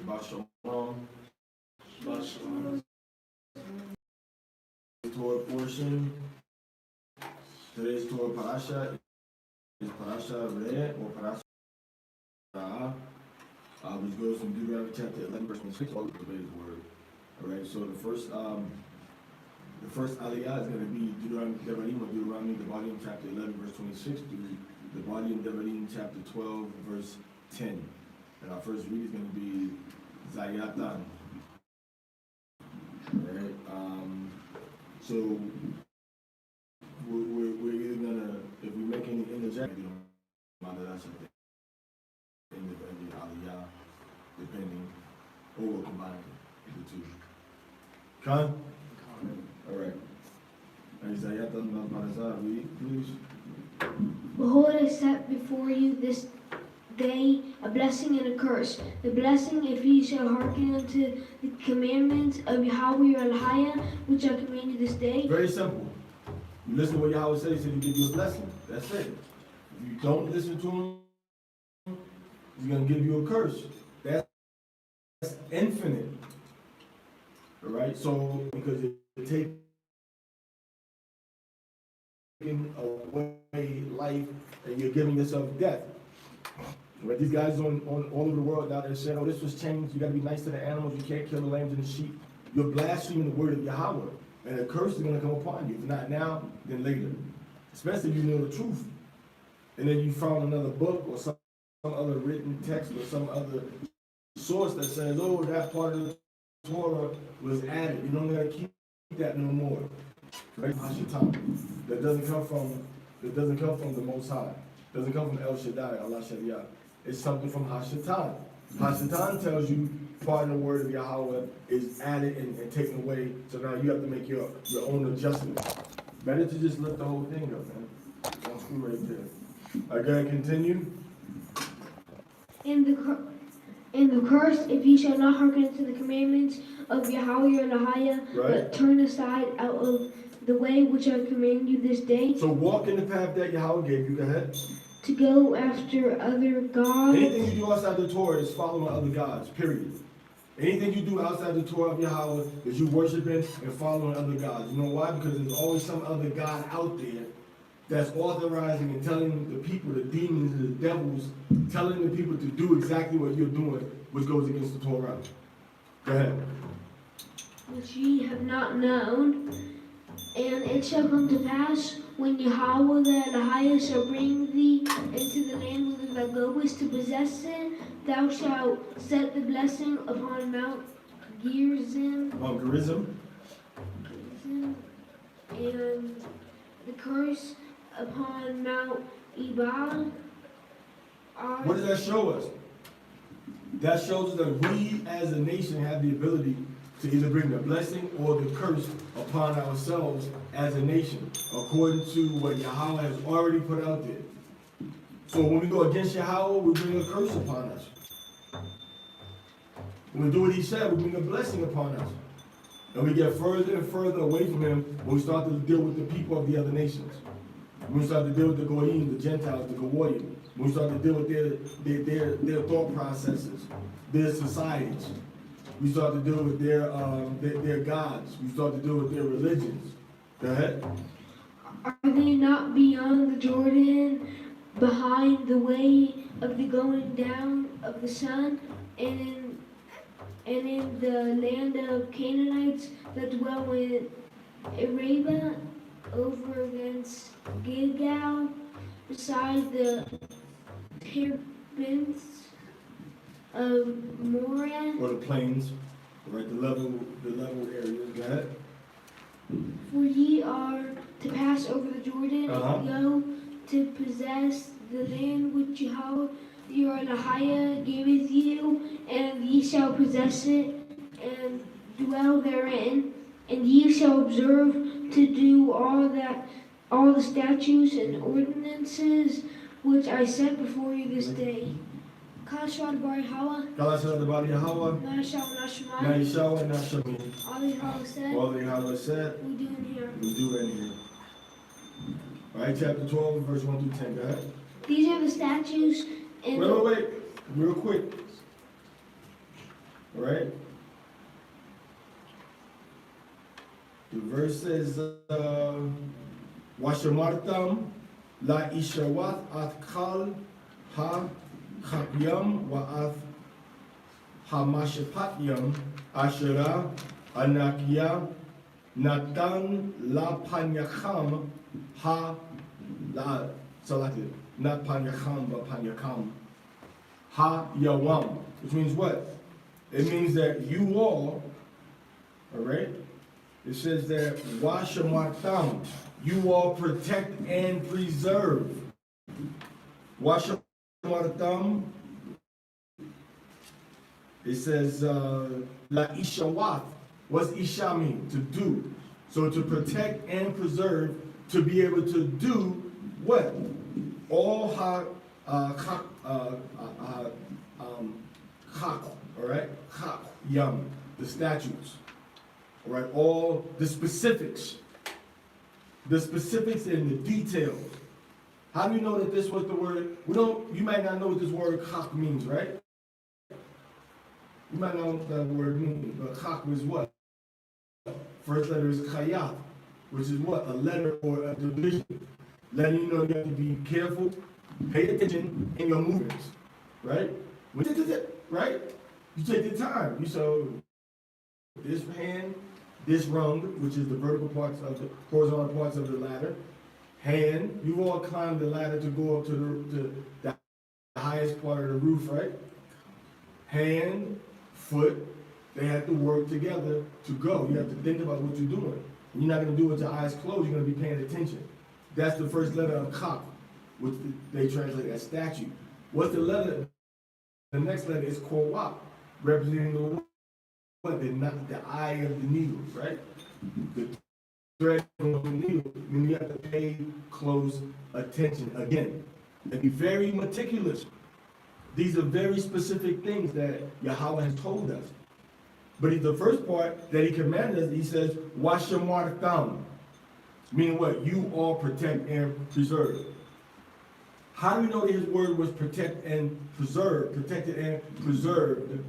Shabbat Shalom. Shabbat Shalom. Torah portion. Today's Torah Parashah is Parashah Red or Parashah, which goes from Deuteronomy chapter 11, verse 26, all of the word. All right, so the first aliyah is going to be Deuteronomy, the volume chapter 11, verse 26, through the volume Devarim chapter 12, verse 10. And our first read is going to be Zayatan. All right, so we're either gonna, if we make any interjection, that's the end of every aliyah, depending, or we'll combine the two. Khan? All right. Isaiah read, please. Behold, I set before you this day a blessing and a curse. The blessing, if ye shall hearken unto the commandments of Yahweh your Elohim, which I command you this day. Very simple. You listen to what Yahweh says, he said he give you a blessing. That's it. If you don't listen to him, he's going to give you a curse. That's infinite. All right? So, because it takes away life and you're giving yourself death. But these guys on all over the world now, they're saying, oh, this was changed. You got to be nice to the animals. You can't kill the lambs and the sheep. You're blaspheming the word of Yahweh. And a curse is going to come upon you. If not now, then later. Especially if you know the truth. And then you found another book or some other written text or some other source that says, oh, that part of the Torah was added. You don't got to keep that no more. Right? That doesn't come from the Most High. It doesn't come from El Shaddai, Allah Sharia. It's something from Hashatan. Hashatan tells you part of the word of Yahweh is added and taken away, so now you have to make your own adjustment. Better to just let the whole thing go, man. Don't screw right there. Again, continue. In the curse, if ye shall not hearken to the commandments of Yahweh your Elohim, but turn aside out of the way which I command you this day. So walk in the path that Yahweh gave you. Go ahead. To go after other gods. Anything you do outside the Torah is following other gods, period. Anything you do outside the Torah of Yahweh is you worshiping and following other gods. You know why? Because there's always some other God out there that's authorizing and telling the people, the demons and the devils, telling the people to do exactly what you're doing, which goes against the Torah. Go ahead. Which ye have not known. And it shall come to pass, when Yahweh the Elohim shall bring thee into the land whither thou goest to possess it, thou shalt set the blessing upon Mount Gerizim. Mount Gerizim. And the curse upon Mount Ebal. What does that show us? That shows us that we as a nation have the ability to either bring the blessing or the curse upon ourselves as a nation, according to what Yahweh has already put out there. So when we go against Yahweh, we bring a curse upon us. When we do what he said, we bring a blessing upon us. And we get further and further away from him when we start to deal with the people of the other nations. When we start to deal with the Goyim, the Gentiles, the Goyim. When we start to deal with their thought processes, their societies. We start to deal with their gods. We start to deal with their religions. Go ahead. Are they not beyond the Jordan, behind the way of the going down of the sun, and in the land of Canaanites that dwell in Arabia, over against Gilgal, beside the terebinths of Moria, or the plains, right? The level areas. Go ahead. For ye are to pass over the Jordan and go to possess the land which Yahweh your Elohim giveth you, and ye shall possess it and dwell therein, and ye shall observe to do all the statutes and ordinances which I set before you this day. Kalashad Bar Yahweh. Kalashad Bar Yahweh. Na'Yishawah Na'Shamin. All that Yahweh said. We do in here. All right, chapter 12, verse 1 through 10. Go ahead. These are the statutes and... Wait. Real quick. All right? The verse says, Washamartam la ishawat at kal ha chakyam wa at hamashapatyam ashera anakia natan la panyakam ha la salati not panyakam but panyakam ha yawam, which means what? It means that you all right? It says that washamartam, you all protect and preserve. Washamartam, it says la ishawat. What's isha mean? To do. So to protect and preserve, to be able to do what? All all right? Yum, the statutes. All right, all the specifics and the details. How do you know that this was the word? You might not know what this word chak means, right? You might know what that word means, but chak is what? First letter is chayat, which is what? A letter or a division. Letting you know you have to be careful, pay attention in your movements, right? Right? You take the time. You show this hand, this rung, which is the vertical parts of the horizontal parts of the ladder. Hand, you all climb the ladder to go up to the highest part of the roof, right? Hand, foot, they have to work together to go. You have to think about what you're doing. You're not going to do it with your eyes closed. You're going to be paying attention. That's the first letter of kaf, which they translate as statue. What's the letter? The next letter is korwak, representing the what? The eye of the needle, right? The thread of the needle. Then you have to pay close attention again and be very meticulous. These are very specific things that Yahweh has told us. But the first part that he commanded us, he says, Washamartam. Meaning what? You all protect and preserve. How do we know that his word was protect and preserve, protected and preserved,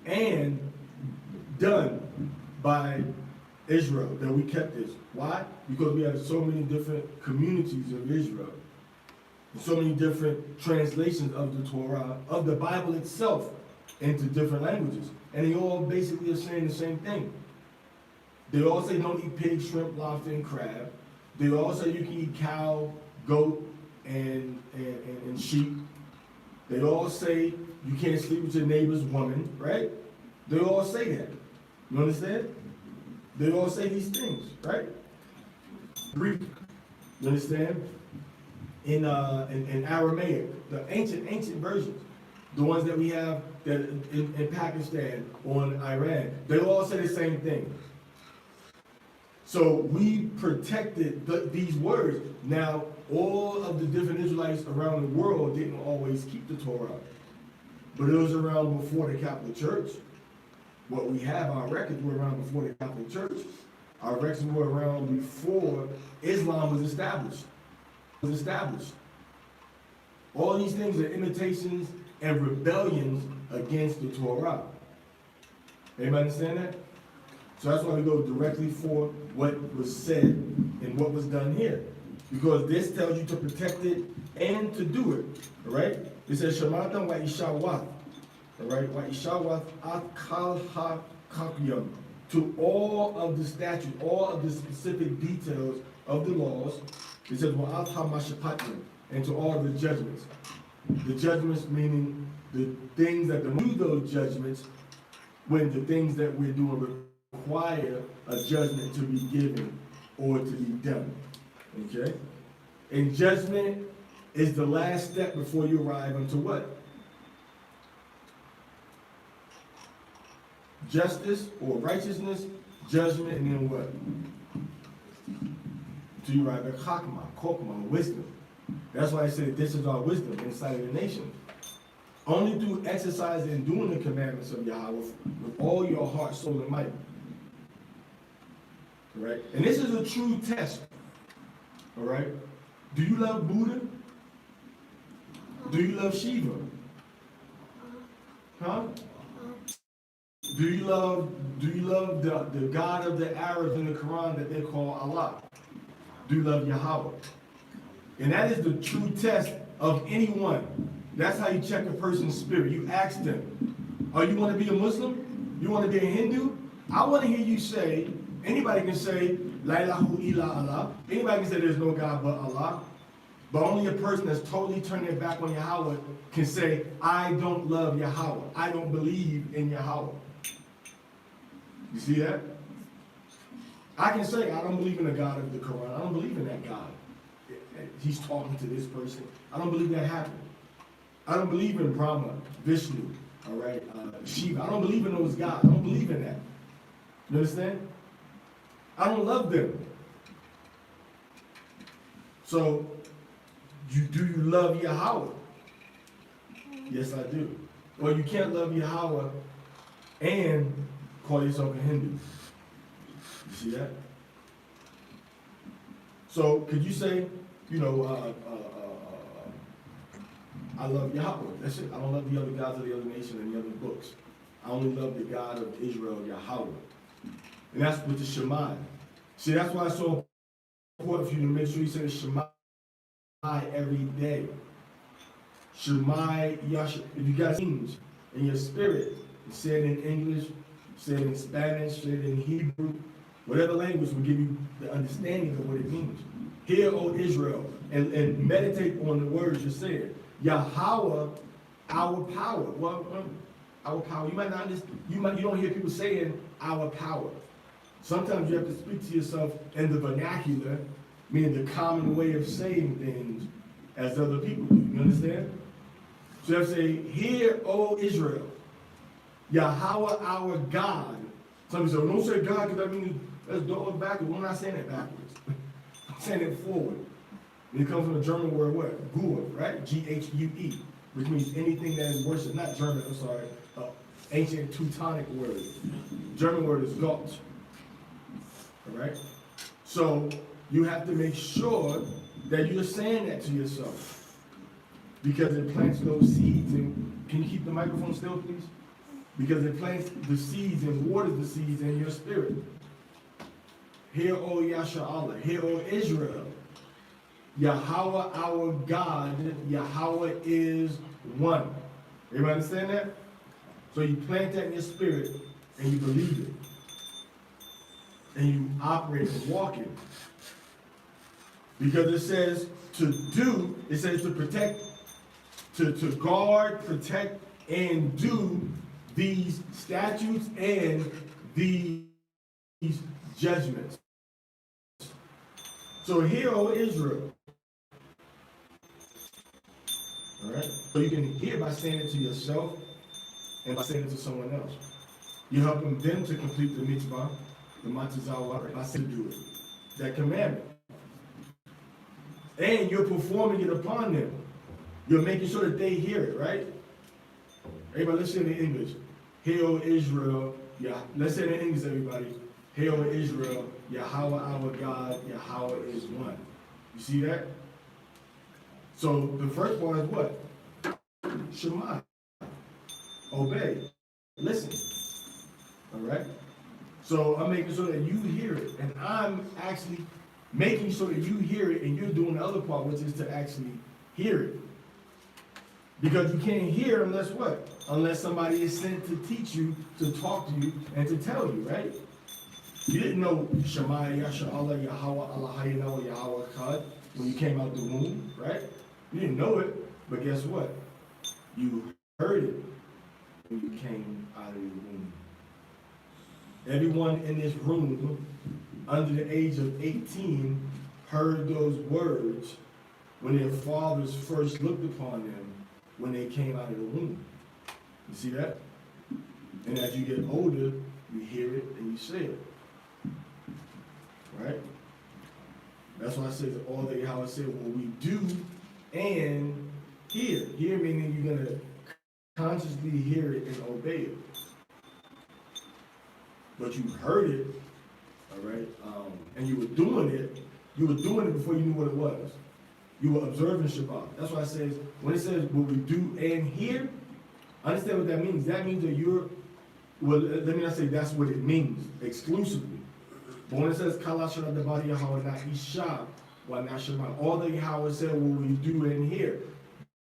and done by Israel, that we kept this? Why? Because we have so many different communities of Israel, so many different translations of the Torah, of the Bible itself, into different languages. And they all basically are saying the same thing. They all say don't eat pig, shrimp, lobster, and crab. They all say you can eat cow, goat, and sheep. They all say you can't sleep with your neighbor's woman, right? They all say that. You understand? They all say these things, right? Greek, you understand? In Aramaic, the ancient versions, the ones that we have that in Pakistan or in Iran, they all say the same thing. So we protected these words. Now, all of the different Israelites around the world didn't always keep the Torah, but it was around before the Catholic Church. What we have, our records were around before the Catholic Church. Our records were around before Islam was established. All these things are imitations and rebellions against the Torah. Anybody understand that? So that's why we go directly for what was said and what was done here. Because this tells you to protect it and to do it. All right? It says, Shematan wa ishawat. All right? Wa ishawat at kal ha kakyam. To all of the statutes, all of the specific details of the laws. It says, wa at ha mashapatyam. And to all of the judgments. The judgments meaning the things that do those judgments when the things that we're doing require a judgment to be given or to be done. Okay? And judgment is the last step before you arrive unto what? Justice or righteousness, judgment, and then what? Till you arrive at chokmah, wisdom. That's why I say this is our wisdom inside of the nation. Only through exercising and doing the commandments of Yahweh with all your heart, soul, and might. Right? And this is a true test. All right? Do you love Buddha? Do you love Shiva? Huh? Do you love the God of the Arabs in the Quran that they call Allah? Do you love Yahweh? And that is the true test of anyone. That's how you check a person's spirit. You ask them, you want to be a Muslim? You want to be a Hindu? I want to hear you say, anybody can say, La ilaha illa Allah. Anybody can say there's no God but Allah. But only a person that's totally turned their back on Yahweh can say, I don't love Yahweh. I don't believe in Yahweh. You see that? I can say, I don't believe in the God of the Quran. I don't believe in that God. He's talking to this person. I don't believe that happened. I don't believe in Brahma, Vishnu, all right, Shiva. I don't believe in those gods. I don't believe in that. You understand? I don't love them. So, do you love Yahweh? Yes, I do. Well, you can't love Yahweh and call yourself a Hindu. You see that? So, could you say, I love Yahweh. That's it. I don't love the other gods of the other nation and the other books. I only love the God of Israel, Yahweh. And that's with the Shema. See, that's why it's so important for you to make sure you say the Shema every day. Shema Yasha. If you got things in your spirit, say it in English, say it in Spanish, say it in Hebrew, whatever language will give you the understanding of what it means. Hear, O Israel, and meditate on the words you're saying. Yahweh, our power. Well, our power. You might not understand. You don't hear people saying our power. Sometimes you have to speak to yourself in the vernacular, meaning the common way of saying things as other people do. You understand? So you have to say, hear, O Israel, Yahweh our God. Some people say, well, don't say God because that means let's go backwards. We're not saying it backwards. I'm saying it forward. And it comes from the German word what? Gur, right? Ghue, which means anything that is worshiped. Not German, I'm sorry. Ancient Teutonic word. German word is Gott. All right? So you have to make sure that you're saying that to yourself. Because it plants those seeds. And can you keep the microphone still, please? Because it plants the seeds and waters the seeds in your spirit. Hear, O Yasha Allah. Hear, O Israel. Yahweh our God, Yahweh is one. Everybody understand that? So you plant that in your spirit and you believe it. And you operate and walk it. Because it says to do, it says to protect, to guard, protect, and do these statutes and these judgments. So hear, O Israel. All right? So you can hear by saying it to yourself and by saying it to someone else. You're helping them to complete the mitzvah, the matzazawa, by saying to do it. That commandment. And you're performing it upon them. You're making sure that they hear it, right? Everybody, let's say it in English. Hear, O Israel. Yeah, let's say it in English, everybody. Hear, O Israel. Yahweh our God. Yahweh is one. You see that? So the first part is what? Shema. Obey. Listen. All right? So I'm making sure that you hear it. And I'm actually making sure that you hear it and you're doing the other part, which is to actually hear it. Because you can't hear unless what? Unless somebody is sent to teach you, to talk to you, and to tell you, right? You didn't know Shema Yasha Allah Yahweh Allah Hayinawa Yahweh Kad when you came out the womb, right? You didn't know it, but guess what? You heard it when you came out of the womb. Everyone in this room under the age of 18 heard those words when their fathers first looked upon them when they came out of the womb. You see that? And as you get older, you hear it and you say it. Right? That's why I say all day how I say, well, we do and hear. Hear meaning you're going to consciously hear it and obey it. But you heard it, all right, and you were doing it before you knew what it was. You were observing Shabbat. That's why it says, when it says what we do and hear, understand what that means. That means that you're Well, let me not say that's what it means exclusively. But when it says Kala Shana Dabari Yahweh Na Isha Wa Nashima, all that Yahweh said what we do in here,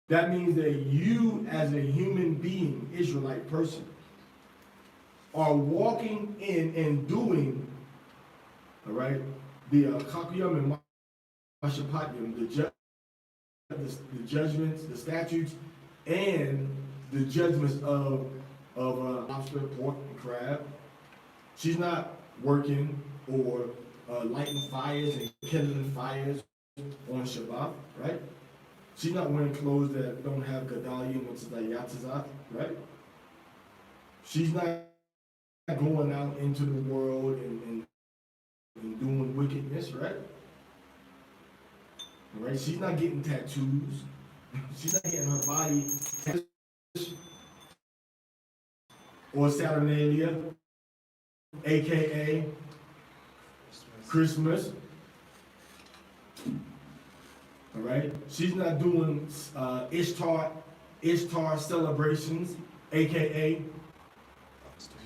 that means that you as a human being, Israelite person, are walking in and doing, all right, the Kakuyam and Mashapatyam, the judgments, the statutes, and the judgments of lobster, pork, and crab. She's not working or lighting fires and kindling fires on Shabbat, right? She's not wearing clothes that don't have Gedalia, which is the Yatzazat, right? She's not going out into the world and doing wickedness, right? All right? She's not getting tattoos. She's not getting her body tattoos or Saturnalia, aka Christmas. All right? She's not doing Ishtar celebrations, aka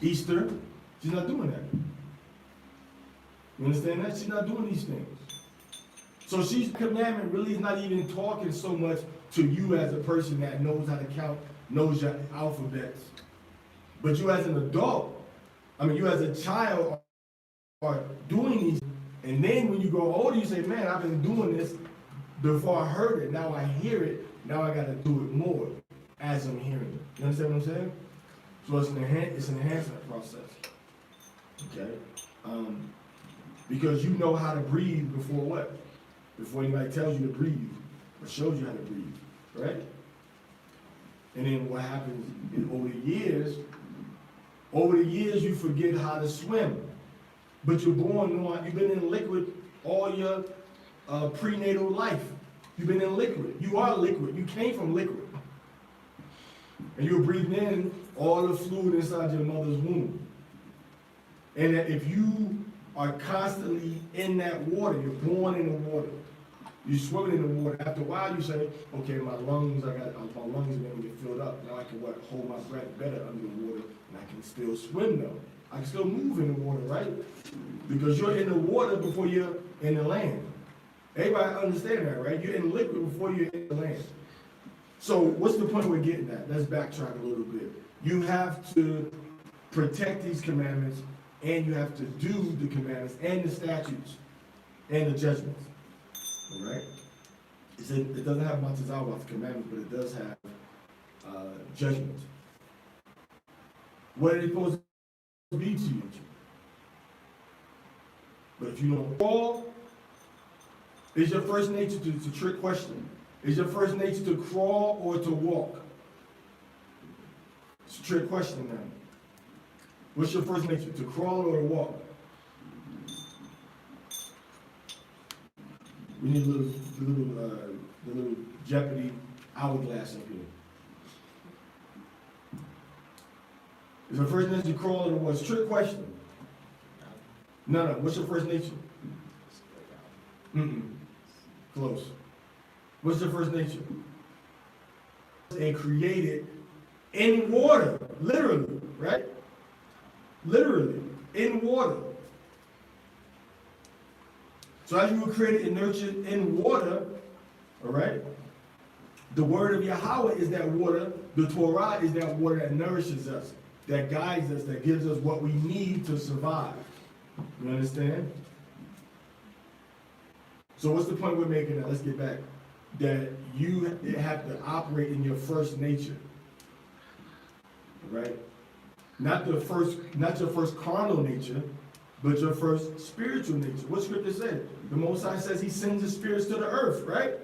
Easter. She's not doing that. You understand that? She's not doing these things. So she's commandment really is not even talking so much to you as a person that knows how to count, knows your alphabets. But you as an adult, you as a child are doing these, and then when you grow older, you say, man, I've been doing this before I heard it. Now I hear it. Now I got to do it more as I'm hearing it. You understand what I'm saying? So it's an enhancement process. Okay? Because you know how to breathe before what? Before anybody tells you to breathe or shows you how to breathe, right? And then what happens is over the years you forget how to swim. But you've been in liquid all your prenatal life. You've been in liquid. You are liquid. You came from liquid. And you're breathing in all the fluid inside your mother's womb. And that if you are constantly in that water, you're born in the water, you're swimming in the water. After a while, you say, okay, my lungs are going to get filled up. Now I can hold my breath better under the water, and I can still swim though. I can still move in the water, right? Because you're in the water before you're in the land. Everybody understand that, right? You're in liquid before you're in the land. So what's the point we're getting at? Let's backtrack a little bit. You have to protect these commandments, and you have to do the commandments and the statutes and the judgments. All right? It doesn't have Matzazawa commandments, but it does have judgments. What are they supposed to be to you? But if you don't fall, is your first nature to trick question? Is your first nature to crawl or to walk? It's a trick question now. What's your first nature, to crawl or to walk? We need the little Jeopardy hourglass up here. Is your first nature to crawl or to walk? It's a trick question. No. What's your first nature? Close. What's your first nature? And created in water, literally, right? Literally, in water. So as you were created and nurtured in water, all right, the word of Yahweh is that water, the Torah is that water that nourishes us, that guides us, that gives us what we need to survive. You understand? So what's the point we're making now? Let's get back. That you have to operate in your first nature. Right? Not your first carnal nature, but your first spiritual nature. What scripture said? The Most High says he sends his spirits to the earth, right?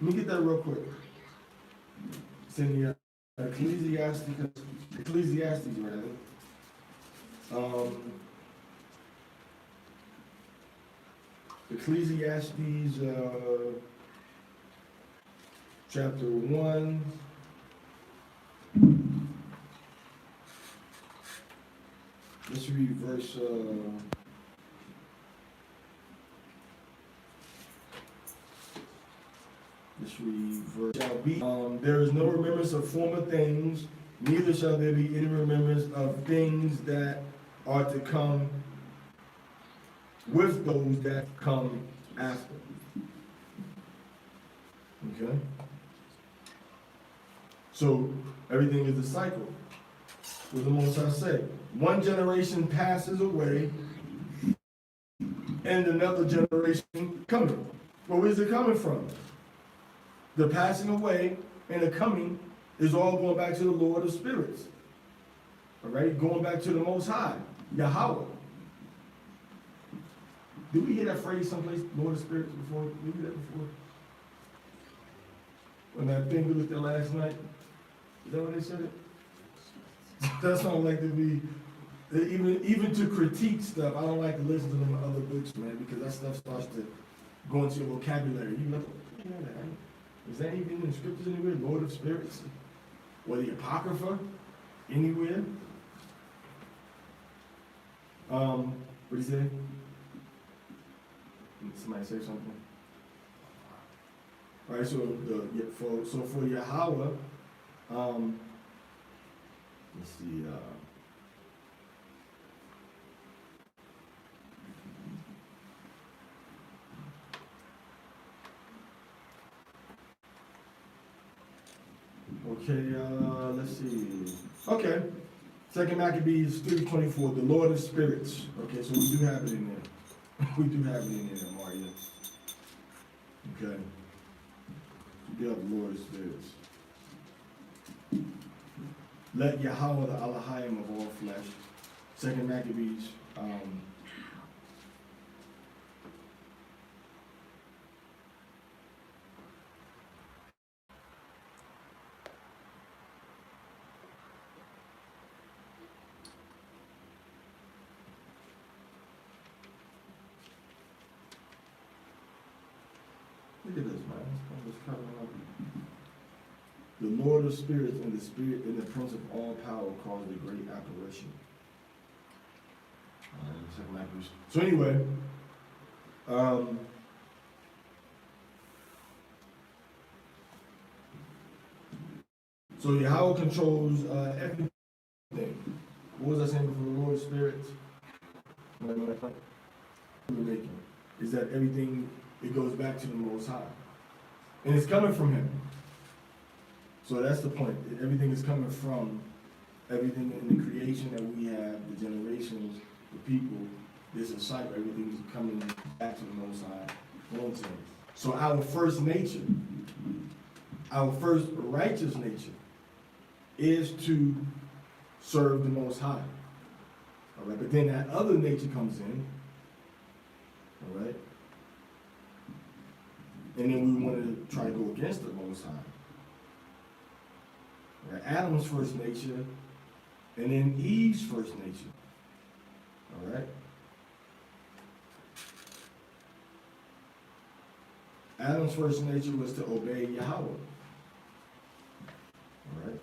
Let me get that real quick. It's in the Ecclesiastes, rather. Ecclesiastes chapter 1. Let's read verse shall be. There is no remembrance of former things, neither shall there be any remembrance of things that are to come with those that come after. Okay? So, everything is a cycle. What the Most High say? One generation passes away, and another generation coming. Well, where's it coming from? The passing away and the coming is all going back to the Lord of Spirits. All right? Going back to the Most High, Yahweh. Did we hear that phrase someplace, Lord of Spirits, before? Did we hear that before? When that thing we looked at last night? Is that what they said it? That sounds like to be, even to critique stuff, I don't like to listen to them other books, man, because that stuff starts to go into your vocabulary. You look, is that even in the scriptures anywhere? Lord of Spirits? Or the Apocrypha? Anywhere? What do you say? Somebody say something? All right, so for Yahweh, let's see, okay, let's see. Okay, 2 Maccabees 3:24, the Lord of Spirits. Okay, so we do have it in there. We do have it in there, Maria. Okay. We do have the Lord of Spirits. Let Yahweh the Elohim of all flesh. 2 Maccabees. Look at this, man. It's coming up. The Lord of Spirits and the Spirit and the Prince of all power caused a great apparition. So anyway, so Yahweh controls everything. What was I saying before? The Lord of Spirits? Is that everything, it goes back to the Most High. And it's coming from Him. So that's the point. Everything is coming from everything in the creation that we have, the generations, the people. There's a cycle. Everything is coming back to the Most High. So our first nature, our first righteous nature, is to serve the Most High. All right. But then that other nature comes in. All right. And then we want to try to go against the Most High. Right? Adam's first nature, and then Eve's first nature. All right? Adam's first nature was to obey Yahweh. All right?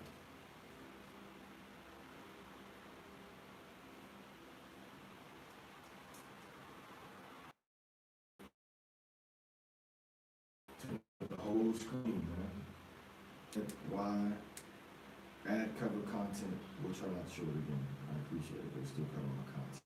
The whole screen, man. Why? Add cover content. We'll try not to show it again. I appreciate it, but it's still covering my content.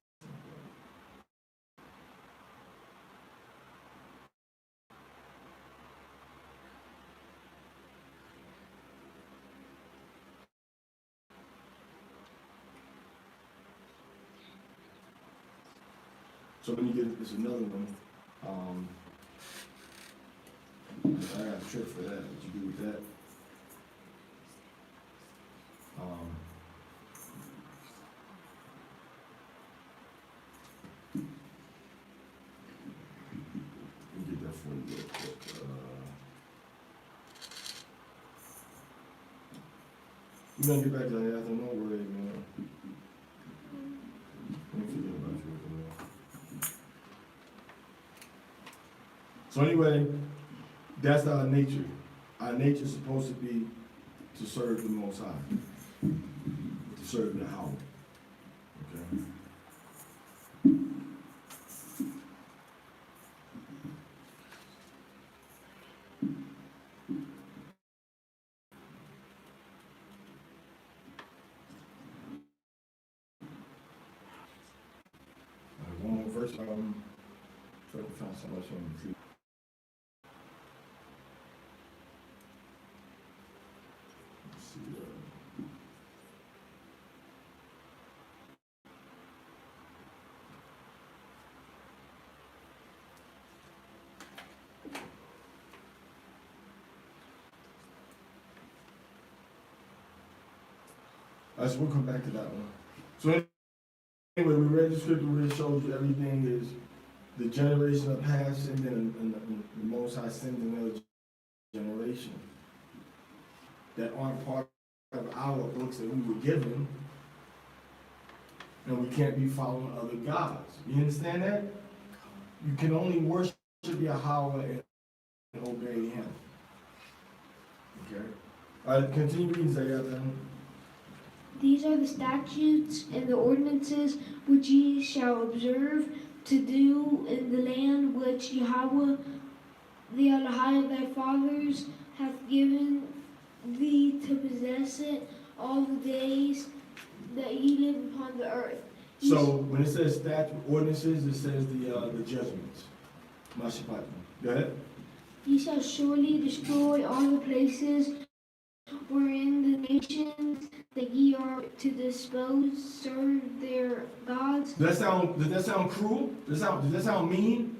So let me get this another one. I got a trick for that. What you do with that? Let me get that for you real quick. We're gonna get back to that after, no worry, man. Don't forget about you. So anyway, that's our nature. Our nature is supposed to be to serve the Most High, to serve the Yahweh. Okay. try to find so much on the Let's see. So we'll come back to that one. So anyway, we read the scripture where it shows you everything is the generation of past and then the Most High sends another generation that aren't part of our books that we were given, and we can't be following other gods. You understand that? You can only worship Yahweh and obey Him. Okay? All right, continue reading, Zayat. These are the statutes and the ordinances which ye shall observe to do in the land which Yahweh, the Elohai of thy fathers, hath given thee to possess it all the days that ye live upon the earth. So when it says statute ordinances, it says the judgments. Mashapati. Go ahead. Ye shall surely destroy all the places wherein the nations that ye are to dispose serve their gods. Does that sound cruel? Does that sound mean?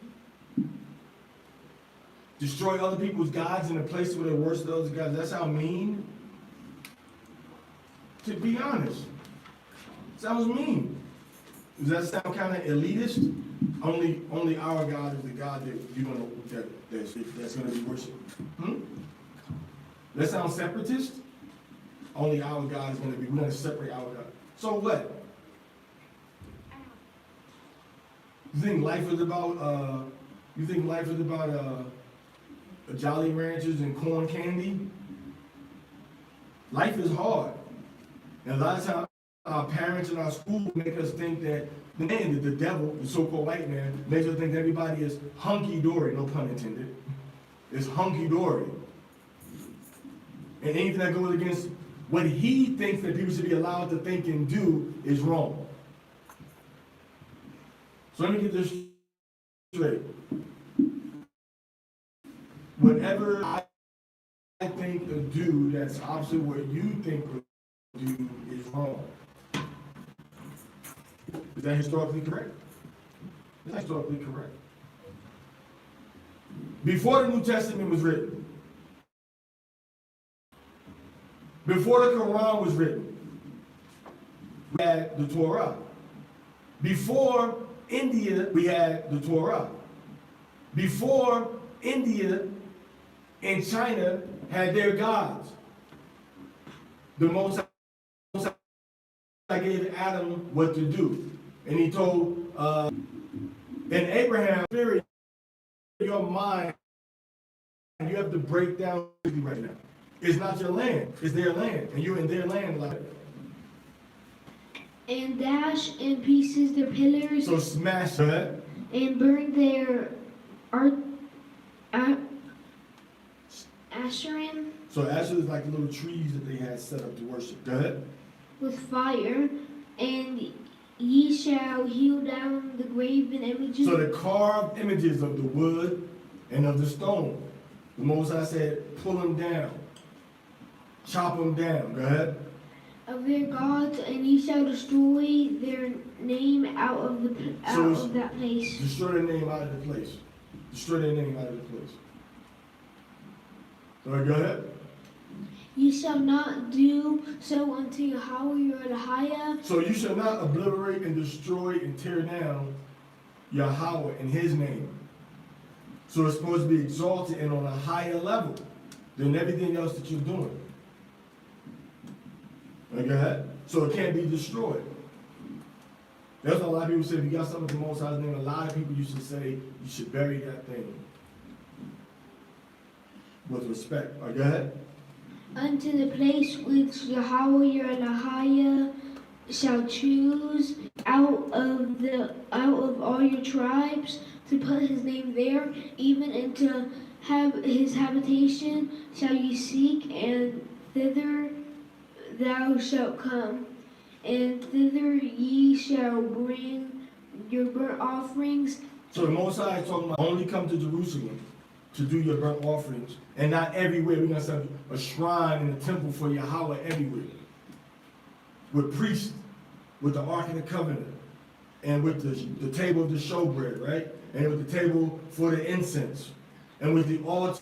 Destroy other people's gods in the places where they worship those gods. Does that sound mean? To be honest, sounds mean. Does that sound kind of elitist? Only our God is the God that you're gonna that's gonna be worshipped. That sounds separatist? Only our God is going to be, we're going to separate our God. So what? You think life is about, Jolly Ranchers and corn candy? Life is hard. And a lot of times, our parents and our school make us think that the man, the devil, the so-called white man, makes us think that everybody is hunky-dory, no pun intended. It's hunky-dory. And anything that goes against what he thinks that people should be allowed to think and do is wrong. So let me get this straight. Whatever I think or do that's opposite what you think or do is wrong. Is that historically correct? That's historically correct. Before the New Testament was written, before the Quran was written, we had the Torah. Before India, we had the Torah. Before India and China had their gods, the Most High gave Adam what to do. And he told, and Abraham, spirit, your mind, you have to break down right now. It's not your land, it's their land, and you're in their land like. And dash in pieces their pillars. So smash that. And burn their Asherim. So Asher is like the little trees that they had set up to worship. Go ahead. With fire, and ye shall hew down the graven images. So the carved images of the wood and of the stone. The Most High said, pull them down. Chop them down. Go ahead. Of their gods, and ye shall destroy their name out of that place. Destroy their name out of the place. Destroy their name out of the place. All right, go ahead. You shall not do so unto Yahweh your Elohai. So you shall not obliterate and destroy and tear down Yahweh in His name. So it's supposed to be exalted and on a higher level than everything else that you're doing. Go ahead. So it can't be destroyed. That's what a lot of people say. If you got something from Most High's name, a lot of people used to say you should bury that thing with respect. Go ahead. Unto the place which Yahweh your Elohai shall choose out of all your tribes to put His name there, even into His habitation shall ye seek, and thither thou shalt come, and thither ye shall bring your burnt offerings. So the Most High is talking about only come to Jerusalem to do your burnt offerings, and not everywhere. We're going to set a shrine and a temple for Yahweh everywhere. With priests, with the Ark of the Covenant, and with the table of the showbread, right? And with the table for the incense, and with the altar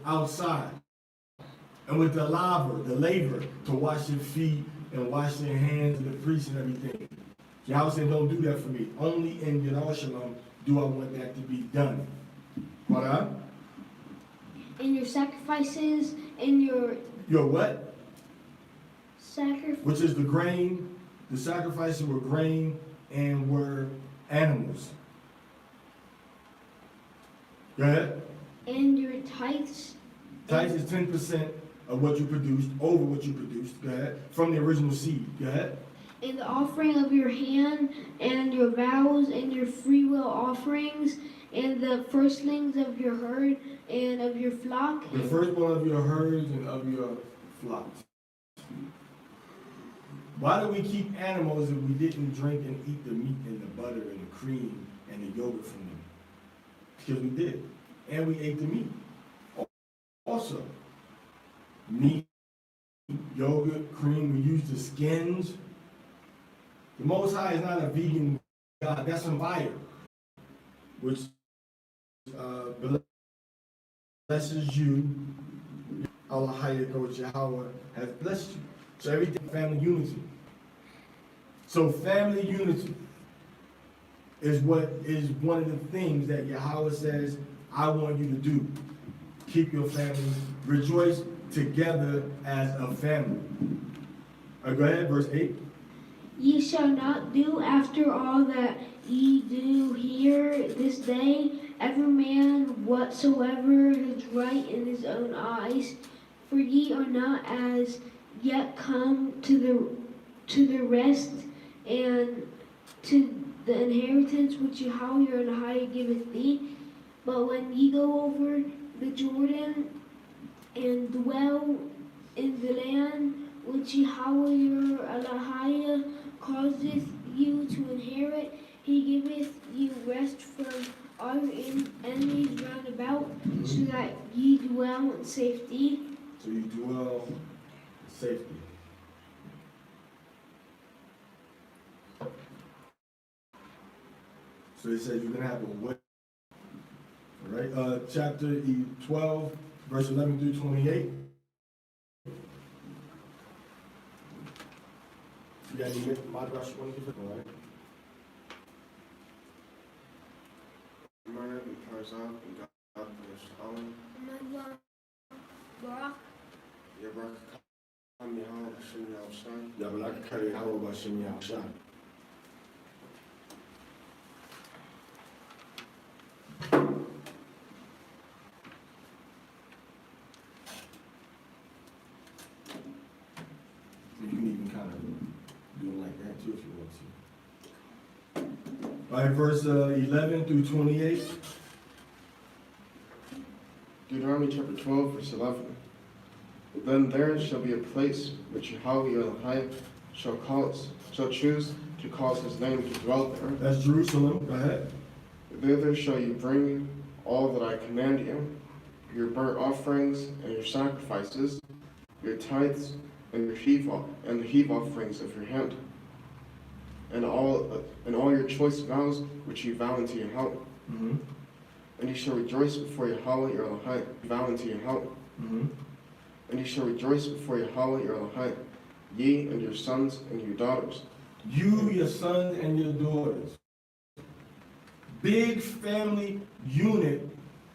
outside, and with the laver to wash your feet and wash your hands and the priests and everything. Yahweh said, don't do that for me. Only in Yerushalayim do I want that to be done. What? And your sacrifices and your what? Which is the grain. The sacrifices were grain and were animals. Go ahead. And your tithes. Tithes is 10% of what you produced, over what you produced. Go ahead. From the original seed. Go ahead. And the offering of your hand, and your vows, and your freewill offerings, and the firstlings of your herd and of your flock. The firstborn of your herds and of your flocks. Why do we keep animals if we didn't drink and eat the meat and the butter and the cream and the yogurt from them? Because we did. And we ate the meat. Also, meat, yogurt, cream, we used the skins. The Most High is not a vegan God. That's some fire, which blesses you. Allah which Yahweh has blessed you. So everything, family unity. So family unity is what is one of the things that Yahweh says, I want you to do. Keep your family, rejoice together as a family. Go ahead, verse 8. Ye shall not do after all that ye do here this day, every man whatsoever is right in his own eyes, for ye are not as yet come to the rest and to the inheritance which Yahweh your Elohim giveth thee. But when ye go over the Jordan and dwell in the land which Yahweh your Elohim causeth you to inherit, he giveth you rest from all your enemies round about, so that ye dwell in safety. So you dwell in safety. So he says you're going to have a way. All right, chapter 12, verse 11 through 28. You got any madrash you want to give it? All right. Murder and Parashah and God Parashah. Barak. Yabrak Kamihal Hashem Yahushan. Yabalak Kari Hawa Bashem Yahushan. You can even kind of do it like that too if you want to. All right, verse 11 through 28. Deuteronomy chapter 12, verse 11. Then there shall be a place which Yahweh your Elohim shall choose to cause his name to dwell there. That's Jerusalem. Go ahead. Thither shall you bring all that I command you, your burnt offerings and your sacrifices, your tithes and the heave offerings of your hand, and all your choice vows which you vow unto Yahweh. Mm-hmm. And you shall rejoice before Yahweh your Elohim, vow unto Yahweh. Mm-hmm. And you shall rejoice before Yahweh your Elohim, ye and your sons and your daughters. You, your sons, and your daughters. Big family unit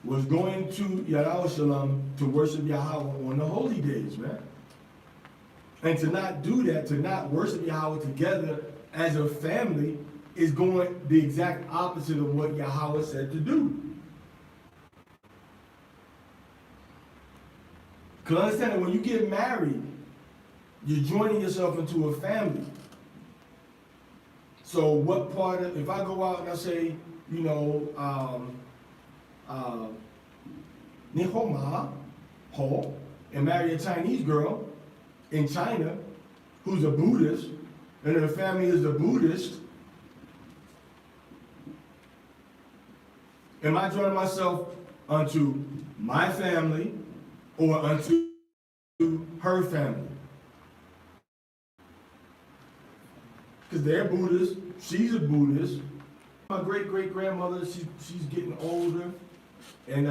was going to Yerushalayim to worship Yahweh on the holy days, man. And to not do that, to not worship Yahweh together as a family, is going the exact opposite of what Yahweh said to do. Because understand that when you get married, you're joining yourself into a family. So what part of, if I go out and I say, you know, Nihoma, Ho, and marry a Chinese girl in China who's a Buddhist, and her family is a Buddhist, Am I joining myself unto my family or unto her family? Because they're Buddhists, she's a Buddhist. My great-great-grandmother, she's getting older, and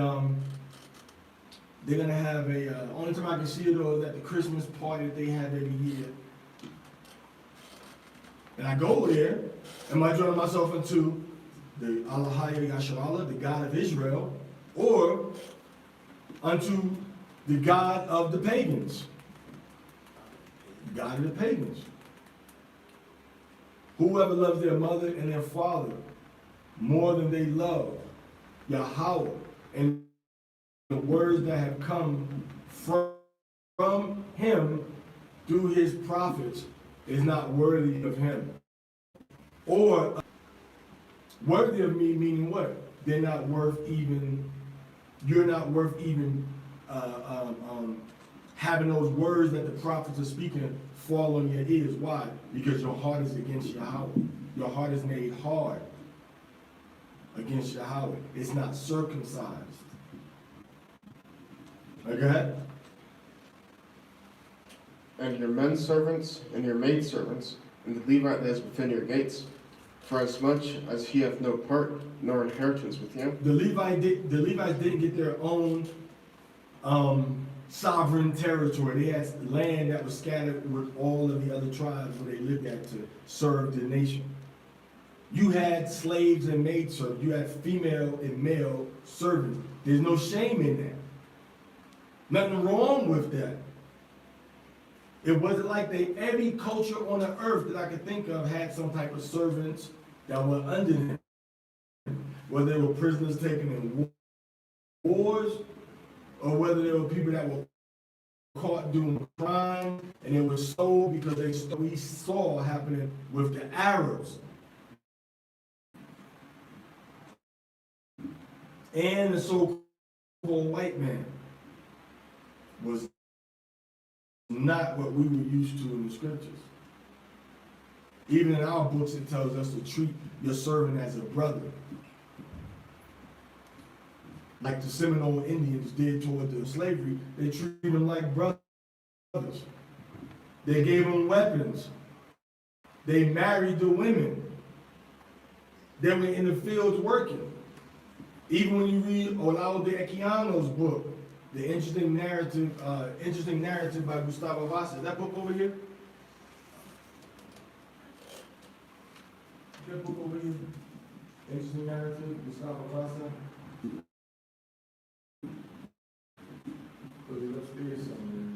they're gonna have only time I can see it though is at the Christmas party that they have every year. And I go there, am I joining myself into the Allahaya Yasharallah, the God of Israel, or unto the God of the pagans? The God of the pagans. Whoever loves their mother and their father more than they love Yahweh and the words that have come from him through his prophets is not worthy of him. Or worthy of me meaning what? They're not worth even, you're not worth even having those words that the prophets are speaking fall on your ears. Why? Because your heart is against Yahweh. Your heart is made hard against Yahweh. It's not circumcised. Okay? And your men servants and your maid servants, and the Levite that is within your gates, for as much as he hath no part nor inheritance with you. The Levites didn't get their own sovereign territory. They had land that was scattered with all of the other tribes where they lived at to serve the nation. You had slaves and maidservants. You had female and male servants. There's no shame in that. Nothing wrong with that. It wasn't like every culture on the earth that I could think of had some type of servants that were under them. Whether they were prisoners taken in wars, or whether there were people that were caught doing crime and they were sold because we saw happening with the Arabs. And the so-called white man was not what we were used to in the scriptures. Even in our books, it tells us to treat your servant as a brother. Like the Seminole Indians did toward the slavery, they treated them like brothers. They gave them weapons. They married the women. They were in the fields working. Even when you read Olaudah Equiano's book, The Interesting Narrative by Gustavo Vasa. Is that book over here? Is that book over here? Interesting Narrative, Gustavo Vasa. Put it upstairs somewhere.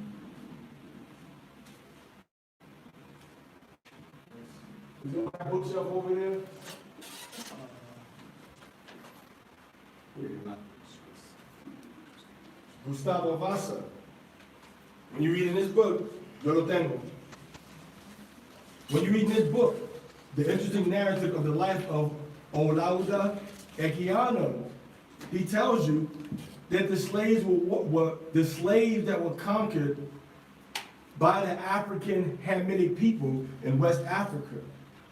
Is there my bookshelf over there? Gustavo Vasa. When you read in this book, yo lo tengo. When you read in this book, the interesting narrative of the life of Olaudah Equiano, he tells you that the slaves were the slaves that were conquered by the African Hamitic people in West Africa,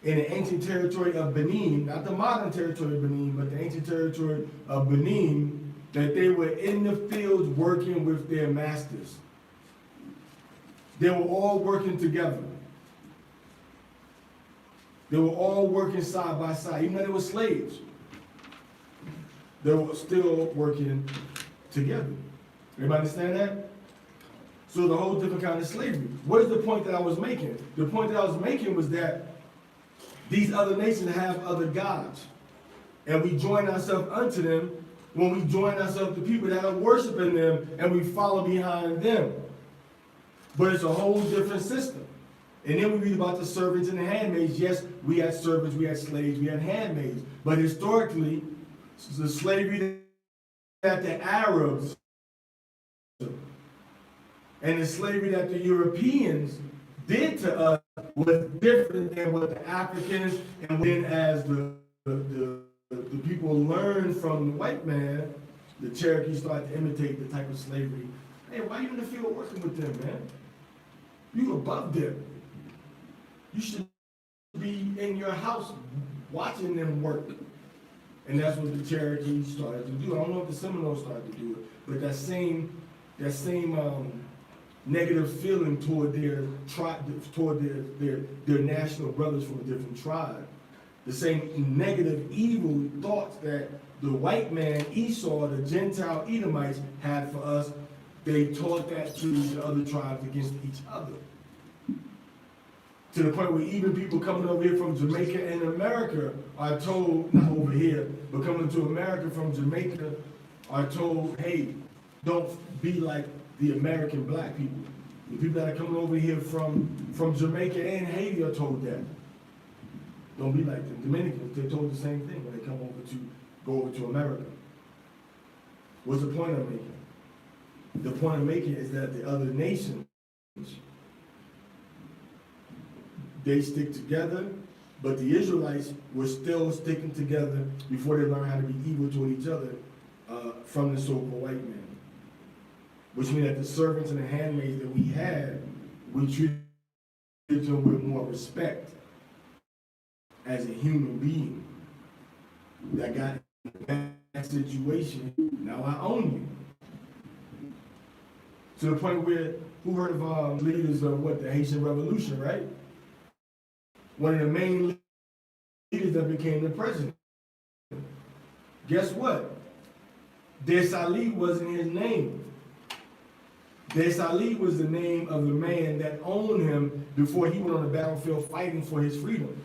in the ancient territory of Benin, not the modern territory of Benin, but the ancient territory of Benin, that they were in the fields working with their masters. They were all working together. They were all working side by side, even though they were slaves. They were still working together. Everybody understand that? So the whole different kind of slavery. What is the point that I was making? The point that I was making was that these other nations have other gods. And we join ourselves unto them when we join ourselves to people that are worshiping them and we follow behind them. But it's a whole different system. And then we read about the servants and the handmaids. Yes, we had servants, we had slaves, we had handmaids. But historically, the slavery that the Arabs and the slavery that the Europeans did to us was different than what the Africans and then as the people learned from the white man, the Cherokees started to imitate the type of slavery. Hey, why are you in the field working with them, man? You above them. You should be in your house watching them work. And that's what the Cherokees started to do. I don't know if the Seminoles started to do it, but that same negative feeling toward their tribe, toward their national brothers from a different tribe. The same negative, evil thoughts that the white man, Esau, the Gentile Edomites had for us, they taught that to the other tribes against each other. To the point where even people coming over here from Jamaica and America are told, not over here, but coming to America from Jamaica are told, hey, don't be like the American black people. The people that are coming over here from Jamaica and Haiti are told that. Don't be like the Dominicans. They're told the same thing when they come over to go over to America. What's the point I'm making? The point I'm making is that the other nations, they stick together, but the Israelites were still sticking together before they learned how to be evil toward each other from the so-called white man. Which means that the servants and the handmaids that we had, we treated them with more respect as a human being that got in that situation. Now I own you. To the point where, who heard of leaders of the Haitian Revolution, right? One of the main leaders that became the president. Guess what? Dessalines wasn't his name. Dessalines was the name of the man that owned him before he went on the battlefield fighting for his freedom.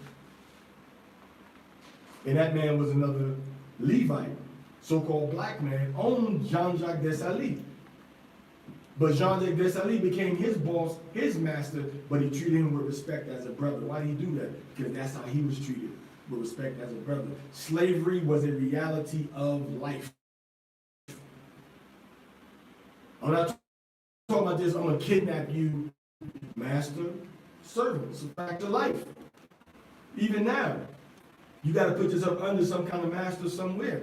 And that man was another Levite, so-called black man, owned Jean-Jacques Dessalines. But Jean-Jacques Dessalines became his boss, his master, but he treated him with respect as a brother. Why did he do that? Because that's how he was treated, with respect as a brother. Slavery was a reality of life. I'm not talking about this, I'm going to kidnap you, master, servant. It's a fact of life. Even now, you got to put yourself under some kind of master somewhere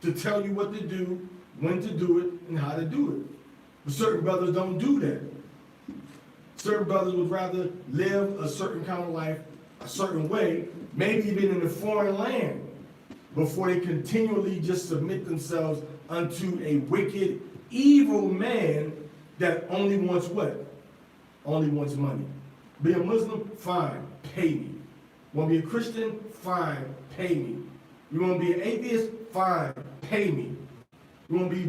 to tell you what to do, when to do it, and how to do it. But certain brothers don't do that. Certain brothers would rather live a certain kind of life, a certain way, maybe even in a foreign land, before they continually just submit themselves unto a wicked, evil man that only wants what? Only wants money. Be a Muslim? Fine, pay me. Want to be a Christian? Fine, pay me. You want to be an atheist? Fine, pay me. You want to be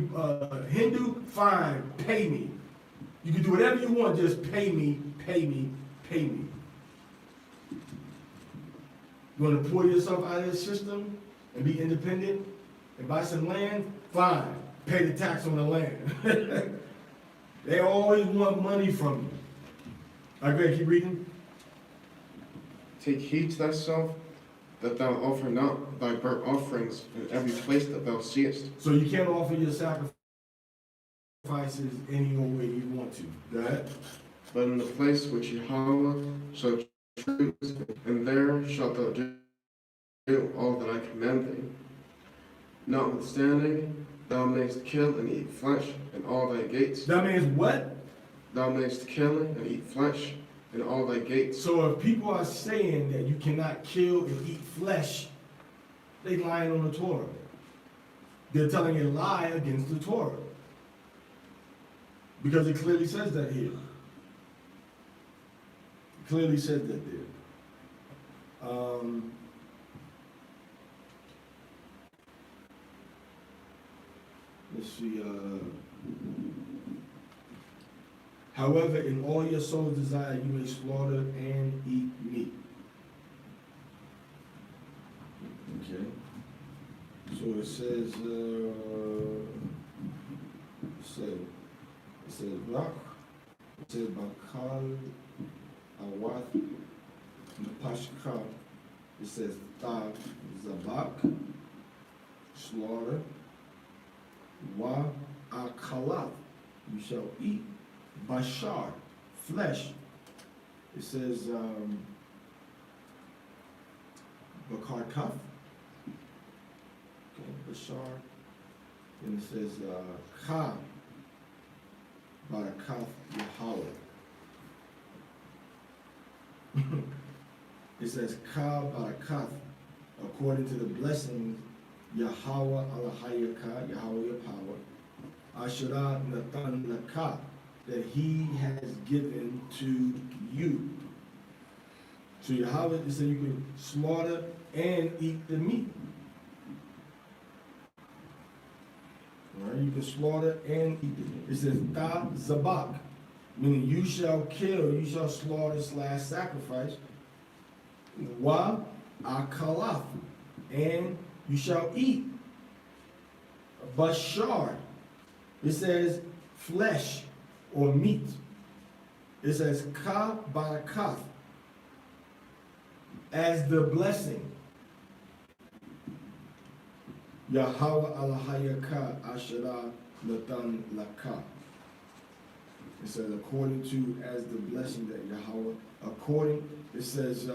Hindu? Fine, pay me. You can do whatever you want, just pay me, pay me, pay me. You want to pull yourself out of the system and be independent and buy some land? Fine, pay the tax on the land. They always want money from you. All right, Greg, keep reading. Take heed to thyself, that thou offer not thy burnt offerings in every place that thou seest. So you can't offer your sacrifices any old way you want to. Go ahead. But in the place which Yahweh shall choose, and there shalt thou do all that I command thee. Notwithstanding, thou mayest kill and eat flesh in all thy gates. That means what? Thou mayest kill and eat flesh in all thy gates. So if people are saying that you cannot kill and eat flesh, they lying on the Torah. They're telling a lie against the Torah. Because it clearly says that here. It clearly says that there. Let's see. However, in all your soul's desire, you may slaughter and eat meat. Okay. So it says, rock. It says bakal awath pashka. It says tav zabak, slaughter. Wa akalat, you shall eat. Bashar, flesh. It says bakar kaf. Okay, bashar. Then it says ka barakaf Yahweh. It says ka barakaf, according to the blessings Yahweh Alahayaka, Yahweh your power, Asherah Nathan Laka, that he has given to you. So Yahweh, it said you can slaughter and eat the meat. All right, you can slaughter and eat it. It says Ta Zabak, meaning you shall kill, you shall slaughter / sacrifice. Wa Akalaf, and you shall eat. Bashar, it says flesh or meat. It says Ka Barakaf, as the blessing. Yahweh Alahayaka Asherah Nathan Laka. It says according to, as the blessing that Yahweh, according, it says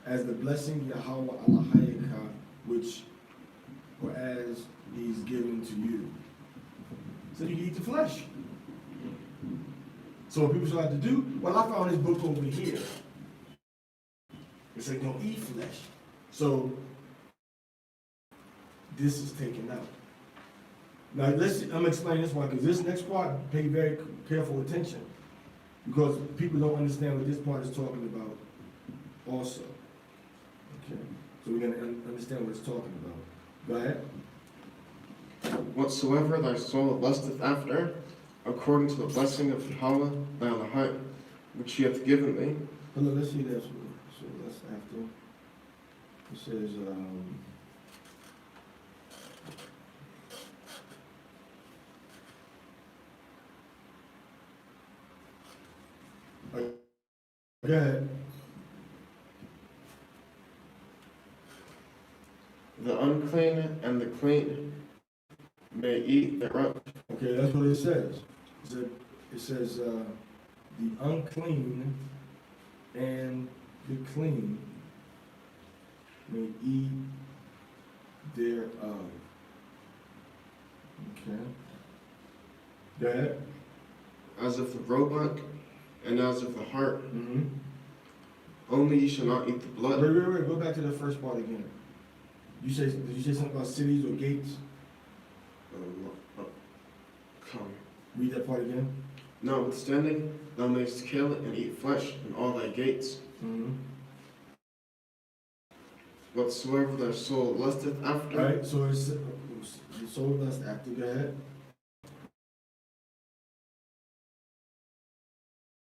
as the blessing Yahweh Alahayaka, which, or as he's given to you. So you can eat the flesh. So what people start to do, well, I found this book over here. It said don't eat flesh. So this is taken out. Now I'm gonna explain this one, because this next part, pay very careful attention, because people don't understand what this part is talking about also. Okay, so we're gonna understand what it's talking about. Go ahead. Whatsoever thy soul lusteth after, according to the blessing of Yahweh thy Elohim, which he hath given thee. Hold on, let's see that. So that's after. It says, go ahead. The unclean and the clean may eat thereof. Okay, that's what it says. It says the unclean and the clean may eat thereof. Okay. Go ahead. As of the roebuck and as of the hart, Mm-hmm. only ye shall not eat the blood. Wait. Go back to the first part again. Did you say something about cities or gates? Come. Read that part again. Notwithstanding, thou mayest kill and eat flesh in all thy gates. Mm-hmm. Whatsoever thy soul lusteth after. Right, so it's the soul lust after. Go ahead.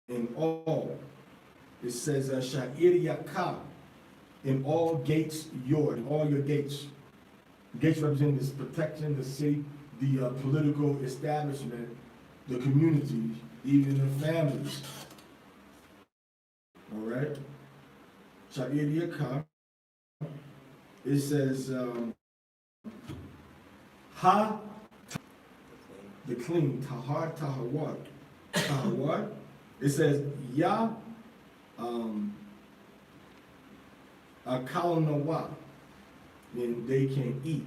In all, it says Sha'ir Yakah, in all gates in all your gates. Gates represent this protection, the city, the political establishment, the communities, even the families. All right? Sha'ir Yakah, it says, Ha, the clean, Tahar, Tahawar. It says, Ya, Akal Nawa, meaning they can eat.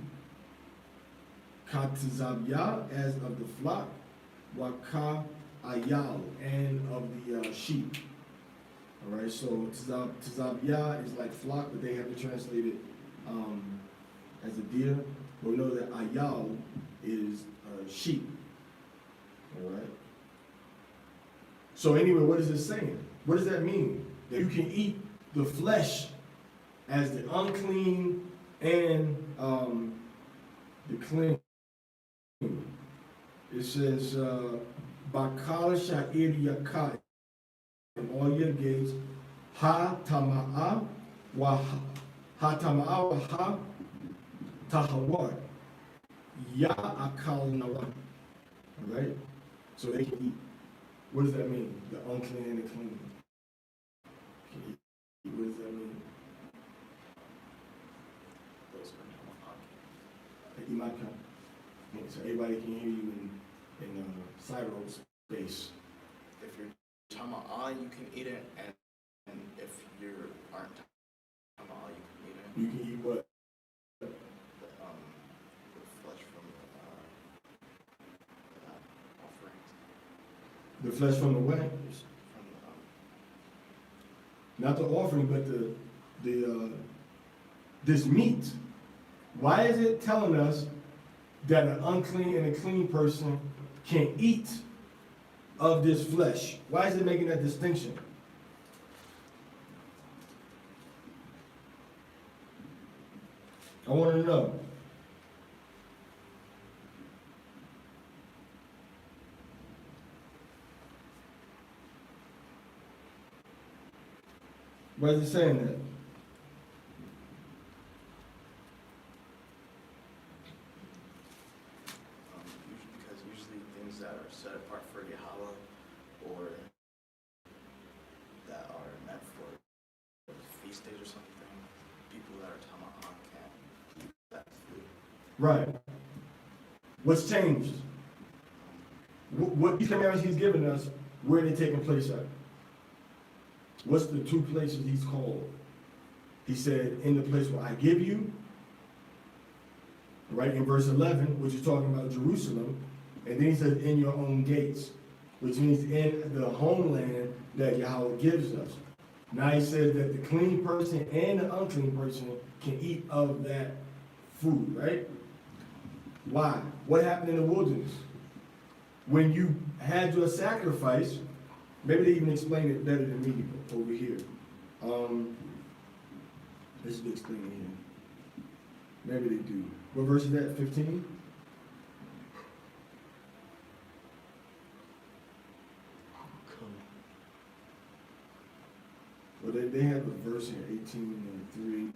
Katizabya, as of the flock, Waka Ayal, and of the sheep. All right, so Tizabya is like flock, but they have to translate it as a deer. We know that Ayal is sheep. All right. So anyway, what is it saying? What does that mean? That you can eat the flesh as the unclean and the clean. It says, Bakal Sha'ir Yakai, in all your gates, Ha Tama'a wa Ha Tama'a wa Ha Tahawar, Ya Akal Nawa. All right? So they can eat. What does that mean? The unclean and the clean. What does that mean? Imaka. So everybody can hear you in cyberspace. If you're Tama'a, you can eat it, and if you aren't Tama'a, you can eat it. You can eat what? The flesh from the offerings. The flesh from the way? From Not the offering, but the this meat. Why is it telling us that an unclean and a clean person can eat of this flesh? Why is it making that distinction? I want to know. Why is it saying that? Because usually things that are set apart for Yahweh or that are meant for feast days or something, people that are Tama'an can't eat that food. Right. What's changed? What these commandments he's given us, where are they taking place at? What's the two places he's called? He said, in the place where I give you, right in verse 11, which is talking about Jerusalem, and then he says, in your own gates, which means in the homeland that Yahweh gives us. Now he says that the clean person and the unclean person can eat of that food, right? Why? What happened in the wilderness? When you had your sacrifice, maybe they even explain it better than me over here. Let's explain it here. Maybe they do. What verse is that? 15? Well, they have a verse here, 18 and 3.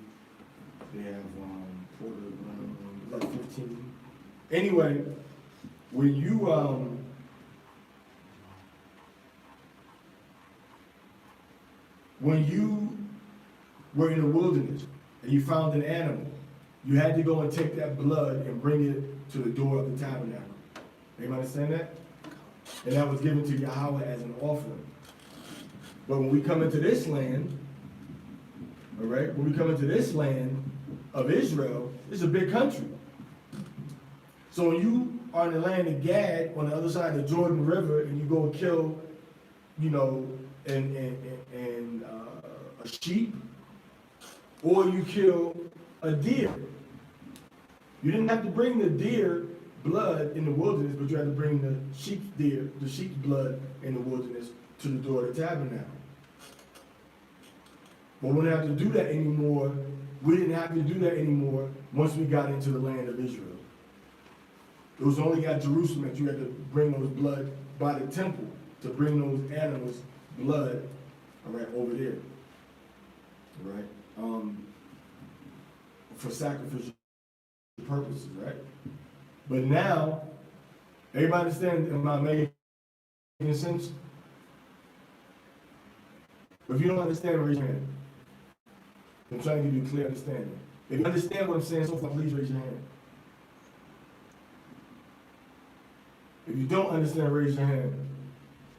They have like 15. Anyway, when you were in the wilderness and you found an animal, you had to go and take that blood and bring it to the door of the tabernacle. Anybody understand that? And that was given to Yahweh as an offering. But when we come into this land, all right, when we come into this land of Israel, it's a big country. So when you are in the land of Gad, on the other side of the Jordan River, and you go and kill, a sheep, or you kill a deer, you didn't have to bring the deer blood in the wilderness, but you had to bring the sheep's blood in the wilderness to the door of the tabernacle. But we don't have to do that anymore. We didn't have to do that anymore once we got into the land of Israel. It was only at Jerusalem that you had to bring those blood by the temple to bring those animals' blood, all right, over there, all right, for sacrificial purposes, right? But now, everybody understand, am I making sense? If you don't understand, raise your hand. I'm trying to give you a clear understanding. If you understand what I'm saying so far, please raise your hand. If you don't understand, raise your hand.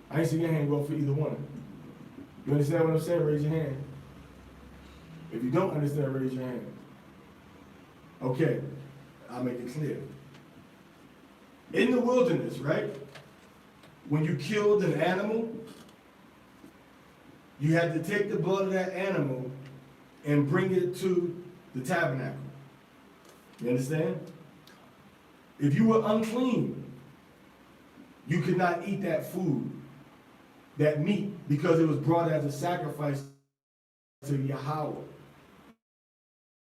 I ain't see your hand go up for either one. You understand what I'm saying? Raise your hand. If you don't understand, raise your hand. Okay, I'll make it clear. In the wilderness, right? When you killed an animal, you had to take the blood of that animal and bring it to the tabernacle. You understand? If you were unclean, you could not eat that food, that meat, because it was brought as a sacrifice to Yahweh.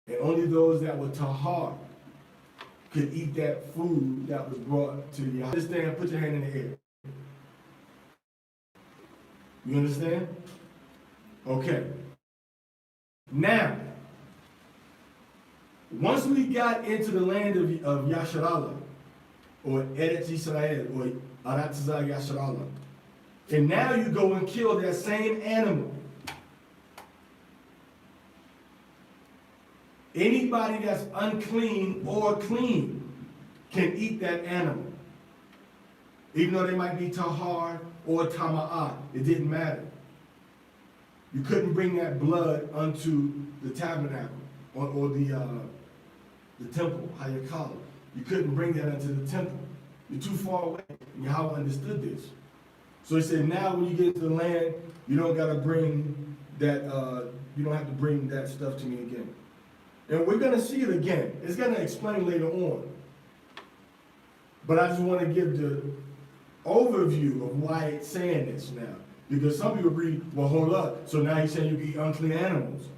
And only those that were tahar could eat that food that was brought to Yahweh. Understand? Put your hand in the air. You understand? Okay. Now, once we got into the land of Yasharallah, or Eretz Yisrael, or Aratzah Yasharallah, and now you go and kill that same animal. Anybody that's unclean or clean can eat that animal. Even though they might be tahar or tama'at, it didn't matter. You couldn't bring that blood unto the tabernacle or the temple, Hayakala. You couldn't bring that unto the temple. You're too far away. And Yahweh understood this. So he said, now when you get to the land, you don't gotta bring that, you don't have to bring that stuff to me again. And we're gonna see it again. It's gonna explain later on. But I just wanna give the overview of why it's saying this now. Because some people read, well, hold up, so now he's saying you can eat unclean animals.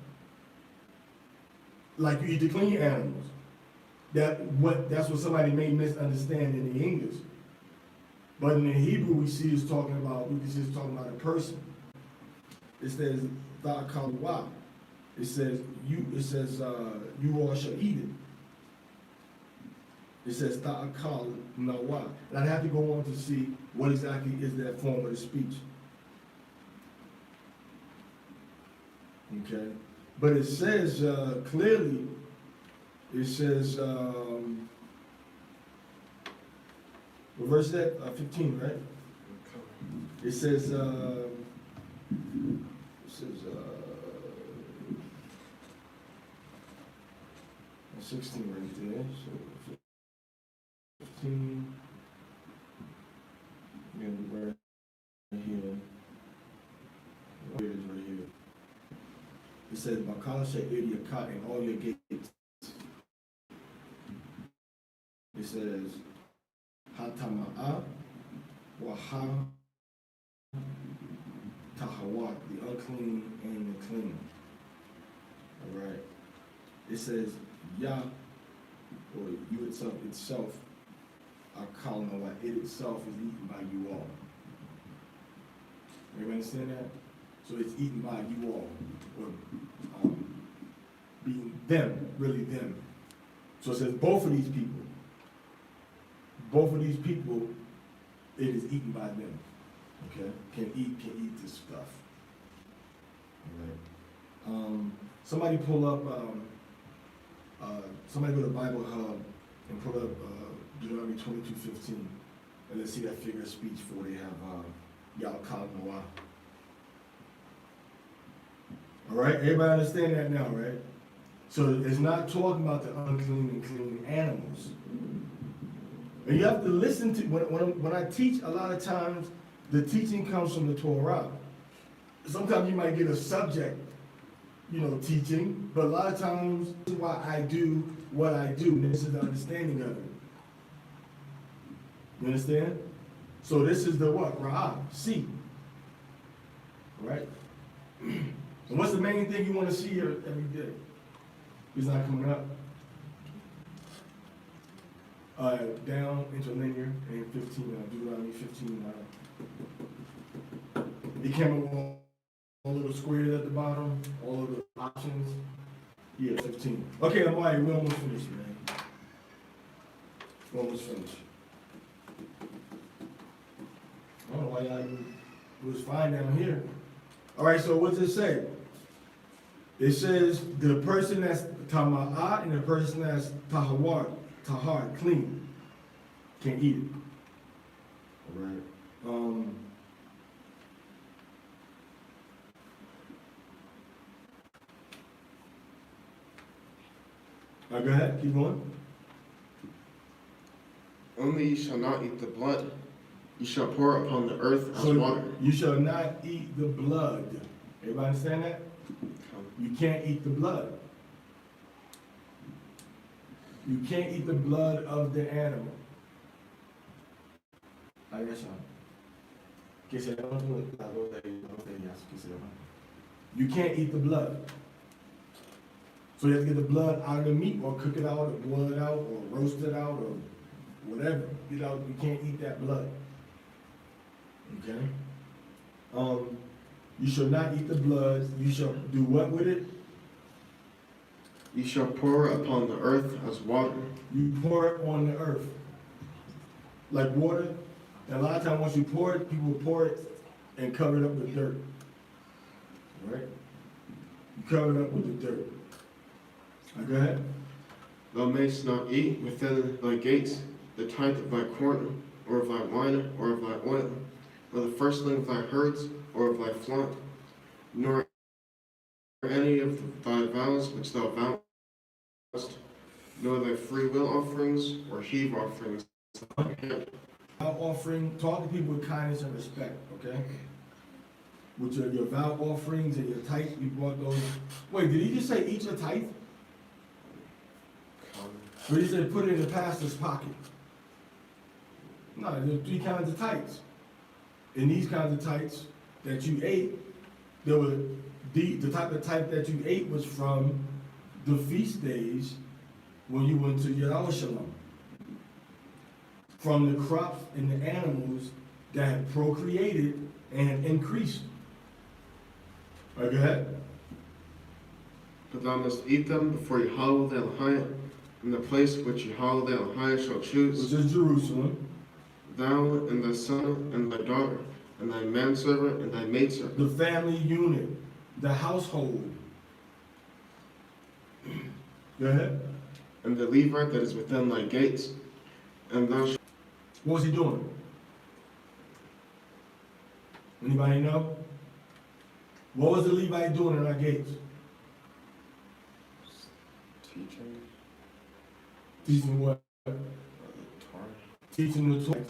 Like you eat the clean animals. That's what somebody may misunderstand in the English. But in the Hebrew, we see it's talking about a person. It says, Ta'akal. It says, you all shall eat it. It says, Ta'akal nawa. And I'd have to go on to see what exactly is that form of the speech. Okay? But it says clearly, it says, what verse is that? 15, right? It says, 16 right there, so 15, and right here, where it is right here. It says, Bakasha Idiakat in all your gates. It says, Hatama'a Waha Tahawat, the unclean and the clean. Alright. It says, Yah, or you itself, Akal Nawa, it itself is eaten by you all. Everybody understand that? So it's eaten by you all, or being them, really them. So it says both of these people, it is eaten by them. Okay? Can eat this stuff. All right. Somebody pull up, somebody go to Bible Hub and pull up Deuteronomy 22:15, and let's see that figure of speech before they have Yal Kal Noah. All right, everybody understand that now, right? So it's not talking about the unclean and clean animals. And you have to listen to, when I teach, a lot of times, the teaching comes from the Torah. Sometimes you might get a subject, teaching, but a lot of times, this is why I do what I do, and this is the understanding of it. You understand? So this is the what? Ra'ah, see. Right? And what's the main thing you want to see here every day? It's not coming up. Down interlinear in 15, Deuteronomy 15. It came up all little squares at the bottom, all of the options. Yeah, 15. Okay, I'm right, we're almost finished, man. We're almost finished. I don't know why y'all even, it was fine down here. All right, so what's it say? It says the person that's tama'at and the person that's tahar, clean, can't eat it. All right. Go ahead, keep going. Only you shall not eat the blood. You shall pour upon the earth as water. You shall not eat the blood. Everybody understand that? You can't eat the blood. You can't eat the blood of the animal. You can't eat the blood. So you have to get the blood out of the meat, or cook it out, or boil it out, or roast it out, or whatever. You can't eat that blood. Okay? You shall not eat the blood. You shall do what with it? You shall pour upon the earth as water. You pour it on the earth. Like water. And a lot of times once you pour it, people pour it and cover it up with dirt. All right? You cover it up with the dirt. Go ahead. Thou mayst not eat within thy gates the tithe of thy corn, or of thy wine, or of thy oil, or the firstling of thy herds, or of thy flock, nor any of thy vows which thou vowest, nor thy free will offerings, or heave offerings. Vow offering, talk to people with kindness and respect, okay? With your vow offerings and your tithe, you brought those. Wait, did he just say eat your tithe? But he said, put it in the pastor's pocket. No, there are three kinds of tights. In these kinds of tights that you ate, there were the type of tight that you ate was from the feast days when you went to Yerushalayim. From the crops and the animals that had procreated and had increased. All right, go ahead. But thou must eat them before Yahweh the Elohim, in the place which Yahweh the Elohim shall choose. Which is Jerusalem. Thou and thy son and thy daughter, and thy manservant and thy maidservant. The family unit, the household. Go ahead. And the Levite that is within thy gates, and thou shalt. What was he doing? Anybody know? What was the Levite doing in our gates? Teaching. Teaching what? Torah. Teaching the Torah.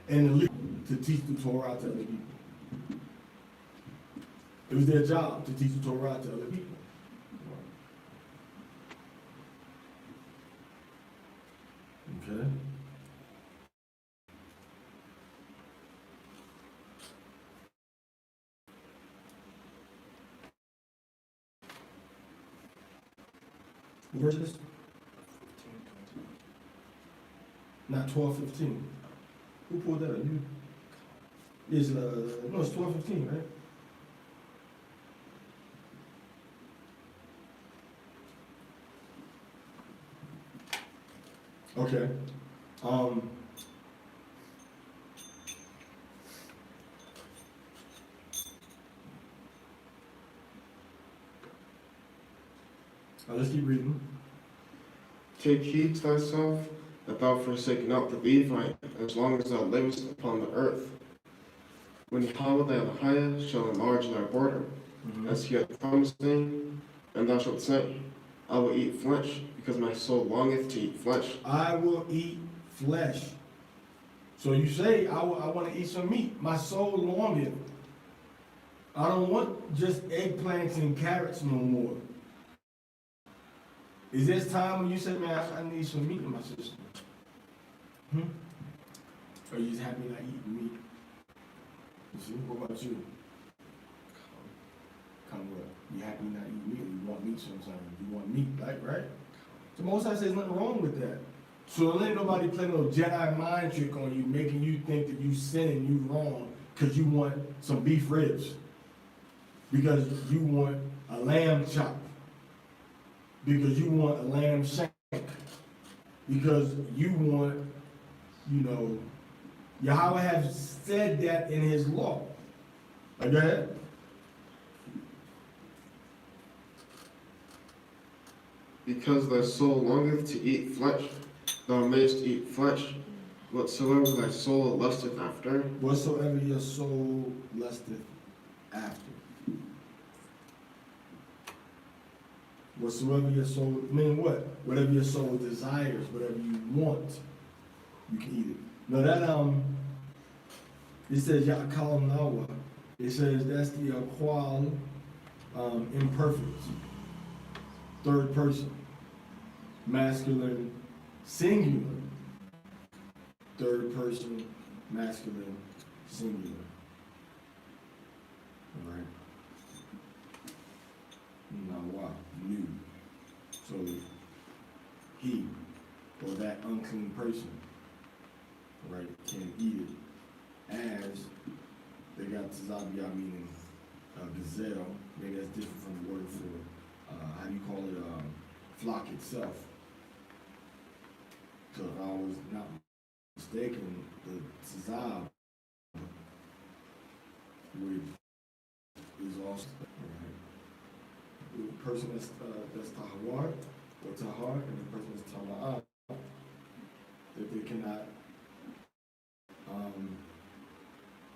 And the Levite to teach the Torah to other people. It was their job to teach the Torah to other people. Okay. What verse is this? 15, 20. Not 12:15. Who pulled that up? You? It's no, it's 12:15, right? Okay. Let's keep reading. Take heed to thyself, that thou forsake not the Levite, as long as thou livest upon the earth. When Yahweh the Elohim shall enlarge thy border, as he hath promised thee, and thou shalt say, I will eat flesh, because my soul longeth to eat flesh. I will eat flesh. So you say, I want to eat some meat. My soul longeth. I don't want just eggplants and carrots no more. Is there time when you say, man, I need some meat in my system? Or you just happy not eating meat? You see, what about you? Come what? You happy not eating meat, or you want meat sometimes? You want meat, right? So Most High says nothing wrong with that. So don't let nobody play no Jedi mind trick on you, making you think that you sinning, you wrong, because you want some beef ribs. Because you want a lamb chop. Because you want a lamb shank. Because you want, Yahweh has said that in his law. Go ahead. Because thy soul longeth to eat flesh, thou mayest eat flesh, whatsoever thy soul lusteth after. Whatsoever your soul lusteth after. Whatsoever your soul, meaning what? Whatever your soul desires, whatever you want, you can eat it. Now that, it says Yakal Nawa. It says that's the qual imperfect. Third person. Masculine, singular. Third person, masculine, singular. All right. Nawa, new. So he or that unclean person, right, can eat it as they got Tazabiyah meaning gazelle. Maybe that's different from the word for how do you call it, flock itself. So if I was not mistaken, the Tazab is also the person that's Tahawar or Tahar, and the person that's Tama'at, that they cannot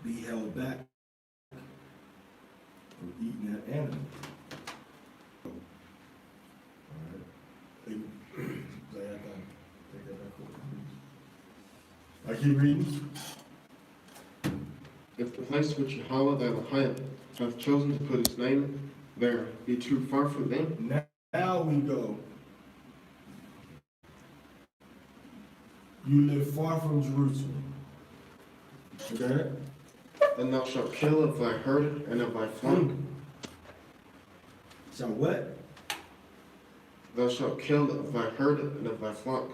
be held back from eating that animal. I keep reading. If the place which Yahweh thy Elohim hath chosen to put his name there be too far from thee, Now we go You live far from Jerusalem. Okay? And thou shalt kill of thy herd and of thy flock. So what? Thou shalt kill of thy herd and of thy flock.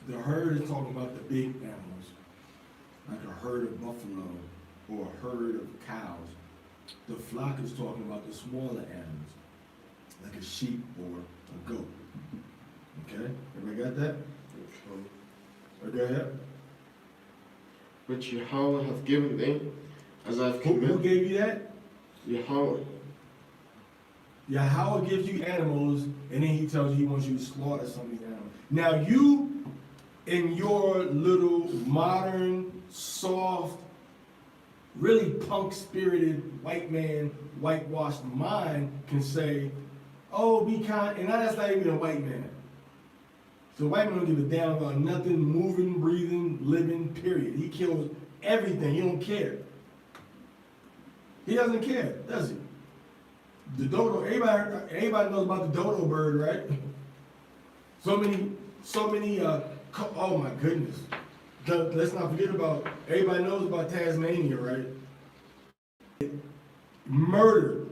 The herd is talking about the big animals, like a herd of buffalo or a herd of cows. The flock is talking about the smaller animals, like a sheep or a goat. Okay? Everybody got that? Go ahead. Which Yahweh hath given thee, as I have Who commanded. gave you that? Yahweh. Yahweh gives you animals, and then he tells you he wants you to slaughter some of these animals. Now you, in your little modern, soft, really punk-spirited white man, whitewashed mind can say, oh, be kind, and now that's not even a white man. So white man don't give a damn about nothing moving, breathing, living, period. He kills everything, he don't care. He doesn't care, does he? The dodo, everybody knows about the dodo bird, right? So many, oh my goodness. Let's not forget about, everybody knows about Tasmania, right? Murdered,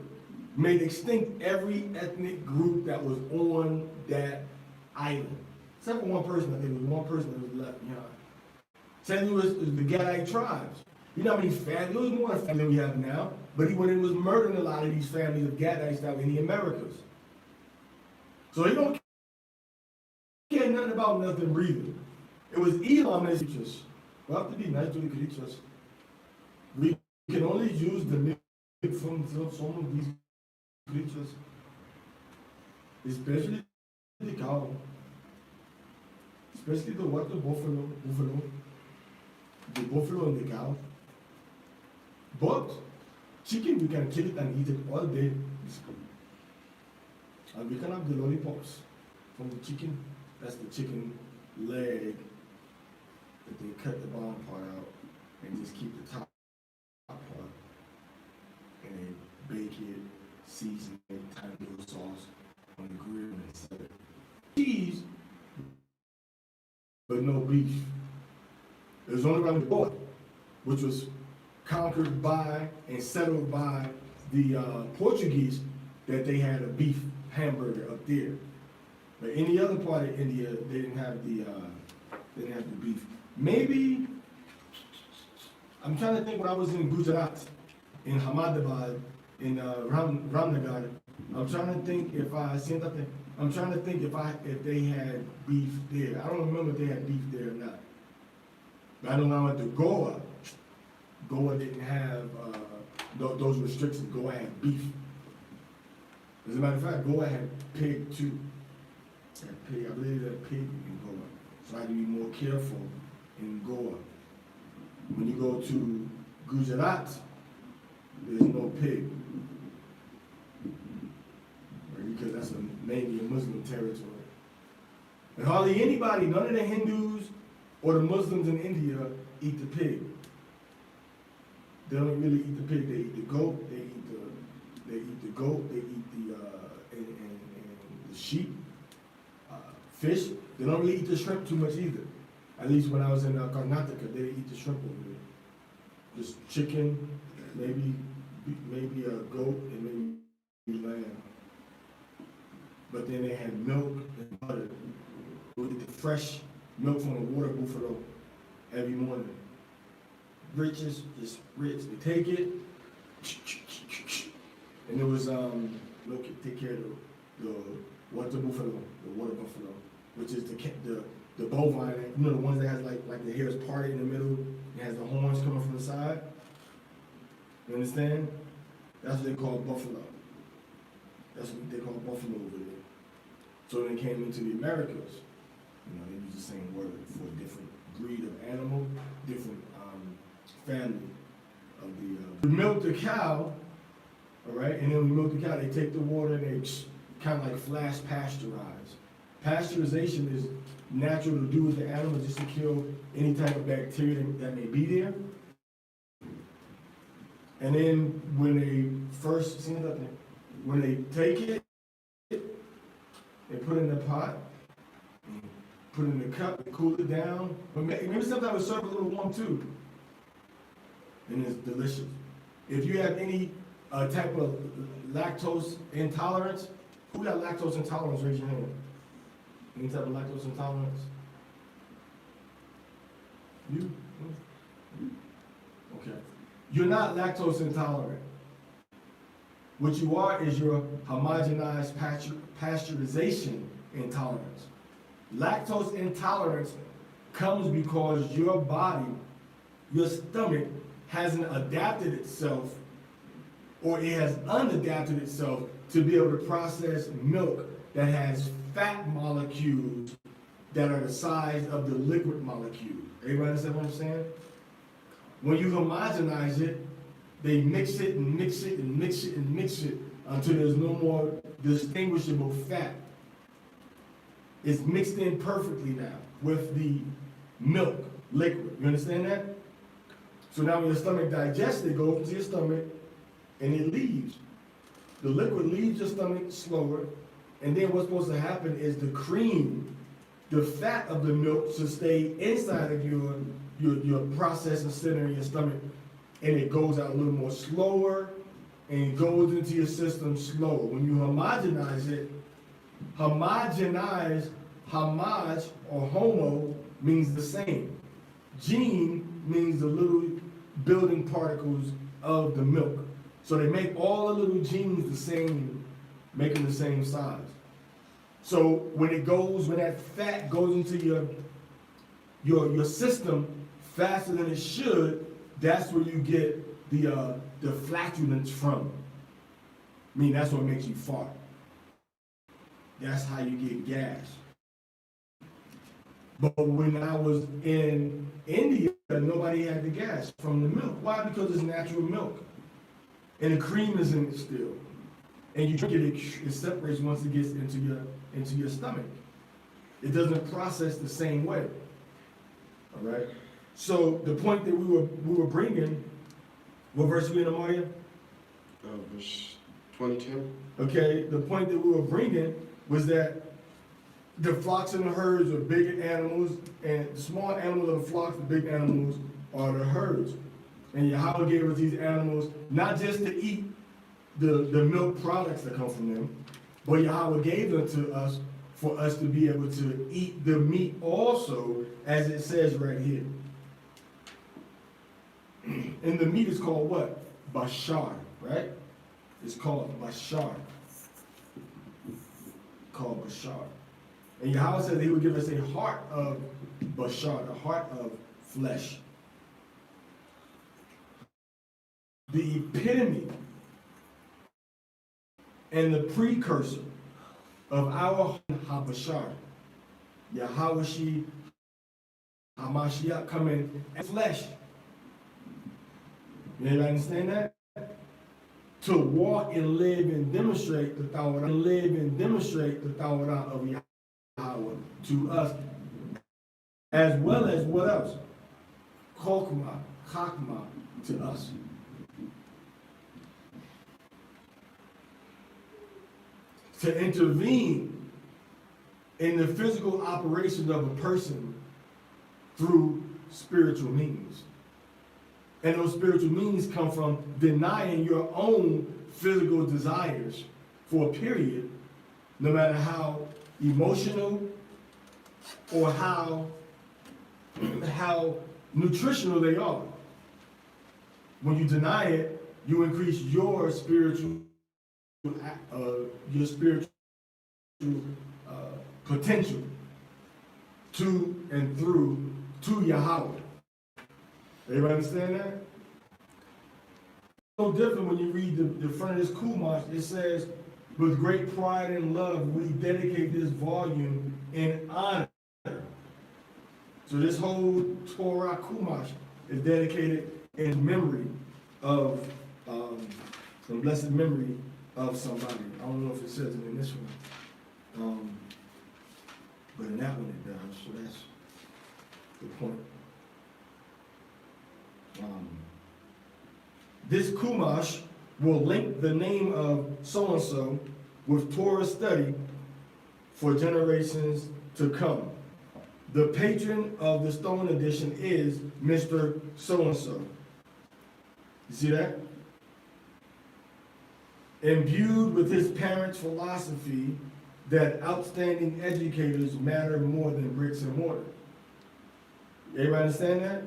made extinct every ethnic group that was on that island. Except for one person, I think it was one person that was left behind. St. Louis is the Gadite tribes. You know how many families, there was more families than we have now, but he went and was murdering a lot of these families of Gadites that were in the Americas. So he don't care nothing about nothing breathing. It was Elam that teach us. Well, have to be nice to the creatures. We can only use the milk from some of these creatures, especially the cow, especially the water buffalo, the buffalo and the cow. But chicken, we can kill it and eat it all day. And we can have the lollipops from the chicken. That's the chicken leg that they cut the bottom part out and just keep the top part. And they bake it, season it, tiny little sauce on the grill and they sell it. Cheese, but no beef. It was only around the border, which was conquered by and settled by the Portuguese, that they had a beef hamburger up there. But any other part of India, they didn't have the beef. Maybe, I'm trying to think when I was in Gujarat, in Ahmedabad, in Ramnagar. I'm trying to think if they had beef there. I don't remember if they had beef there or not. But I know when I went to Goa, Goa didn't have those restrictions. Goa had beef. As a matter of fact, Goa had pig too. Had pig. I believe they had pig in Goa. So I had to be more careful in Goa. When you go to Gujarat, there's no pig. Right? Because that's mainly a Muslim territory. And hardly anybody, none of the Hindus or the Muslims in India eat the pig. They don't really eat the pig. They eat the goat. They eat the goat. They eat and the sheep, fish. They don't really eat the shrimp too much either. At least when I was in Karnataka, they didn't eat the shrimp over there. Just chicken, maybe a goat, and maybe lamb. But then they had milk and butter. They would get the fresh milk from the water buffalo every morning. Rich is rich. They take it, and it was look, take care of the water buffalo, which is the bovine. You know, the ones that has like the hair is parted in the middle and has the horns coming from the side. You understand? That's what they call buffalo. That's what they call buffalo over there. So when they came into the Americas, you know, they used the same word for a different breed of animal, different family of the. We milk the cow, all right, and then we milk the cow. They take the water and they kind of like flash pasteurize. Pasteurization is natural to do with the animal just to kill any type of bacteria that may be there. And then when they first when they take it, they put it in the pot, put it in a cup, and cool it down. But maybe sometimes we serve a little warm too. And it's delicious. If you have any type of lactose intolerance, who got lactose intolerance? Raise your hand. Any type of lactose intolerance? You? Okay. You're not lactose intolerant. What you are is your homogenized pasteurization intolerance. Lactose intolerance comes because your body, your stomach, hasn't adapted itself, or it has unadapted itself to be able to process milk that has fat molecules that are the size of the liquid molecule. Everybody understand what I'm saying? When you homogenize it, they mix it and mix it and mix it and mix it until there's no more distinguishable fat. It's mixed in perfectly now with the milk liquid. You understand that? So now when your stomach digests it, goes into your stomach and it leaves. The liquid leaves your stomach slower, and then what's supposed to happen is the cream, the fat of the milk, should stay inside of your processing center in your stomach, and it goes out a little more slower, and it goes into your system slower. When you homogenize it, homogenize, homage or homo means the same. Gene means the little building particles of the milk. So they make all the little genes the same, making the same size. So when that fat goes into your system faster than it should, that's where you get the flatulence from. I mean, that's what makes you fart. That's how you get gas. But when I was in India, nobody had the gas from the milk. Why? Because it's natural milk. And the cream is in it still. And you drink it, it separates once it gets into your stomach. It doesn't process the same way. All right? So the point that we were bringing, what verse are we in, Amaria? Verse 22. Okay, the point that we were bringing was that the flocks and the herds are bigger animals, and the small animals are the flocks, the big animals are the herds. And Yahweh gave us these animals not just to eat the milk products that come from them, but Yahweh gave them to us for us to be able to eat the meat also, as it says right here. And the meat is called what? Bashar, right? It's called Bashar. Called Bashar. And Yahweh said that he would give us a heart of Bashar, the heart of flesh. The epitome and the precursor of our Habashar, Yahweh Hamashiach coming in flesh. You understand that? To walk and live and demonstrate the Torah, and live and demonstrate the Torah of Yahweh to us, as well as what else? Chokmah, Chakmah to us. To intervene in the physical operations of a person through spiritual means. And those spiritual means come from denying your own physical desires for a period, no matter how emotional or how nutritional they are. When you deny it, you increase your spiritual potential to and through to Yahweh. Everybody understand that? So different when you read the front of this Kumash. It says, with great pride and love, we dedicate this volume in honor. So this whole Torah Kumash is dedicated in memory of, the blessed memory of somebody. I don't know if it says it in this one. But in that one it does, so that's the point. This Kumash will link the name of so-and-so with Torah study for generations to come. the patron of the stone edition is Mr. So-and-so. You see that? Imbued with his parents' philosophy that outstanding educators matter more than bricks and mortar. Everybody understand that?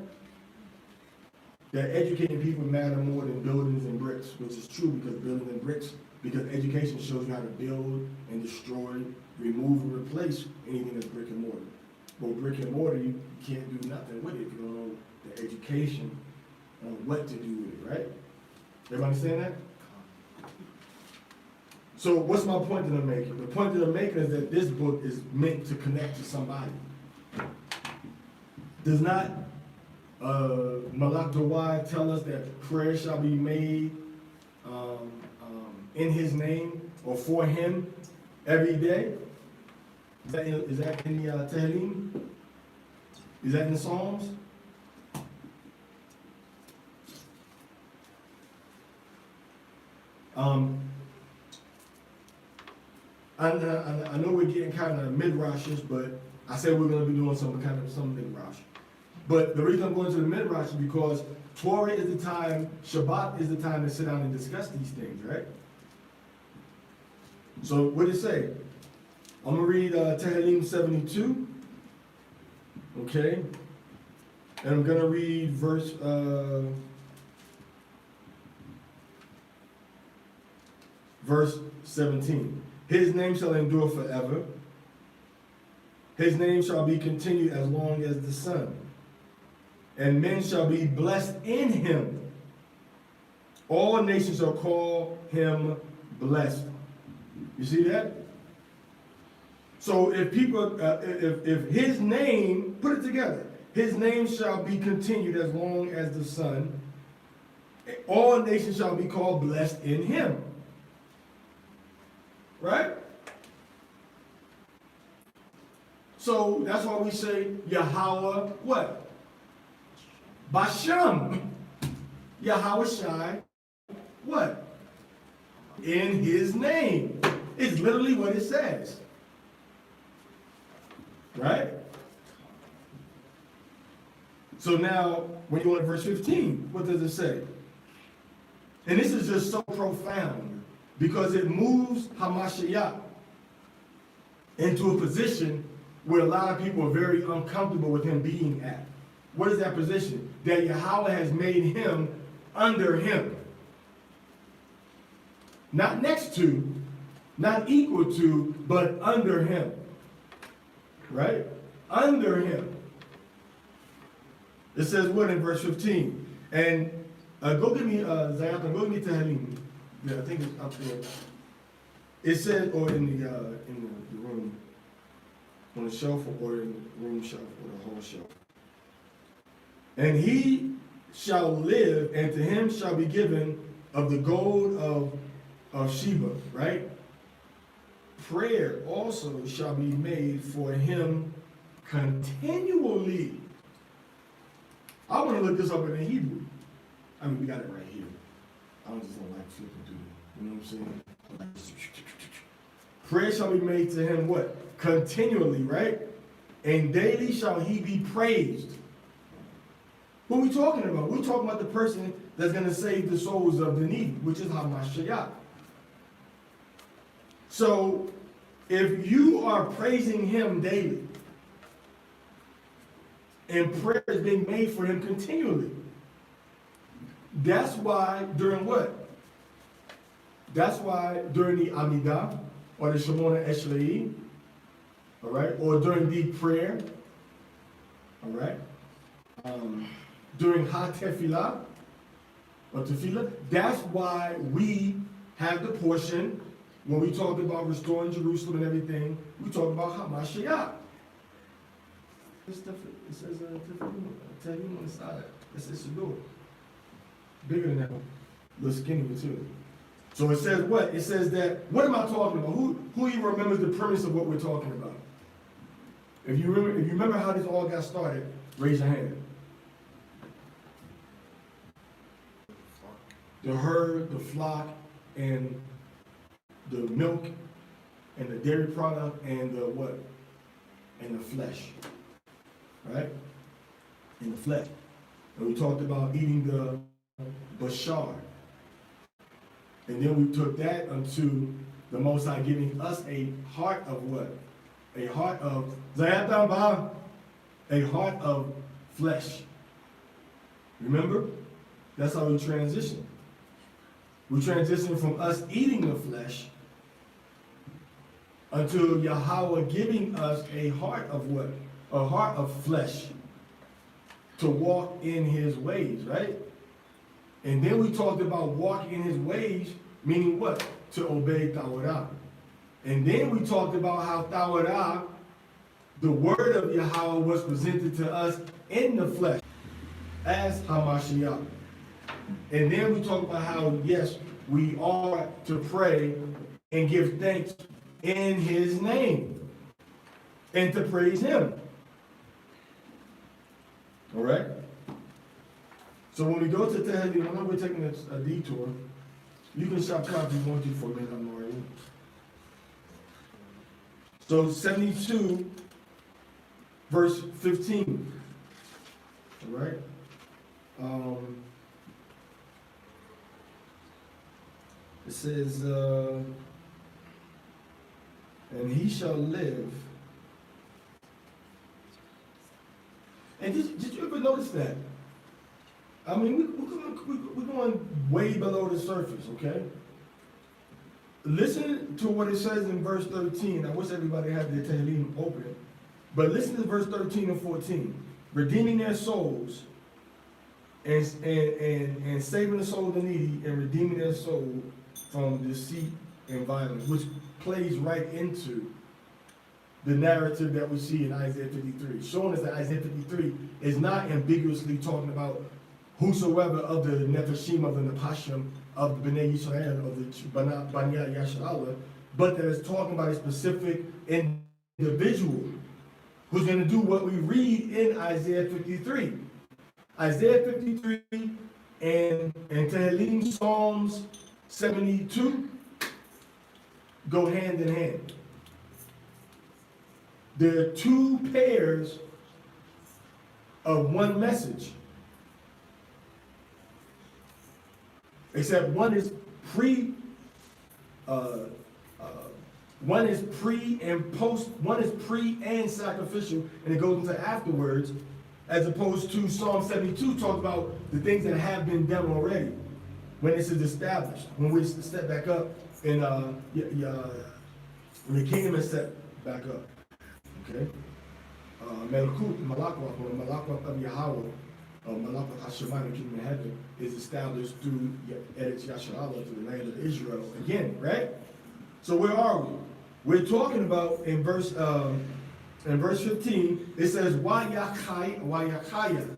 That educating people matter more than buildings and bricks, which is true because buildings and bricks, because education shows you how to build and destroy, remove and replace anything that's brick and mortar. But brick and mortar, you can't do nothing with it if you don't know the education on what to do with it, right? Everybody understand that? So what's my point that I'm making? The point that I'm making is that this book is meant to connect to somebody. Does not Malak Dawai tell us that prayer shall be made in his name or for him every day? Is that in the Tehillim? Is that in the Psalms? I know we're getting kind of midrashes, but I said we're going to be doing some midrash. But the reason I'm going to the midrash is because Torah is the time, Shabbat is the time to sit down and discuss these things, right? So what did it say? I'm going to read Tehillim 72, okay? And I'm going to read verse 17. His name shall endure forever. His name shall be continued as long as the sun. And men shall be blessed in him. All nations shall call him blessed. You see that? So if people, if his name, put it together, his name shall be continued as long as the sun. All nations shall be called blessed in him. Right? So that's why we say Yahweh what? Bashem. Yahweh Shai what? In his name. It's literally what it says. Right? So now, when you go to verse 15, what does it say? And this is just so profound because it moves Hamashiach into a position where a lot of people are very uncomfortable with him being at. What is that position? That Yahweh has made him under him. Not next to, not equal to, but under him. Right? Under him. It says what in verse 15? And go give me, Zayatan, go give me Tehillim. Yeah, I think it's up there. It says, or in the room, on the shelf, or in the room shelf, or the whole shelf. And he shall live, and to him shall be given of the gold of Sheba, right? Prayer also shall be made for him continually. I want to look this up in the Hebrew. I mean, we got it right here. I just don't like flipping through it. You know what I'm saying? Prayer shall be made to him what? Continually, right? And daily shall he be praised. What are we talking about? We're talking about the person that's going to save the souls of the needy, which is Hamashiach. So, if you are praising him daily, and prayer is being made for him continually, that's why during what? That's why during the Amidah, or the Shemona Eshlei, all right, or during the prayer, all right, during Ha-Tefillah, or Tefillah, that's why we have the portion, when we talk about restoring Jerusalem and everything, we talk about Hamashiach. It says Tehillim on the side. It says Shador. Bigger than that one. A little skinnier too. So it says what? It says that, what am I talking about? Who even remembers the premise of what we're talking about? If you remember how this all got started, raise your hand. The herd, the flock, and the milk, and the dairy product, and the what? And the flesh. right? In the flesh. And we talked about eating the bashar. And then we took that unto the Most High giving us a heart of what? A heart of Zayatamba, a heart of flesh. Remember? That's how we transition. We transition from us eating the flesh until Yahweh giving us a heart of what? A heart of flesh to walk in his ways, right? And then we talked about walking in his ways, meaning what? To obey TORAH. And then we talked about how TORAH, the word of Yahweh, was presented to us in the flesh as Hamashiach. And then we talked about how, yes, we are to pray and give thanks in his name and to praise him. All right? So when we go to Tehillim, I know we're taking a detour. You can stop time if you want to for a minute, I'm already. So 72, verse 15. All right? It says, and he shall live. And did you ever notice that? I mean, we're going way below the surface, okay? Listen to what it says in verse 13. I wish everybody had their Tehillim open. But listen to verse 13 and 14. Redeeming their souls and saving the soul of the needy and redeeming their soul from deceit and violence, which plays right into the narrative that we see in Isaiah 53, showing us that Isaiah 53 is not ambiguously talking about whosoever of the Nefashim, of the Nepashim, of the Bnei Yisrael, of the Banya Yasharallah, but that it's talking about a specific individual who's going to do what we read in Isaiah 53. Isaiah 53 and Tehillim, Psalms 72 go hand in hand. There are two pairs of one message. Except one is pre and post, one is pre and sacrificial, and it goes into afterwards, as opposed to Psalm 72 talks about the things that have been done already, when this is established, when we step back up and when the kingdom is set back up. Okay? Melkut, Malakwa, or Malakwa of Yahweh, Malakwa Hashemayim, the kingdom of heaven, is established through Eretz Yasharallah, through the land of Israel. Again, right? So where are we? We're talking about in verse 15, it says, Wayachaya.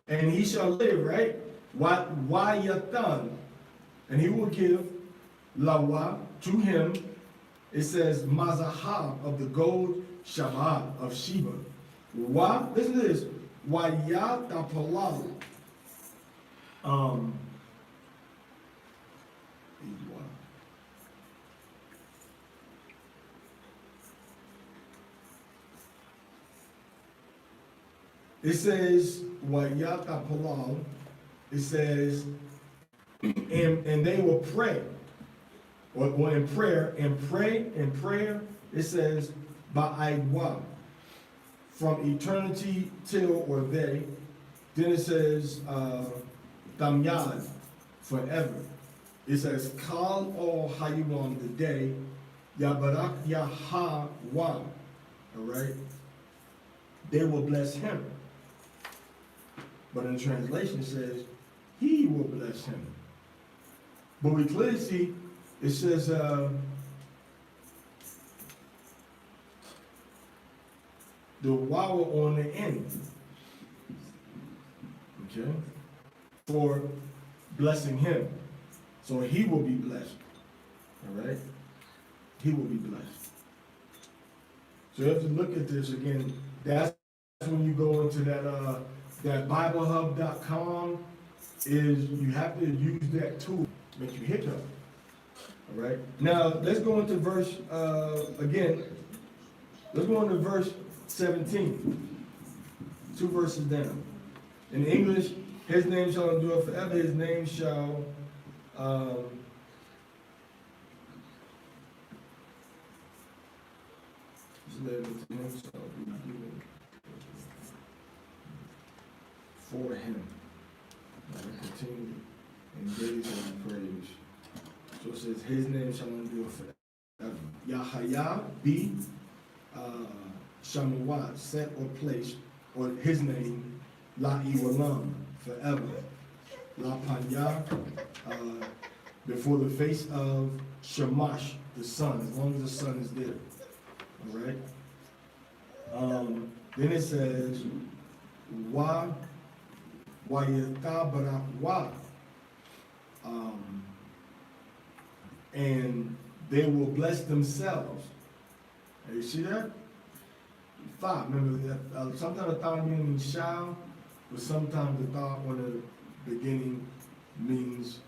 And he shall live, right? Wayatan. And he will give Lawa to him. It says Mazahab of the gold Shabbat of Sheba. Listen to this. Wayatapalalu. It says Wayatapalalu. It says and they will pray. Or in prayer, it says, Ba'aywa, from eternity till or they. Then it says, Damyad, forever. It says, Kal o Hayuam, the day, Yabarak Yahawah, all right? They will bless him. But in the translation it says, he will bless him. But we clearly see, it says, the wawa on the end, okay, for blessing him. So he will be blessed, all right? He will be blessed. So you have to look at this again. That's when you go into that BibleHub.com, is you have to use that tool, make you hiccup. All right. Now let's go into verse again. Let's go on to verse 17. 2 verses down. In English, his name shall endure forever. His name shall shall be given for him. Continue and daily shall be praised. So it says, his name shall endure forever. Yahaya be Shamawat, set or placed, or his name, La Iwalam, forever. La Panya, before the face of Shamash, the sun, as long as the sun is there. All right? Then it says, Wa Yatabara Wa. And they will bless themselves. You see that? 5. Remember that sometimes the thought means shall, but sometimes the thought on the beginning means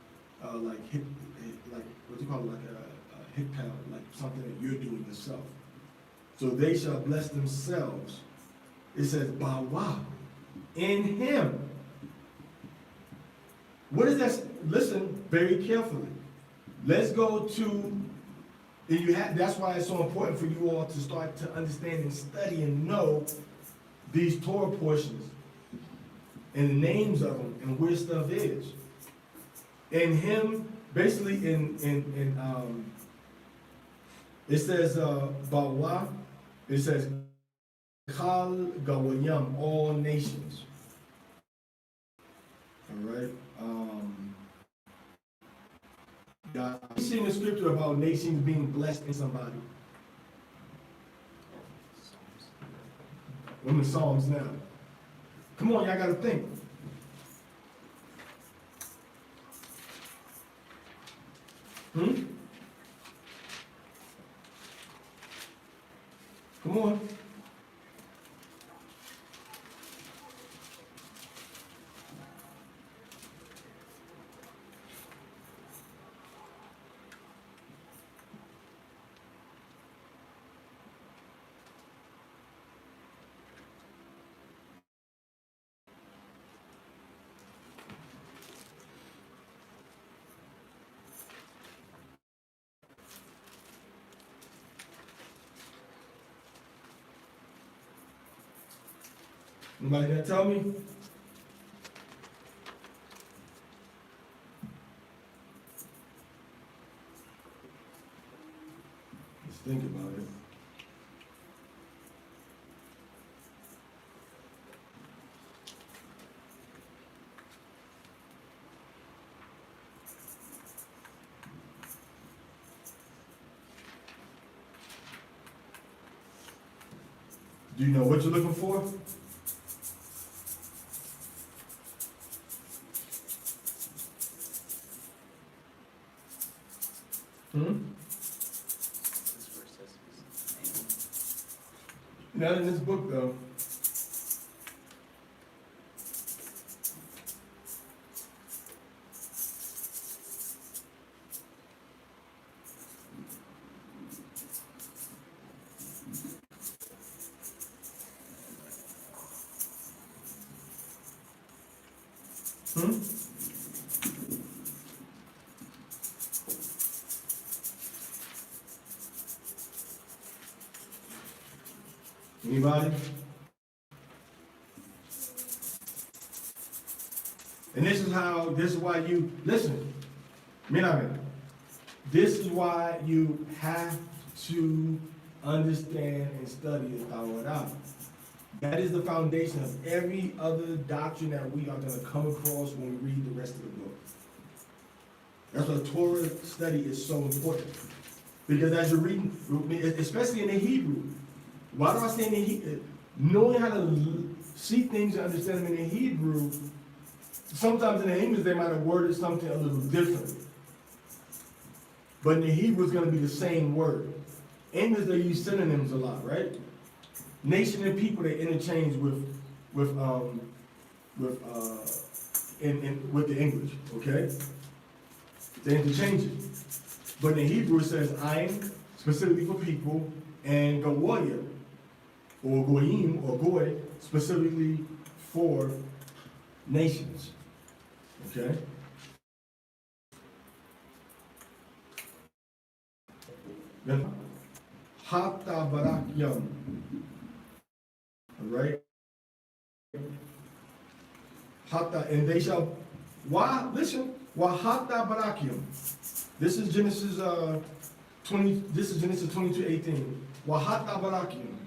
like what you call it, like a hit pound, like something that you're doing yourself. So they shall bless themselves. It says Bawa in him. What is that? Listen very carefully. Let's go to. That's why it's so important for you all to start to understand and study and know these Torah portions and the names of them and where stuff is. In him, basically it says Bawa, it says Kal Gawayam, all nations. All right. We've seen the scripture about nations being blessed in somebody. I'm in Psalms now. Come on, y'all gotta think. Come on. Anybody gonna tell me? Let's think about it. Do you know what you're looking for? Not in this book, though. Anybody? And this is why you, listen, this is why you have to understand and study the TORAH. That is the foundation of every other doctrine that we are going to come across when we read the rest of the book. That's why Torah study is so important. Because as you're reading, especially in the Hebrew, why do I say in the Hebrew? Knowing how to see things and understand them in the Hebrew, sometimes in the English they might have worded something a little different. But in the Hebrew it's going to be the same word. In English they use synonyms a lot, right? Nation and people they interchange with the English, okay? They interchange it. But in Hebrew it says ayin, specifically for people, and gawalia, or goyim, or goy, specifically for nations. Okay? Then, Hata Barak Yom. Alright? Hata, and they shall, why, listen, why Hata Barak Yom. This is Genesis 22:18. Why Hata Barak Yom.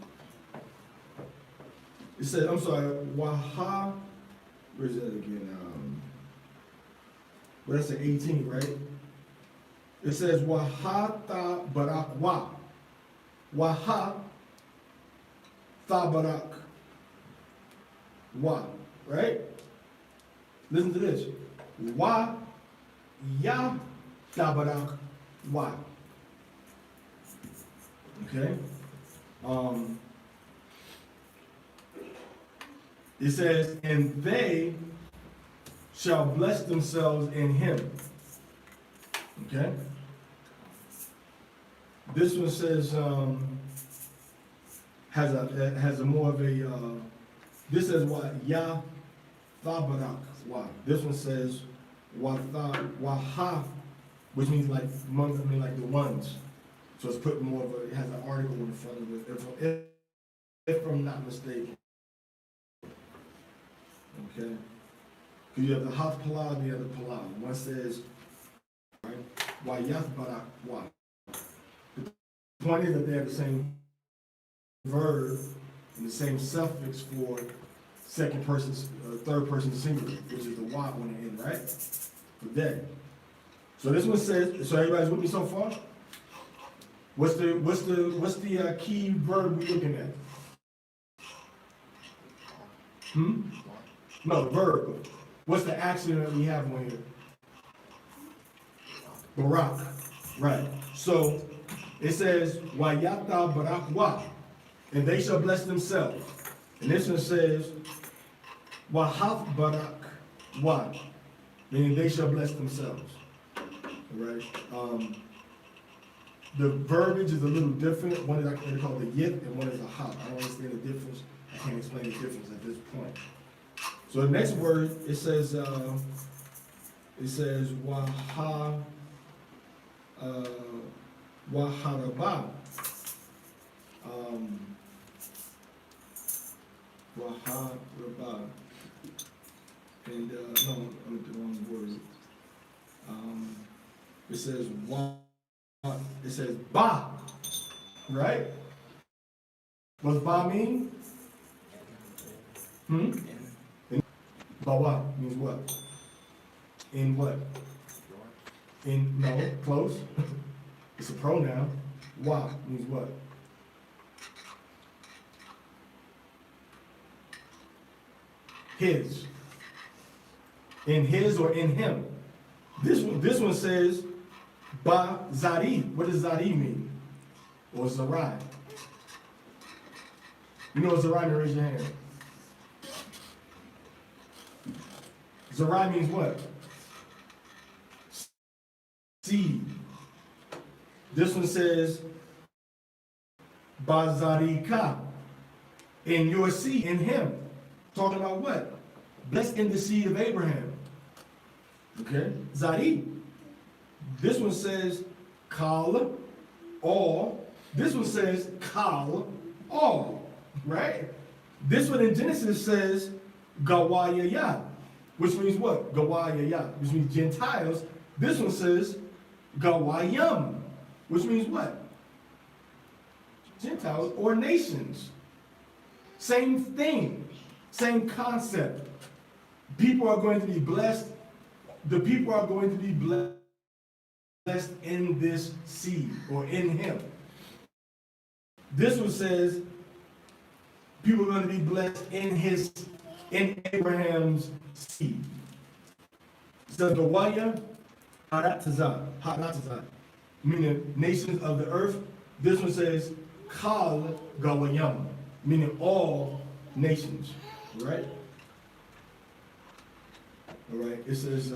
It said, I'm sorry, Waha, where is that again? Well, that's at 18, right? It says, Wahata Barak Wa. Waha Barak Wa. Right? Listen to this. Wa Ya Barak Wa. Okay? It says, and they shall bless themselves in him. Okay? This one says, has a more of a, this says what? Ya Barak Wa. This one says, Waha, which means like, like the ones. So it's put more of a, it has an article in front of it, if I'm not mistaken. Okay? Because you have the Haf Palah and the other Palah. One says, right, Wayath Barak Wa. The point is that they have the same verb and the same suffix for second person, third person singular, which is the wa on the end, right? For they. So this one says, so everybody's with me so far? What's the key verb we're looking at? No, verb. What's the action that we have on here? Barak. Right. So it says, Wayata Barak Wa. And they shall bless themselves. And this one says, Wahaf Barak Wa. Meaning they shall bless themselves. All right. The verbiage is a little different. One is actually called the yit, and one is a hop. I don't understand the difference. I can't explain the difference at this point. So the next word, it says waha, waharaba. Waharaba. And no, I'm the wrong word. It says it says ba, right? What's ba mean? Bawa means what? In what? In, no, close. It's a pronoun. Wa means what? His. In his or in him. This one says ba zari. What does zari mean? Or zarai? You know what zarai means? Raise your hand. Zarai means what? Seed. This one says bazarika. In your seed, in him. Talking about what? Blessed in the seed of Abraham. Okay? Zari. This one says kal, all. This one says kal, all. Right? This one in Genesis says gawayaya, which means what? Gawayaya, which means Gentiles. This one says gawayam, which means what? Gentiles or nations. Same thing. Same concept. People are going to be blessed. The people are going to be blessed in this seed or in him. This one says people are going to be blessed in Abraham's seed. It says Gawaya Haratazah, meaning nations of the earth. This one says Kal Gawayam, meaning all nations. Right? All right. It says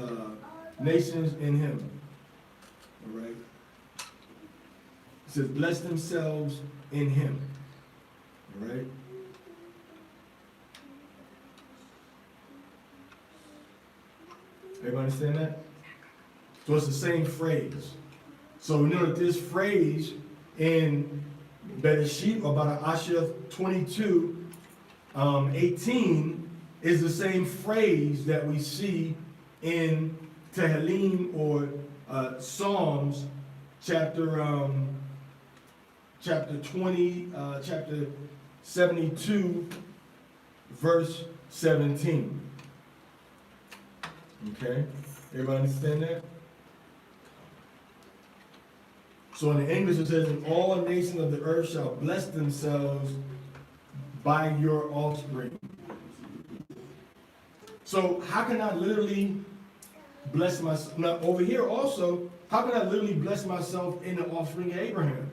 nations in him. All right. It says bless themselves in him. All right. Everybody understand that? So it's the same phrase. So we know that this phrase in Bereshit, about Asher 22, 18, is the same phrase that we see in Tehillim or Psalms chapter 20, chapter 72, verse 17. Okay, everybody understand that? So in the English it says, "And all nations of the earth shall bless themselves by your offspring." So how can I literally bless myself? Now over here also, how can I literally bless myself in the offspring of Abraham?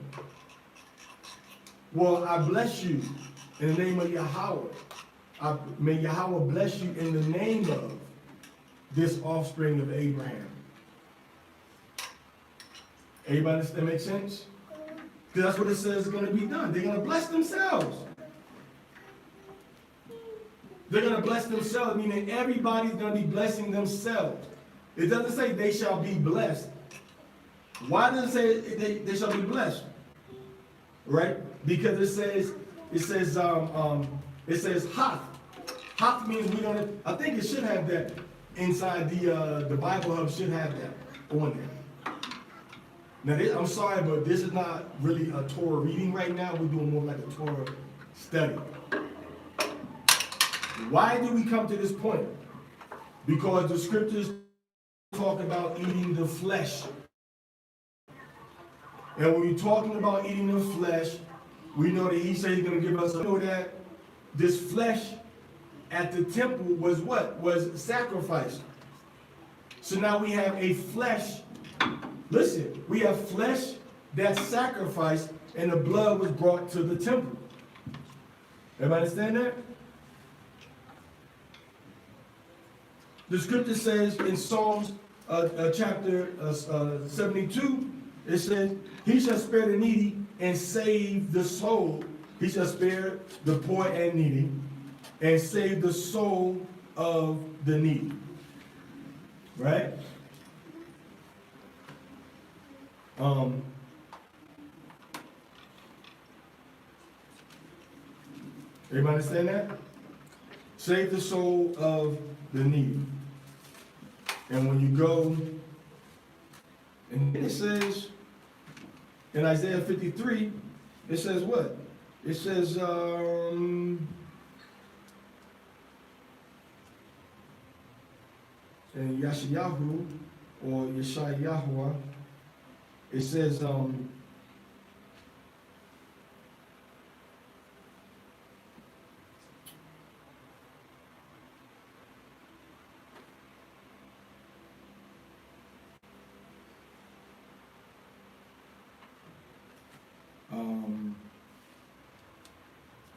Well, I bless you in the name of Yahweh. May Yahweh bless you in the name of this offspring of Abraham. Everybody, does that make sense? Because that's what it says is going to be done. They're going to bless themselves. They're going to bless themselves, meaning everybody's going to be blessing themselves. It doesn't say they shall be blessed. Why does it say they shall be blessed? Right? Because it says hath. Hath means we're gonna. I think it should have that inside the Bible Hub should have that on there. Now I'm sorry, but this is not really a Torah reading right now. We're doing more like a Torah study. Why do we come to this point? Because the scriptures talk about eating the flesh. And when we're talking about eating the flesh, we know that he said he's going to give us, know that this flesh at the temple was what? Was sacrificed. So now we have a flesh, listen, we have flesh that's sacrificed and the blood was brought to the temple. Everybody understand that? The scripture says in Psalms chapter 72, it says, he shall spare the needy and save the soul. He shall spare the poor and needy and save the soul of the needy. Right? Everybody understand that? Save the soul of the needy. And when you go, and it says, in Isaiah 53, it says what? It says, in Yeshayahu, or Yeshayahu, it says,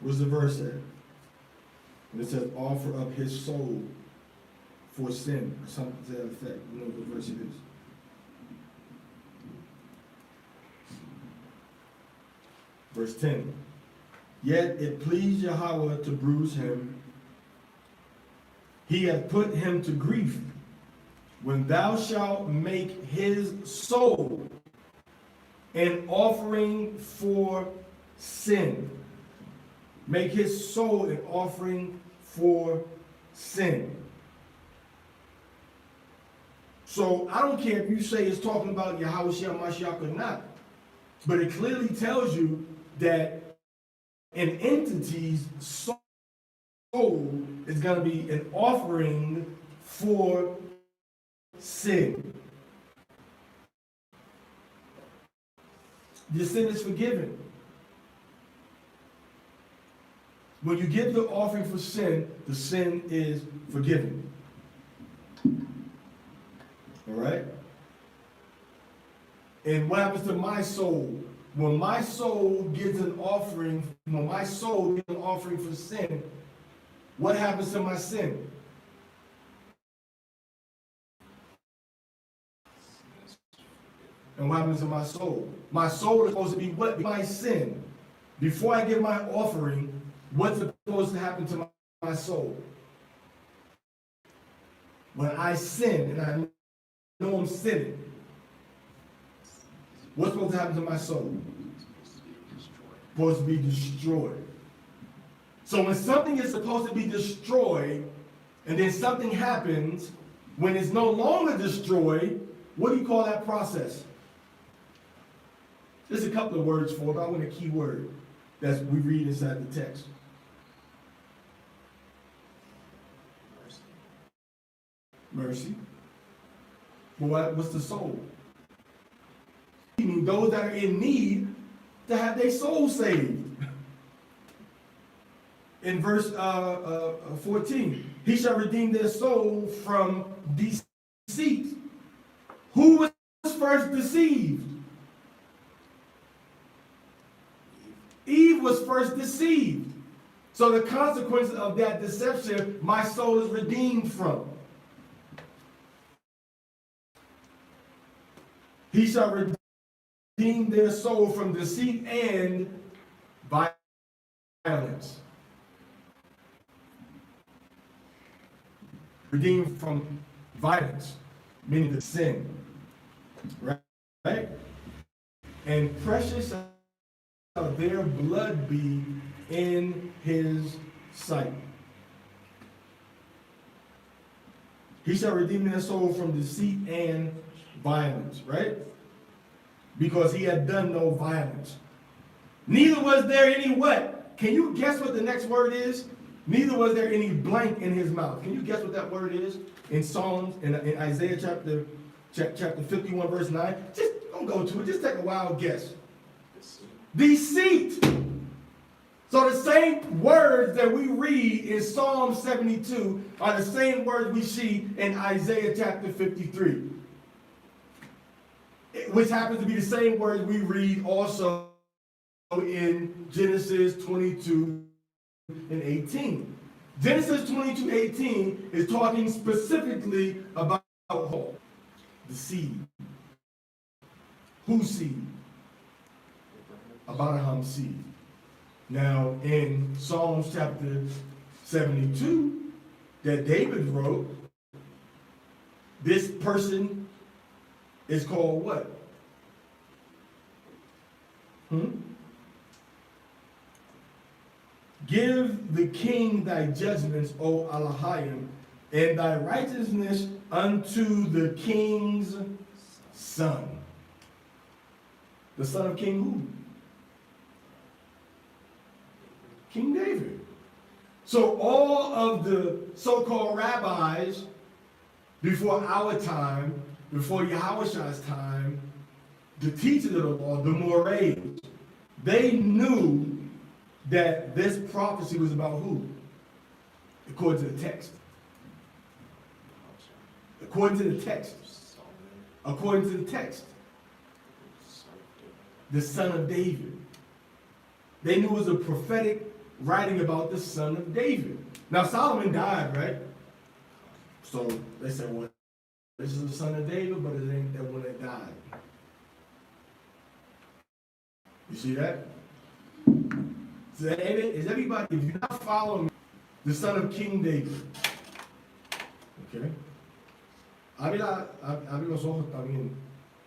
what's the verse at? And it says, offer up his soul for sin, or something to that effect. You know what verse it is. Verse 10. Yet it pleased Yahweh to bruise him. He hath put him to grief. When thou shalt make his soul an offering for sin. Make his soul an offering for sin. So I don't care if you say it's talking about Yahweh Shah Mashiach or not, but it clearly tells you that an entity's soul is going to be an offering for sin. Your sin is forgiven. When you give the offering for sin, the sin is forgiven. All right? And what happens to my soul? When my soul gives an offering, when my soul gives an offering for sin, what happens to my sin? And what happens to my soul? My soul is supposed to be what? My sin. Before I give my offering, what's supposed to happen to my soul? When I sin and I know I'm sinning, what's supposed to happen to my soul? Supposed to be destroyed. So when something is supposed to be destroyed, and then something happens, when it's no longer destroyed, what do you call that process? There's a couple of words for it, but I want a key word that we read inside the text. Mercy. Well, what's the soul? Meaning those that are in need to have their soul saved. In verse 14, he shall redeem their soul from deceit. Who was first deceived? Eve was first deceived. So the consequence of that deception, my soul is redeemed from. He shall redeem their soul from deceit and violence. Redeemed from violence, meaning the sin. Right? And precious shall their blood be in his sight. He shall redeem their soul from deceit and violence, right? Because he had done no violence. Neither was there any what? Can you guess what the next word is? Neither was there any blank in his mouth. Can you guess what that word is? In Psalms, in Isaiah chapter 51, verse 9. Just don't go to it. Just take a wild guess. Deceit. So the same words that we read in Psalm 72 are the same words we see in Isaiah chapter 53. Which happens to be the same words we read also in Genesis 22 and 18. Genesis 22:18 is talking specifically about the seed. Whose seed? Abraham's seed. Now, in Psalms chapter 72 that David wrote, this person is called what? Give the king thy judgments, O Elohim, and thy righteousness unto the king's son. The son of King who? King David. So all of the so-called rabbis before our time, before Yahushua time, the teachers of the law, the Moraes, they knew that this prophecy was about who? According to the text. According to the text. According to the text. The son of David. They knew it was a prophetic writing about the son of David. Now Solomon died, right? So they said, well, this is the son of David, but it ain't that one that died. You see that? So is everybody, if you're not following the son of King David, okay? Abre los ojos también.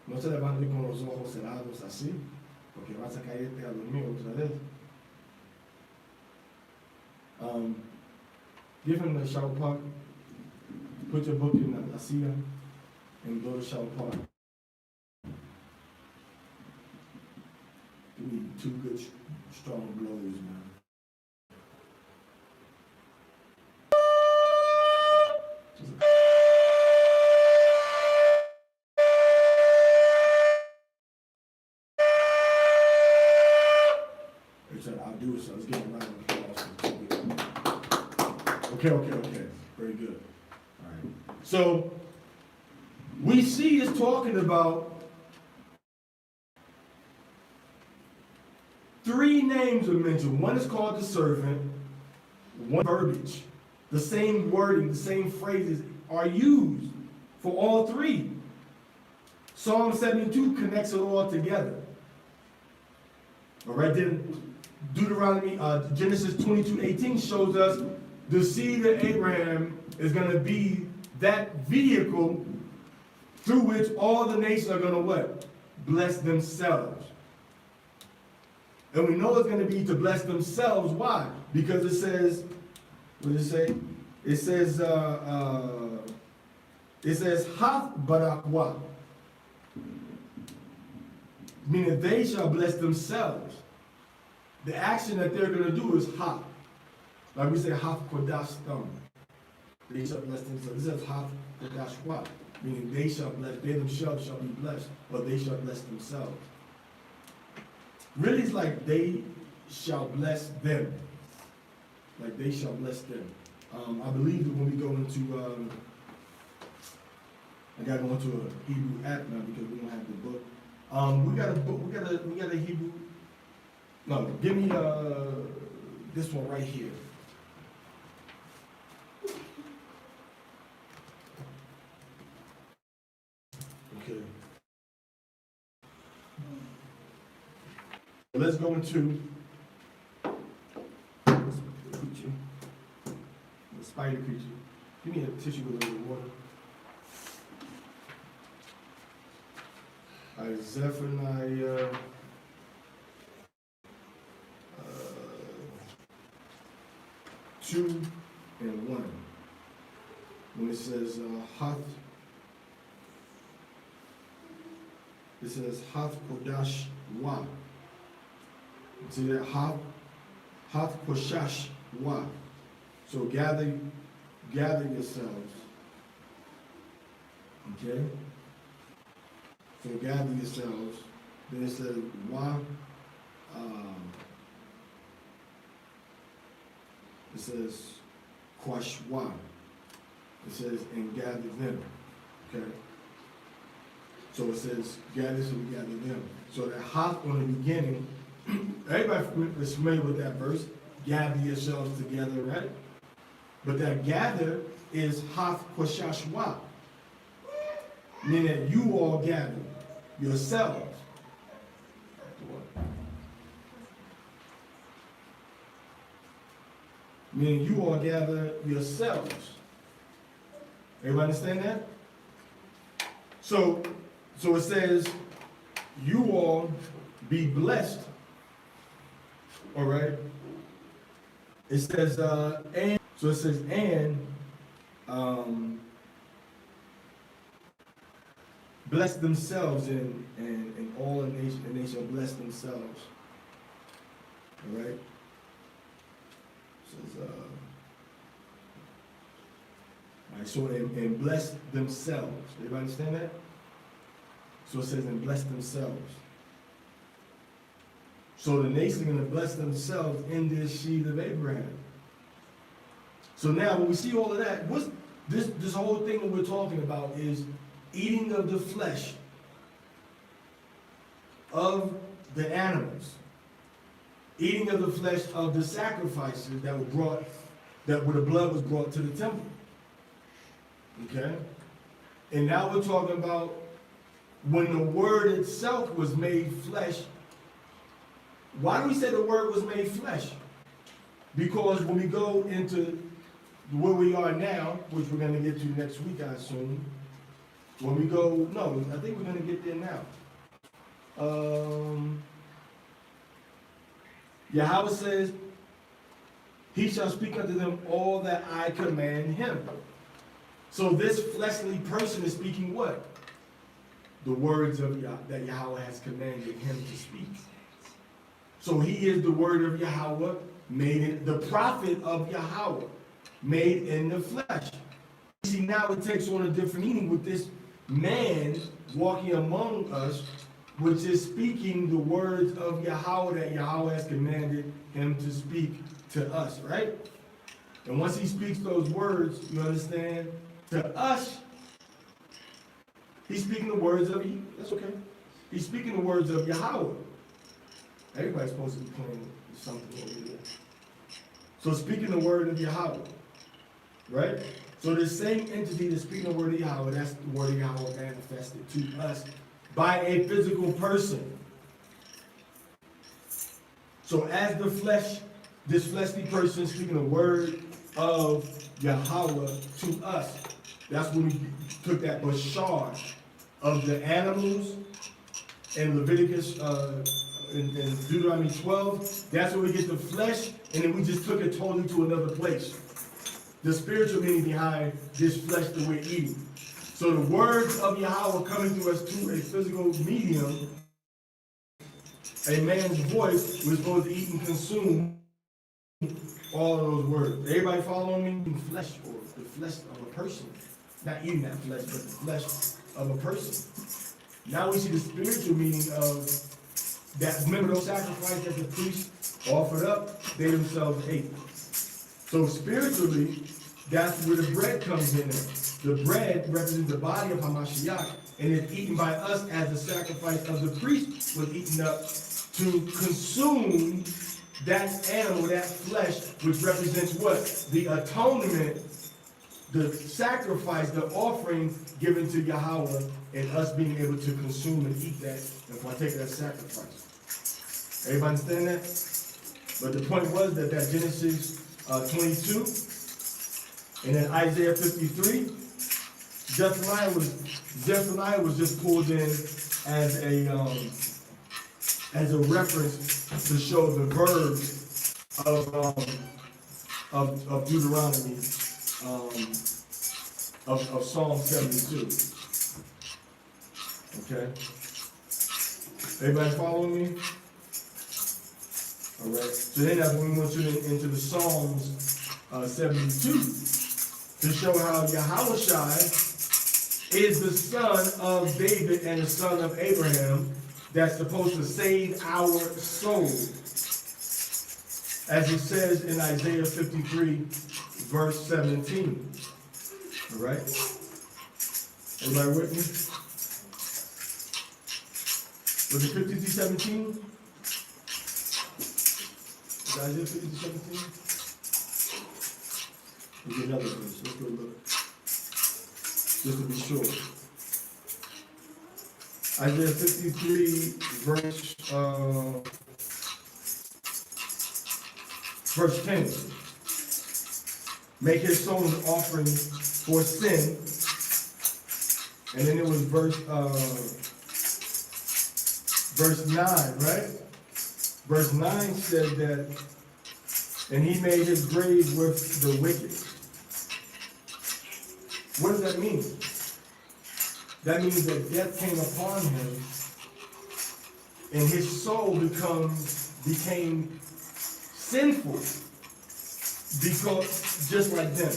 No se levante con los ojos cerrados así, porque vas a caerte a dormir otra vez. Give him the shower park. Put your book in la silla and go to shower park. You need 2 good, strong blows, man. I'll do it, so let's get a round of applause. Okay. Very good. All right. So, we see it's talking about 3 names are mentioned. One is called the servant, one verbiage. The same wording, the same phrases are used for all 3. Psalm 72 connects it all together. All right, then Deuteronomy, Genesis 22:18 shows us the seed of Abraham is going to be that vehicle through which all the nations are going to what? Bless themselves. And we know it's going to be to bless themselves. Why? Because it says, what does it say? It says, Hath Barakwa. Meaning they shall bless themselves. The action that they're going to do is Hath. Like we say, Hath Kodash Thumb. They shall bless themselves. This says Hath Kodash Wa. Meaning they shall bless, they themselves shall be blessed, or they shall bless themselves. Really, it's like they shall bless them. Like they shall bless them. I believe that when we go into, I gotta go into a Hebrew app now because we don't have the book. We got a book. We got a Hebrew. No, give me this one right here. Okay. Let's go into the creature, the spider creature. Give me a tissue with a little water. Zephaniah 2 and 1. When it says Hath, it says Hath Kodash Wa. See that Hath Koshash Wa. So gather yourselves. Okay? So gather yourselves. Then it says Wa. It says Kwashwa. It says and gather them. Okay? So it says gather, so we gather them. So that Hath on the beginning, everybody is familiar with that verse. Gather yourselves together, right? But that gather is Hath Kwashashwa. Meaning that you all gather yourselves. Meaning you all gather yourselves. Everybody understand that? So it says, you all be blessed. All right? It says, and, so it says, and, bless themselves and all the nation, and they shall bless themselves. All right? Says, all right, so and bless themselves. Everybody understand that? So it says, and bless themselves. So the nation is going to bless themselves in this seed of Abraham. So now when we see all of that, what's this whole thing that we're talking about is eating of the flesh of the animals. Eating of the flesh of the sacrifices that were brought, that where the blood was brought to the temple. Okay? And now we're talking about when the word itself was made flesh. Why do we say the word was made flesh? Because when we go into where we are now, which we're going to get to next week, I assume, when we go, no, I think we're going to get there now. Yahweh says, he shall speak unto them all that I command him. So this fleshly person is speaking what? The words of that Yahweh has commanded him to speak. So he is the word of Yahweh, made in the prophet of Yahweh, made in the flesh. See, now it takes on a different meaning with this man walking among us, which is speaking the words of Yahweh that Yahweh has commanded him to speak to us, right? And once he speaks those words, you understand, to us, he's speaking the words of you. That's okay. He's speaking the words of Yahweh. Everybody's supposed to be playing something over there. So speaking the word of Yahweh, right? So the same entity that's speaking the word of Yahweh, that's the word of Yahweh manifested to us by a physical person. So as the flesh, this fleshly person speaking the word of Yahweh to us, That's when we took that bashar of the animals in Leviticus, in Deuteronomy 12. That's where we get the flesh, and then we just took it totally to another place. The spiritual meaning behind this flesh that we're eating. So the words of Yahweh coming to us through a physical medium, a man's voice, we're supposed to eat and consume all of those words. Everybody following me? Eating flesh, or the flesh of a person. Not eating that flesh, but the flesh of a person. Now we see the spiritual meaning of that. Remember those sacrifices that the priests offered up? They themselves ate. So spiritually, that's where the bread comes in there. The bread represents the body of Hamashiach, and it's eaten by us as the sacrifice of the priest was eaten up to consume that animal, that flesh, which represents what? The atonement, the sacrifice, the offering given to Yahweh, and us being able to consume and eat that and partake of that sacrifice. Everybody understand that? But the point was that Genesis 22, and then Isaiah 53, Zephaniah was just pulled in as a reference to show the verbs of Deuteronomy, of Psalm 72. Okay? Everybody following me? All right. So then that's when we went into the Psalms 72 to show how Yahushai is the son of David and the son of Abraham that's supposed to save our soul. As it says in Isaiah 53, verse 17. All right? Everybody with me? Was it 53:17? Isaiah 53:17? We'll get another verse. Let's go look. Just to be sure. Isaiah 53, verse 10. Make his soul an offering for sin. And then it was verse 9, right? Verse 9 said that, and he made his grave with the wicked. What does that mean? That means that death came upon him, and his soul became sinful, because just like them.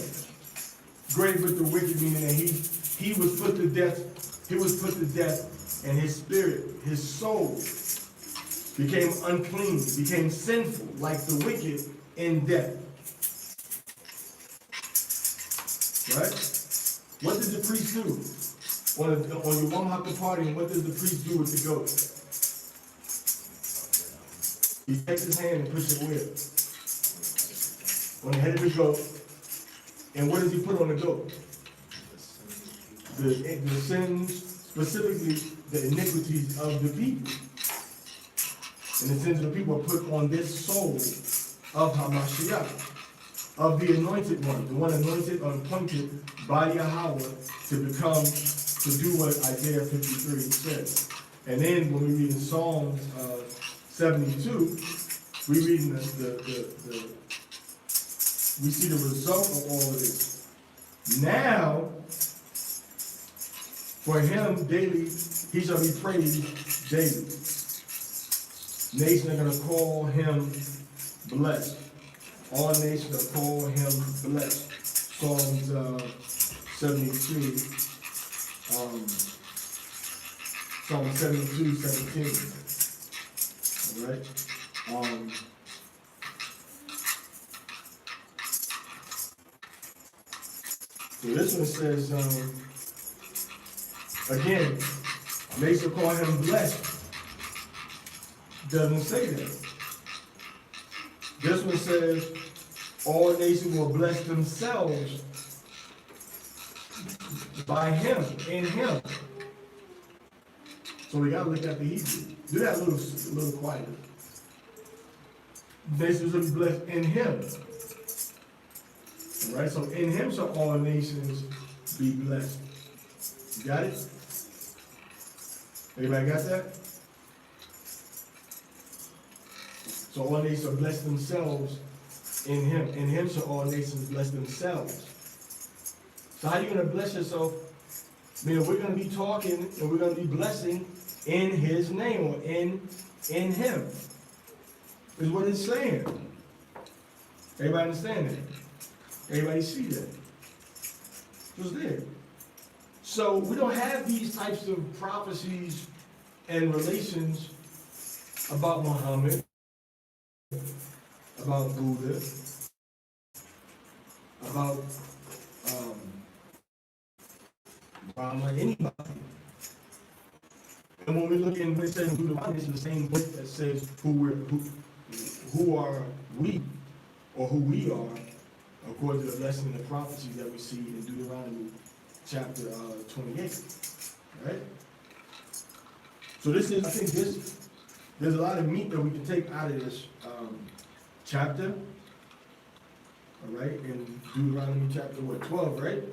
Grave with the wicked, meaning that he was put to death. He was put to death, and his spirit, his soul, became unclean, became sinful, like the wicked in death. Right? What did the priest do? On your Yom HaKippurim, what does the priest do with the goat? He takes his hand and puts it where? On the head of the goat. And what does he put on the goat? The sins, specifically the iniquities of the people. And the sins of the people are put on this soul of Hamashiach, of the anointed one, the one anointed or appointed by Yahweh to do what Isaiah 53 says. And then when we read in Psalms 72, we read in we see the result of all of this. Now, for him daily, he shall be praised daily. Nations are going to call him blessed. All nations are call him blessed. Psalms 72. Psalm 72, 17. All right. So this one says, again, they shall call him blessed. Doesn't say that. This one says, all nations will bless themselves by him, in him. So we gotta look at the Hebrew. Do that a little quieter. Nations will be blessed in him. All right, so in him shall all nations be blessed. You got it? Everybody got that? So all nations shall bless themselves in him. In him shall all nations bless themselves. So how are you going to bless yourself? I mean, we're going to be talking and we're going to be blessing in his name or in him. Is what it's saying. Everybody understand that? Everybody see that? It's there. So we don't have these types of prophecies and relations about Muhammad, about Buddha, about Brahma, anybody. And when we look in what it says in Deuteronomy, it's the same book that says who are we, or who we are, according to the lesson and the prophecies that we see in Deuteronomy chapter 28. Right? So this is, I think there's a lot of meat that we can take out of this chapter. All right, in Deuteronomy chapter 12, right?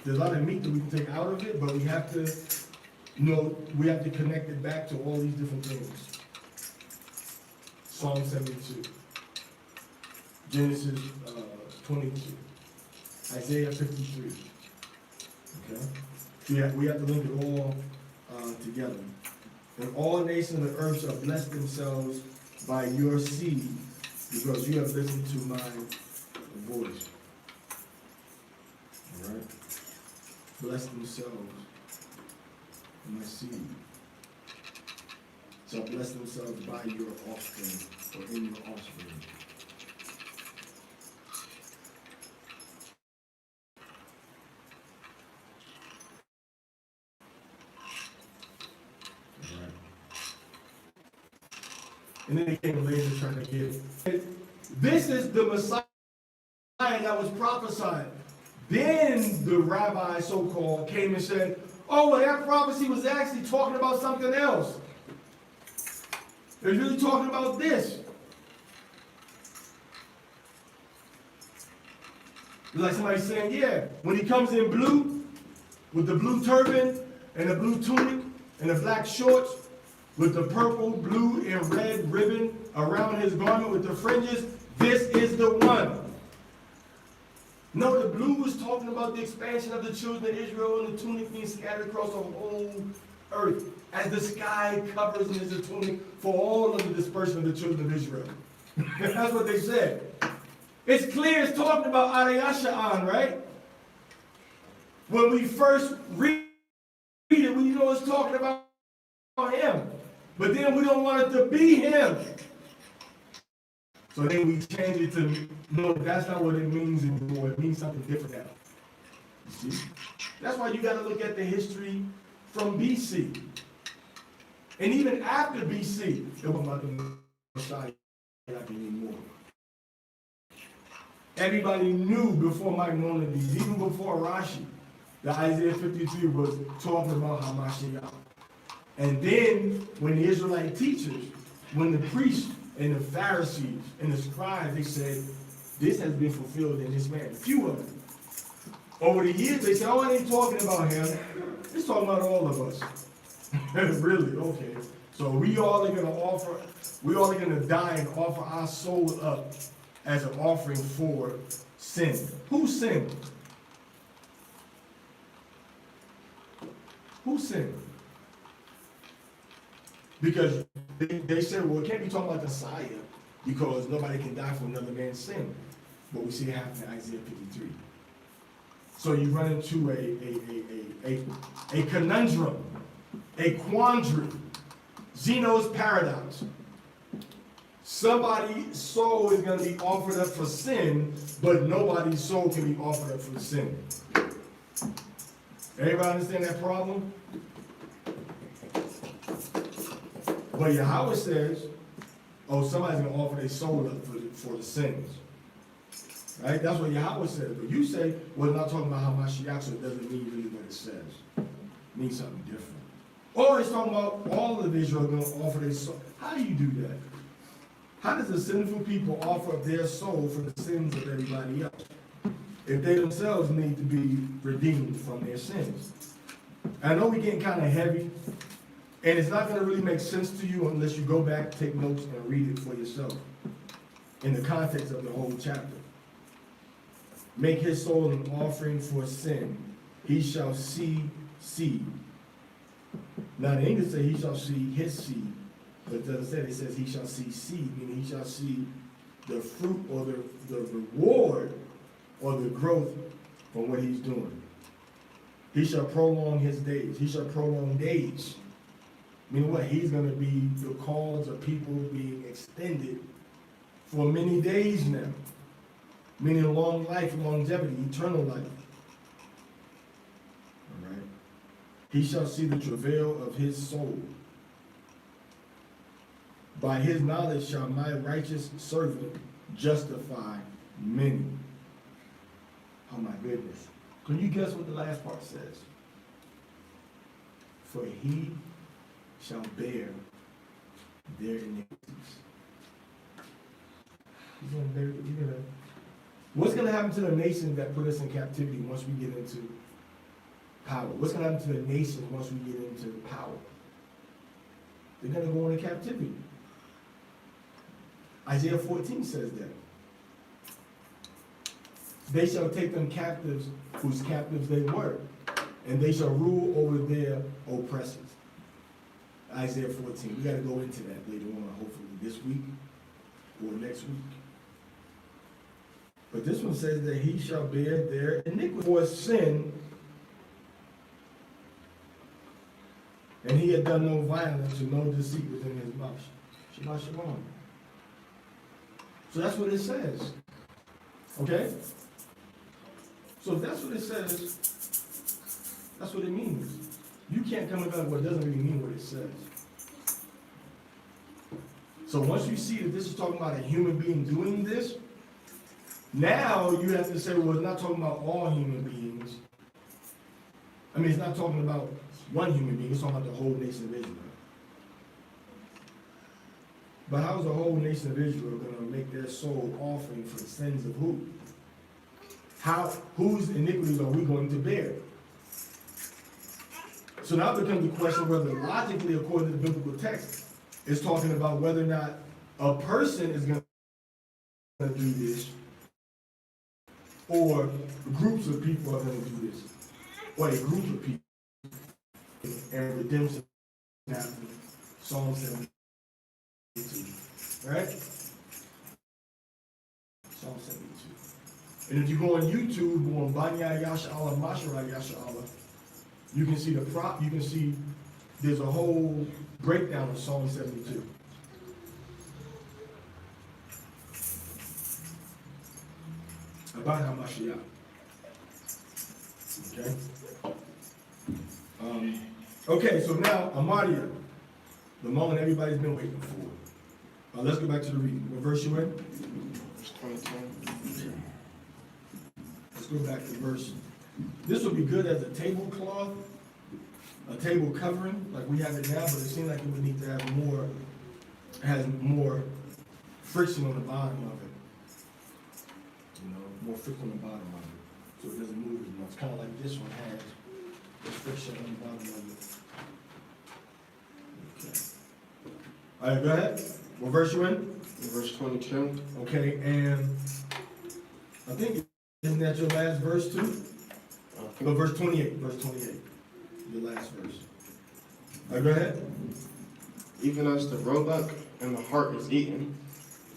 There's a lot of meat that we can take out of it, but we have to, we have to connect it back to all these different things. Psalm 72, Genesis 22, Isaiah 53. Okay? We have to link it all together. And all nations of the earth shall bless themselves by your seed, because you have listened to my voice. All right? Bless themselves in my seed. Shall bless themselves by your offspring, or in your offspring. All right. And then they came later trying to get it. This is the Messiah that was prophesied. Then the rabbi, so-called, came and said, oh, well, that prophecy was actually talking about something else. It was really talking about this. It's like somebody saying, yeah, when he comes in blue, with the blue turban, and the blue tunic, and the black shorts, with the purple, blue, and red ribbon around his garment with the fringes, this is the one. No, the blue was talking about the expansion of the children of Israel and the tunic being scattered across the whole earth, as the sky covers and is a tunic for all of the dispersion of the children of Israel. That's what they said. It's clear it's talking about Ariyasha'an, right? When we first read it, we know it's talking about him. But then we don't want it to be him. So then we change it to, no, that's not what it means anymore. It means something different now. You see? That's why you got to look at the history from BC. And even after BC, it wasn't about the Messiah anymore. Everybody knew before Maimonides, even before Rashi, that Isaiah 53 was talking about Hamashiach. And then when the Israelite teachers, when the priests and the Pharisees and the scribes, they said, this has been fulfilled in this man. A few of them. Over the years, they said, oh, it ain't talking about him. It's talking about all of us. Really? Okay. So we all are going to die and offer our soul up as an offering for sin. Who sinned? Who sinned? Because they said, well, it can't be talking about the Messiah because nobody can die for another man's sin. But we see it happen in Isaiah 53. So you run into a conundrum, a quandary, Zeno's paradox. Somebody's soul is going to be offered up for sin, but nobody's soul can be offered up for sin. Everybody understand that problem? But Yahweh says, oh, somebody's going to offer their soul up for the sins. Right? That's what Yahweh says. But you say, well, it's not talking about how Mashiach, so it doesn't mean really what it says. It means something different. Or it's talking about all of Israel going to offer their soul. How do you do that? How does a sinful people offer up their soul for the sins of everybody else? if they themselves need to be redeemed from their sins. I know we're getting kind of heavy, and it's not going to really make sense to you unless you go back, take notes, and read it for yourself in the context of the whole chapter. Make his soul an offering for sin. He shall see seed. Now the English say he shall see his seed, but it doesn't say it. It says he shall see seed, meaning he shall see the fruit or the reward or the growth from what he's doing. He shall prolong his days. He shall prolong days. Meaning what? He's going to be the cause of people being extended for many days now. Meaning long life, longevity, eternal life. All right. He shall see the travail of his soul. By his knowledge shall my righteous servant justify many. Oh my goodness. Can you guess what the last part says? For he shall bear their iniquities. He's gonna bear, what's going to happen to the nations that put us in captivity once we get into power? What's going to happen to the nations once we get into power? They're going to go into captivity. Isaiah 14 says that. They shall take them captives whose captives they were, and they shall rule over their oppressors. Isaiah 14. We got to go into that later on, hopefully this week or next week. But this one says that he shall bear their iniquity for sin, and he had done no violence, and no deceit was in his mouth. Shabbat shalom. So that's what it says. Okay? So if that's what it says, that's what it means. You can't come about what doesn't really mean what it says. So once you see that this is talking about a human being doing this, now you have to say, well, it's not talking about all human beings. I mean, it's not talking about one human being, it's talking about the whole nation of Israel. But how is the whole nation of Israel going to make their soul offering for the sins of who? Whose iniquities are we going to bear? So now it becomes the question whether logically, according to the biblical text, it's talking about whether or not a person is going to do this, or groups of people are going to do this, or a group of people. And redemption happened. Psalm 72. Right? Psalm 72. And if you go on YouTube, go on Banya Yasha Allah, Mashara Yasha Allah, you can see you can see there's a whole breakdown of Psalm 72. About Hamashiach. Okay? Okay, so now, Amadia, the moment everybody's been waiting for. Let's go back to the reading. What verse you in? Verse 22. Let's go back to verse. This would be good as a tablecloth, a table covering, like we have it now, but it seems like it would need to have more, has more friction on the bottom of it. You know, more friction on the bottom of it, so it doesn't move as much. Kind of like this one has the friction on the bottom of it. Okay. All right, go ahead. What verse you in? Verse 22. Okay, and I think, isn't that your last verse too? No, verse 28, verse 28, your last verse. All right, go ahead. Even as the roebuck and the hart is eaten,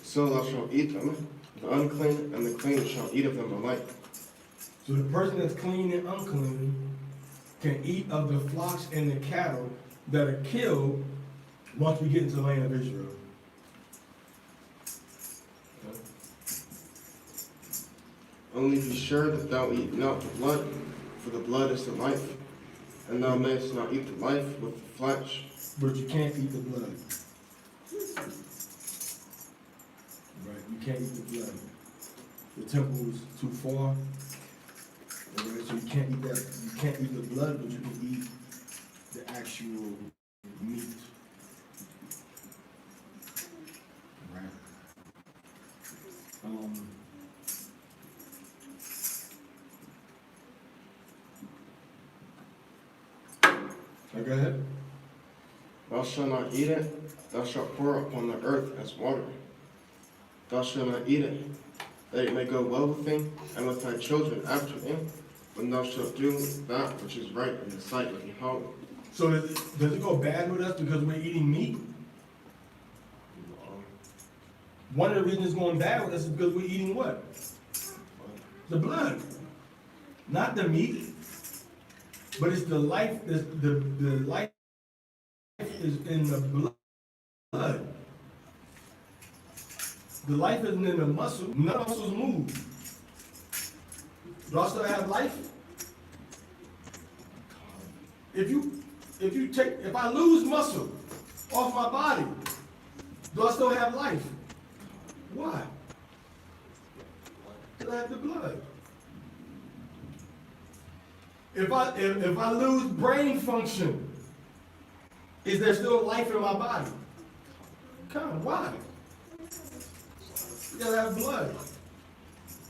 so thou shalt eat them. The unclean and the clean shall eat of them alike. So the person that's clean and unclean can eat of the flocks and the cattle that are killed once we get into the land of Israel. Okay. Only be sure that thou eat not the blood, for the blood is the life, and thou mayest not eat the life with the flesh. But you can't eat the blood. Right, you can't eat the blood. The temple is too far. Right, so you can't eat that. You can't eat the blood, but you can eat the actual meat. Right. Now go ahead. Thou shalt not eat it, thou shalt pour upon the earth as water. Thou shalt not eat it, that it may go well with thee, and with thy children after thee, when thou shalt do that which is right in the sight of Yahweh. So does it go bad with us because we're eating meat? One of the reasons it's going bad with us is because we're eating what? The blood. Not the meat, but it's the life, the life is in the blood. The life isn't in the muscle. None of the muscles move. Do I still have life? If I lose muscle off my body, do I still have life? Why? Because I have the blood. If I lose brain function, is there still life in my body? Why? Because I have blood.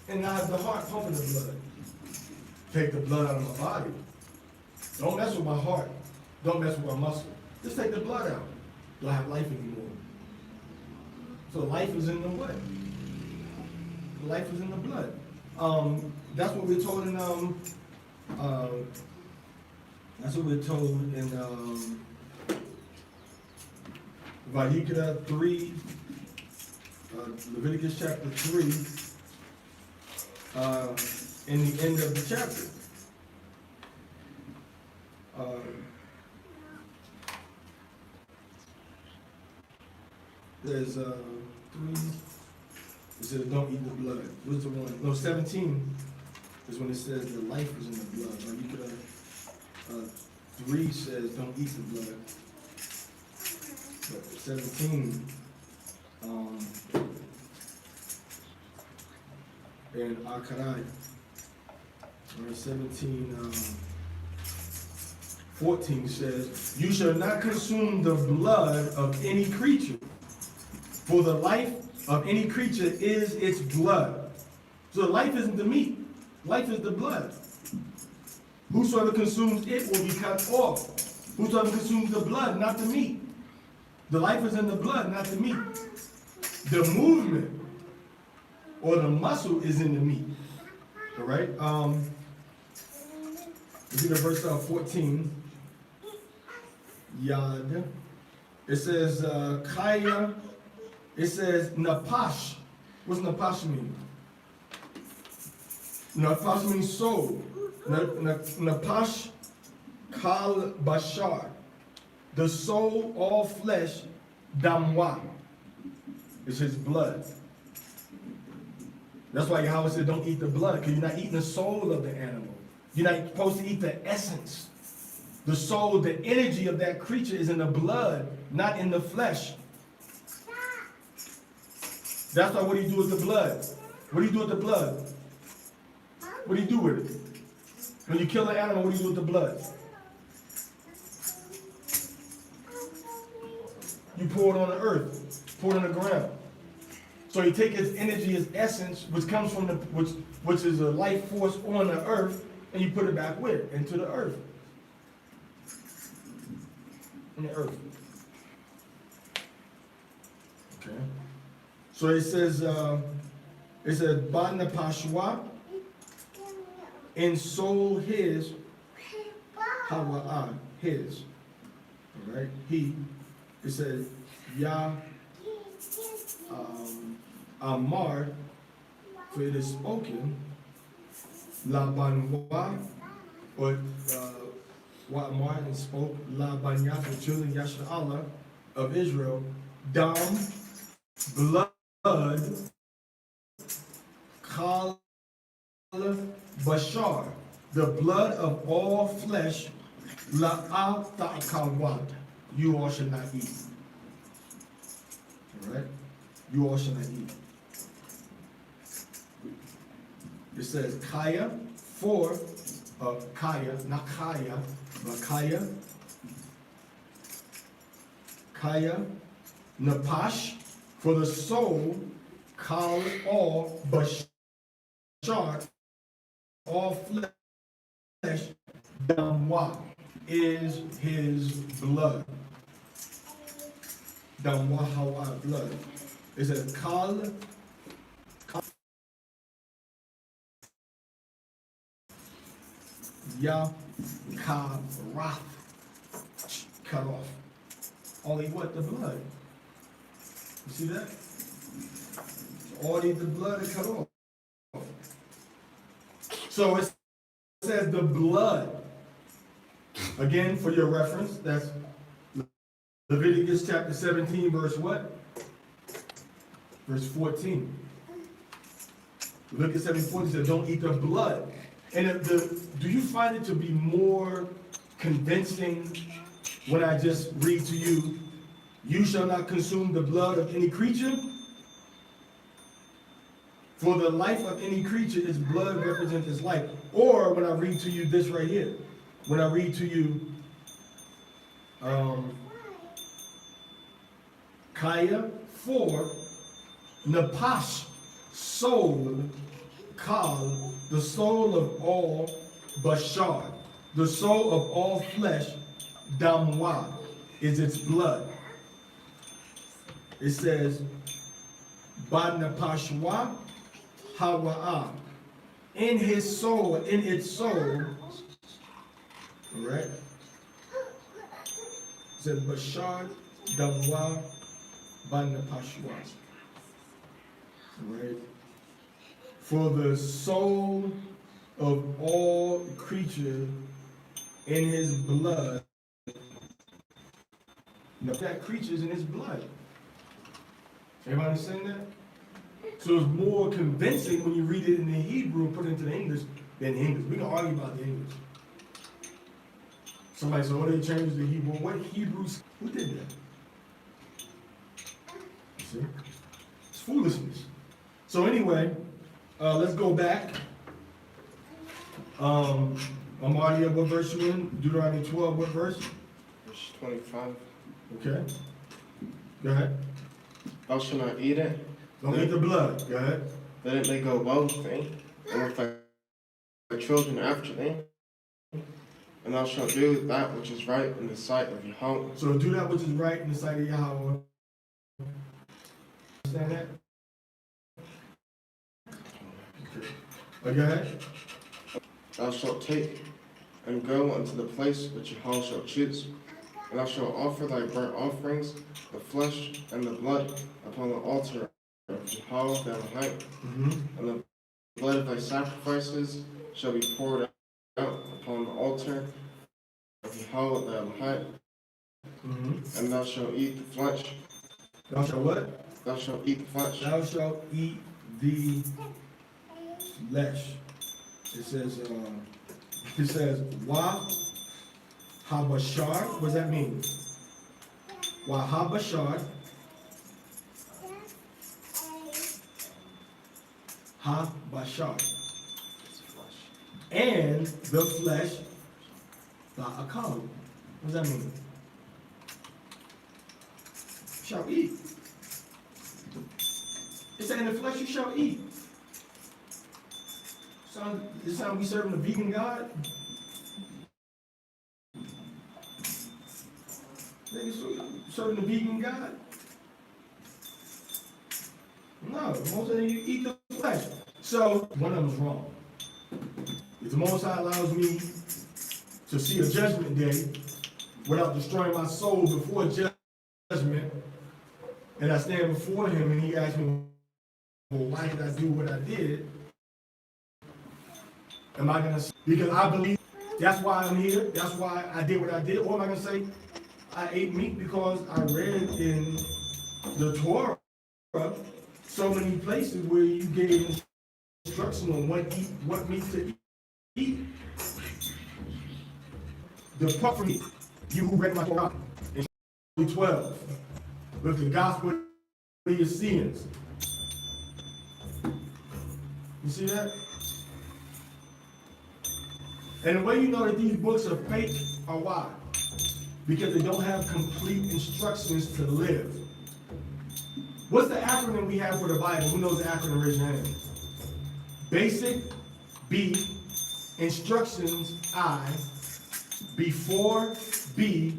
And I have the heart pumping the blood. Take the blood out of my body. Don't mess with my heart. Don't mess with my muscle. Just take the blood out. Do I have life anymore? So life is in the what? Life is in the blood. That's what we're told in Vayikra 3, Leviticus chapter 3, in the end of the chapter. There's 3, it says don't eat the blood. What's the one? No, 17 is when it says the life is in the blood. Vayikra 3 says don't eat the blood. But 17, and Akarai, 17, 14 says, you shall not consume the blood of any creature, for the life of any creature is its blood. So life isn't the meat, life is the blood. Whosoever consumes it will be cut off. Whosoever consumes the blood, not the meat. The life is in the blood, not the meat. The movement or the muscle is in the meat. All right? Look at verse 14. Yad. It says, Kaya. It says, Napash. What's Napash mean? Napash means soul. Napash Kal Bashar. The soul, all flesh, damwa, is his blood. That's why Yahweh said don't eat the blood, because you're not eating the soul of the animal. You're not supposed to eat the essence. The soul, the energy of that creature is in the blood, not in the flesh. That's why what do you do with the blood? What do you do with the blood? What do you do with it? When you kill an animal, what do you do with the blood? You pour it on the earth, pour it on the ground. So you take its energy, its essence, which comes from the which is a life force on the earth, and you put it back where? Into the earth. In the earth. Okay. So it says Bana Pashwa, in soul his, Hawa'a, his. All right, he. It says Yah Amar, for it is spoken, La Banwa, or what Amar and spoke, La Banya, the children Yasha Allah of Israel, Dam, blood, Kal Bashar, the blood of all flesh, La Ta'kawad. You all should not eat. All right? You all should not eat. It says Kaya, for Kaya, not Kaya, but Kaya. Kaya, Napash, for the soul, Kal, all, Bashar, all flesh, Damwa, is his blood. Damwahawa, blood. It says kal. Ya Karath, cut off. Only what? The blood. You see that? Only the blood is cut off. So it says the blood. Again, for your reference, that's Leviticus chapter 17, verse what? Verse 14. Leviticus 17:14 says, don't eat the blood. And do you find it to be more convincing when I just read to you, you shall not consume the blood of any creature? For the life of any creature, its blood represents its life. Or when I read to you this right here, when I read to you, Kaya 4, Napash, soul, Kal, the soul of all Bashar, the soul of all flesh, Damwa, is its blood. It says, Badnapashwa Hawa'a, in his soul, in its soul, all right? It says, Bashar, Damwa, Badnapashwa, all right? For the soul of all creature in his blood. Now that creature is in his blood. Everybody understand that? So it's more convincing when you read it in the Hebrew and put it into the English than the English. We can argue about the English. Somebody said, oh, they changed the Hebrew. What Hebrews? Who did that? You see? It's foolishness. So anyway, let's go back. Amadia, what verse you in? Deuteronomy 12, what verse? Verse 25. Okay. Go ahead. Thou shalt not eat it. Don't eat the blood. Go ahead. That it may go well with thee, and with thy children after thee. And thou shalt do that which is right in the sight of Yahweh. So do that which is right in the sight of Yahweh. Understand that? Okay. Go ahead. Thou shalt take and go unto the place which Yahweh shall choose, and thou shalt offer thy burnt offerings, the flesh and the blood, upon the altar of Yahweh thy Elohim. And the blood of thy sacrifices shall be poured out upon the altar of Yahweh thy Elohim. And thou shalt eat the flesh. Thou shalt what? Thou shalt eat the flesh. Thou shalt eat the flesh. It says, Wa Habashar. What does that mean? Wa Habashar. Habashar. And the flesh, Ba'akal. What does that mean? Shall eat. It said in the flesh you shall eat. This time we serving a vegan God? Serving a vegan God? No, most of you eat the flesh. So one of them is wrong. If the Most High allows me to see a judgment day without destroying my soul before judgment, and I stand before him and he asks me, well, why did I do what I did? Am I going to say, because I believe that's why I'm here, that's why I did what I did? Or am I going to say, I ate meat because I read in the Torah so many places where you gave instruction on what meat to eat? Depart from me, you who read my Torah in 12, with the gospel of your sins. You see that? And the way you know that these books are fake are why? Because they don't have complete instructions to live. What's the acronym we have for the Bible? Who knows the acronym? Raise your hand. Basic, B, instructions, I, before B,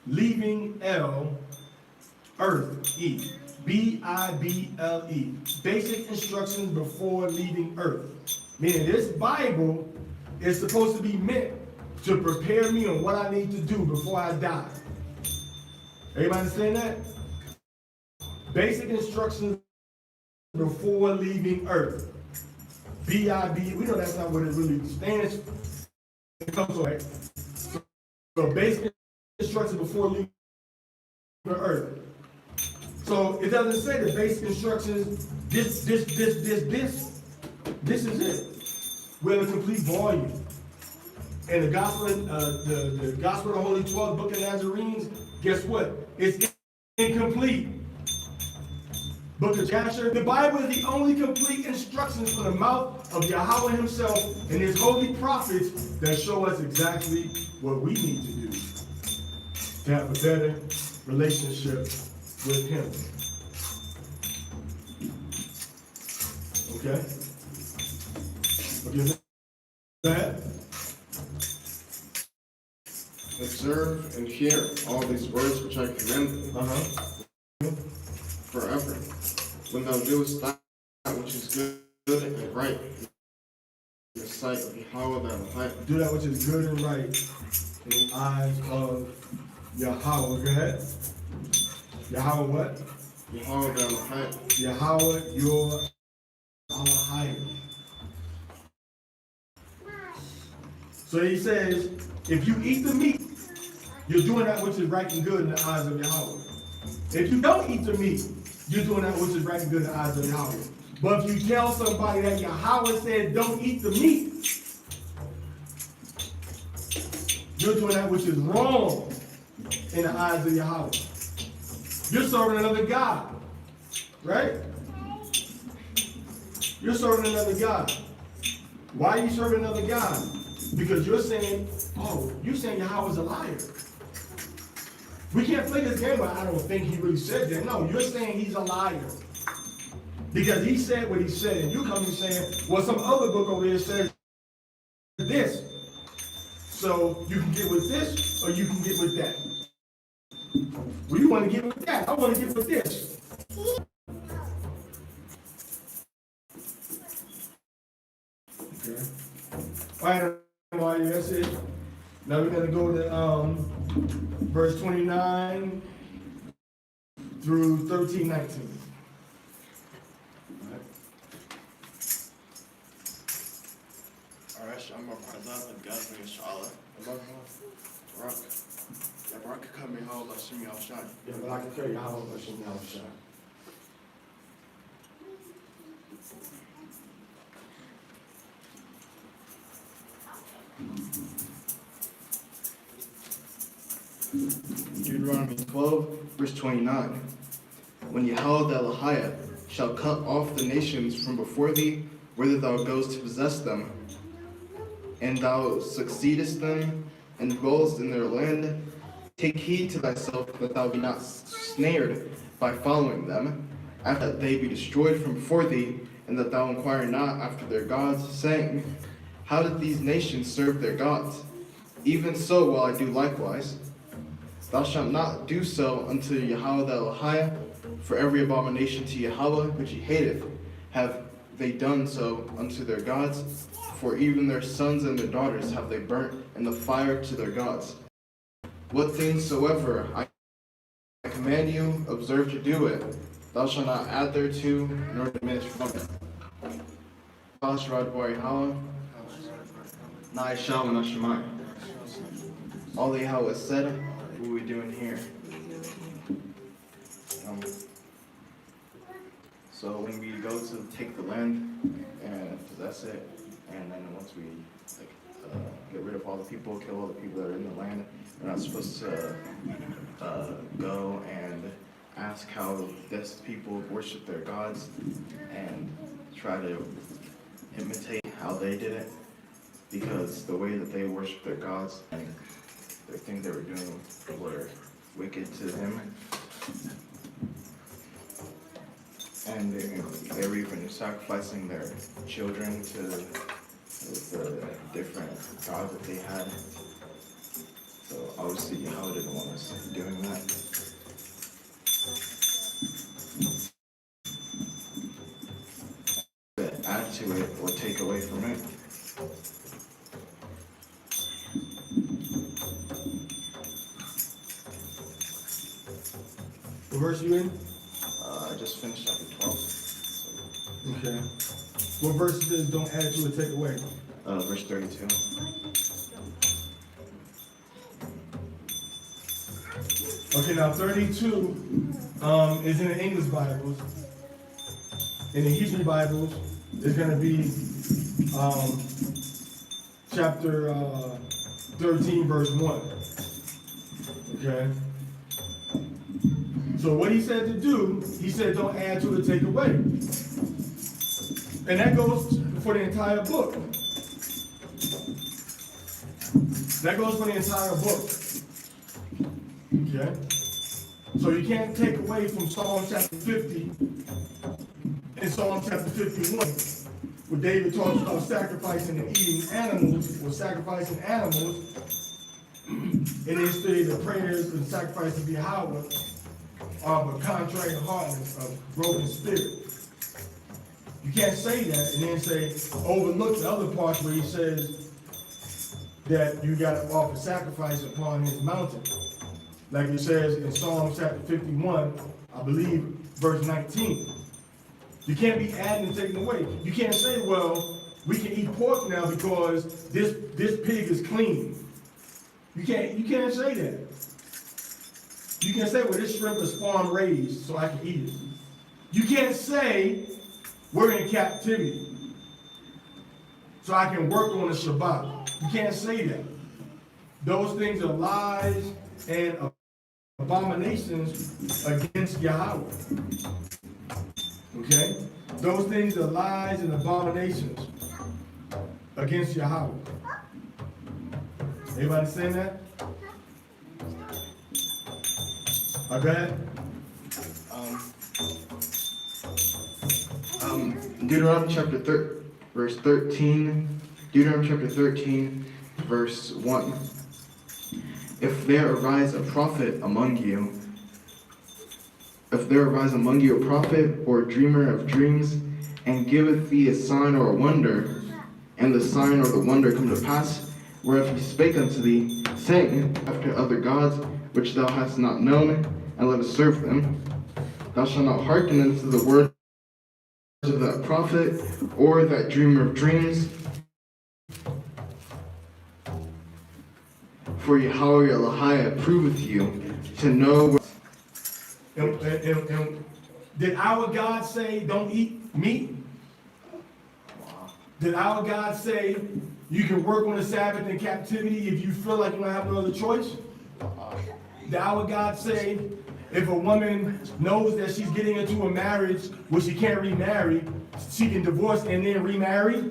leaving L, earth, E. B-I-B-L-E. Basic instructions before leaving earth. Meaning this Bible is supposed to be meant to prepare me on what I need to do before I die. Everybody understand that? Basic instructions before leaving earth. B-I-B, we know that's not what it really stands for. Right? So basic instructions before leaving earth. So it doesn't say the basic instructions, this is it. We have a complete volume. And the gospel, the gospel of the Holy 12 Book of Nazarenes, guess what? It's incomplete. Book of Jasher. The Bible is the only complete instructions from the mouth of Yahweh himself and his holy prophets that show us exactly what we need to do to have a better relationship with him. Okay? Okay, go ahead. Observe and hear all these words which I command forever. When thou doest that which is good and right in the sight of Yahweh thy Elohim. Do that which is good and right in the eyes of Yahweh. Go ahead. Yahweh what? Yahweh thy Elohim. Yahweh your Elohim. So he says, if you eat the meat, you're doing that which is right and good in the eyes of Yahweh. If you don't eat the meat, you're doing that which is right and good in the eyes of Yahweh. But if you tell somebody that Yahweh said don't eat the meat, you're doing that which is wrong in the eyes of Yahweh. You're serving another God, right? You're serving another God. Why are you serving another God? Because you're saying, oh, you're saying Yahweh's a liar. We can't play this game where I don't think he really said that. No, you're saying he's a liar. Because he said what he said, and you come and saying, well, some other book over there says this. So you can get with this, or you can get with that. Well, you want to get with that. I want to get with this. Okay. All right, that's it. Now we're going to go to verse 29 through 13:19. Parashah, I'm a Parashah, the God's name is TORAH. TORAH. Yeah, Barak come behold, Hashem Yahushua. Yeah, but I can tell you how much you know, sir. Deuteronomy 12, verse 29. When Yahweh Elohim shall cut off the nations from before thee, whither thou goest to possess them, and thou succeedest them, and dwellest in their land, take heed to thyself that thou be not snared by following them, after that they be destroyed from before thee, and that thou inquire not after their gods, saying, how did these nations serve their gods? Even so will I do likewise. Thou shalt not do so unto Yahweh the Elohim, for every abomination to Yahweh which he hateth have they done so unto their gods, for even their sons and their daughters have they burnt in the fire to their gods. What things soever I command you, observe to do it. Thou shalt not add thereto, nor diminish from it. Yahweh, Nai Shalom Hashemayim. All that Yahweh said, what are we doing here? So when we go to take the land and possess it, and then once we get rid of all the people, kill all the people that are in the land, we're not supposed to go and ask how this people worship their gods and try to imitate how they did it, because the way that they worship their gods and the things they were doing were wicked to him. And they were even sacrificing their children to the different gods that they had. obviously Yahweh didn't want us doing that. To add to it or take away from it. What verse you in? I just finished chapter 12. Okay. What verse says don't add to or take away? Verse 32. Okay, now 32 is in the English Bibles. In the Hebrew Bibles, it's going to be chapter 13, verse 1. Okay? So what he said to do, he said don't add to or take away. And that goes for the entire book. That goes for the entire book. Okay? So you can't take away from Psalm chapter 50 and Psalm chapter 51, where David talks about sacrificing and eating animals, or sacrificing animals, and then study the prayers and sacrifices of Yahweh of a contrite heartness, of broken spirit. You can't say that and then say, overlook the other parts where he says that you got to offer sacrifice upon his mountain. Like it says in Psalm chapter 51, I believe, verse 19. You can't be adding and taking away. You can't say, well, we can eat pork now because this pig is clean. You can't say that. You can say, well, this shrimp is farm raised, so I can eat it. You can't say, we're in captivity, so I can work on the Shabbat. You can't say that. Those things are lies and abominations against Yahweh. Okay? Those things are lies and abominations against Yahweh. Everybody saying that? Go ahead. Deuteronomy chapter verse 13. Deuteronomy chapter 13, verse 1. If there arise a prophet among you, a prophet or a dreamer of dreams, and giveth thee a sign or a wonder, and the sign or the wonder come to pass, whereof he spake unto thee, saying, after other gods, which thou hast not known, and let us serve them, thou shalt not hearken unto the words of that prophet, or that dreamer of dreams, for Yahweh Elohai approveth you to know. And did our God say don't eat meat? Did our God say you can work on the Sabbath in captivity if you feel like you don't have no other choice? Did our God say if a woman knows that she's getting into a marriage where she can't remarry, she can divorce and then remarry?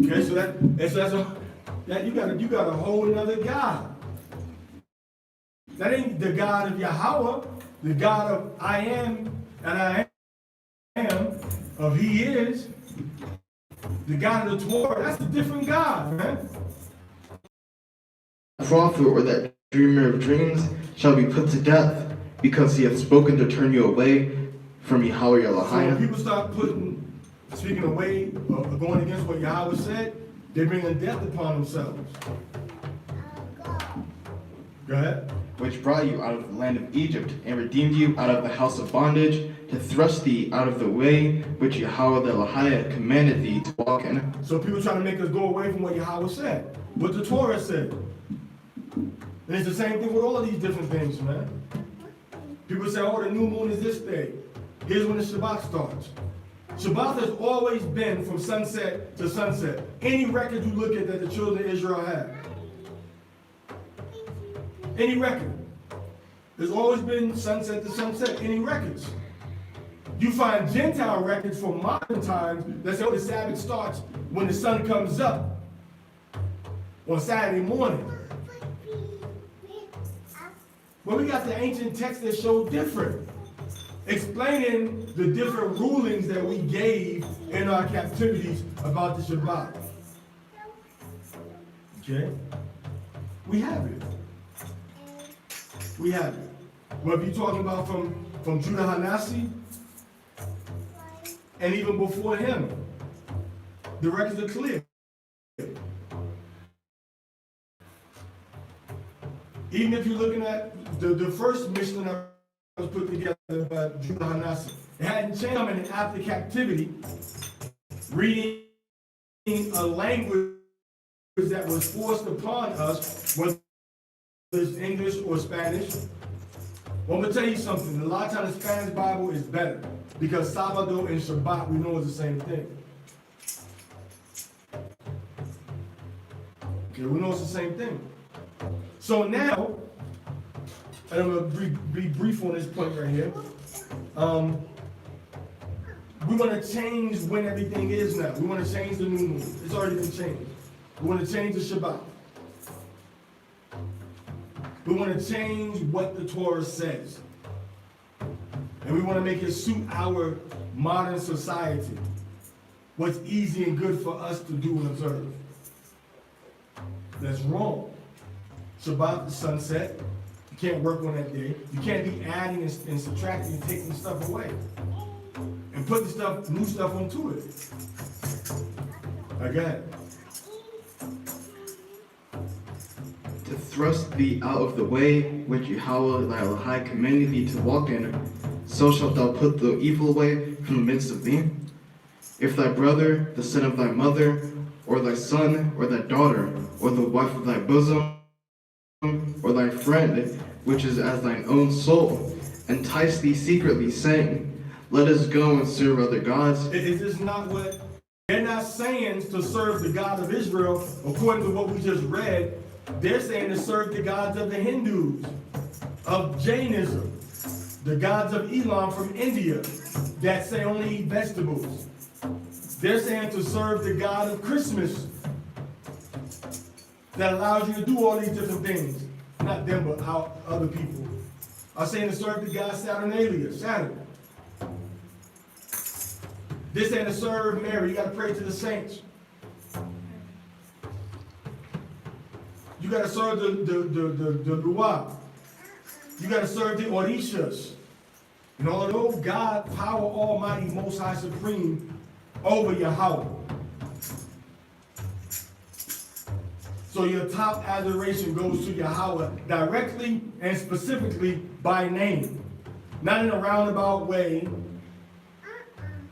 Okay, so that you got a whole another God. That ain't the God of Yahweh, the God of I am and I am, of He is, the God of the Torah. That's a different God, man. Prophet or that dreamer of dreams shall be put to death, because he hath spoken to turn you away from Yahweh So when Elohai. people start speaking away, or going against what Yahweh said, they're bringing death upon themselves. Go ahead. Which brought you out of the land of Egypt, and redeemed you out of the house of bondage, to thrust thee out of the way which Yahweh the Elohai commanded thee to walk in. So people trying to make us go away from what Yahweh said, what the Torah said. And it's the same thing with all of these different things, man. People say, oh, the new moon is this day. Here's when the Shabbat starts. Shabbat has always been from sunset to sunset. Any record you look at that the children of Israel have. Any record. There's always been sunset to sunset. Any records. You find Gentile records from modern times that say, oh, the Sabbath starts when the sun comes up on Saturday morning. But we got the ancient texts that show different, explaining the different rulings that we gave in our captivities about the Shabbat. Okay? We have it. We have it. Whether you're talking about from Judah Hanasi, and even before him, the records are clear. Even if you're looking at the first mission that was put together by Judah Hanasi, it hadn't changed coming after captivity, reading a language that was forced upon us, whether it's English or Spanish. Well, I'm going to tell you something. A lot of times the Spanish Bible is better because Sabado and Shabbat, we know is the same thing. Okay, we know it's the same thing. So now, and I'm going to be brief on this point right here. We want to change when everything is now. We want to change the new moon. It's already been changed. We want to change the Shabbat. We want to change what the Torah says. And we want to make it suit our modern society. What's easy and good for us to do and observe. That's wrong. Shabbat, the sunset. You can't work on that day. You can't be adding and subtracting and taking stuff away. And putting stuff, new stuff onto it. Again. To thrust thee out of the way which Yahweh thy Elohai commanded thee to walk in, so shalt thou put the evil away from the midst of thee. If thy brother, the son of thy mother, or thy son, or thy daughter, or the wife of thy bosom, or thy friend, which is as thine own soul, entice thee secretly, saying, let us go and serve other gods. Is this not what, they're not saying to serve the God of Israel, according to what we just read. They're saying to serve the gods of the Hindus, of Jainism, the gods of Elam from India, that say only eat vegetables. They're saying to serve the God of Christmas, that allows you to do all these different things. Not them, but how other people are saying to serve the God Saturnalia, Saturn. They're saying to serve Mary, you got to pray to the saints. You got to serve the Luah. You got to serve the Orishas. And although God, power almighty, most high supreme, over Yahweh. So your top adoration goes to Yahweh directly and specifically by name. Not in a roundabout way.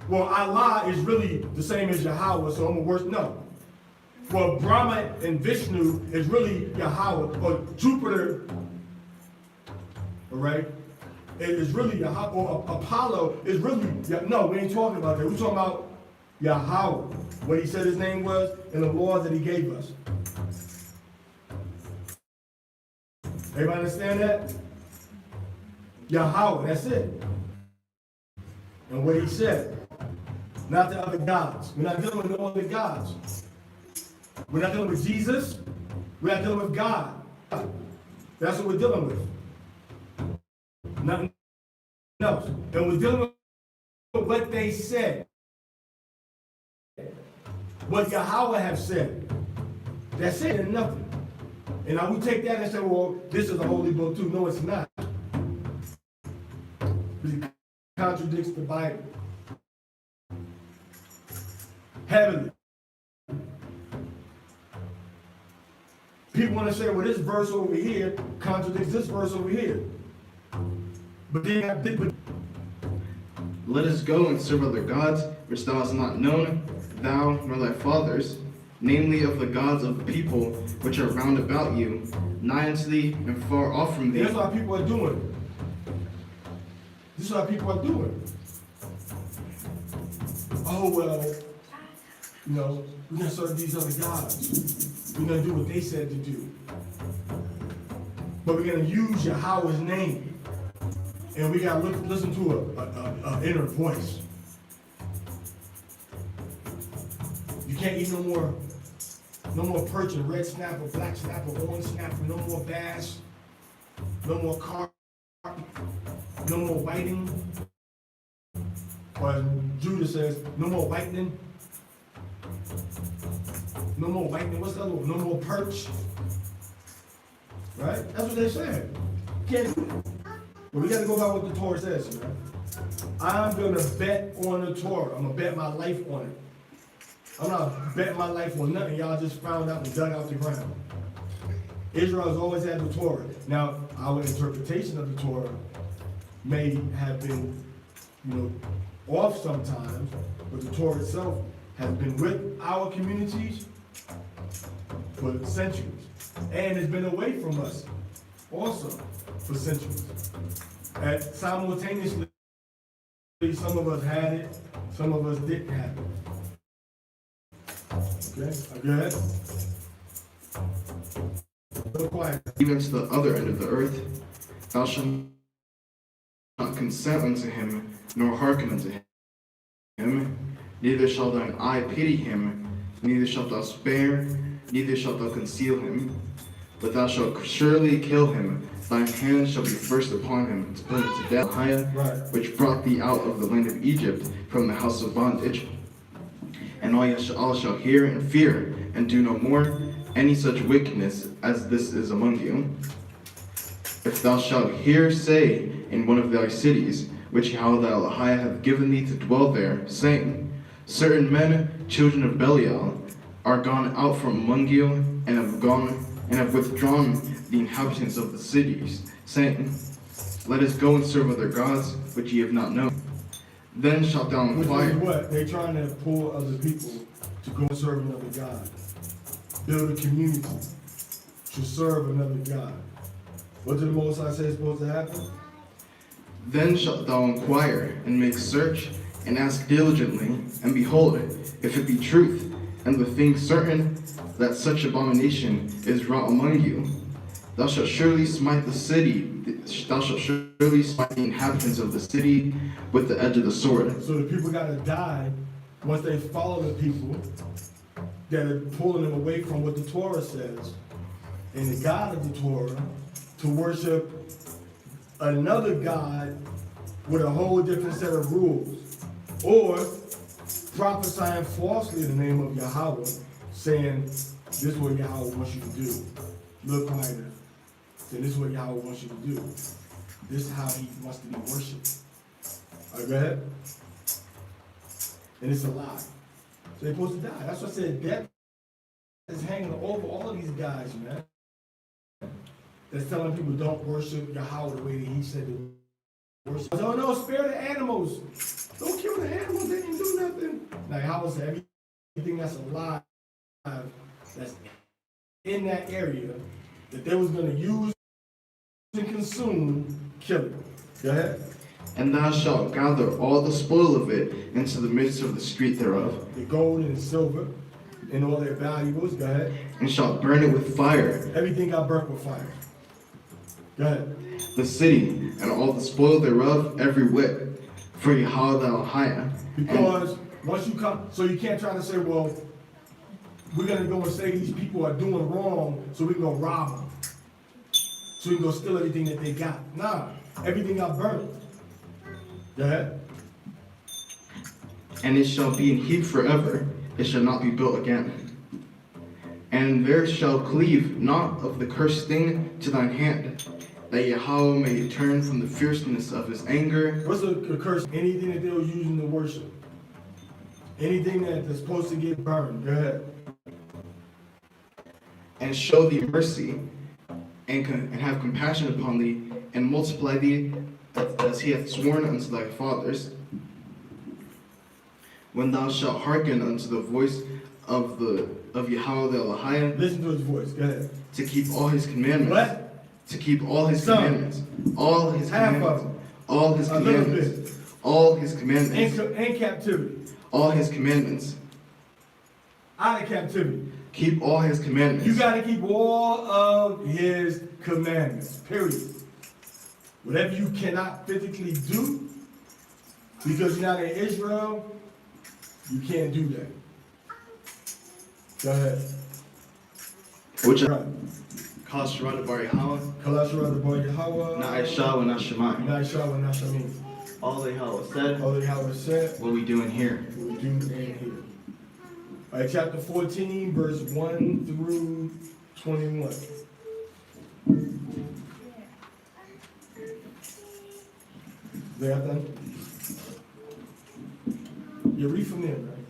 Well, Allah is really the same as Yahweh, so I'm a worse. No. Well, Brahma and Vishnu is really Yahweh, or Jupiter, all right? It is really Yahweh, or Apollo is really, no, we ain't talking about that. We're talking about Yahweh, what he said his name was, and the laws that he gave us. Everybody understand that? Yahweh, that's it. And what he said, not the other gods. We're not dealing with no other gods. We're not dealing with Jesus. We're not dealing with God. That's what we're dealing with. Nothing else. And we're dealing with what they said. What Yahweh have said. That's it and nothing. And now we take that and say, well, this is a holy book too. No, it's not. It contradicts the Bible. Heavenly. People want to say, well, this verse over here contradicts this verse over here. But they have different. Let us go and serve other gods, which thou hast not known, thou nor thy fathers, namely of the gods of the people which are round about you, nigh unto thee and far off from thee. That's what people are doing. This is what people are doing. Oh, well, you know, we're going to serve these other gods. We're going to do what they said to do. But we're going to use Yahweh's name. And we got to listen to an inner voice. You can't eat no more perch and red snapper, black snapper, orange snapper, no more bass. no more carp, no more whiting. Or Judah says, no more whitening. No more whitening. What's the other one? No more perch. Right? That's what they said. Can't do it. But we got to go by what the Torah says, man. I'm going to bet on the Torah. I'm going to bet my life on it. I'm not betting my life on nothing y'all just found out and dug out the ground. Israel has always had the Torah. Now, our interpretation of the Torah may have been, off sometimes, but the Torah itself has been with our communities for centuries. And it's been away from us also for centuries. And simultaneously, some of us had it, some of us didn't have it. Okay, go ahead. Go quiet. Even to the other end of the earth, thou shalt not consent unto him, nor hearken unto him, neither shall thine eye pity him, neither shalt thou spare, neither shalt thou conceal him, but thou shalt surely kill him. Thine hand shall be first upon him to put him to death. Right. Which brought thee out of the land of Egypt from the house of bondage. And all shall hear and fear, and do no more any such wickedness as this is among you. If thou shalt hear say in one of thy cities, which Yahweh thy Elohim hath given thee to dwell there, saying, certain men, children of Belial, are gone out from among you, and have withdrawn the inhabitants of the cities, saying, let us go and serve other gods which ye have not known. Then shalt thou inquire. Which is what? They're trying to pull other people to go and serve another God. Build a community to serve another God. What did the Most High say is supposed to happen? Then shalt thou inquire, and make search, and ask diligently, and behold, if it be truth, and the thing certain, that such abomination is wrought among you, thou shalt surely smite the city, thou shalt surely smite the inhabitants of the city with the edge of the sword. So the people got to die once they follow the people that are pulling them away from what the Torah says and the God of the Torah to worship another God with a whole different set of rules, or prophesying falsely in the name of Yahweh, saying, this is what Yahweh wants you to do. Look quieter. Saying, this is what Yahweh wants you to do. This is how he wants to be worshipped. All right, go ahead. And it's a lie. So they're supposed to die. That's what I said, death is hanging over all of these guys, man. That's telling people don't worship Yahweh the way that he said to worship. Oh no, spare the animals. Don't kill the animals, they didn't do nothing. Now Yahweh said everything that's alive, that's in that area, that they was going to use and consume, kill it. Go ahead. And thou shalt gather all the spoil of it into the midst of the street thereof. The gold and the silver and all their valuables. Go ahead. And shalt burn it with fire. Everything got burnt with fire. Go ahead. The city and all the spoil thereof, every whit, for Yahweh thy Elohim. Because once you come, so you can't try to say, well, we're going to go and say these people are doing wrong, so we can go rob them. So we can go steal everything that they got. Nah, everything got burnt. Go ahead. And it shall be in heap forever, it shall not be built again. And there shall cleave not of the cursed thing to thine hand, that Yahweh may turn from the fierceness of his anger. What's a curse? Anything that they were using to worship. Anything that is supposed to get burned. Go ahead. And show thee mercy, and have compassion upon thee, and multiply thee as he hath sworn unto thy fathers. When thou shalt hearken unto the voice of Yahweh the Elohim, Listen to his voice. Go ahead. to keep all his commandments. What? To keep all his Some. commandments. All his Half commandments. of them. All his A little commandments. bit. All his commandments. In captivity. All his commandments. Out of captivity. Keep all his commandments. You got to keep all of his commandments. Period. Whatever you cannot physically do, because you're not in Israel, you can't do that. Go ahead. Which Right. Kal Shirada Bar Yahweh, Kal Shirada Bar Yahweh, Na'isha wa Nashamai. Na'isha wa Nashamim. All that Yahweh said, All that Yahweh said, what we doing here. what we do in here. All right, chapter 14, verse 1 through 21. They have done? You read from there, right?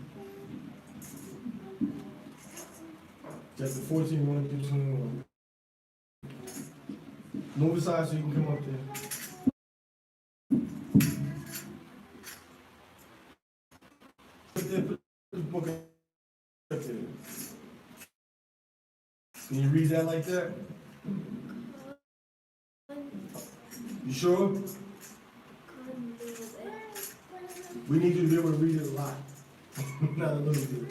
Chapter 14, 1 through 21. Move aside so you can come up there. Put the book up there. Can you read that like that? You sure? We need you to be able to read it a lot, not a little bit.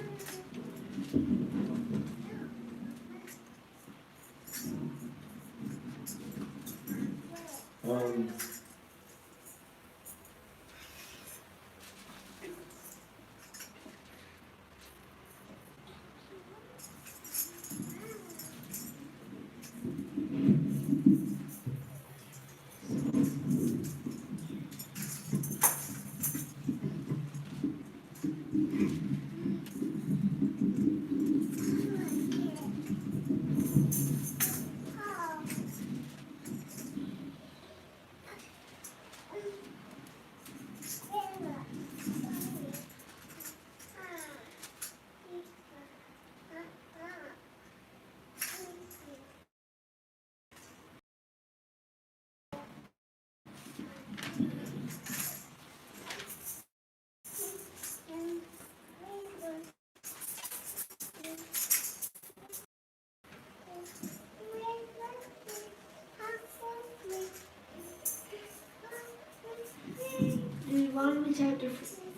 Deuteronomy chapter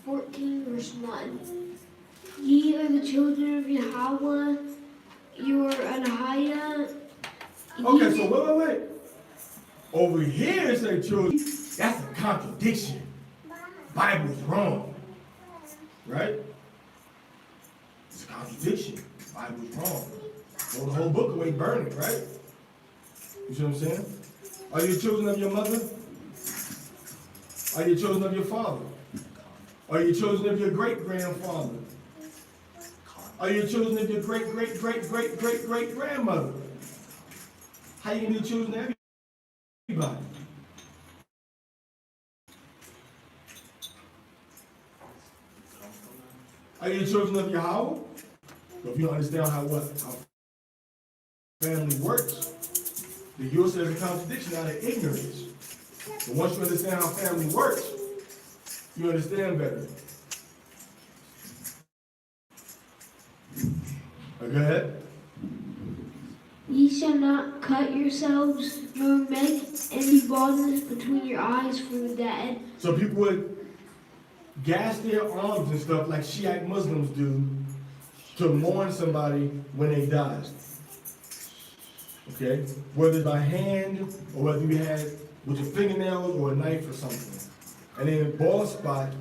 14, verse 1. Ye are the children of Yahweh, your Anahiah. Okay, so wait. Over here it says children. That's a contradiction. Bible's wrong. Right? It's a contradiction. Bible's wrong. Throw the whole book away, burn it, right? You see what I'm saying? Are you children of your mother? Are you children of your father? Are you children of your great-grandfather? Are you children of your great-great-great-great-great-great-grandmother? How you gonna be children of everybody? Are you children of Yahweh? If you don't understand how family works, then you'll say there's a contradiction out of ignorance. But once you understand how family works, you understand better. Go ahead. Ye shall not cut yourselves, nor make any baldness between your eyes from the dead. So people would gas their arms and stuff like Shiite Muslims do to mourn somebody when they died. Okay? Whether it's by hand or whether you had with your fingernails or a knife or something. And then bald spot,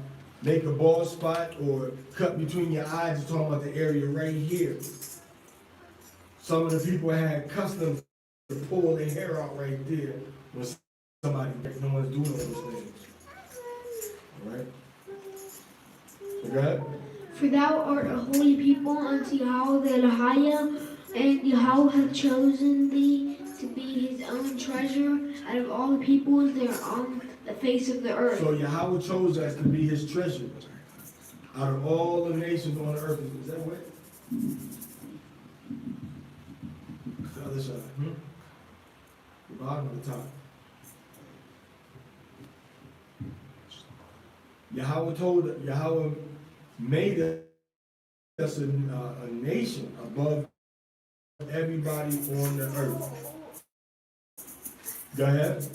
make a bald spot or cut between your eyes, you're talking about the area right here. Some of the people had customs to pull their hair out right there when somebody, no one's doing all those things. All right? Go ahead. For thou art a holy people unto Yahweh the Anahiah, and Yahweh hath chosen thee to be his own treasure out of all the peoples that are on the face of the earth. So Yahweh chose us to be his treasure out of all the nations on the earth. Is that what? The other side. The bottom or the top? Yahweh made us a nation above everybody on the earth. Go ahead.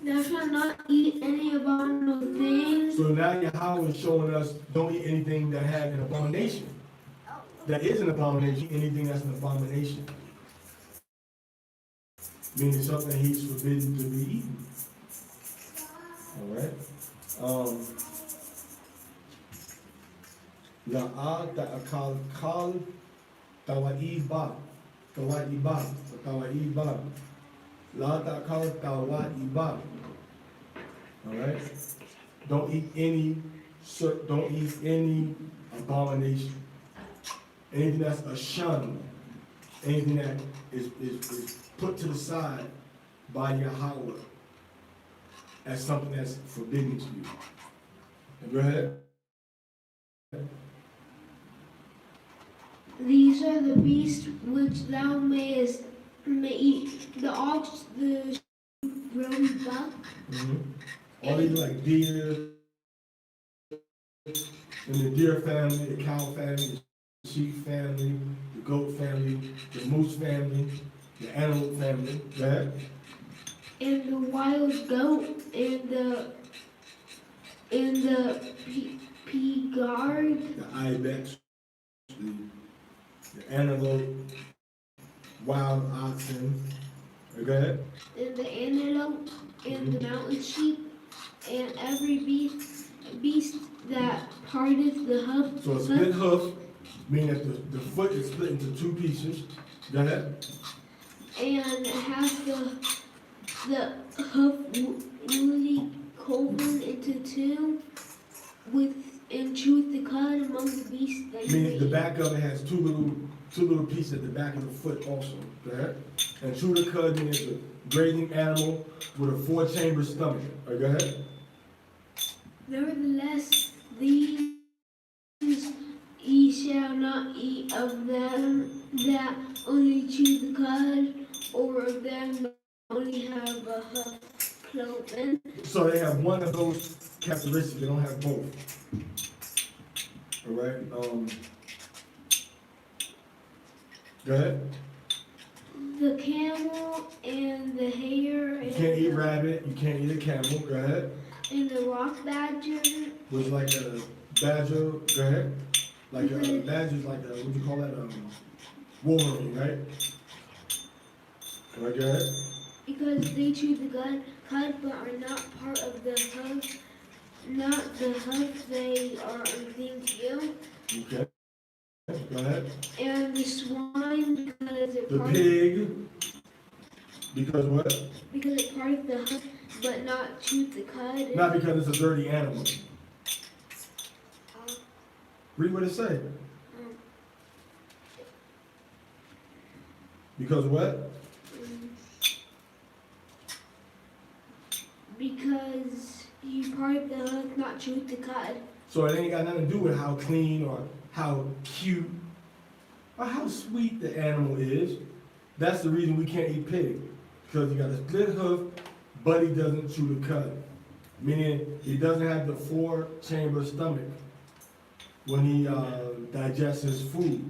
Thou shalt not eat any abominable things. So now Yahweh is showing us don't eat anything that had an abomination. That is an abomination, anything that's an abomination. Meaning something he's forbidden to be eaten. All right? La'ad ta'akal kal tawa'i ba Tawat iba. Tawat iba. La takal tawat iba. Alright? Don't eat any abomination. Anything that's a shun. Anything that is put to the side by Yahweh as something that's forbidden to you. Go ahead. These are the beasts which thou may eat: the ox, the roe buck. All these like deer, in the deer family, the cow family, the sheep family, the goat family, the moose family, the antelope family. Go ahead. And the wild goat, and the pigard, The ibex, the antelope, wild oxen. Go ahead. and the antelope, and the mountain sheep, and every beast that parteth the hoof. So a split hoof, meaning that the foot is split into two pieces. Go ahead. And has the hoof newly cloven into two, and cheweth the cud among the beasts that Meaning the back of it has two little pieces at the back of the foot also. Go ahead. And chew the cud means a grazing animal with a 4-chamber stomach. All right, go ahead. Nevertheless, these ye shall not eat of them that only chew the cud, or of them that only have a hoof cloven. So they have one of those characteristics. They don't have both. All right. Go ahead. The camel and the hare You can't eat rabbit. You can't eat a camel. Go ahead. and the rock badger. Was like a badger. Go ahead. Like a badger's like a, what do you call that? Wolverine, right? All right, go ahead. Because they chew the cud, but are not part of the hoof. Not the hoof, they are unclean to you. Okay. Go ahead. And the swine, because it The part pig. Because what? because it part of the hoof, but not chew the cud. Not because it's a dirty animal. Read what it say. Because what? Because you part of the hoof, not chew the cud. So it ain't got nothing to do with how clean or how cute or how sweet the animal is. That's the reason we can't eat pig. Because he got a split hoof, but he doesn't chew the cud. Meaning he doesn't have the 4-chamber stomach when he digests his food.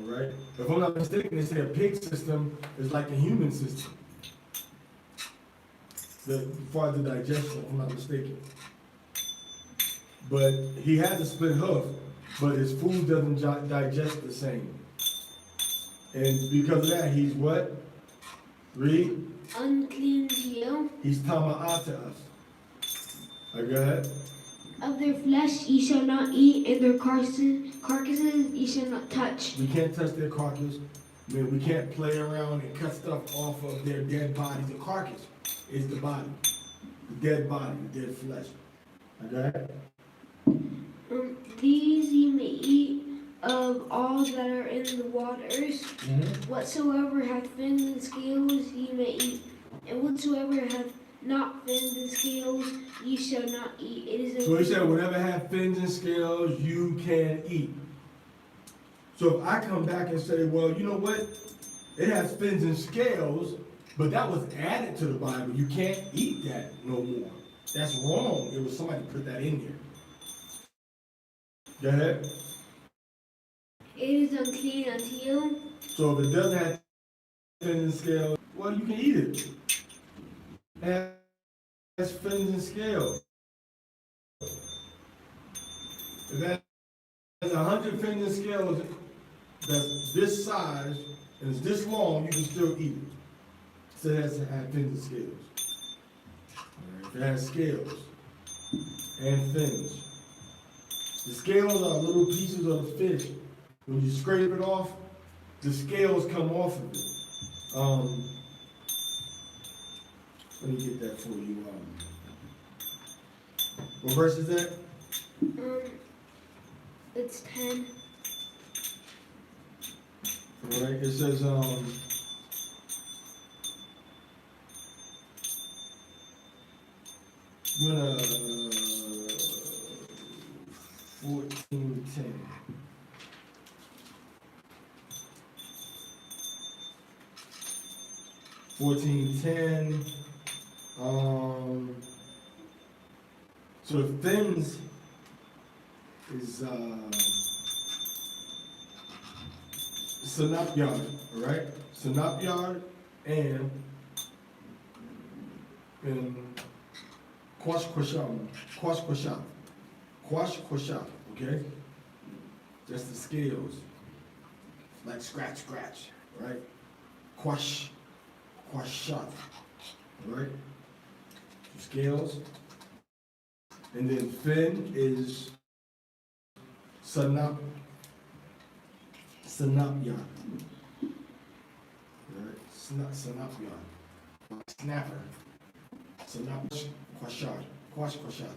All right? If I'm not mistaken, they say a pig system is like a human system. As far as the digestion, if I'm not mistaken. But he has a split hoof, but his food doesn't digest the same. And because of that, he's what? Read. Unclean to you. He's tama'ah to us. All right, go ahead. Of their flesh ye shall not eat, and their carcasses ye shall not touch. We can't touch their carcass. I mean, we can't play around and cut stuff off of their dead bodies. The carcass is the body, the dead body, the dead flesh. Okay? These ye may eat of all that are in the waters. Whatsoever hath fins and scales ye may eat, and whatsoever hath not fins and scales ye shall not eat. It is So he said, whatever have fins and scales, you can eat. So if I come back and say, well, you know what? It has fins and scales, but that was added to the Bible. You can't eat that no more. That's wrong. It was somebody put that in there. Go ahead. It is unclean unto you. So if it doesn't have fins and scales, well, you can eat it. It has fins and scales. If that has 100 fins and scales that's this size and it's this long, you can still eat it. So it has to have fins and scales. If it has scales and fins. The scales are little pieces of the fish. When you scrape it off, the scales come off of it. Let me get that for you. What verse is that? It's 10. All right, it says, you're gonna, 14:10. 14:10. So the fins is Sanapyard, all right? Sanapyard and Quashquasham, okay? That's the scales, like scratch, right? Quashat, all right? Scales. And then fin is Sanapyard. Right? Sanapyard. Snapper. Quashquashad.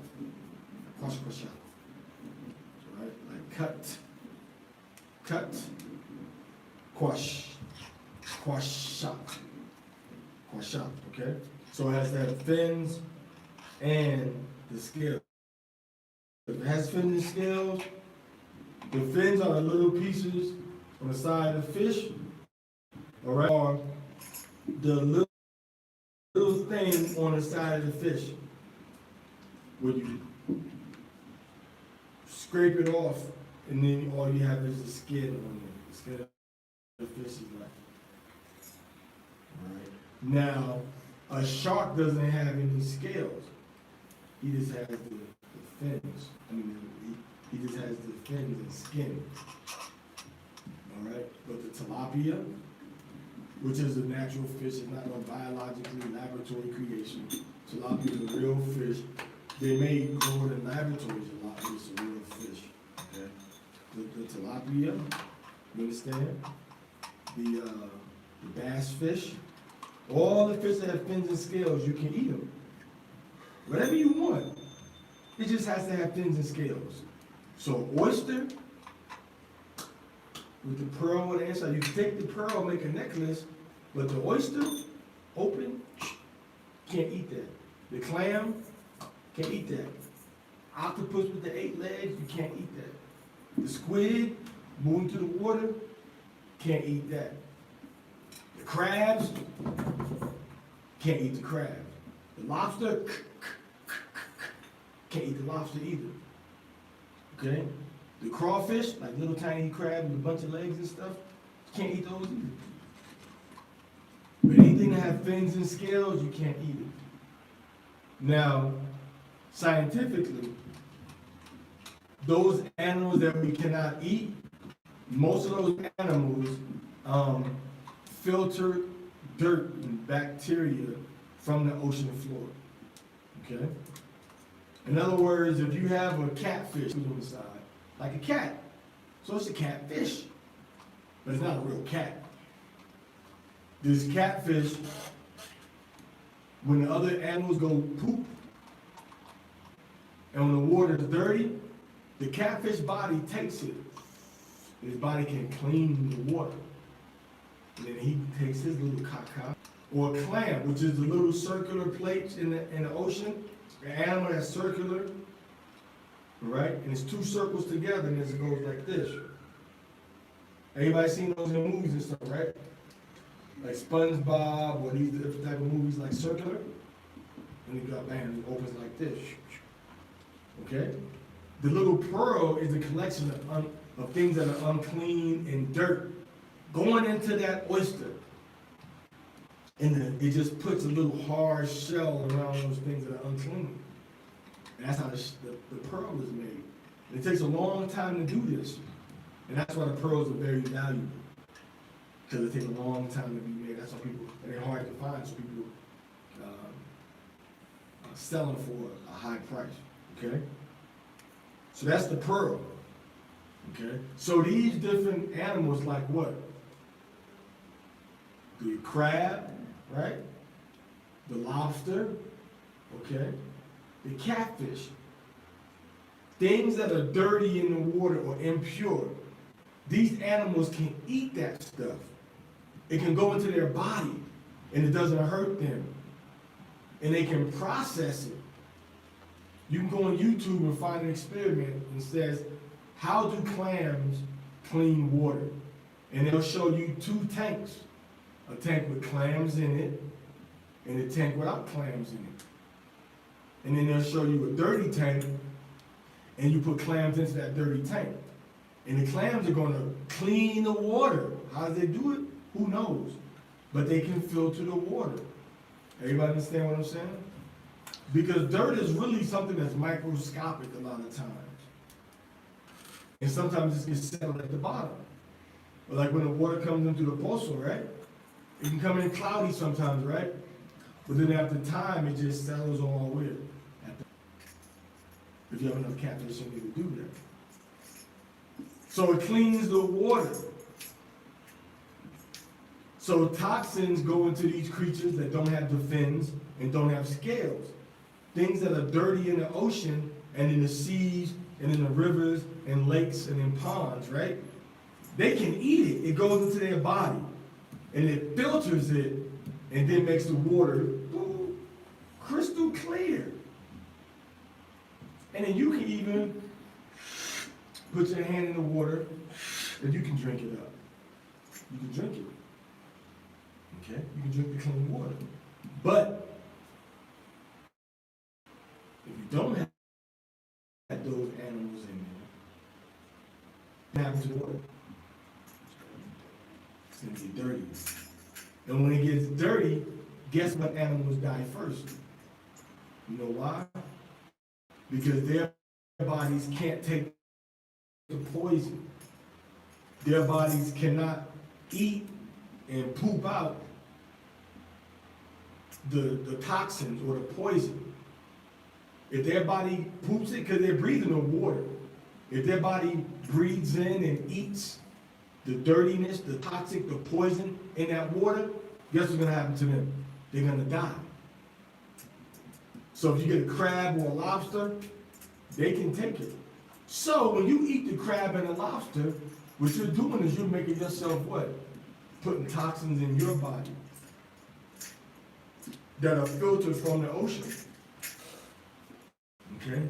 Right? Like cut, quashat, okay? So it has to have fins and the scales. If it has fins and scales, the fins are the little pieces on the side of the fish, all right, or the little thing on the side of the fish. When you scrape it off, and then all you have is the skin on it. The skin of the fish is like. All right. Now, a shark doesn't have any scales. He just has the fins. I mean, he just has the fins and skin. All right. But the tilapia, which is a natural fish, is not a biologically laboratory creation. Tilapia is a real fish. They may grow it in laboratories a lot, but it's a real fish. Okay. The tilapia, you understand? The bass fish, all the fish that have fins and scales, you can eat them. Whatever you want. It just has to have fins and scales. So oyster, with the pearl on the inside, you can take the pearl, make a necklace, but the oyster, open, can't eat that. The clam, can't eat that. Octopus with the 8 legs, you can't eat that. The squid, moving to the water, can't eat that. The crabs, can't eat the crabs. The lobster, can't eat the lobster either. Okay? The crawfish, like little tiny crabs with a bunch of legs and stuff, can't eat those either. But anything that has fins and scales, you can't eat it. Now, scientifically, those animals that we cannot eat, most of those animals filter dirt and bacteria from the ocean floor. Okay? In other words, if you have a catfish on the side, like a cat, so it's a catfish, but it's not a real cat. This catfish, when the other animals go poop, and when the water is dirty, the catfish body takes it. His body can clean the water. And then he takes his little caca, or clam, which is the little circular plates in the ocean, an animal that's circular, right? And it's 2 circles together, and it goes like this. Everybody seen those in the movies and stuff, right? Like SpongeBob, or these different type of movies, like circular, and you got, bam, it opens like this. Okay? The little pearl is a collection of things that are unclean and dirt going into that oyster. And then it just puts a little hard shell around those things that are unclean. And that's how the pearl is made. And it takes a long time to do this. And that's why the pearls are very valuable. Because it takes a long time to be made. That's why people, and they're hard to find, so people sell them for a high price. Okay? So that's the pearl. Okay? So these different animals, like what? the crab, right? The lobster, okay? The catfish. Things that are dirty in the water or impure. These animals can eat that stuff. It can go into their body and it doesn't hurt them. And they can process it. You can go on YouTube and find an experiment and says, how do clams clean water? And they'll show you 2 tanks. A tank with clams in it and a tank without clams in it. And then they'll show you a dirty tank and you put clams into that dirty tank. And the clams are gonna clean the water. How do they do it? Who knows? But they can filter the water. Everybody understand what I'm saying? Because dirt is really something that's microscopic a lot of times. And sometimes it gets settled at the bottom. But like when the water comes into the pozo, right? It can come in cloudy sometimes, right? But then after time, it just settles all the way. If you have enough catfish in you to do that. So it cleans the water. So toxins go into these creatures that don't have the fins and don't have scales. Things that are dirty in the ocean and in the seas and in the rivers and lakes and in ponds, right? They can eat it. It goes into their body and it filters it and then makes the water crystal clear. And then you can even put your hand in the water and you can drink it up. You can drink it. Okay? You can drink the clean water. But if you don't have those animals in there, what happens to the water? It's going to get dirty. And when it gets dirty, guess what animals die first? You know why? Because their bodies can't take the poison. Their bodies cannot eat and poop out the toxins or the poison. If their body poops it, because they're breathing the water, if their body breathes in and eats the dirtiness, the toxic, the poison in that water, guess what's going to happen to them? They're going to die. So if you get a crab or a lobster, they can take it. So when you eat the crab and the lobster, what you're doing is you're making yourself what? Putting toxins in your body that are filtered from the ocean. Okay?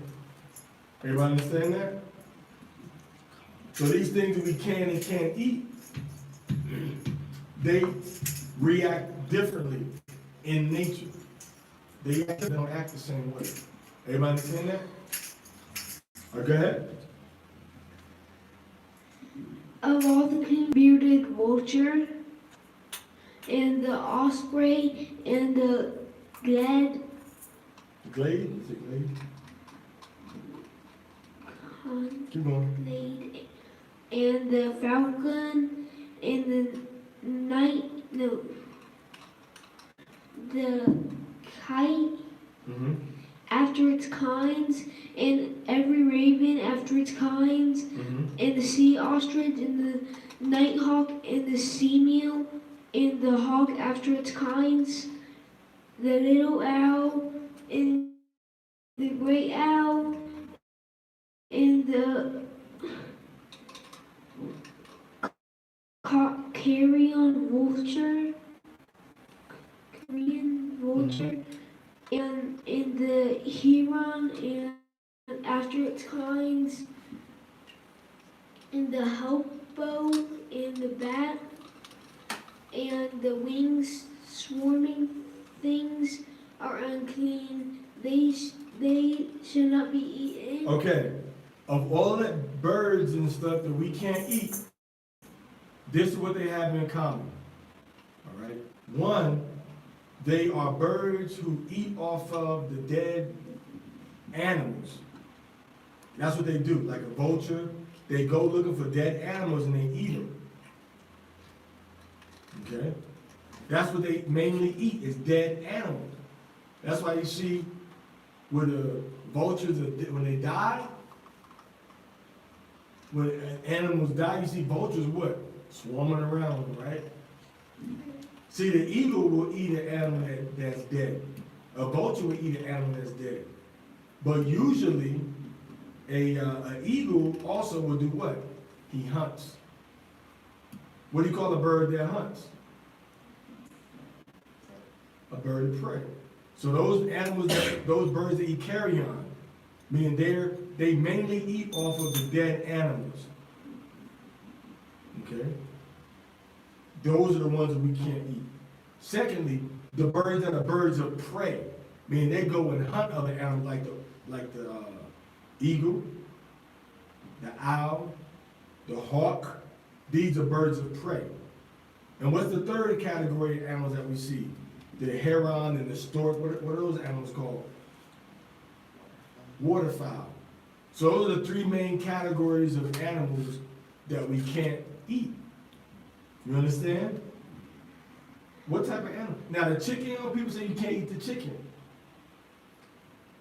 Everybody understand that? So these things that we can and can't eat, they react differently in nature. They don't act the same way. Everybody understand that? All right, go ahead. Of all the bearded vulture, and the osprey, and the glade. Glade? Is it glade? Keep going. Glade, and the falcon, and the kite, after its kinds, and every raven after its kinds, and the sea ostrich, and the nighthawk, and the seameal, and the hawk after its kinds, the little owl, and the great owl, and the carrion vulture, and the heron, and after its kinds, and the hoopoe, and the bat, and the wings swarming things are unclean. They should not be eaten. Okay. Of all that birds and stuff that we can't eat, this is what they have in common. All right? One, they are birds who eat off of the dead animals. That's what they do. Like a vulture, they go looking for dead animals and they eat them. Okay? That's what they mainly eat, is dead animals. That's why you see where the vultures, when they die, when animals die, you see vultures what? Swarming around them, right? See, the eagle will eat an animal that's dead. A vulture will eat an animal that's dead. But usually, an eagle also will do what? He hunts. What do you call a bird that hunts? A bird of prey. So those animals, those birds that eat carrion, meaning they mainly eat off of the dead animals. Okay? Those are the ones that we can't eat. Secondly, the birds that are birds of prey, meaning they go and hunt other animals like the eagle, the owl, the hawk. These are birds of prey. And what's the third category of animals that we see? The heron and the stork. What are those animals called? Waterfowl. So those are the three main categories of animals that we can't eat. You understand? What type of animal? Now the chicken, people say you can't eat the chicken.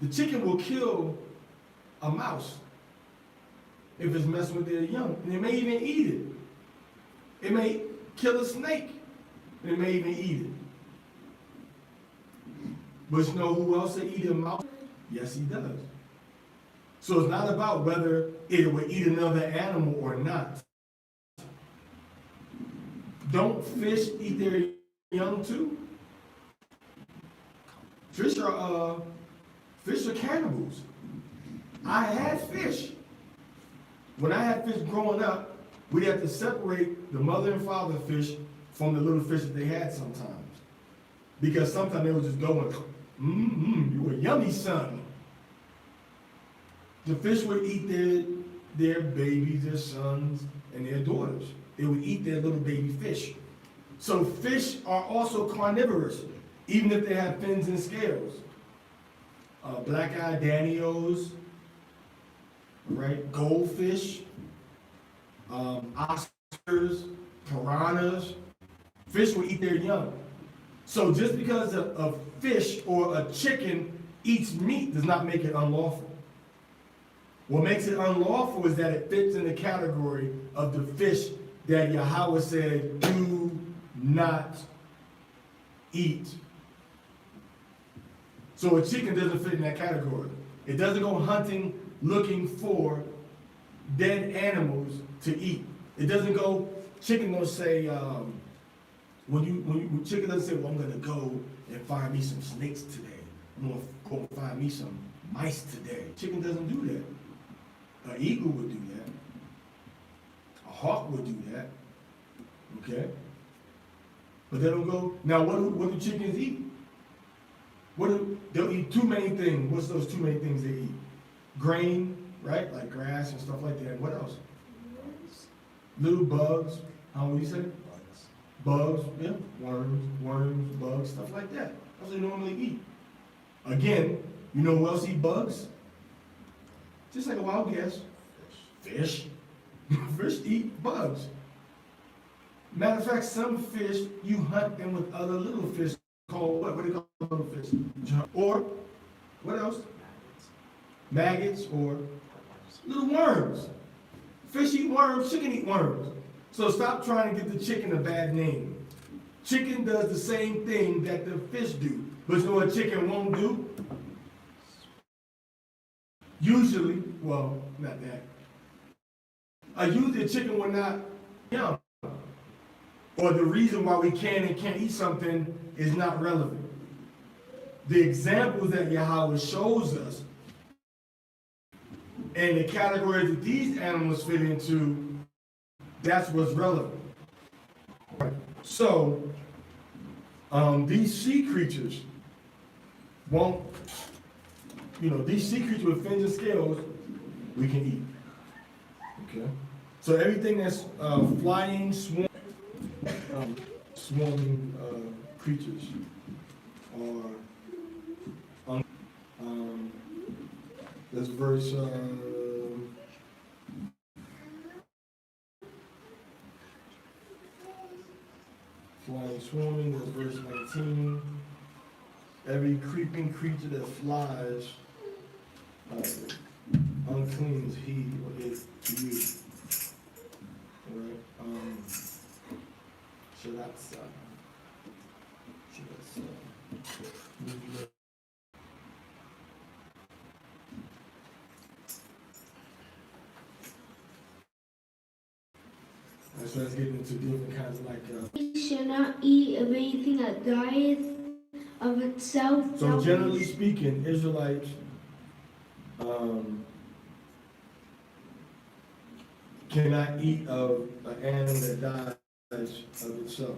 The chicken will kill a mouse if it's messing with their young. And it may even eat it. It may kill a snake. And it may even eat it. But you know who else will eat a mouse? Yes, he does. So it's not about whether it will eat another animal or not. Don't fish eat their young too? Fish are cannibals. I had fish. When I had fish growing up, we'd have to separate the mother and father fish from the little fish that they had sometimes. Because sometimes they would just go and, you a yummy son. The fish would eat their babies, their sons, and their daughters. They would eat their little baby fish. So fish are also carnivorous, even if they have fins and scales. Black-eyed danios, right? Goldfish, oysters, piranhas. Fish will eat their young. So just because a fish or a chicken eats meat does not make it unlawful. What makes it unlawful is that it fits in the category of the fish that Yahweh said, do not eat. So a chicken doesn't fit in that category. It doesn't go hunting looking for dead animals to eat. It doesn't go, chicken don't say, when chicken doesn't say, well, I'm gonna go and find me some snakes today. I'm gonna go and find me some mice today. Chicken doesn't do that. An eagle would do that. A hawk would do that. Okay? But they don't go, now what do chickens eat? They'll eat two main things. What's those two main things they eat? Grain, right? Like grass and stuff like that. What else? Little bugs. How would you say? Bugs, yeah. Worms, bugs, stuff like that. That's what they normally eat. Again, you know who else eat bugs? Just like a wild guess. Fish. Fish eat bugs. Matter of fact, some fish, you hunt them with other little fish called what? What do you call little fish? Or, what else? Maggots or little worms. Fish eat worms, chicken eat worms. So stop trying to give the chicken a bad name. Chicken does the same thing that the fish do. But you know what chicken won't do? Usually, well, not that. Usually a chicken will not young. Or the reason why we can and can't eat something is not relevant. The examples that Yahweh shows us and the categories that these animals fit into, that's what's relevant. So, these sea creatures won't, these sea creatures with fins and scales, we can eat. Okay? So everything that's flying, swarming creatures are, this verse, flying, swarming, that's verse 19. Every creeping creature that flies, unclean is he or is you. All right. So that's so that's getting into different kinds of like, You shall not eat of anything that dieth of itself. so generally speaking, Israelites, cannot eat of an animal that dies of itself.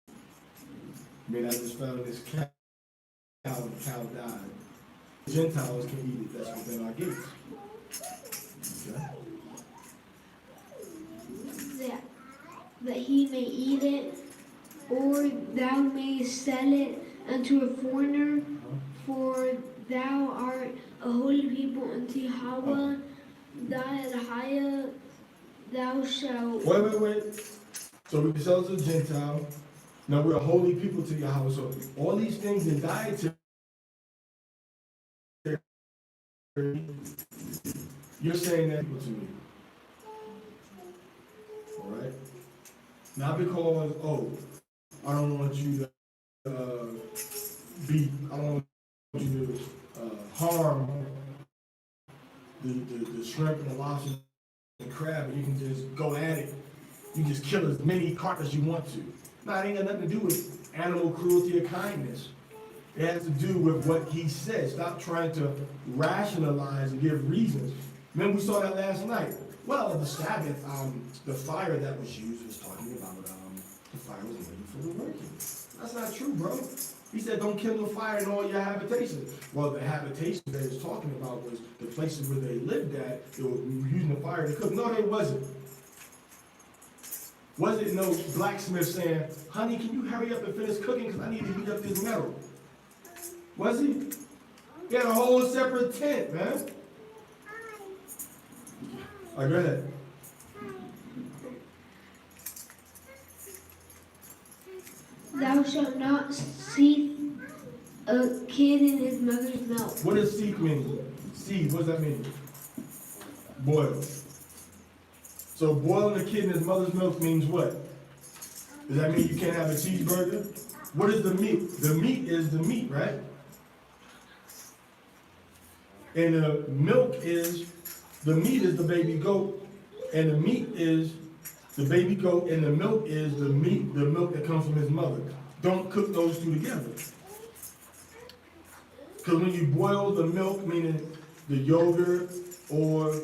I mean, I just found this cow, the cow died. Gentiles can eat it, that's within our gates. Okay? That he may eat it, or thou mayest sell it unto a foreigner, for thou art a holy people unto Yahweh, thy Elohim, thou shalt. Wait. So we can sell it to a Gentile. Now we're a holy people to Yahweh. So all these things in dietary, you're saying that to me. All right? Not because, I don't want you to I don't want you to harm the shrimp and the lobster and crab, and you can just go at it. You can just kill as many carp as you want to. No, it ain't got nothing to do with animal cruelty or kindness. It has to do with what he said. Stop trying to rationalize and give reasons. Remember, we saw that last night. Well, the Sabbath, the fire that was used was talking about the fire was waiting for the working. That's not true, bro. He said, don't kill the fire in all your habitations. Well, the habitations that he was talking about was the places where they lived at. They were using the fire to cook. No, they wasn't. Was it no blacksmith saying, honey, can you hurry up and finish cooking because I need to heat up this metal? Was he? He had a whole separate tent, man. All right, go ahead. Thou shalt not seethe a kid in his mother's milk. What does seek mean? Seed, what does that mean? Boil. So boiling a kid in his mother's milk means what? Does that mean you can't have a cheeseburger? What is the meat? The meat is the meat, right? And the milk is, the meat is the baby goat, and the meat is the baby goat, and the milk is the meat, the milk that comes from his mother. Don't cook those two together. Because when you boil the milk, meaning the yogurt or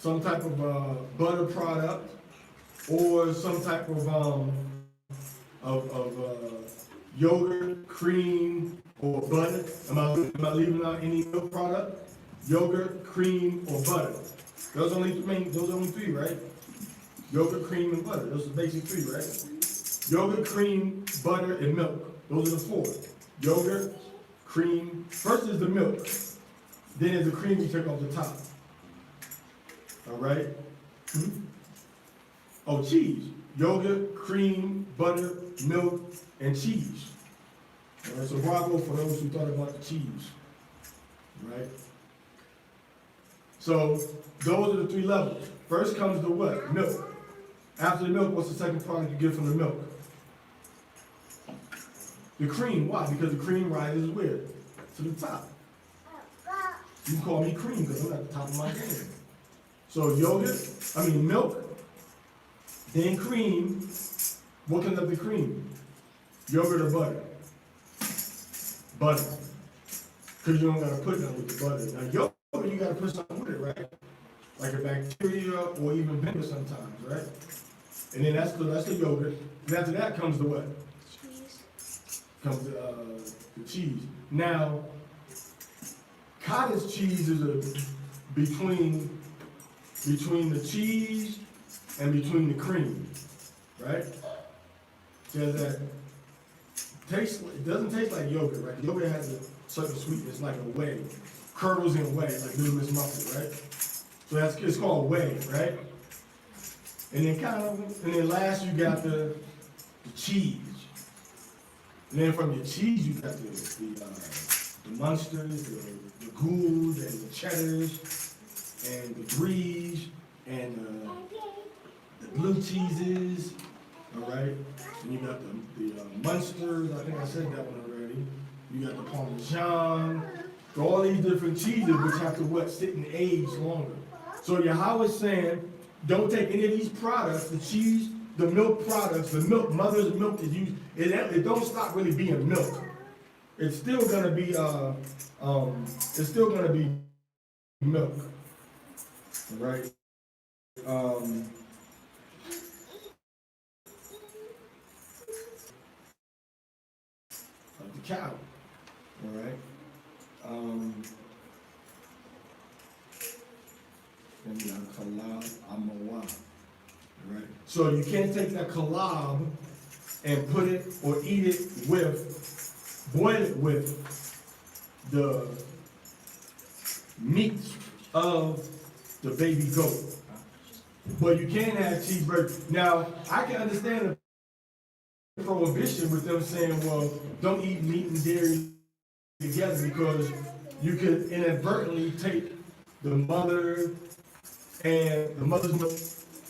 some type of butter product or some type of yogurt, cream, or butter. Am I leaving out any milk product? Yogurt, cream, or butter. Those are only three, right? Yogurt, cream, and butter. Those are the basic three, right? Yogurt, cream, butter, and milk. Those are the four. Yogurt, cream. First is the milk. Then is the cream you take off the top. All right? Oh, cheese. Yogurt, cream, butter, milk, and cheese. All right, so bravo for those who thought about the cheese. Right? So those are the three levels. First comes the what? Milk. After the milk, what's the second product you get from the milk? The cream. Why? Because the cream rises where? To the top. You can call me cream because I'm at the top of my game. So milk, then cream. What comes after cream? Yogurt or butter? Butter. Because you don't got to put nothing with the butter. Now yogurt, you got to put something with it, right? Like a bacteria or even vinegar sometimes, right? And then that's the yogurt. And after that comes the what? Cheese. Comes the cheese. Now, cottage cheese is between the cheese and between the cream, right? Says that it doesn't taste like yogurt, right? Yogurt has a certain sweetness, like a whey, curdles in whey, like Little Miss Muffet, right? So it's called whey, right? And then last you got the cheese. And then from your cheese you got the Munsters, the Goulds, and the Cheddars, and the Bries, and the blue cheeses, all right? And you got the Munsters, I think I said that one already. You got the Parmesan, all these different cheeses which have to sit and age longer. So Yahweh is saying, don't take any of these products, the cheese the milk products, the milk, mother's milk is used, it don't stop really being milk. It's still gonna be, milk, right? Of the cow, all right? Right. So you can't take that kebab and put it or eat it with, boil it with the meat of the baby goat. But you can have cheeseburger. Now, I can understand the prohibition with them saying, well, don't eat meat and dairy together because you could inadvertently take the mother and the mother's milk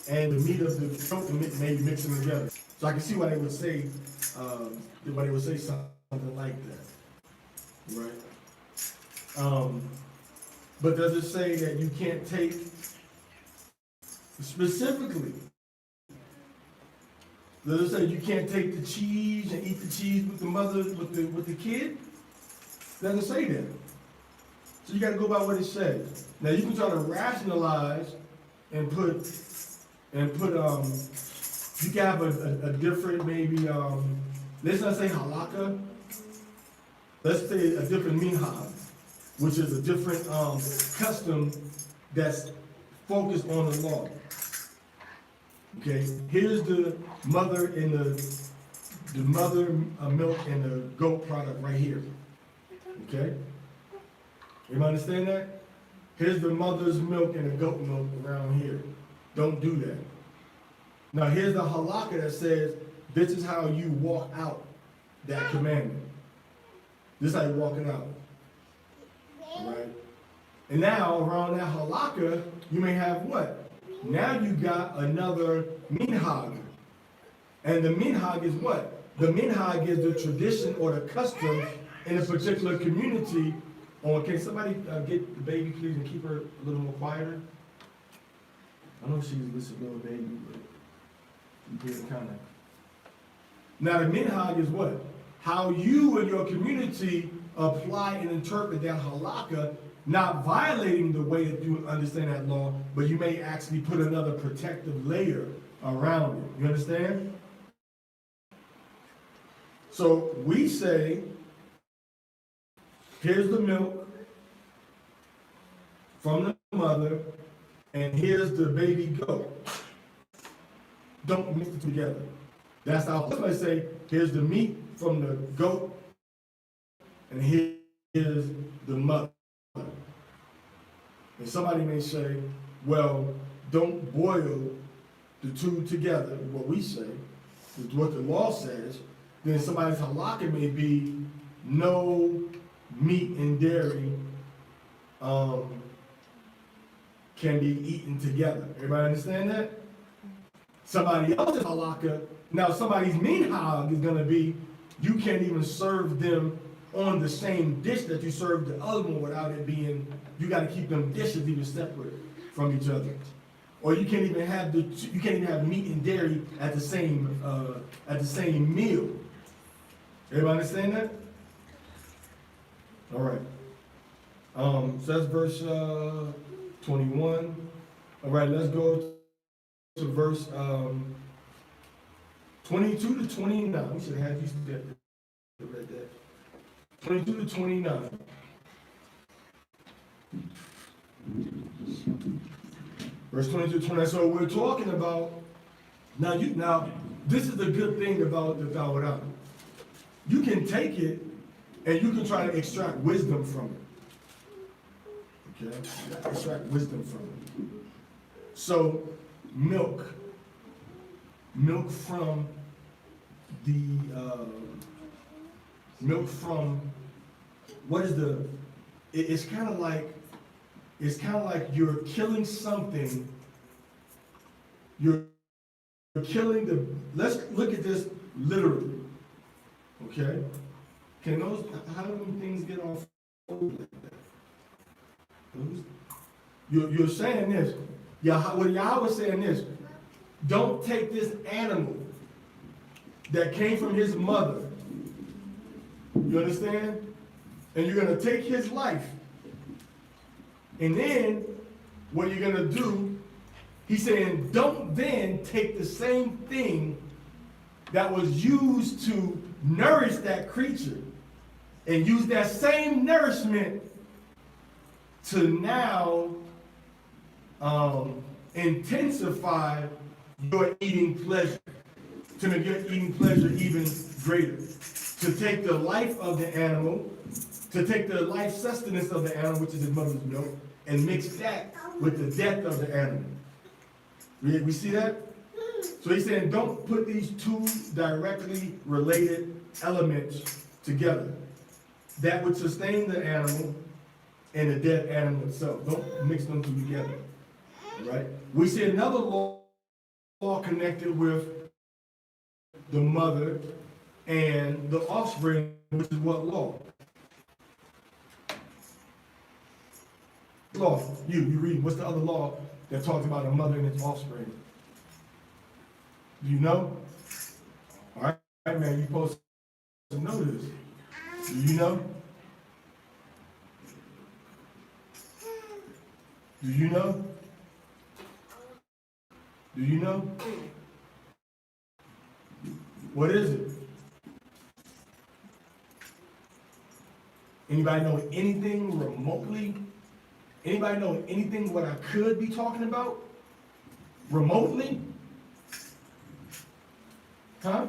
and the meat of the goat and maybe mix them together. So I can see why they would say, something like that, right? But does it say that you can't take specifically? Does it say you can't take the cheese and eat the cheese with the mother, with the kid? Doesn't say that. So you got to go by what it says. Now you can try to rationalize and put you can have a different maybe let's not say halakha. Let's say a different minhag, which is a different custom that's focused on the law. Okay, here's the mother and the mother milk and the goat product right here. Okay, you understand that? Here's the mother's milk and the goat milk around here. Don't do that. Now here's the halakha that says this is how you walk out that commandment. This is how you're walking out. Right? And now around that halakha, you may have what? Now you got another minhag. And the minhag is what? The minhag is the tradition or the custom in a particular community. Or can somebody get the baby please and keep her a little more quieter? I know she's a little baby, but you get kind of. Now the minhag is what? How you and your community apply and interpret that halakha, not violating the way that you understand that law, but you may actually put another protective layer around it. You understand? So we say, here's the milk from the mother, and here's the baby goat. Don't mix it together. That's how I say, here's the meat from the goat, and here's the mother. And somebody may say, well, don't boil the two together, what we say, is what the law says. Then somebody's halakha may be no meat and dairy can be eaten together. Everybody understand that? Somebody else's halakha, now somebody's minhag is gonna be, you can't even serve them on the same dish that you serve the other one without it being, you gotta keep them dishes even separate from each other. Or you can't even have meat and dairy at the same meal. Everybody understand that? All right. So that's verse 21. All right, let's go to verse 22 to 29. We should have had you read that. 22 to 29. Verse 22 to 29. So we're talking about now. This is the good thing about the TORAH. You can take it and you can try to extract wisdom from it. Okay, extract wisdom from it. So milk from the what is the? It's kind of like you're killing something. You're killing the. Let's look at this literally. Okay, how do things get off like that? You're saying this. What Yahweh is saying this. don't take this animal that came from his mother, you understand? And you're gonna take his life. And then, what you're gonna do, he's saying, don't then take the same thing that was used to nourish that creature and use that same nourishment to now intensify your eating pleasure, to make your eating pleasure even greater. To take the life of the animal, to take the life sustenance of the animal, which is his mother's milk, and mix that with the death of the animal. We see that? So he's saying, don't put these two directly related elements together. That would sustain the animal and the dead animal itself. Don't mix them two together. Right? We see another law connected with the mother and the offspring, which is what law? Law. You read. What's the other law that talks about a mother and its offspring? Do you know? All right, man, you're supposed to know this. Do you know? Do you know? Do you know? What is it? Anybody know anything remotely? Anybody know anything what I could be talking about? Remotely? Huh?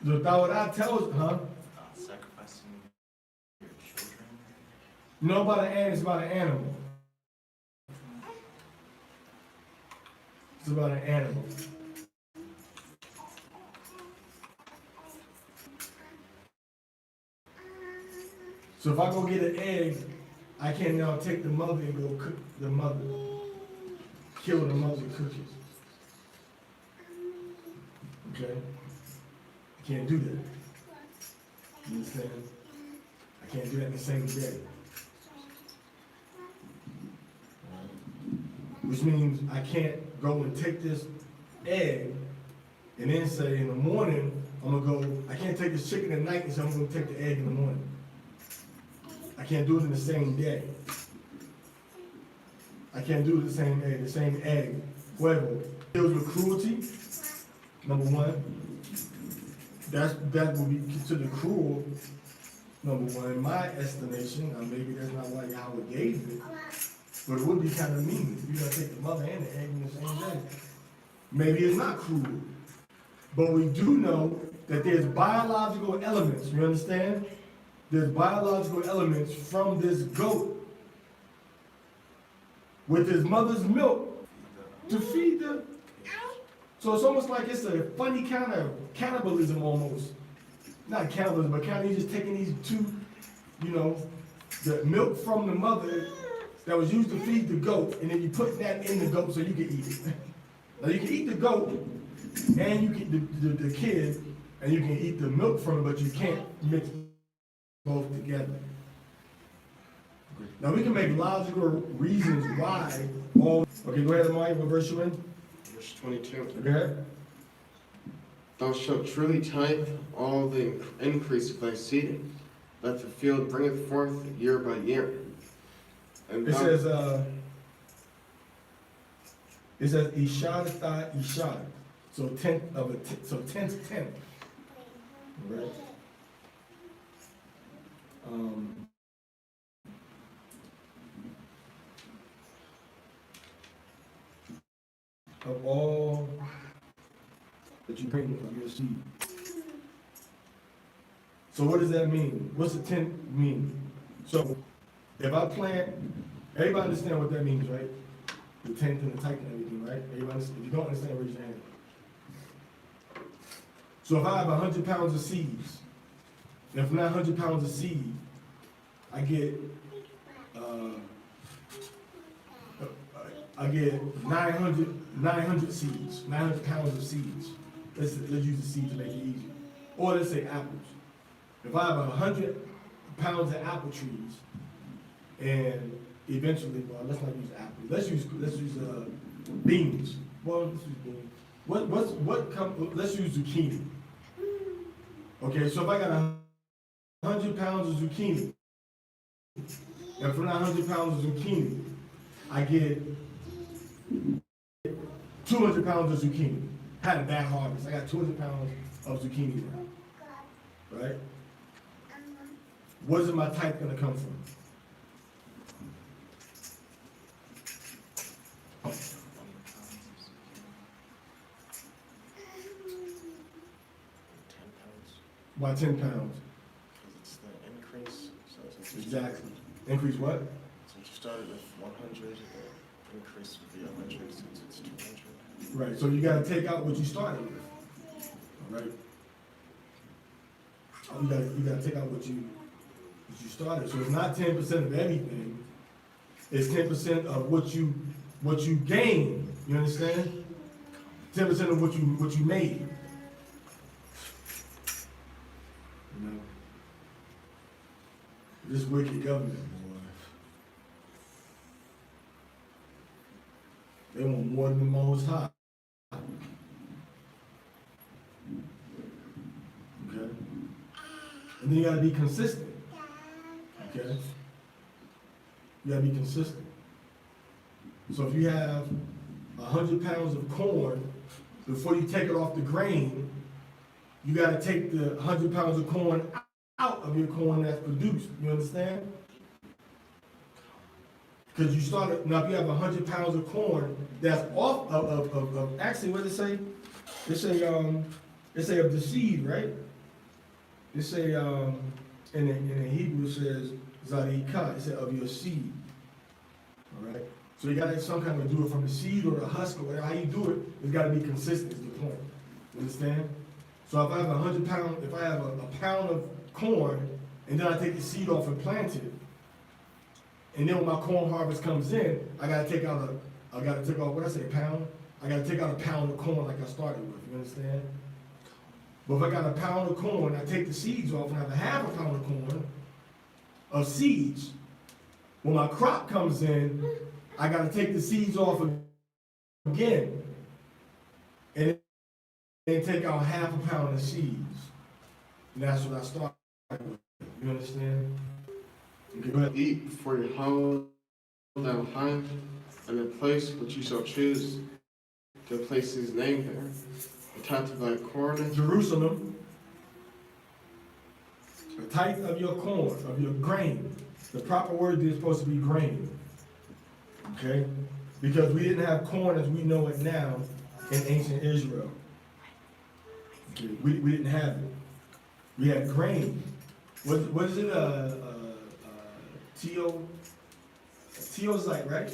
The TORAH tells, Sacrificing your children. you know about an ant, it's about an animal. It's about an animal. So if I go get an egg, I can now take the mother and go cook the mother. Kill the mother and cook it. Okay? I can't do that. You understand? I can't do that in the same day. Which means I can't go and take this egg and then say in the morning, I'm gonna go, I can't take this chicken at night and say I'm gonna take the egg in the morning. I can't do it in the same day. I can't do it the same egg. However, deals with cruelty, number one. That would be considered cruel, number one, in my estimation. Maybe that's not why Yahweh gave it, but it would be kind of mean. You're gonna take the mother and the egg in the same day. Maybe it's not cruel, but we do know that there's biological elements, you understand? There's biological elements from this goat with his mother's milk to feed the. So it's almost like it's a funny kind of cannibalism almost. Not cannibalism, but kind of just taking these two, the milk from the mother that was used to feed the goat, and then you put that in the goat so you can eat it. Now you can eat the goat, and you can the kid, and you can eat the milk from it, but you can't mix both together. Now we can make logical reasons why all. Okay, go ahead, Mike. What verse you in? Verse 22. Okay. Thou shalt truly tithe all the increase of thy seed, that the field bringeth forth year by year. And It says Ishad Ishad. So tenth, right? Of all that you bring of your seed. So what does that mean? What's the tenth mean? So if I plant, everybody understand what that means, right? The tenth and the tithe and everything, right? Everybody understand? If you don't understand, raise your hand. So if I have 100 pounds of seeds, if not 100 pounds of seed, I get 900 seeds, 900 pounds of seeds. Let's use the seed to make it easy. Or let's say apples. If I have 100 pounds of apple trees, and eventually, well, let's not use apples. Let's use beans. Well, let's use beans. Let's use zucchini. Okay, so if I got 100 pounds of zucchini, and from that 100 pounds of zucchini, I get 200 pounds of zucchini. Had a bad harvest. I got 200 pounds of zucchini now. Right? Where's my type gonna come from? By 10 pounds. It's the increase, so since you Exactly. Increase what? Since you started with 100, the increase would be 100 since it's 200. Right, so you gotta take out what you started with. All right? You gotta take out what you started. So it's not 10% of everything. It's 10% of what you gain. You understand? 10% of what you made. You know? This wicked government, boy. They want more than the Most High. Okay? And then you gotta be consistent. Okay? You gotta be consistent. So if you have 100 pounds of corn, before you take it off the grain, you gotta take the 100 pounds of corn out of your corn that's produced. You understand? Because you started, now if you have 100 pounds of corn that's off of actually, what does it say? It say of the seed, right? It say, in the Hebrew it says, Zarika, it said of your seed. All right? So you gotta some kind of do it from the seed or the husk or whatever, how you do it, it's gotta be consistent is the point. You understand? So if I have 100 pounds, if I have a pound of corn, and then I take the seed off and plant it, and then when my corn harvest comes in, I gotta take off, what did I say, pound? I gotta take out a pound of corn like I started with, you understand? But if I got a pound of corn, I take the seeds off and I have a half a pound of corn of seeds. When my crop comes in, I gotta take the seeds off again. And then take out half a pound of seeds. And that's what I started with. You understand? Okay, go ahead. Eat before your house down high, and the place which you shall choose to place his name there. The tithe of thy corn, Jerusalem, the tithe of your corn, of your grain. The proper word is supposed to be grain. Okay? Because we didn't have corn as we know it now in ancient Israel. Okay? We didn't have it. We had grain. What is it? Teozite, right?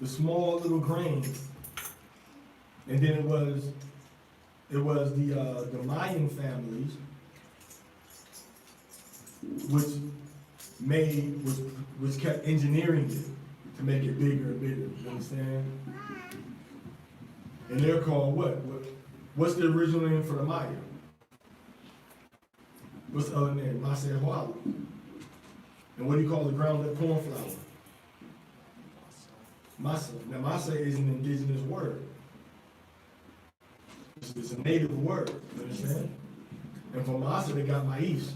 The small little grain. And then it was the Mayan families, which kept engineering it to make it bigger and bigger. You understand? And they're called what? What's the original name for the Maya? What's the other name? Maseh Huala. And what do you call the ground up corn flour? Masa. Now masa is an indigenous word. It's a native word, you understand? And from masa they got maize,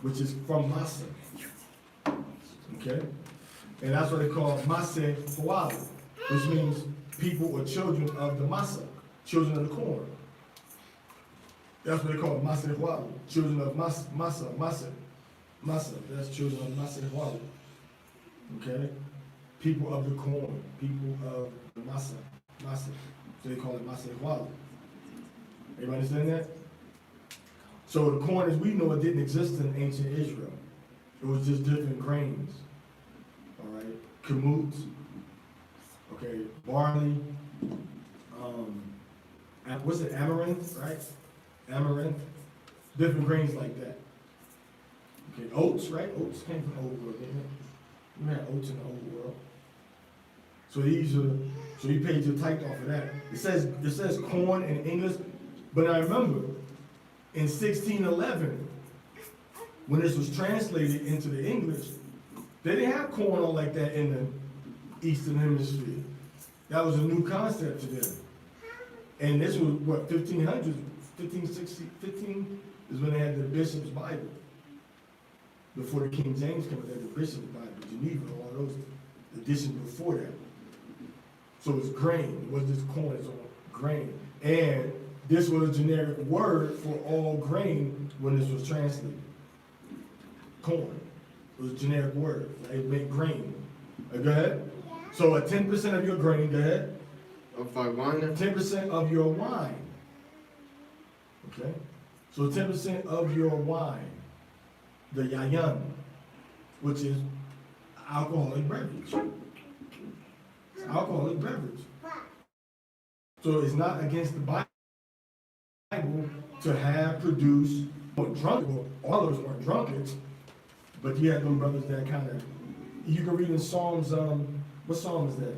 which is from masa. Okay? And that's what they call Maseh Huala, which means people or children of the masa, children of the corn. That's what they call Maseh Huala, children of masa. That's children of Maseh Huala. Okay? People of the corn, people of the masa. So they call it Maseh Huala. Everybody understand that? So the corn as we know it didn't exist in ancient Israel. It was just different grains. All right? Kamut, okay, barley, what's it, amaranth, right? Amaranth, different grains like that. Okay, oats, right? Oats came from the old world, didn't it? You had oats in the old world. So so you paid your tithe off of that. It says corn in English, but I remember, in 1611, when this was translated into the English, they didn't have corn all like that in the Eastern Hemisphere. That was a new concept to them. And this was, what, 1500s, 1560, 15 is when they had the Bishop's Bible. Before the King James came out, they had the Bishop's Bible, Geneva, all those editions before that. So it's grain, it wasn't just corn, it's all grain. And this was a generic word for all grain when this was translated. Corn was a generic word. It meant grain. Go ahead. So a 10% of your grain, go ahead. Of thy wine, 10% of your wine. Okay? So 10% of your wine, the yayan, which is alcoholic beverage. It's alcoholic beverage. So it's not against the Bible to have produced drunk. All of us weren't drunkards, but you had them brothers that kind of. You can read in Psalms. What psalm is that?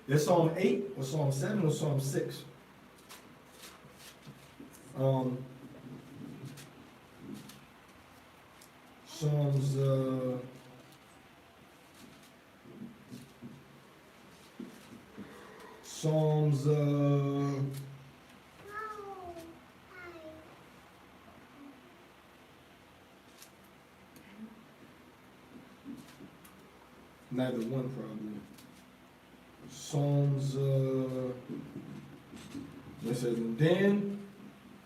That's Psalm 8 or Psalm 7 or Psalm 6. Psalms. Neither one probably. Psalms, it says, and then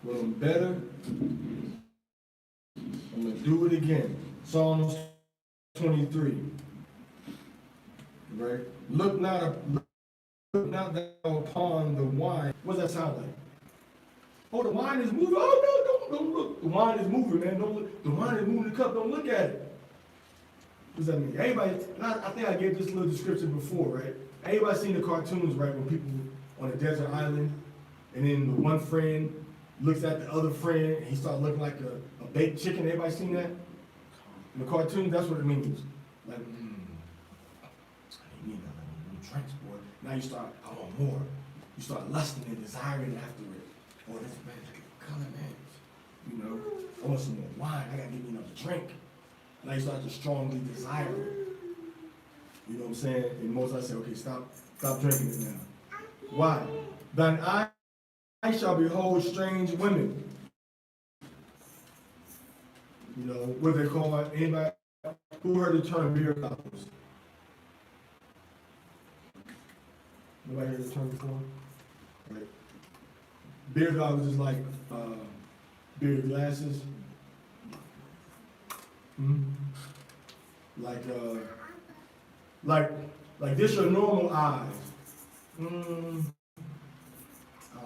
when I'm better, I'm gonna do it again. Psalms 23. Right? Look not thou upon the wine. What does that sound like? Oh, the wine is moving. Oh no, don't look. The wine is moving, man. Don't look. The wine is moving the cup. Don't look at it. What does that mean? Everybody, I think I gave this little description before, right? Everybody seen the cartoons, right? When people on a desert island, and then the one friend looks at the other friend, and he starts looking like a baked chicken. Everybody seen that? In the cartoon, that's what it means. Like, you need a drinks, boy. Now you start, I want more. You start lusting and desiring after it. Oh, this man, come on, man. You know, I want some more wine. I gotta give me another drink. Now you start to strongly desire it. You know what I'm saying? And Moses said, okay, stop drinking it now. Why? Thine eye shall behold strange women. You know, what they call it, anybody who heard the term beer goggles? Nobody heard the term before? Right. Beer goggles is like beer glasses. Like this your normal eyes. I don't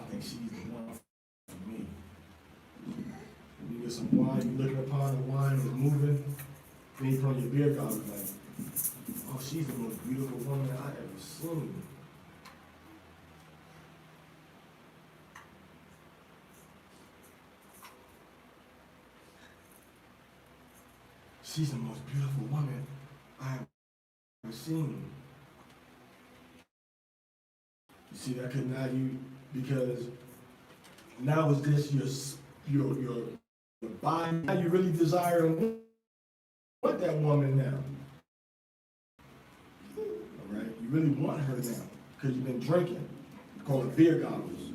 think she's the one for me. You get some wine, you looking upon the wine, it's moving, then you put on your beer goggles like, oh, she's the most beautiful woman I ever seen. She's the most beautiful woman I've ever seen. You see that? Because now because now is this your body? Now you really desire and want that woman now. All right, you really want her now because you've been drinking. Call it beer goggles.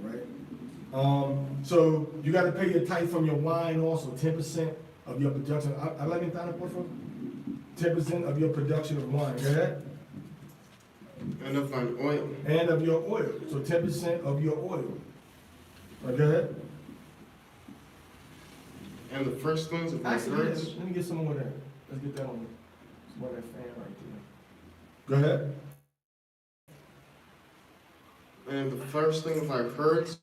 All right. So you got to pay your tithe from your wine also, 10%. Of your production, habla ventana, por favor. 10% of your production of wine. Go ahead. and of thine oil. And of your oil. So 10% of your oil. Right, go ahead. And the firstlings of thy Actually, herds. let me get some more there. Let's get that on some more of that fan right there. Go ahead. And the firstling of thy herds,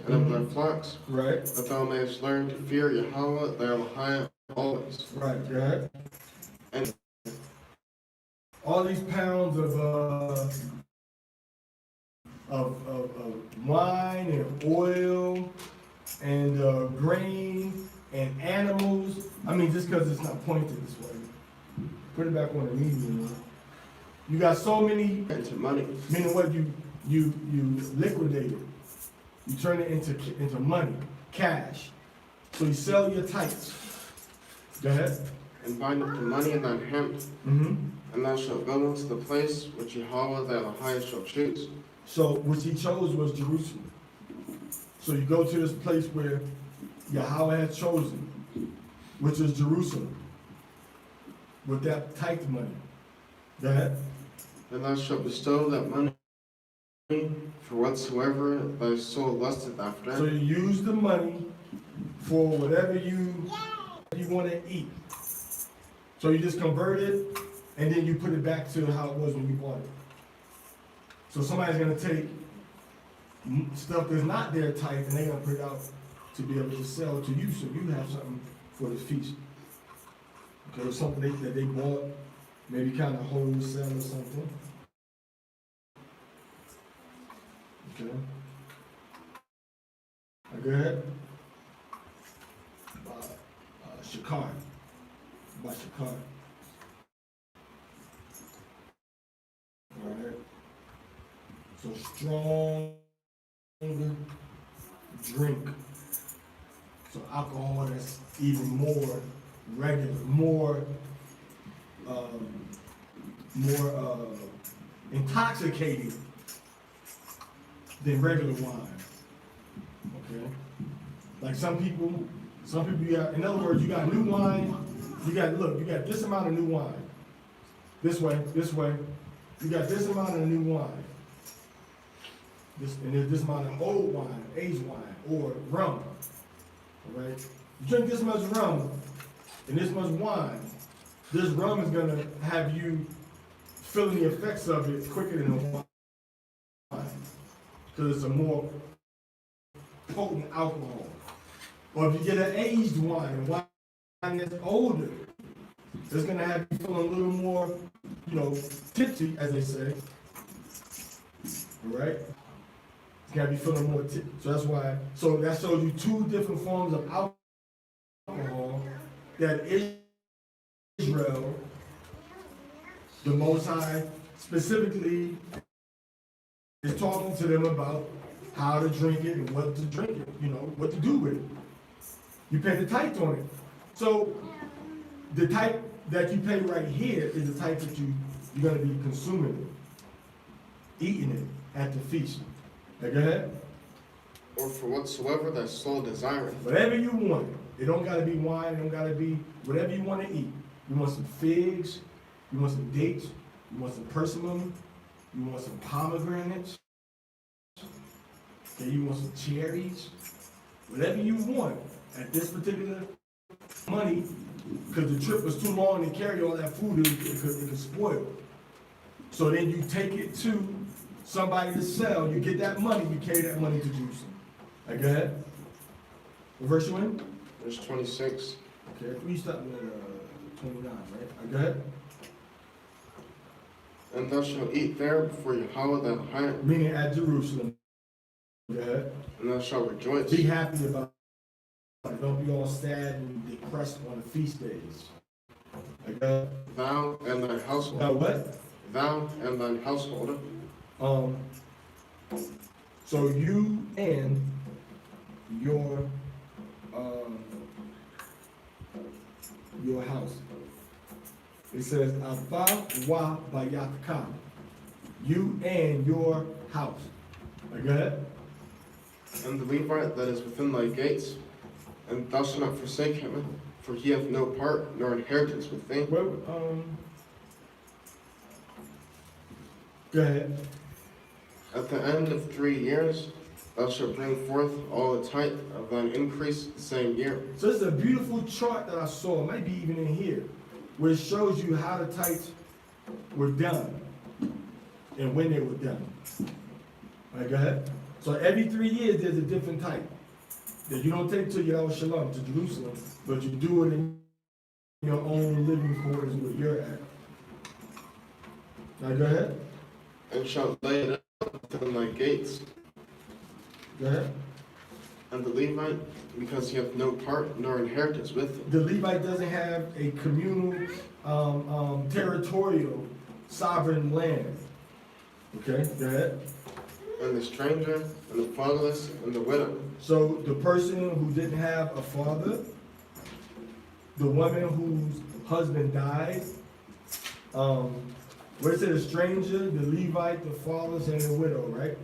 and of thy flocks, Right. that thou mayest learn to fear Yahweh thy Elohim always. Right, go ahead. And All these pounds of wine and oil and grain and animals. I mean, just because it's not pointed this way. Put it back on the median. You got so many, into money, meaning what you liquidated. You turn it into money, cash. So you sell your tithes. Go ahead. And bind up the money in thine hand, Mm-hmm. and thou shalt go into the place which Yahweh thy Elohim shall choose. So what he chose was Jerusalem. So you go to this place where Yahweh had chosen, which is Jerusalem, with that tithe money. Go ahead. And thou shalt bestow that money for whatsoever thy soul lusteth after. So you use the money for whatever you want to eat. So you just convert it, and then you put it back to how it was when you bought it. So somebody's going to take stuff that's not their tithe, and they're going to put it out to be able to sell to you, so you have something for the feast. Okay, something that they bought, maybe kind of wholesale or something. Okay. Go ahead. Shakar. By Shakar. Alright. So strong drink. So alcohol that's even more regular, more intoxicating than regular wine. Okay? Like some people you got, in other words, you got new wine, you got this amount of new wine. This way. You got this amount of new wine. And there's this amount of old wine, aged wine, or rum. All right? You drink this much rum and this much wine, this rum is gonna have you feeling the effects of it quicker than the wine. Because it's a more potent alcohol. Or if you get an aged wine, wine that's older, it's gonna have you feeling a little more, tipsy, as they say. All right? It's gotta be feeling more tipsy. So that shows you two different forms of alcohol that Israel, the Most High, specifically is talking to them about how to drink it and what to drink it, what to do with it. You pay the tithe on it. So the type that you pay right here is the type that you're going to be consuming it, eating it at the feast. Now go ahead. Or for whatsoever thy soul desireth. Whatever you want. It don't got to be wine. It don't got to be whatever you want to eat. You want some figs. You want some dates. You want some persimmon. You want some pomegranates. Okay, you want some cherries. Whatever you want at this particular money, because the trip was too long to carry all that food, it could spoil. So then you take it to somebody to sell, you get that money, you carry that money to Jerusalem. Right, go ahead. What verse you in? Verse 26. Okay, we starting at 29, right? Right, go ahead. And thou shalt eat there before Yahweh thy Elohim. Meaning at Jerusalem. Go ahead. And thou shalt rejoice. Be happy about it. Don't be all sad and depressed on the feast days. Right, go ahead. Thou and thy household. Now what? Thou and thine household. So you and your house. It says Abba wa bayatka. You and your house. Go ahead. And the Levite that is within thy gates, and thou shalt not forsake him, for he hath no part nor inheritance with thee. Well, go ahead. At the end of 3 years, thou shalt bring forth all the tithe of thine increase the same year. So this is a beautiful chart that I saw. It might be even in here, where it shows you how the tithes were done and when they were done. All right, go ahead. So every 3 years, there's a different type that you don't take to Yahweh Shalom, to Jerusalem, but you do it in your own living quarters where you're at. Now go ahead. And shalt lay it up within thy gates. Go ahead. And the Levite, because he hath no part nor inheritance with him. The Levite doesn't have a communal, territorial, sovereign land. Okay, go ahead. and the stranger, and the fatherless, and the widow. So the person who didn't have a father, the woman whose husband died, where it said the stranger, the Levite, the fatherless, and the widow, right?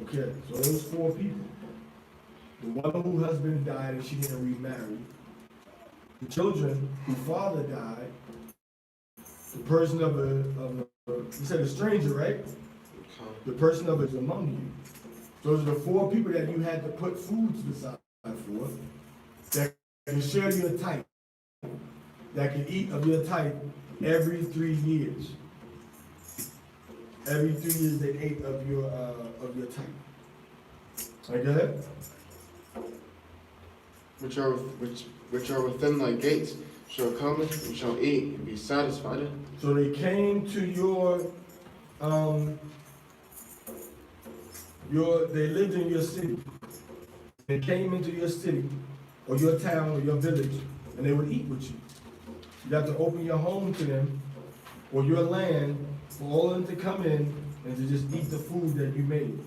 Okay, so those 4 people. The woman whose husband died and she didn't remarry. The children whose father died. The person you said a stranger, right? The person of it is among you. Those are the 4 people that you had to put food to the side for, that can share your tithe, that can eat of your tithe every 3 years. Every 3 years they ate of your tithe. All right, go ahead. Which are within thy gates shall come and shall eat and be satisfied. So they came to they lived in your city. They came into your city, or your town, or your village, and they would eat with you. You have to open your home to them, or your land, for all of them to come in and to just eat the food that you made,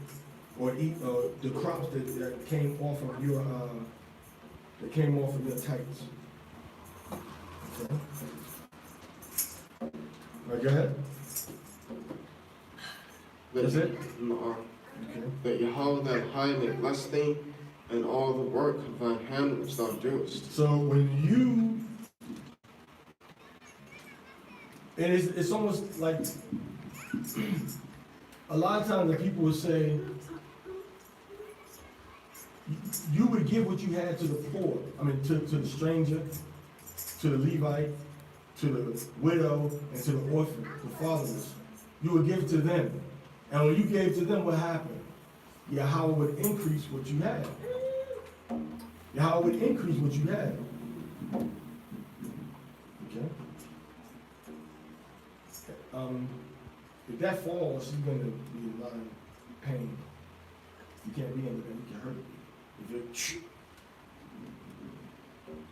or eat the crops that came off of your tithes. Okay. All right, go ahead. That's it? No. Okay. That Yahweh thy high may bless thee, and all the work of thine hand which thou doest. So when it's almost like a lot of times that people would say, you would give what you had to the poor. I mean, to the stranger, to the Levite, to the widow, and to the orphan, the fatherless. You would give to them. And when you gave to them, what happened? Yahweh would increase what you had. Yahweh would increase what you had. Okay? If that falls, she's going to be in a lot of pain. You can't be in it, you can hurt it. If you're...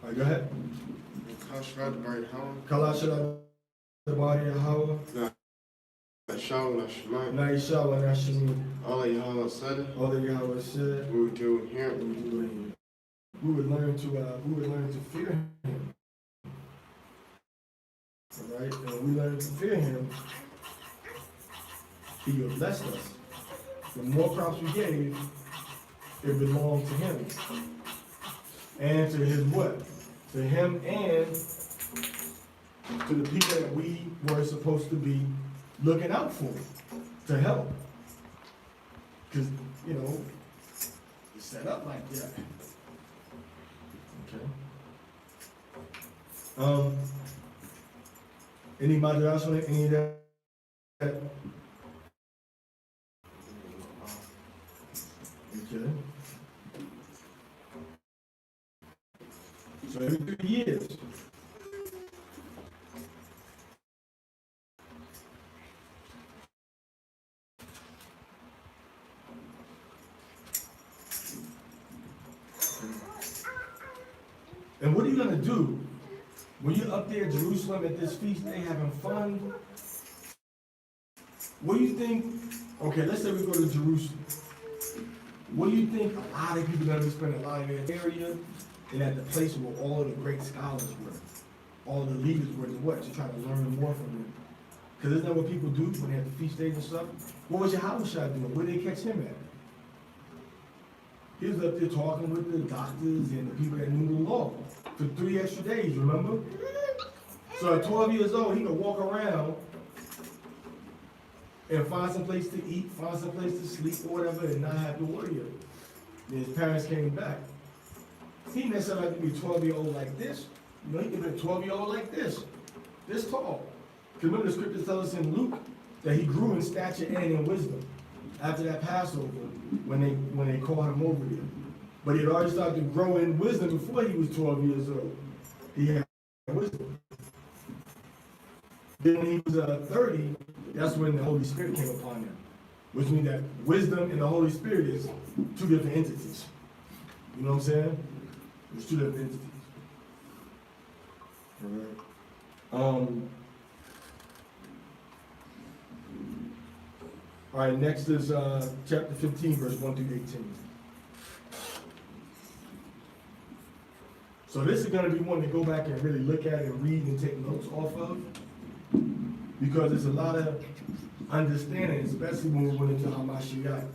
All right, go ahead. Kalashad Bari Yahweh. Naishawa Nashimi. All that Yahweh said. All that Yahweh said. We would do here. We would do here. We would learn to fear Him. All right, and when we learn to fear Him, He will bless us. The more crops we gave, it belonged to Him. And to His what? To Him and to the people that we were supposed to be looking out for, to help. Because, it's set up like that. Okay. Any madrash on any of that? Okay. So every 3 years. And what are you going to do when you're up there in Jerusalem at this feast day having fun? What do you think? Okay, let's say we go to Jerusalem. What do you think a lot of people are going to spend a lot of their area and at the place where all of the great scholars were, all the leaders were, to what? To try to learn more from them. Because isn't that what people do when they have the feast days and stuff? What was Yahushua doing? Where did they catch him at? He was up there talking with the doctors and the people that knew the law for 3 extra days, remember? So at 12 years old, he could walk around and find some place to eat, find some place to sleep or whatever, and not have to worry of it. Then his parents came back. He didn't necessarily have to be a 12-year-old like this. He could be a 12-year-old like this tall. Because remember the scriptures tell us in Luke that he grew in stature and in wisdom after that Passover when they called him over there. But he had already started to grow in wisdom before he was 12 years old. He had wisdom. Then when he was 30, that's when the Holy Spirit came upon him. Which means that wisdom and the Holy Spirit is 2 different entities. You know what I'm saying? There's 2 different entities. All right. All right, next is chapter 15, verse 1 through 18. So this is going to be one to go back and really look at and read and take notes off of, because there's a lot of understanding, especially when we went into Hamashiach.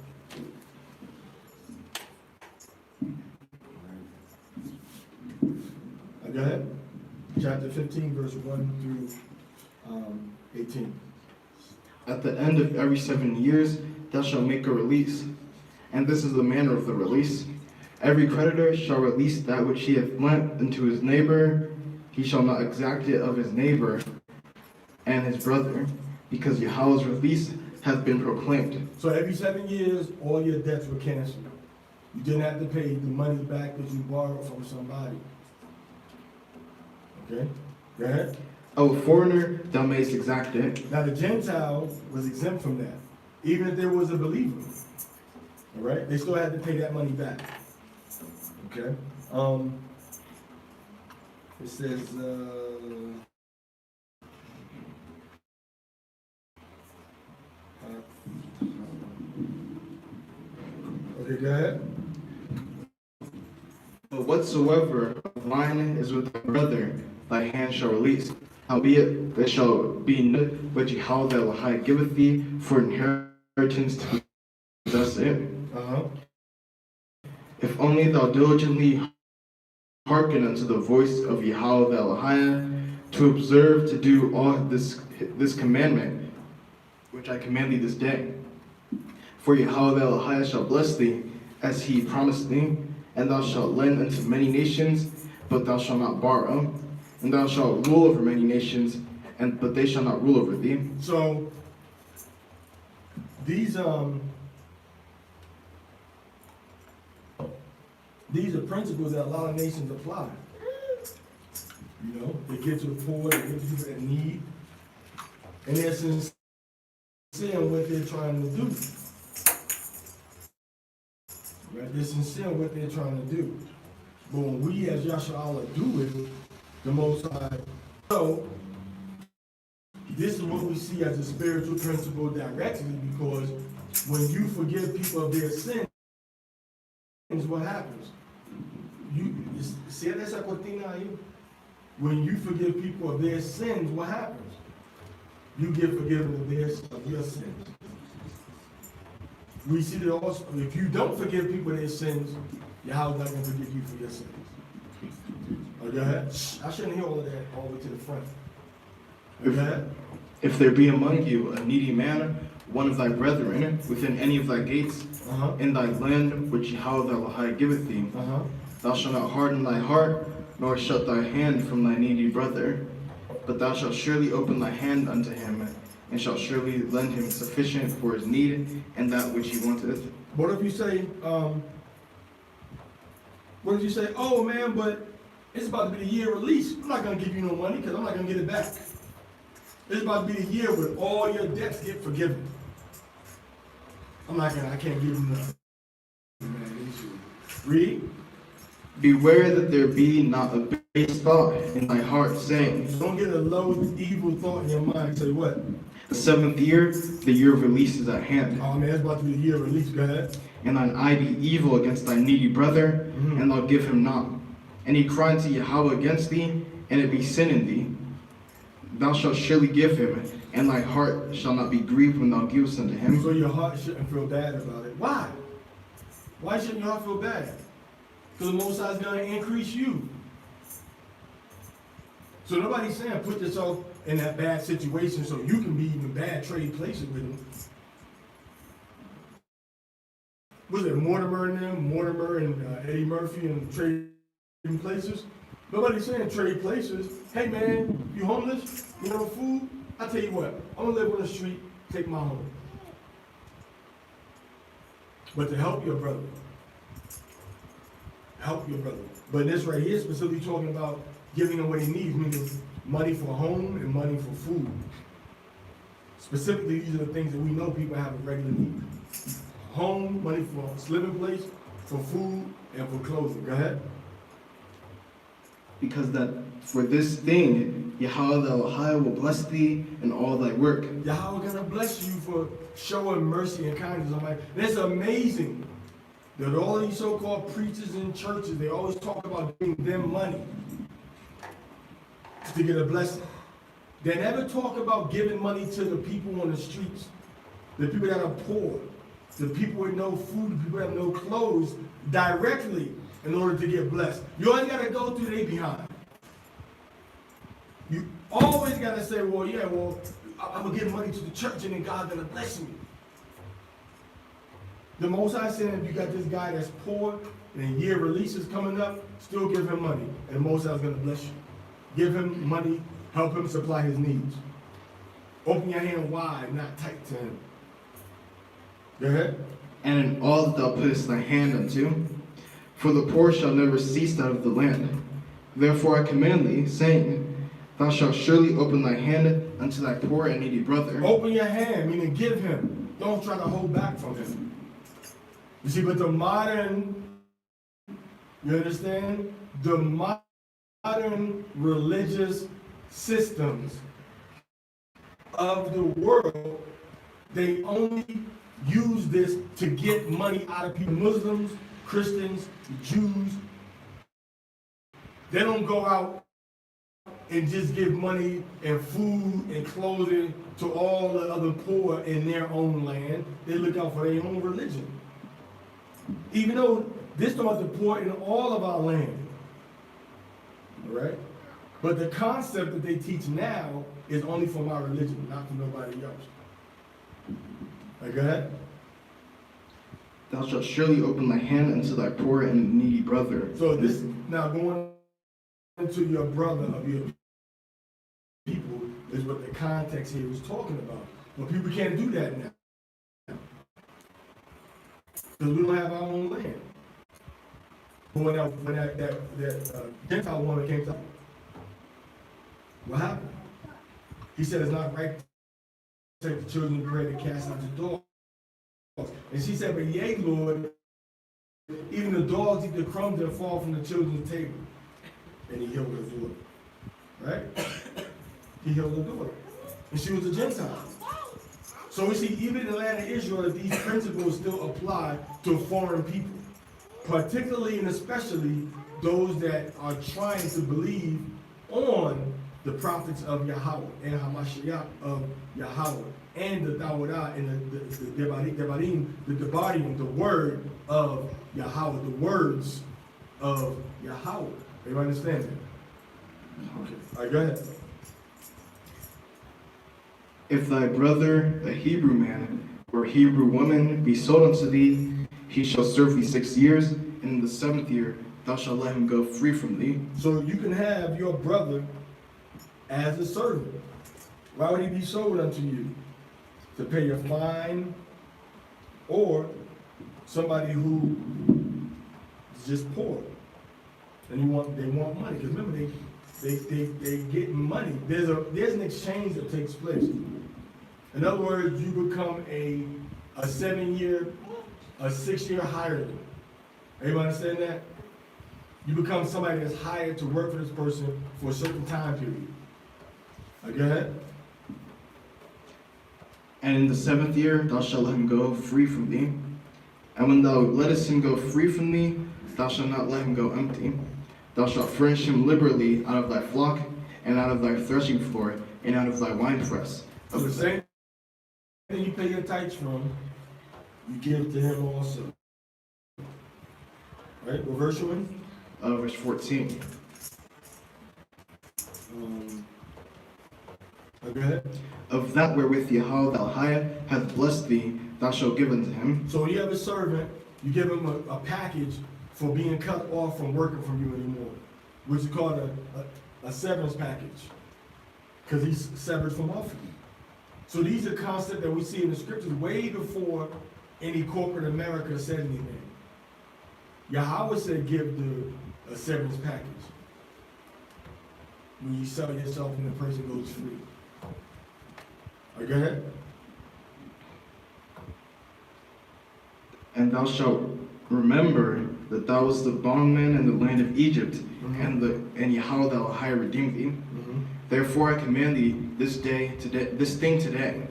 Go ahead. Chapter 15, verse 1 through 18. At the end of every 7 years, thou shalt make a release. And this is the manner of the release. Every creditor shall release that which he hath lent unto his neighbor. He shall not exact it of his neighbor and his brother, because Yahweh's release hath been proclaimed. So every 7 years, all your debts were canceled. You didn't have to pay the money back that you borrowed from somebody. Okay? Go ahead. O foreigner, thou mayest exact it. Now the Gentile was exempt from that, even if there was a believer. All right? They still had to pay that money back. Okay? It says, okay, go ahead. But whatsoever of thine is with thy brother, thy hand shall release. Howbeit there shall be none which Yahweh the Elohai giveth thee for inheritance to possess it. If only thou diligently hearken unto the voice of Yahweh the Elohai, to observe to do all this commandment, which I command thee this day. For Yahweh the Elohai shall bless thee, as he promised thee, and thou shalt lend unto many nations, but thou shalt not borrow. And thou shalt rule over many nations, but they shall not rule over thee. So these are principles that a lot of nations apply. You know, they give to the poor, they give to people that need, and they're sincere in what they're trying to do. Right? They're sincere in what they're trying to do. But when we as Yasha'Allah do it, the Most High. So, this is what we see as a spiritual principle directly, because when you forgive people of their sins, what happens? When you forgive people of their sins, what happens? You get forgiven of your sins. We see that also, if you don't forgive people of their sins, Yahweh's not going to forgive you for your sins. Oh, go ahead. I shouldn't hear all of that all the way to the front. Go ahead. If there be among you a needy man, one of thy brethren, within any of thy gates, in thy land which Yahweh the Elohai giveth thee, thou shalt not harden thy heart, nor shut thy hand from thy needy brother, but thou shalt surely open thy hand unto him, and shalt surely lend him sufficient for his need and that which he wanteth. What if you say, oh man, but it's about to be the year of release. I'm not going to give you no money because I'm not going to get it back. It's about to be the year where all your debts get forgiven. I can't give you nothing. Read. Beware that there be not a base thought in thy heart, saying, Don't get a low, evil thought in your mind. Say what? The 7th year, the year of release is at hand. Oh man, it's about to be the year of release. Go ahead. And thine eye be evil against thy needy brother, and thou give him not. And he cry unto Yahweh against thee, and it be sin in thee. Thou shalt surely give him, and thy heart shall not be grieved when thou givest unto him. So your heart shouldn't feel bad about it. Why? Why shouldn't your heart feel bad? Because the Most High is going to increase you. So nobody's saying put yourself in that bad situation so you can be in bad trade places with them. Was it Mortimer and Eddie Murphy and trading places? Nobody's saying trade places. Hey man, you homeless? You know food? I tell you what, I'm gonna live on the street, take my home. But to help your brother. Help your brother. But this right here is specifically talking about giving them what he needs, meaning money for home and money for food. Specifically, these are the things that we know people have a regular need. Home, money for a living place, for food, and for clothing. Go ahead. Because that For this thing, Yahweh the Elohai will bless thee in all thy work. Yahweh gonna bless you for showing mercy and kindness. I'm like, it's amazing that all these so-called preachers in churches, they always talk about giving them money to get a blessing. They never talk about giving money to the people on the streets, the people that are poor, the people with no food, the people that have no clothes, directly in order to get blessed. You always gotta go through their behind. You always gotta say, well, yeah, well, I'm gonna give money to the church and then God's gonna bless me. The Most High said, if you got this guy that's poor and a year release is coming up, still give him money and the Most High's gonna bless you. Give him money, help him supply his needs. Open your hand wide, not tight to him. Go ahead. And in all that thou puttest thy hand unto, for the poor shall never cease out of the land. Therefore I command thee, saying, thou shalt surely open thy hand unto thy poor and needy brother. Open your hand, meaning give him. Don't try to hold back from him. You see, but the modern, you understand? The modern religious systems of the world, they only use this to get money out of people. Muslims, Christians, Jews, they don't go out and just give money and food and clothing to all the other poor in their own land. They look out for their own religion. Even though this talks about the poor in all of our land. All right? But the concept that they teach now is only for my religion, not for nobody else. Go ahead. Thou shalt surely open thy hand unto thy poor and needy brother. So this, now going into your brother of your people, is what the context here is talking about. But people can't do that now. Because we don't have our own land. When that Gentile woman came to, what happened? He said it's not right to take the children's bread and cast out the dogs. And she said, but yea, Lord, even the dogs eat the crumbs that fall from the children's table. And he healed her daughter. Right? He healed her daughter. And she was a Gentile. So we see, even in the land of Israel, these principles still apply to foreign people. Particularly and especially those that are trying to believe on the prophets of Yahweh and Hamashiach of Yahweh and the Taorah and the Devarim, the word of Yahweh, the words of Yahweh. Everybody understand that? Okay. All right, go ahead. If thy brother, a Hebrew man or Hebrew woman, be sold unto thee, he shall serve thee 6 years, and in the 7th year thou shalt let him go free from thee. So you can have your brother as a servant. Why would he be sold unto you? To pay your fine, or somebody who is just poor and they want money. Because remember, they get money. There's an exchange that takes place. In other words, you become a 7-year, a 6-year hireling. Everybody understand that? You become somebody that's hired to work for this person for a certain time period. Go ahead. And in the 7th year thou shalt let him go free from thee. And when thou lettest him go free from thee, thou shalt not let him go empty. Thou shalt furnish him liberally out of thy flock, and out of thy threshing floor, and out of thy winepress. So the same thing you pay your tithes from, you give to him also. Right? What verse you in? Verse 14. Go ahead. Of that wherewith Yahweh the Elohai hath blessed thee, thou shalt give unto him. So when you have a servant, you give him a package for being cut off from working for you anymore, which is called a severance package, because he's severed from off of you. So these are concepts that we see in the scriptures way before any corporate America said anything. Yahweh said give a severance package when you sell yourself and the person goes free. All right, go ahead. And thou shalt remember that thou wast the bondman in the land of Egypt, Mhm. and Yahweh the Elohim redeemed thee. Mhm. Therefore I command thee this thing today.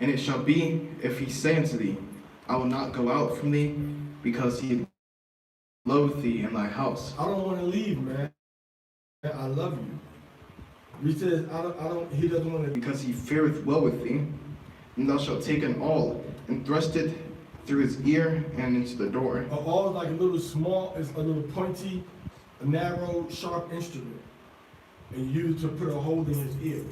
And it shall be, if he say unto thee, I will not go out from thee, because he loveth thee in thy house. I don't want to leave, man. I love you. He says, he doesn't want to. Because he fareth well with thee, and thou shalt take an awl, and thrust it through his ear and into the door. A awl is like a little small, it's a little pointy, a narrow, sharp instrument. And used to put a hole in his ear.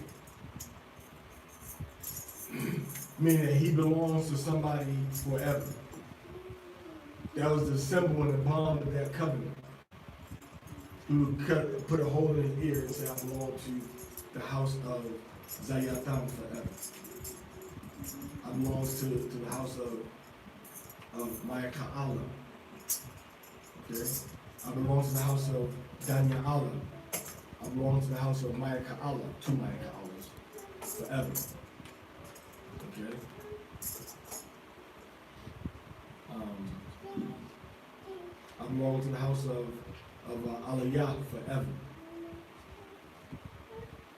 Meaning that he belongs to somebody forever. That was the symbol and the bond of that covenant. He would put a hole in his ear and say, I belong to the house of Zayatam forever. I belong to the house of Mayaka'ala. Okay? I belong to the house of Danya'ala. I belong to the house of Mayaka'ala, two Mayaka'alas, forever. Okay? I belong to the house of Aliyah forever.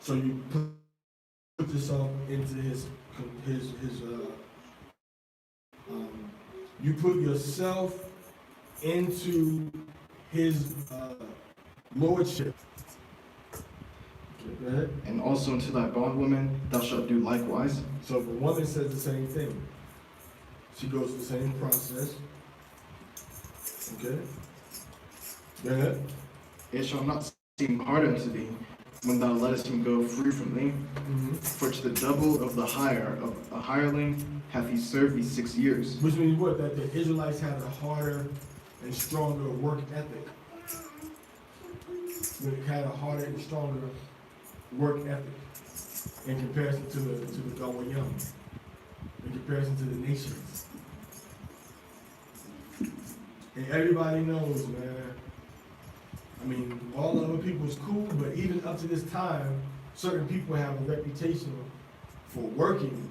So you put yourself into you put yourself into his lordship. Okay, go ahead. And also unto thy bondwoman thou shalt do likewise. So the woman says the same thing. She goes through the same process. Okay? Go ahead. It shall not seem hard unto thee, when thou lettest him go free from thee. Mm-hmm. For to the double of the hire of a hireling hath he served thee 6 years. Which means what? That the Israelites had a harder and stronger work ethic. They had a harder and stronger work ethic in comparison to the Gawayam, in comparison to the nations. And everybody knows, man. I mean, all other people is cool, but even up to this time, certain people have a reputation for working.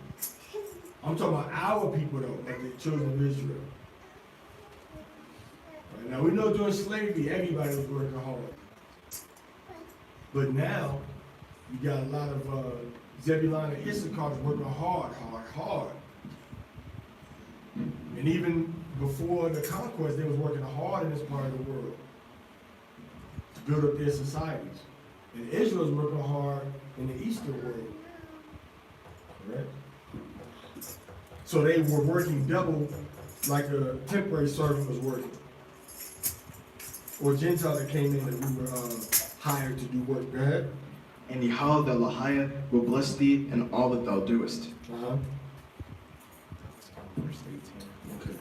I'm talking about our people, though, like the children of Israel. Right, now, we know during slavery, everybody was working hard. But now, you got a lot of Zebulon and Issachar working hard. And even before the conquest, they was working hard in this part of the world to build up their societies. And Israel was working hard in the eastern world. Right? So they were working double like a temporary servant was working. Or Gentile that came in that we were hired to do work. Go ahead. And Yahweh the Elohim will bless thee in all that thou doest. Uh-huh. Verse 18. Okay.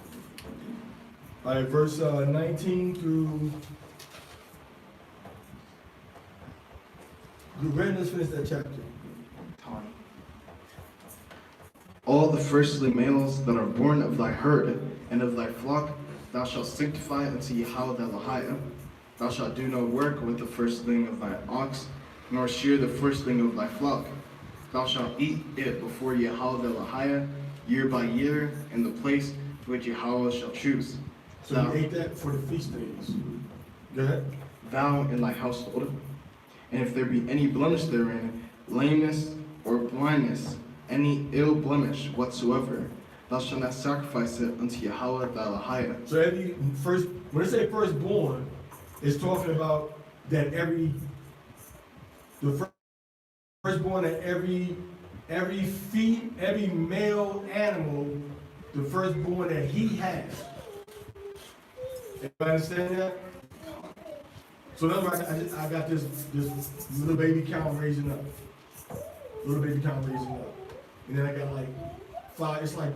All right, verse 19 through... Let's finish that chapter. All the firstly males that are born of thy herd and of thy flock thou shalt sanctify unto Yahweh the Elohim. Thou shalt do no work with the firstling of thy ox, nor shear the firstling of thy flock. Thou shalt eat it before Yahweh the Elohim year by year in the place which Yahweh shall choose. So you ate that for the feast days. Go ahead. Thou and thy household. And if there be any blemish therein, lameness or blindness, any ill blemish whatsoever, thou shalt not sacrifice it unto Yahweh the Elohim. So when they say firstborn, it's talking about that the firstborn of every male animal, the firstborn that he has. Everybody understand that? So that's why I got this little baby cow raising up. And then I got like 5, it's like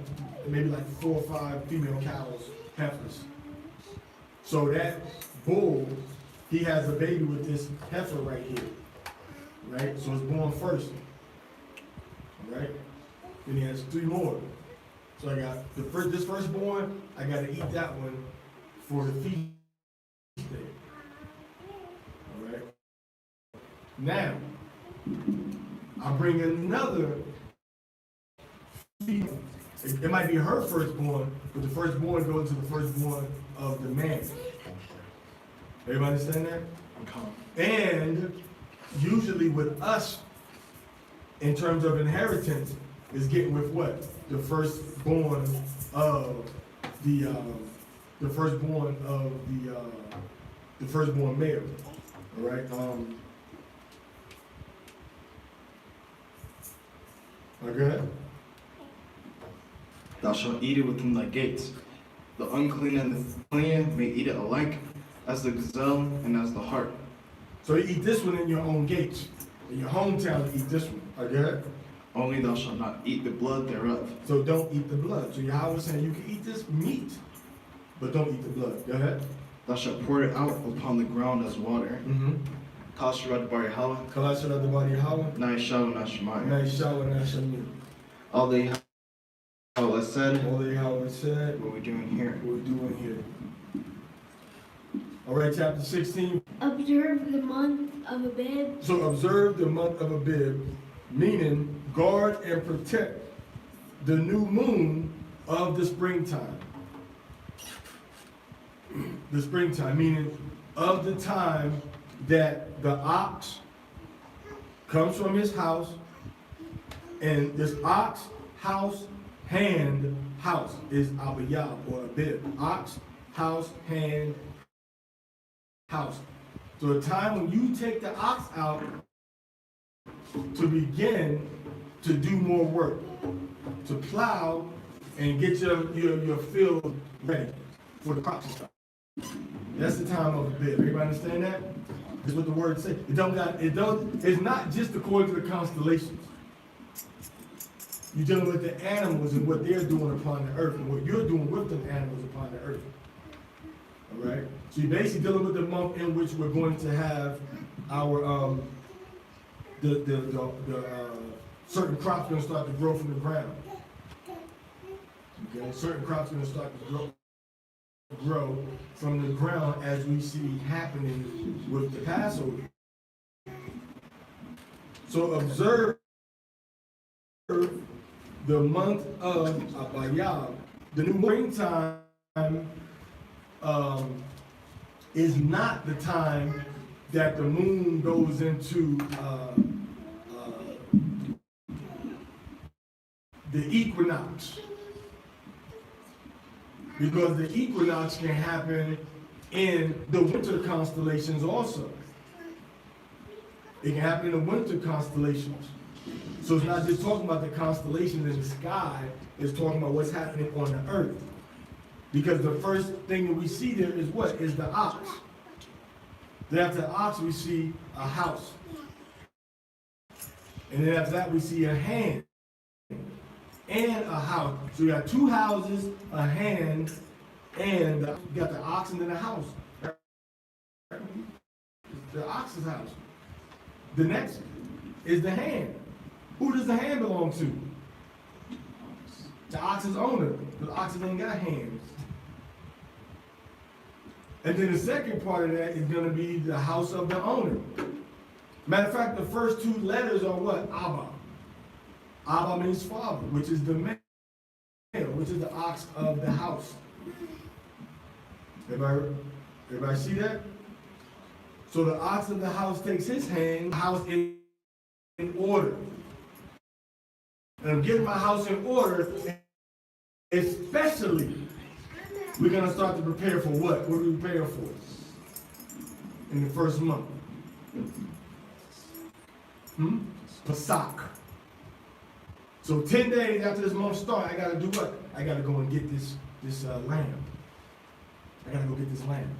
maybe like 4 or 5 female cows, heifers. So that bull, he has a baby with this heifer right here. Right? So it's born first. Right? Then he has 3 more. So I got this firstborn, I gotta eat that one for the feast day. Alright? Now, I bring another female. It might be her firstborn, but the firstborn goes to the firstborn of the man. Everybody understand that? I'm calm. And usually with us, in terms of inheritance, is getting with what? The firstborn of the firstborn of the firstborn male. All right. Okay. Thou shalt eat it within thy gates. The unclean and the clean may eat it alike, as the gazelle and as the hart. So you eat this one in your own gates. In your hometown, you eat this one. Okay? Only thou shalt not eat the blood thereof. So don't eat the blood. So Yahweh is saying you can eat this meat, but don't eat the blood. Go ahead. Thou shalt pour it out upon the ground as water. Mm-hmm. Kashrad bar Yahweh, Kalashat the body Yahweh. Naishal Nashmai. Naishawa Nashamim. All the Yahweh said, All that Yahweh said, what we're doing here. we're doing here. All right, chapter 16. Observe the month of Abib. So observe the month of Abib, meaning guard and protect the new moon of the springtime. The springtime, meaning of the time that the ox comes from his house, and this ox, house, hand, house is Abiyah or Abib. Ox, house, hand, house. So a time when you take the ox out to begin to do more work, to plow and get your field ready for the crops and stuff. That's the time of Abib. Everybody understand that? That's what the word says. It's not just according to the constellations. You're dealing with the animals and what they're doing upon the earth and what you're doing with them animals upon the earth. All right? So you're basically dealing with the month in which we're going to have our certain crops going to start to grow from the ground. Okay, certain crops going to start to grow from the ground as we see happening with the Passover. So observe the month of Abayab. The new springtime is not the time that the moon goes into the equinox, because the equinox can happen in the winter constellations also. It can happen in the winter constellations. So it's not just talking about the constellations in the sky, it's talking about what's happening on the earth. Because the first thing that we see there is what? Is the ox. Then after the ox, we see a house. And then after that, we see a hand and a house. So you got two houses, a hand, and you got the ox and then a house. The ox's house. The next is the hand. Who does the hand belong to? The ox's owner. The oxen ain't got hands. And then the second part of that is going to be the house of the owner. Matter of fact, the first two letters are what? Abba. Abba means father, which is the male, which is the ox of the house. Everybody see that? So the ox of the house takes his hand, house in order. And I'm getting my house in order, especially we're going to start to prepare for what? What are we preparing for? In the first month. Pesach. So 10 days after this month starts, I got to do what? I got to go and get this lamb. I got to go get this lamb.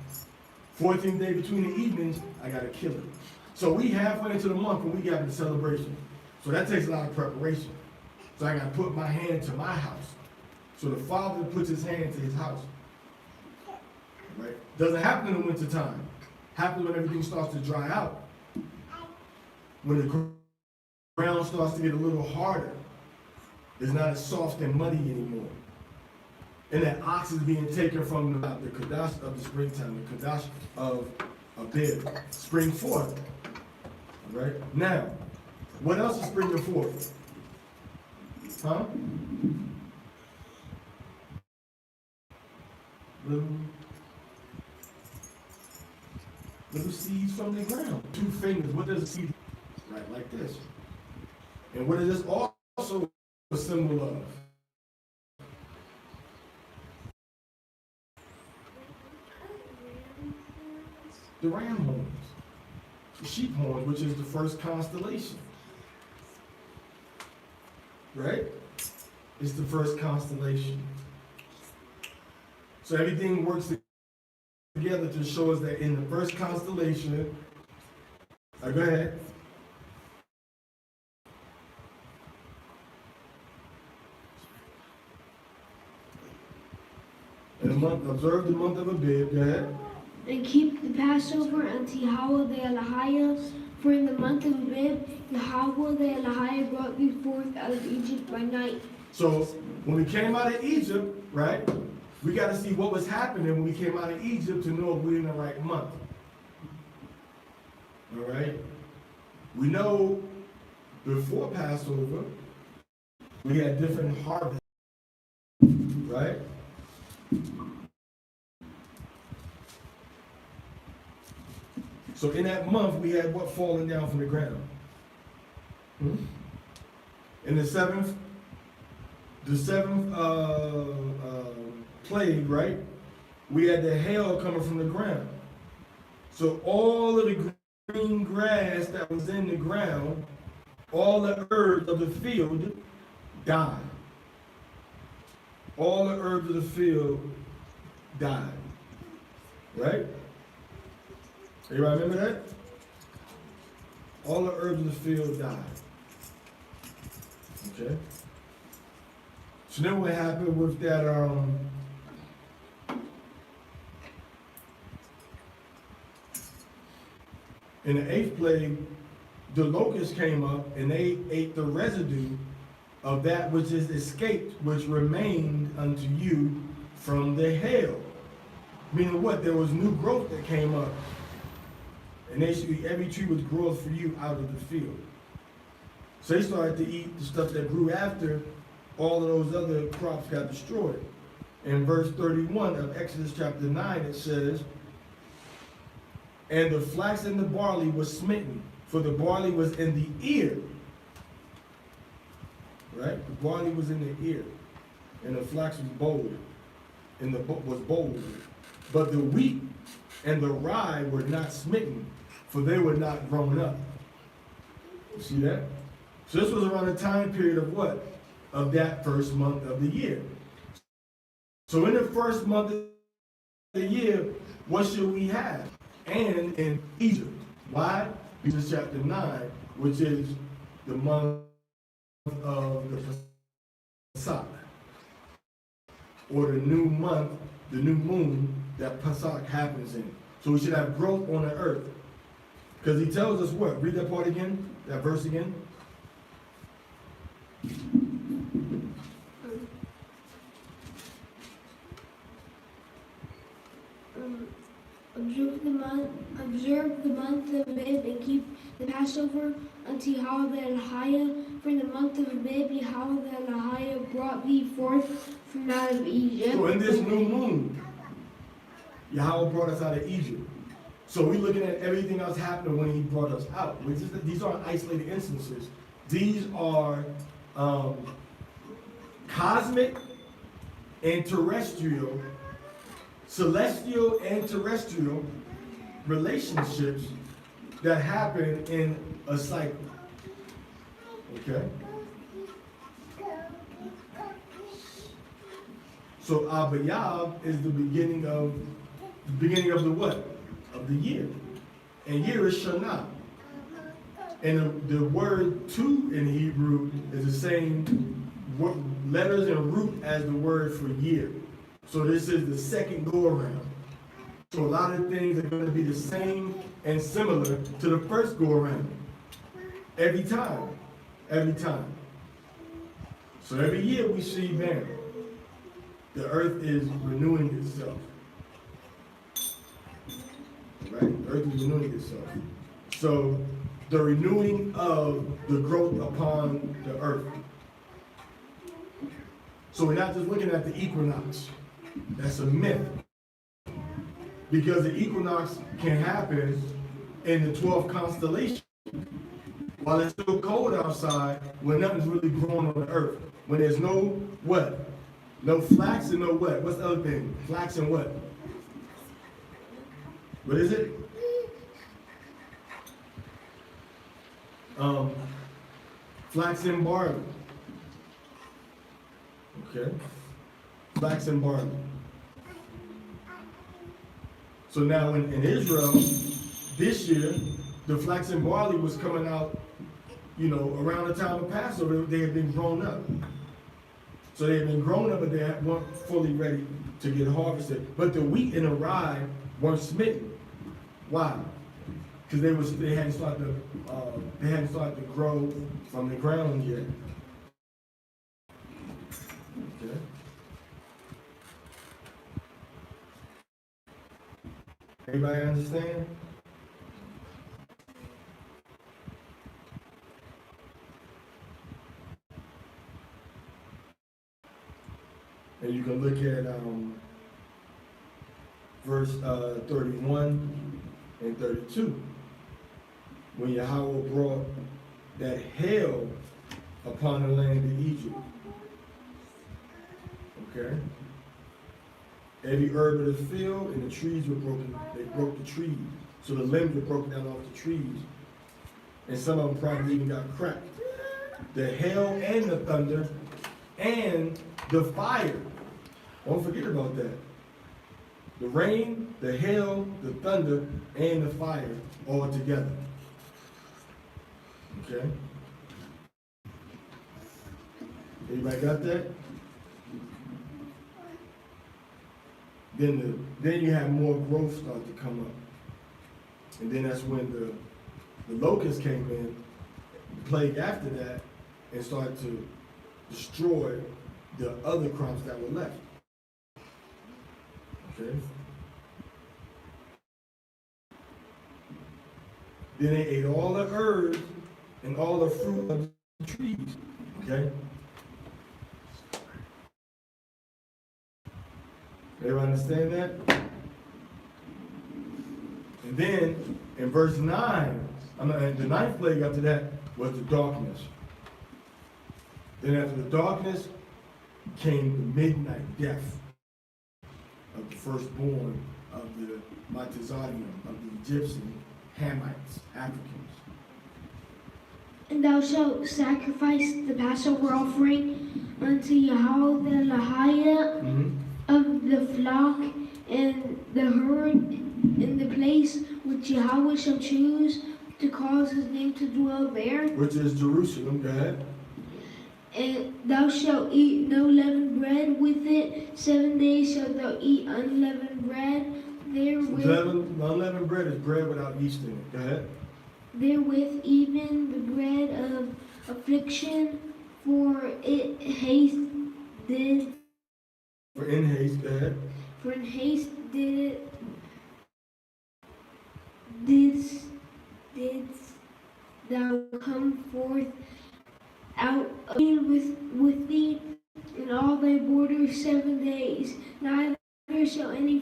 14th day between the evenings, I got to kill it. So we halfway into the month when we got the celebration. So that takes a lot of preparation. So I got to put my hand to my house. So the father puts his hand to his house. Right? Doesn't happen in the winter time. Happens when everything starts to dry out. When the ground starts to get a little harder. It's not as soft and muddy anymore. And that ox is being taken from the Kadash of the springtime, the Kadash of Abib, spring forth. All right? Now, what else is springing forth? Huh? little seeds from the ground. 2 fingers. What does a seed? Right, like this. And what is this also a symbol of? The ram horns. The sheep horns, which is the first constellation. Right? It's the first constellation. So everything works together to show us that in the first constellation, go ahead. In the month, observe the month of Abib, go ahead. And keep the Passover unto Yahweh the Elohim, for in the month of Abib, Yahweh the Elohim brought me forth out of Egypt by night. So when we came out of Egypt, right, we got to see what was happening when we came out of Egypt to know if we're in the right month. All right? We know before Passover, we had different harvests, right? So in that month, we had what falling down from the ground? In the seventh plague, right? We had the hail coming from the ground. So all of the green grass that was in the ground, all the herbs of the field died. All the herbs of the field died. Right? Everybody remember that? All the herbs of the field died. Okay? So then what happened with that, in the 8th plague, the locusts came up and they ate the residue of that which is escaped, which remained unto you from the hail. Meaning what? There was new growth that came up. And every tree was growth for you out of the field. So they started to eat the stuff that grew after all of those other crops got destroyed. In verse 31 of Exodus chapter 9, it says, and the flax and the barley was smitten, for the barley was in the ear. Right? The barley was in the ear. And the flax was bold. And the was bold. But the wheat and the rye were not smitten, for they were not grown up. You see that? So this was around the time period of what? Of that first month of the year. So in the first month of the year, what should we have? And in Egypt. Why? Because chapter 9, which is the month of the Pesach, or the new month, the new moon that Pesach happens in. So we should have growth on the earth. Because he tells us what? Read that part again, that verse again. Observe the month of Abib and keep the Passover unto Yahweh the Elohim. For in the month of Abib, Yahweh the Elohim brought thee forth from out of Egypt. So in this new moon, Yahweh brought us out of Egypt. So we're looking at everything else happening when he brought us out. These aren't isolated instances. These are cosmic and terrestrial, celestial and terrestrial relationships that happen in a cycle. Okay? So Abayab is the beginning of the what? Of the year. And year is Shana. And the word two in Hebrew is the same letters and root as the word for year. So this is the second go around. So a lot of things are going to be the same and similar to the first go around. Every time. Every time. So every year we see, man, the earth is renewing itself. Right? The earth is renewing itself. So the renewing of the growth upon the earth. So we're not just looking at the equinox. That's a myth. Because the equinox can happen in the 12th constellation. While it's still cold outside, when nothing's really growing on the earth. When there's no what? No flax and no what? What's the other thing? Flax and what? What is it? Flax and barley. Okay. Flax and barley. So now in Israel, this year, the flax and barley was coming out, you know, around the time of Passover. They had been grown up. So they had been grown up, but they weren't fully ready to get harvested. But the wheat and the rye weren't smitten. Why? Because they hadn't started to grow from the ground yet. Okay. Everybody understand? And you can look at verse 31 and 32. When Yahweh brought that hail upon the land of Egypt. Okay? Every herb of the field and the trees were broken. They broke the trees. So the limbs were broken down off the trees. And some of them probably even got cracked. The hail and the thunder and the fire. Don't forget about that. The rain, the hail, the thunder, and the fire all together. Okay? Everybody got that? Then you have more growth start to come up. And then that's when the locusts came in, the plague after that, and started to destroy the other crops that were left. Okay? Then they ate all the herbs and all the fruit of the trees. Okay? Everybody understand that? And then in verse 9, the 9th plague after that was the darkness. Then after the darkness came the midnight death of the firstborn of the Matazadium, of the Egyptian, Hamites, Africans. And thou shalt sacrifice the Passover offering unto Yahweh the Lahiah of the flock and the herd in the place which Yahweh shall choose to cause his name to dwell there. Which is Jerusalem, go ahead. And thou shalt eat no leavened bread with it. 7 days shalt thou eat unleavened bread. Unleavened bread is bread without yeast in it. Go ahead. Therewith even the bread of affliction, for it haste did. For in haste, go ahead. For in haste didst thou come forth out with thee in all thy borders 7 days. Neither shall any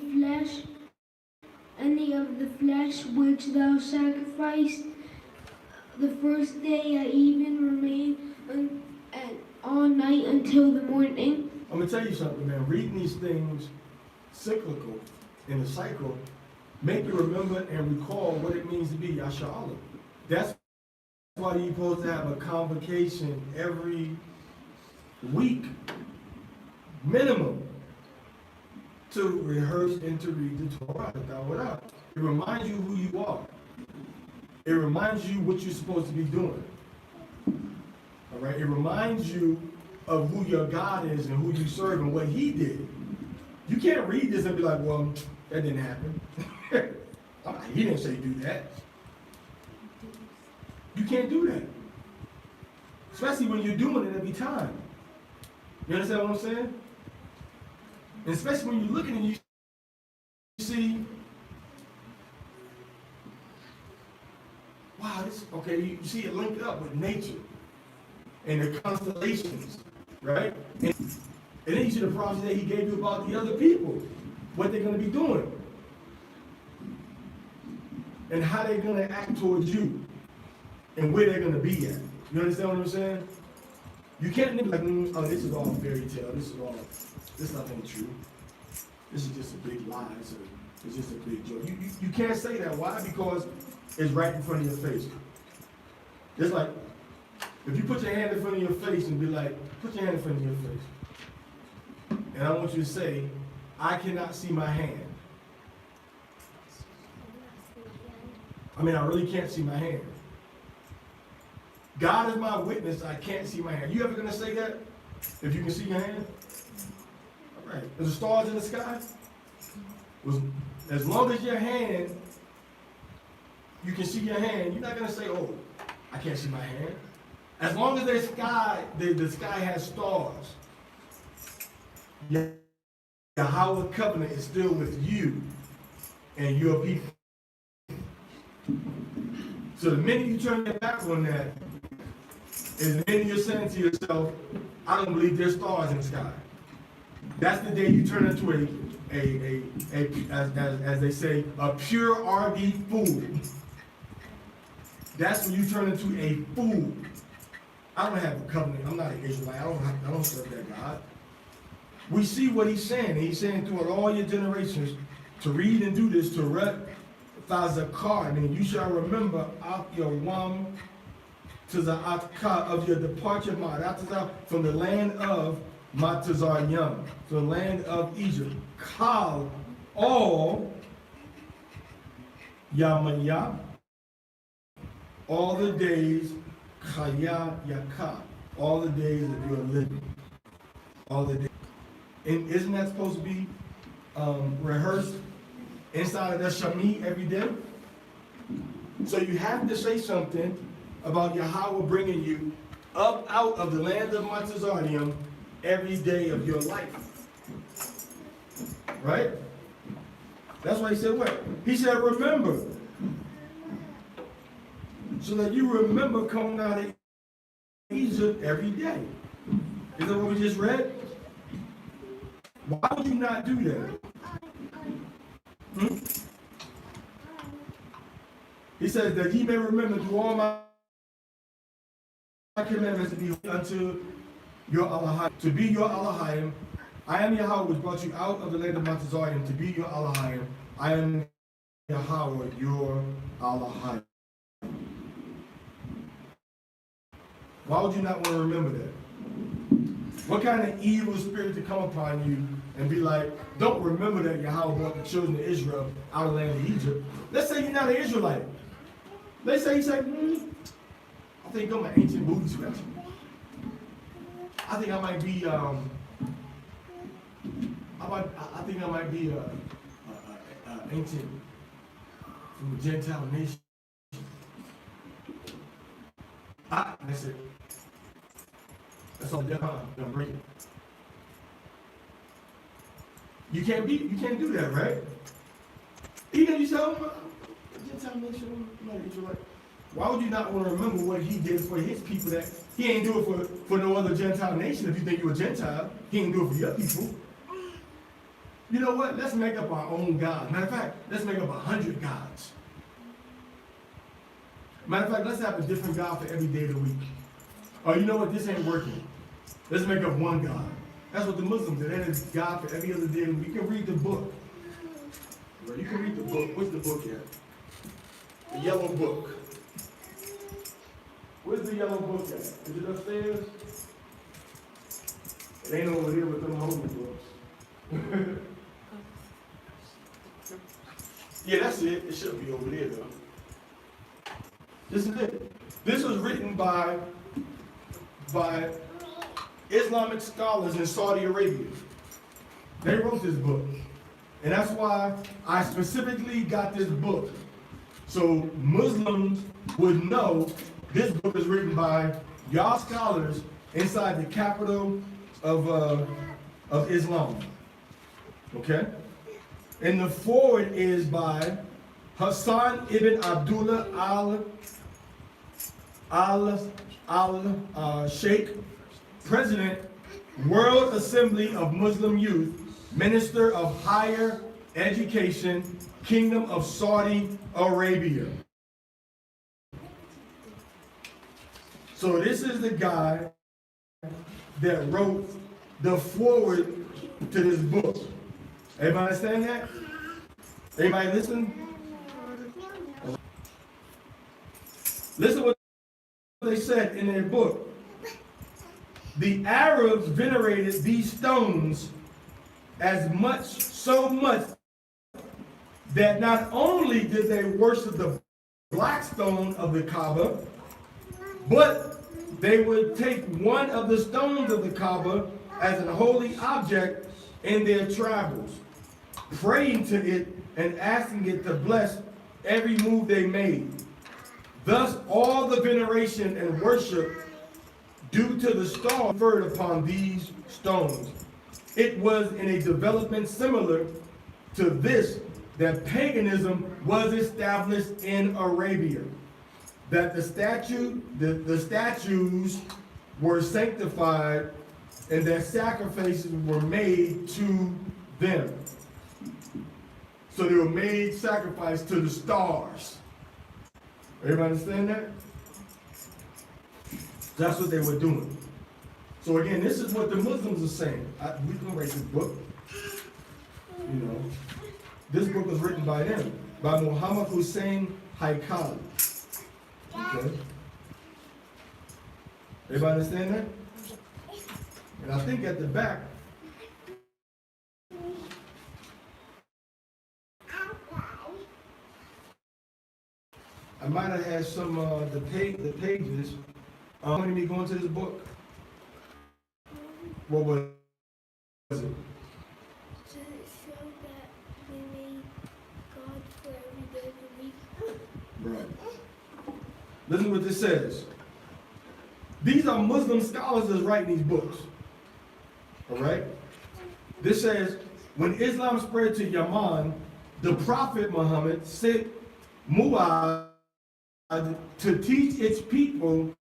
of the flesh which thou sacrificed the first day at even remain all night until the morning. I'm going to tell you something, man. Reading these things cyclical, in a cycle, make you remember and recall what it means to be Yasha'Allah. That's why you're supposed to have a convocation every week, minimum, to rehearse and to read the Torah. It reminds you who you are. It reminds you what you're supposed to be doing. All right? It reminds you of who your God is and who you serve and what he did. You can't read this and be like, well, that didn't happen. He didn't say do that. You can't do that. Especially when you're doing it every time. You understand what I'm saying? And especially when you're looking and you see, wow, okay, you see it linked up with nature and the constellations, right? And then you see the prophecy that he gave you about the other people, what they're going to be doing. and how they're gonna act towards you and where they're gonna be at. You understand what I'm saying? You can't be like, oh, this is all fairy tale. This nothing true. This is just a big lie. It's just a big joke. You can't say that. Why? Because it's right in front of your face. It's like, if you put your hand in front of your face and be like, put your hand in front of your face. And I want you to say, I cannot see my hand. I mean, I really can't see my hand. God is my witness, I can't see my hand. You ever gonna say that? If you can see your hand? All right. There's stars in the sky. As long as your hand, you can see your hand, you're not gonna say, oh, I can't see my hand. As long as the sky has stars, Yahweh covenant is still with you and your people. So the minute you turn your back on that, is the minute you're saying to yourself, I don't believe there's stars in the sky. That's the day you turn into as they say, a pure RD fool. That's when you turn into a fool. I don't have a covenant. I'm not an Israelite. I don't serve that God. We see what he's saying. He's saying throughout all your generations to read and do this, to read Fazakar, and you shall remember out your wam to the atka of your departure from the land of Matazar from the land of Egypt. Kal all Yamaya, all the days Chaya Yaka, all the days of your living, all the days. And isn't that supposed to be rehearsed inside of the Shami every day? So you have to say something about Yahweh bringing you up out of the land of Matazarium every day of your life. Right? That's why he said what? He said, remember. So that you remember coming out of Egypt every day. Is that what we just read? Why would you not do that? He says that ye may remember to all my commandments to be unto your Allahim, to be your Allahim. I am Yahweh, which brought you out of the land of Matazarium to be your Allahim. I am Yahweh, your Allahim. Why would you not want to remember that? What kind of evil spirit to come upon you and be like, don't remember that Yahweh brought the children of Israel out of the land of Egypt. Let's say you're not an Israelite. Let's say you say, I think I'm an ancient booty scratcher. I think I might be, ancient from a Gentile nation. That's it. That's all they're gonna bring it. You can't do that, right? Even if you say, oh, Gentile nation, I'm not Israelite. Why would you not want to remember what he did for his people? That he ain't do it for no other Gentile nation. If you think you're a Gentile, he ain't do it for your people. You know what? Let's make up our own God. Matter of fact, let's make up 100 gods. Matter of fact, let's have a different God for every day of the week. Oh, you know what? This ain't working. Let's make up one God. That's what the Muslims do. They have God for every other day of the week. You can read the book. You can read the book. Where's the book at? The yellow book. Where's the yellow book at? Is it upstairs? It ain't over here with them holy books. Yeah, that's it. It should be over there, though. This is it. This was written by Islamic scholars in Saudi Arabia. They wrote this book. And that's why I specifically got this book. So Muslims would know this book is written by y'all scholars inside the capital of Islam. Okay? And the foreword is by Hassan ibn Abdullah al-Sheikh, President, World Assembly of Muslim Youth, Minister of Higher education, Kingdom of Saudi Arabia. So this is the guy that wrote the foreword to this book. Everybody understand that? Everybody listen? Listen what they said in their book. The Arabs venerated these stones so much that not only did they worship the black stone of the Kaaba, but they would take one of the stones of the Kaaba as an holy object in their travels, praying to it and asking it to bless every move they made. Thus, all the veneration and worship due to the star conferred upon these stones. It was in a development similar to this that paganism was established in Arabia, that the statues were sanctified and that sacrifices were made to them. So they were made sacrifice to the stars. Everybody understand that? That's what they were doing. So again, this is what the Muslims are saying. We can write this book. You know, this book was written by them, by Muhammad Hussein Haikali. Okay. Everybody understand that? And I think at the back, I might have had some the pages. When me going to this book, what was it? To show that we made God for every day of the week. Right. Listen what this says. These are Muslim scholars that's writing these books. All right? This says, when Islam spread to Yemen, the Prophet Muhammad sent Mu'adh to teach its people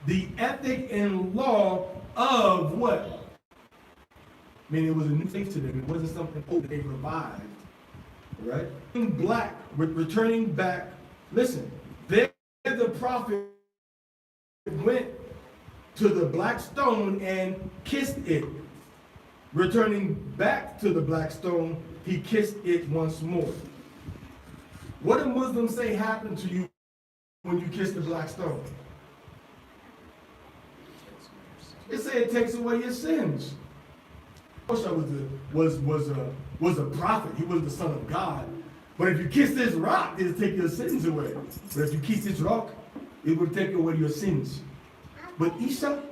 the ethic and law of what? I mean, it was a new faith to them. It wasn't something old that they revived. Right? Black, returning back. Listen, there the prophet went to the black stone and kissed it. Returning back to the black stone, he kissed it once more. What do Muslims say happened to you when you kiss the black stone? It said it takes away your sins. Parashah was a prophet. He was the son of God. But if you kiss this rock, it'll take your sins away. But if you kiss this rock, it will take away your sins. But Isa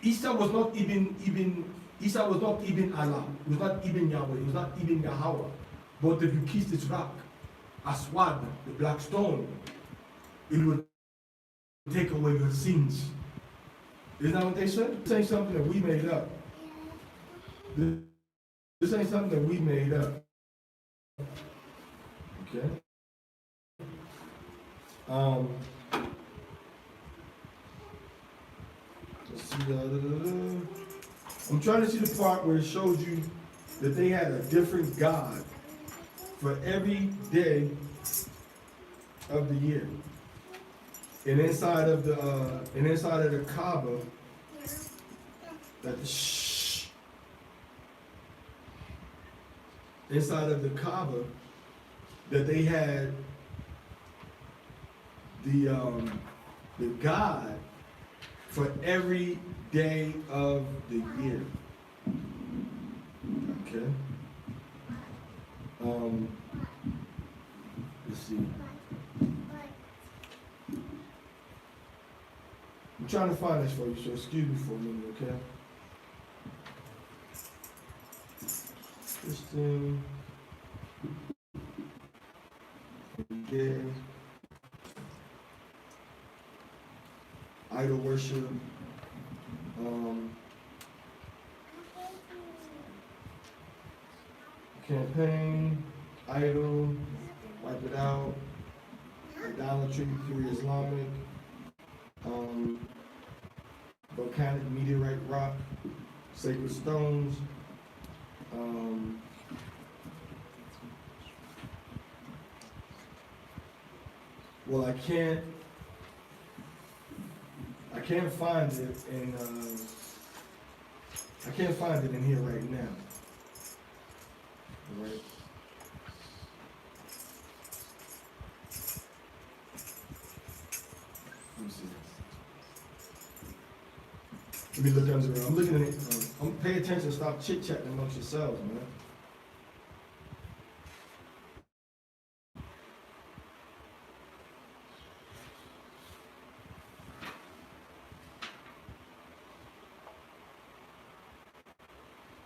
was not even Allah. He was not even Yahweh. He was not even Yahweh. But if you kiss this rock, Aswad, the black stone, it will take away your sins. Isn't that what they said? This ain't something that we made up. This ain't something that we made up. Okay? Let's see. I'm trying to see the part where it shows you that they had a different God for every day of the year. And inside of the Kaaba, inside of the Kaaba, that they had the God for every day of the year. Okay. Let's see. I'm trying to find this for you, so excuse me for a minute, okay? This thing. Yeah. Idol worship. Campaign, idol, wipe it out, idolatry through Islamic, volcanic meteorite rock, sacred stones, Well, I can't find it in, I can't find it in here right now. All right. Let me see. Let me look under. I'm looking at it. Pay attention. Stop chit-chatting amongst yourselves, man.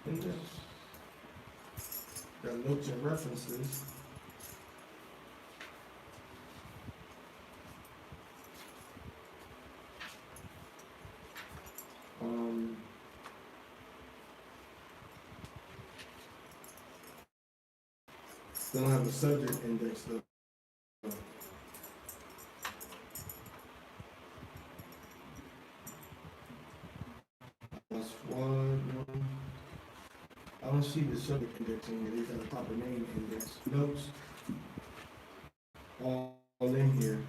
Index. Got notes and references. They don't have a subject index though. That's one. I don't see the subject index in here. They got a proper name index. Notes. All in here.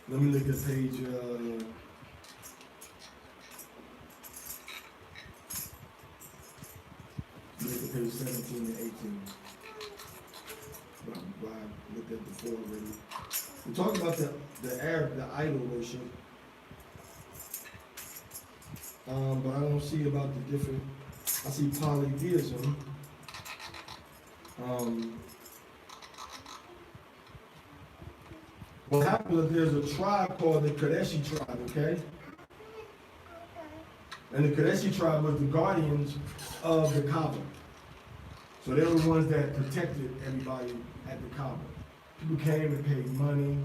Let me look at page, page 17 and 18. But I looked at before already. We talked about the Arab, the idol worship. But I don't see about the different, I see polytheism. What happens is there's a tribe called the Kadeshi tribe, okay? And the Kadeshi tribe was the guardians of the Kaaba. So they were the ones that protected everybody at the Kaaba. People came and paid money,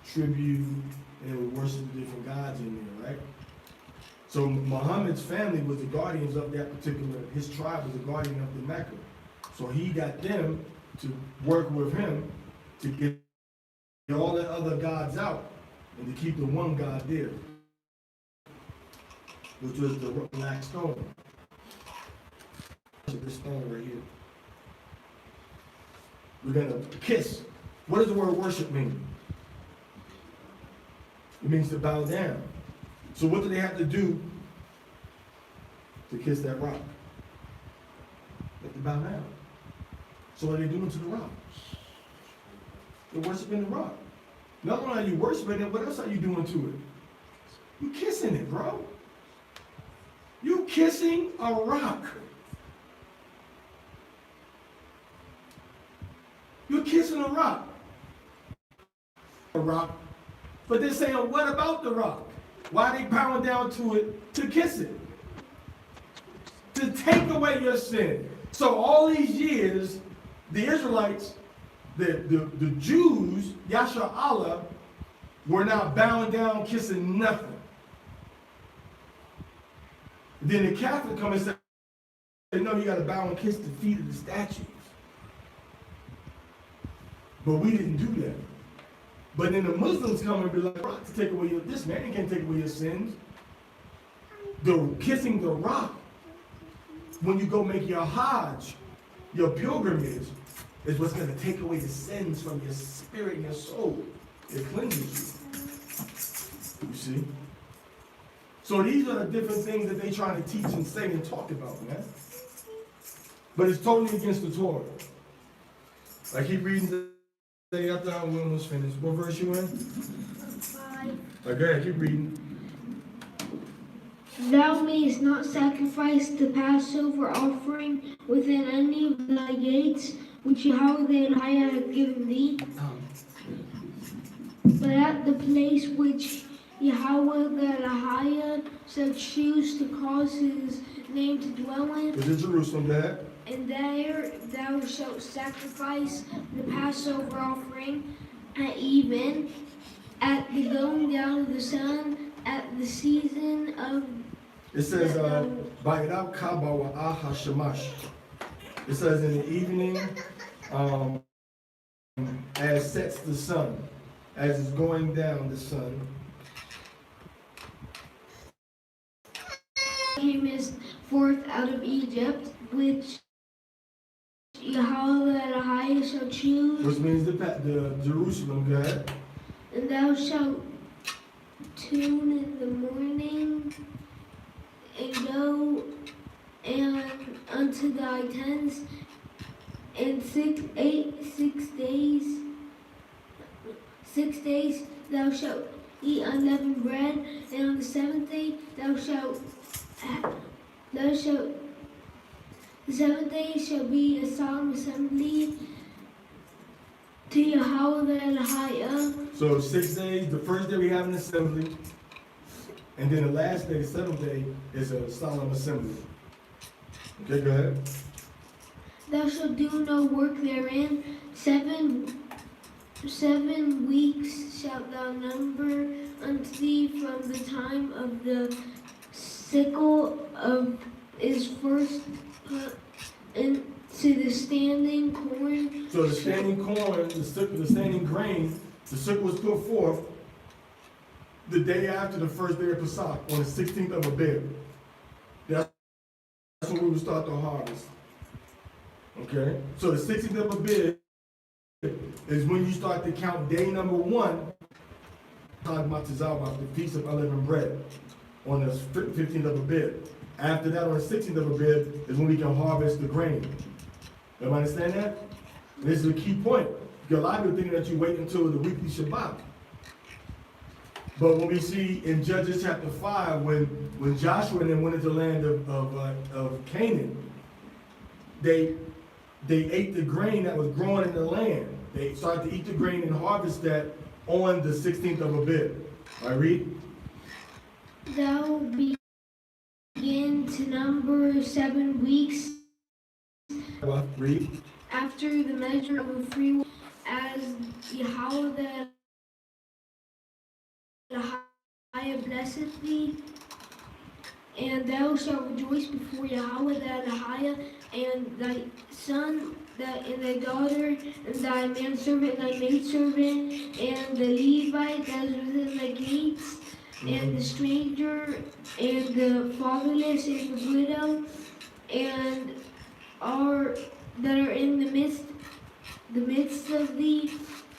tribute, and they would worship the different gods in there, right? So Muhammad's family was the guardians of that particular, his tribe was the guardian of the Mecca. So he got them to work with him to get all the other gods out and to keep the one God there, which was the black stone. This stone right here. We're gonna kiss. What does the word worship mean? It means to bow down. So what do they have to do to kiss that rock? They have to bow down. So what are they doing to the rock? They're worshiping the rock. Not only are you worshiping it, what else are you doing to it? You kissing it, bro. You kissing a rock. You're kissing a rock. A rock. But they're saying, what about the rock? Why are they bowing down to it? To kiss it. To take away your sin. So all these years, the Israelites, the Jews, Yasha Allah, were not bowing down, kissing nothing. Then the Catholic come and say, no, you got to bow and kiss the feet of the statues. But we didn't do that. But then the Muslims come and be like, rock to take away your, this man can't take away your sins. The kissing the rock, when you go make your Hajj, your pilgrimage, is what's going to take away the sins from your spirit and your soul. It cleanses you. You see? So these are the different things that they try to teach and say and talk about, man. But it's totally against the Torah. I keep reading the day after I was finished. What verse you in? 5. Okay, keep reading. Thou mayest not sacrifice the Passover offering within any of thy gates, which Yahweh the Elohim hath given thee, but at the place which Yahweh the Elohim shall choose to cause his name to dwell in. Is it Jerusalem, Dad? And there thou shalt sacrifice the Passover offering at even, at the going down of the sun, at the season of. It says, Ba'irab Kaba wa aha shamash. It says in the evening, as sets the sun, as is going down the sun. Camest forth out of Egypt, which Yahweh Elohim shall choose, which means the Jerusalem, go ahead. and thou shalt tune in the morning, and go and unto thy tents, and 6 days thou shalt eat unleavened bread, and on the seventh day the seventh day shall be a solemn assembly to Yahweh Elohim. So 6 days, the first day we have an assembly, and then the last day, the seventh day, is a solemn assembly. Okay, go ahead. Thou shalt do no work therein. 7 weeks shalt thou number unto thee from the time of the sickle of is first put into the standing corn. So the standing corn, the standing grain, the sickle was put forth the day after the first day of Pesach, on the 16th of Abib. That's when we will start the harvest. Okay? So the 16th of Abib is when you start to count day number 1, talking about the Feast of Unleavened Bread, on the 15th of Abib. After that, on the 16th of Abib, is when we can harvest the grain. Everybody understand that? This is a key point. Because a lot of people think that you wait until the weekly Shabbat. But when we see in Judges chapter 5, when Joshua and them went into the land of Canaan, they ate the grain that was growing in the land. They started to eat the grain and harvest that on the 16th of Abib. I read. Thou begin to number 7 weeks Read. after the measure of a free will, as Yahweh Elohim blesseth thee, and thou shalt rejoice before Yahweh Elohim, and thy son, and thy daughter, and thy manservant, and thy maidservant, and the Levite that is within the gates, and the stranger, and the fatherless, and the widow, and that are in the midst of thee,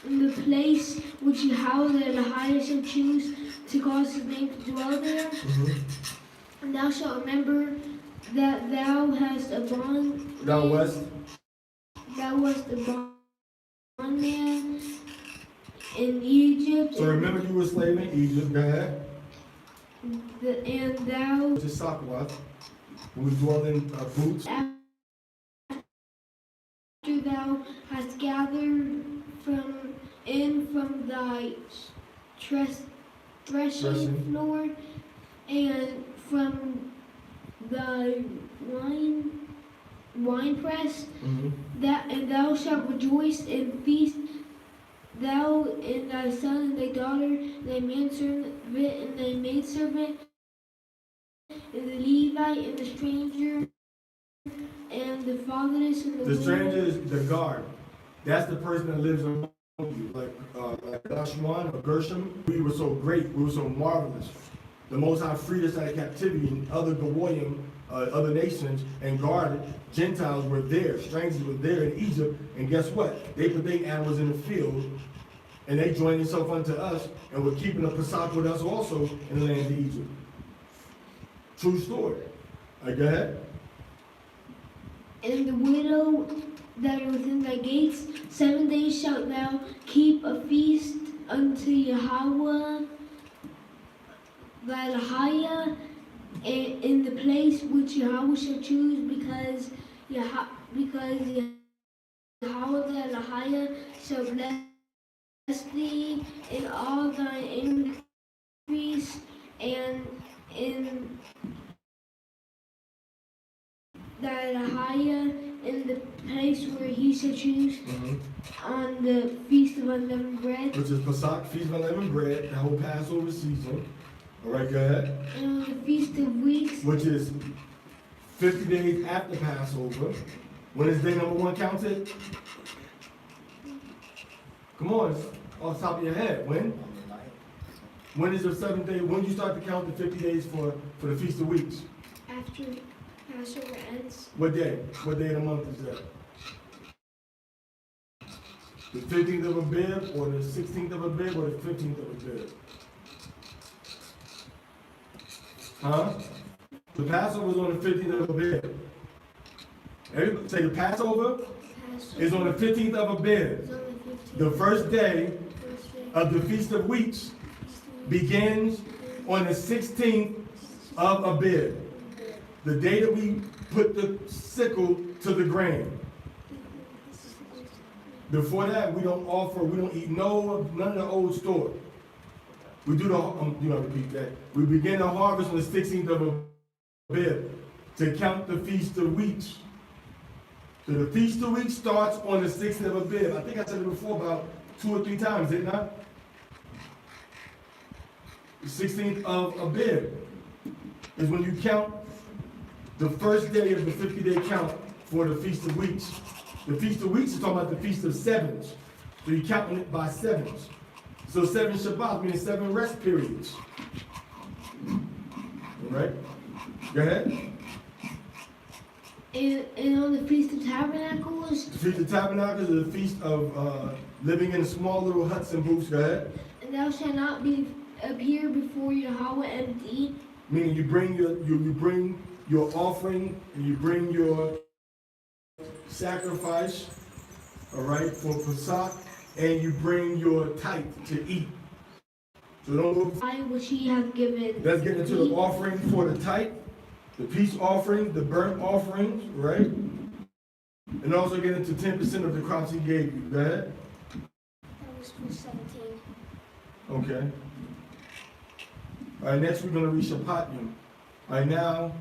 in the place which Yahweh Elohim shall choose to cause his name to dwell there. And thou shalt remember that thou hast a bond. Thou wast a bondman in Egypt. So remember you were a slave in Egypt. Go ahead. And thou Just Sakwath, when we dwell in booths. after thou hast gathered from thy threshing floor, and from thy winepress, and thou shalt rejoice and feast, thou and thy son and thy daughter, thy manservant and thy maidservant, and the Levite and the stranger, and the fatherless and the The stranger is the guard. That's the person that lives among you, like Joshua or Gershom. We were so great, we were so marvelous. The Most High freed us out of captivity, and other Goyim, other nations, and guarded. Gentiles were there, strangers were there in Egypt, and guess what? They put their animals in the field, and they joined themselves unto us, and were keeping a Pesach with us also in the land of Egypt. True story. All right, go ahead. And the widow that are within thy gates, 7 days shalt thou keep a feast unto Yahweh thy Elohim in the place which Yahweh shall choose, because Yahweh thy Elohim shall bless thee in all thine increase, and in thy Elohim in the place where he shall choose, on the Feast of Unleavened Bread. Which is Pesach, Feast of Unleavened Bread, the whole Passover season. All right, go ahead. And on the Feast of Weeks. Which is 50 days after Passover. When is day number 1 counted? Come on, it's off the top of your head. When? When is the 7th day? When do you start to count the 50 days for the Feast of Weeks? After Passover ends. What day? What day of the month is that? The 15th of Abib, or the 16th of Abib, or the 15th of Abib? Huh? The Passover is on the 15th of Abib. Everybody say the Passover is on the 15th of Abib. The first day of the Feast of Weeks begins on the 16th of Abib, the day that we put the sickle to the ground. Before that, we don't eat none of the old store. We do repeat that. We begin the harvest on the 16th of Abib to count the Feast of Weeks. So the Feast of Weeks starts on the 16th of Abib. I think I said it before about 2 or 3 times, didn't I? The 16th of Abib is when you count the first day of the 50-day count for the Feast of Weeks. The Feast of Weeks is talking about the Feast of Sevens. So you're counting it by sevens. So 7 Shabbats, meaning 7 rest periods. All right? Go ahead. And on the Feast of Tabernacles. The Feast of Tabernacles is the feast of living in small little huts and booths. Go ahead. And thou shalt not appear before Yahweh empty. Meaning you bring your offering and you bring your sacrifice, all right, for Pesach, and you bring your tithe to eat. So don't look. Which he hath given. Let's get into the offering for the tithe, the peace offering, the burnt offerings, right? And also get into 10% of the crops he gave you. Go ahead. That was for 17. Okay. All right, next we're going to read Shabbatium. All right, now,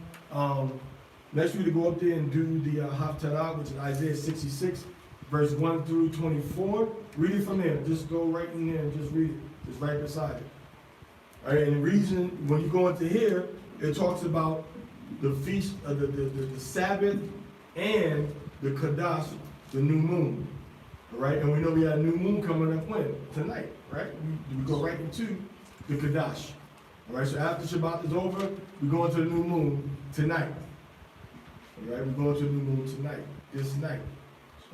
next we're going to go up there and do the Haftarah, which is Isaiah 66, verse 1 through 24. Read it from there. Just go right in there and just read it. Just right beside it. All right, and the reason, when you go into here, it talks about the feast, the Sabbath, and the Kadash, the new moon. All right, and we know we have a new moon coming up when? Tonight, right? We go right into the Kadash. All right, so after Shabbat is over, we go into the new moon tonight. All right, we go into the new moon tonight, this night.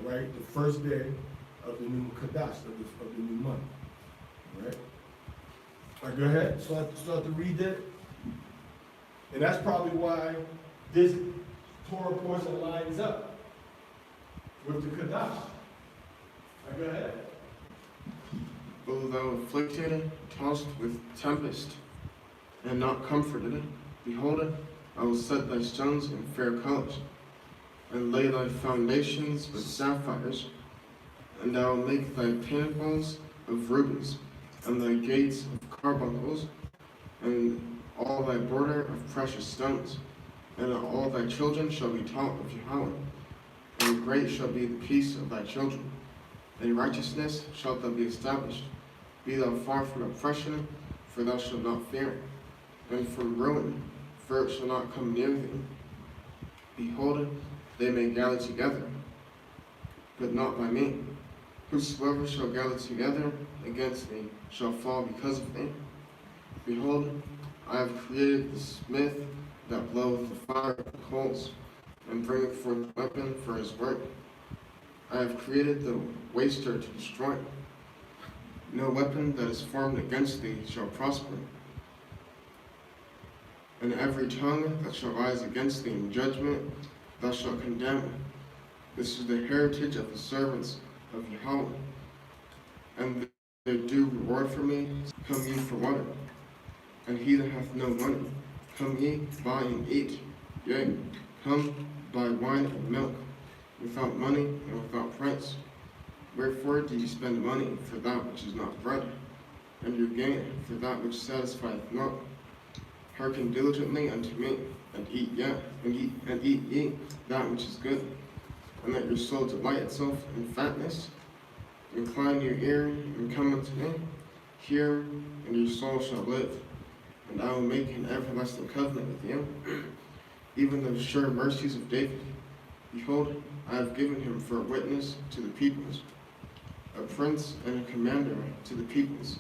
All right, the first day of the new Kadash, of the new month. All right? All right, go ahead, start to read that. And that's probably why this Torah portion lines up with the Kadash. All right, go ahead. O thou afflicted, tossed with tempest, and not comforted, behold, I will set thy stones in fair colors, and lay thy foundations with sapphires, and I will make thy pinnacles of rubies, and thy gates of carbuncles, and all thy border of precious stones, and all thy children shall be taught of Yahweh, and great shall be the peace of thy children. In righteousness shalt thou be established. Be thou far from oppression, for thou shalt not fear, and from ruin, for it shall not come near thee. Behold, they may gather together, but not by me. Whosoever shall gather together against thee shall fall because of thee. Behold, I have created the smith that bloweth the fire of the coals, and bringeth forth a weapon for his work. I have created the waster to destroy. No weapon that is formed against thee shall prosper. And every tongue that shall rise against thee in judgment, thou shalt condemn. This is the heritage of the servants of Yahweh. And their due reward for me, come ye for water. And he that hath no money, come ye, buy and eat. Yea, come, buy wine and milk, without money and without price. Wherefore do ye spend money for that which is not bread, and your gain for that which satisfieth not? Hearken diligently unto me, and eat ye that which is good, and let your soul delight itself in fatness. Incline your ear and come unto me. Hear, and your soul shall live. And I will make an everlasting covenant with you, even the sure mercies of David. Behold, I have given him for a witness to the peoples, a prince and a commander to the peoples.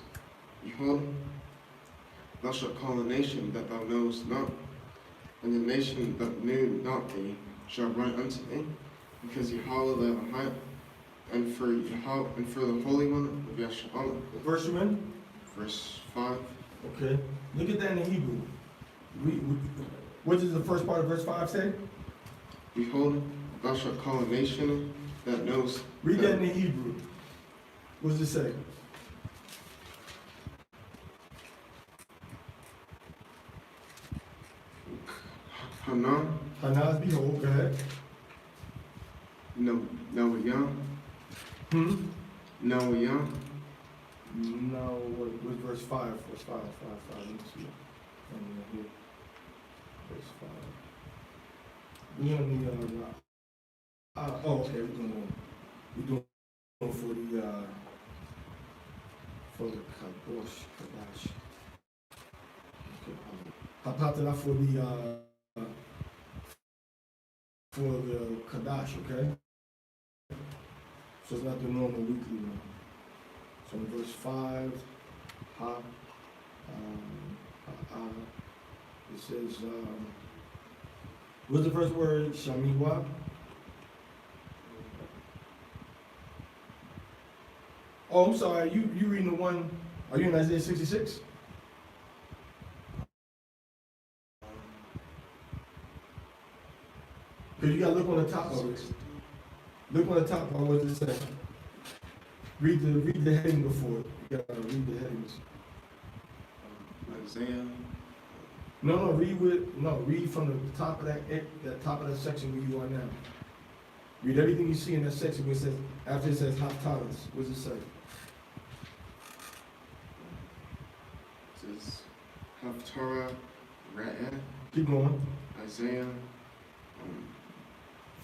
Behold, thou shalt call a nation that thou knowest not, and the nation that knew not thee shall run unto thee, because Yahweh the Elohim and for the Holy One of Yeshua. Verse you in? Verse 5. Okay. Look at that in the Hebrew. What does the first part of verse 5 say? Behold, thou shalt call a nation that knows. Read that in the Hebrew. What does it say? Hana, Hanaz, behold, go ahead. Noah, Hmm? Noah. No, what's verse 5? Verse 5. Let me see. Here. Verse 5. We on the, okay, we're doing for the Kadash. Okay. Hapatala for the Kadash, okay? So it's not the normal weekly one. So in verse 5, it says, what's the first word? Shamiwa? Oh, I'm sorry, you reading the one, are you in Isaiah 66? Because you gotta look on the top of it. Look on the top of what it says. Read the heading before it. You gotta read the headings. Isaiah. Read from the top of that top of that section where you are now. Read everything you see in that section where it says, after it says Haftaras, what does it say? It says Haftarah Ra'eh. Keep going. Isaiah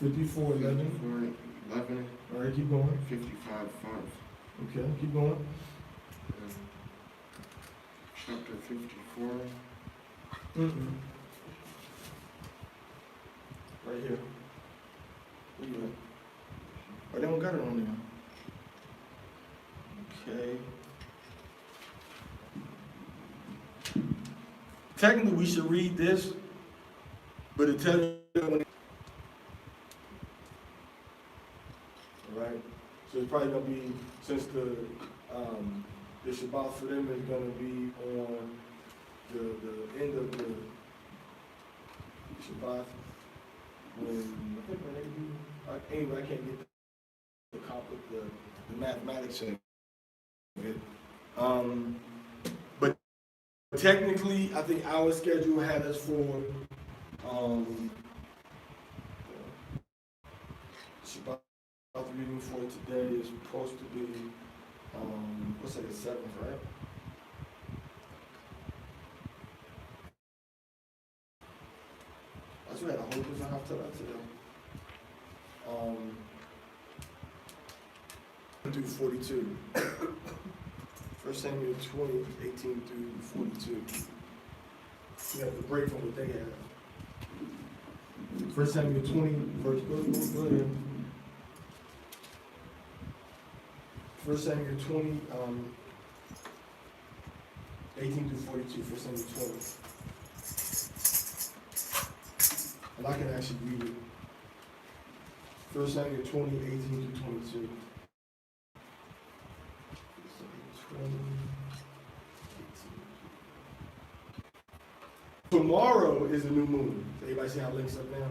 54:11. 11. All right, keep going. 55:5. Okay, keep going. Chapter 54. Right here. Where you at? Oh, they don't got it on there. Okay. Technically, we should read this, but it tells you when. All right. So it's probably gonna be, since the Shabbat for them is gonna be on the end of the Shabbat. Anyway, I can't get the mathematics in it. But technically, I think our schedule had us for Shabbat reading for today is supposed to be what's like the 7th, right? That's right, I hope it's not after that today. Through 42. 1 Samuel 20, 18 through 42. We have to break from what they have. 1 Samuel 20, verse, go ahead. 1 Samuel 20, 18 through 42, 1 Samuel 20. And I can actually read it. 1 Samuel 20, 18 through 22. 20, 18. Tomorrow is the new moon. So everybody see how it links up now?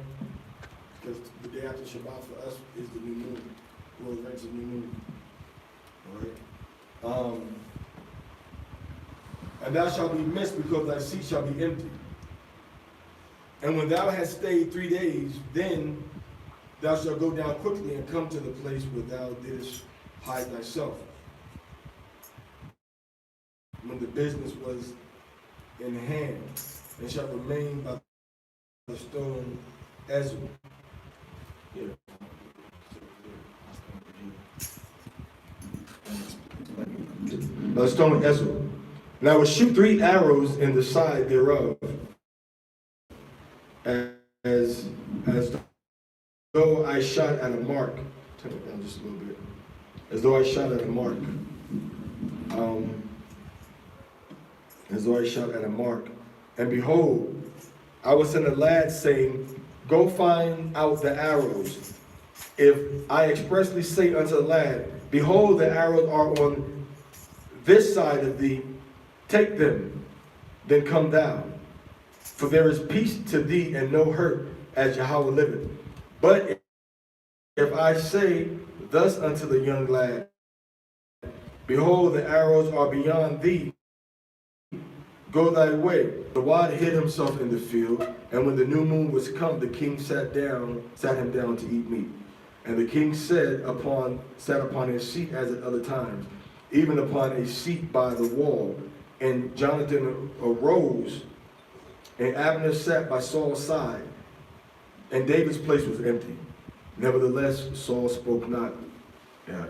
Because the day after Shabbat for us is the new moon. World events of new moon. All right. And thou shalt be missed because thy seat shall be empty. And when thou hast stayed 3 days, then thou shalt go down quickly and come to the place where thou didst hide thyself. When the business was in hand, and shalt remain by the stone Ezra. Yeah. The stone Ezra. And I will shoot 3 arrows in the side thereof, as though I shot at a mark. Turn it down just a little bit. As though I shot at a mark. As though I shot at a mark. And behold, I will send a lad saying, go find out the arrows. if I expressly say unto the lad, behold, the arrows are on this side of thee, take them, then come down. For there is peace to thee and no hurt, as Yahweh liveth. But if I say thus unto the young lad, behold, the arrows are beyond thee, go thy way. The lad hid himself in the field, and when the new moon was come, the king sat him down to eat meat. And the king sat upon his seat as at other times, even upon a seat by the wall. And Jonathan arose, and Abner sat by Saul's side, and David's place was empty. Nevertheless, Saul spoke not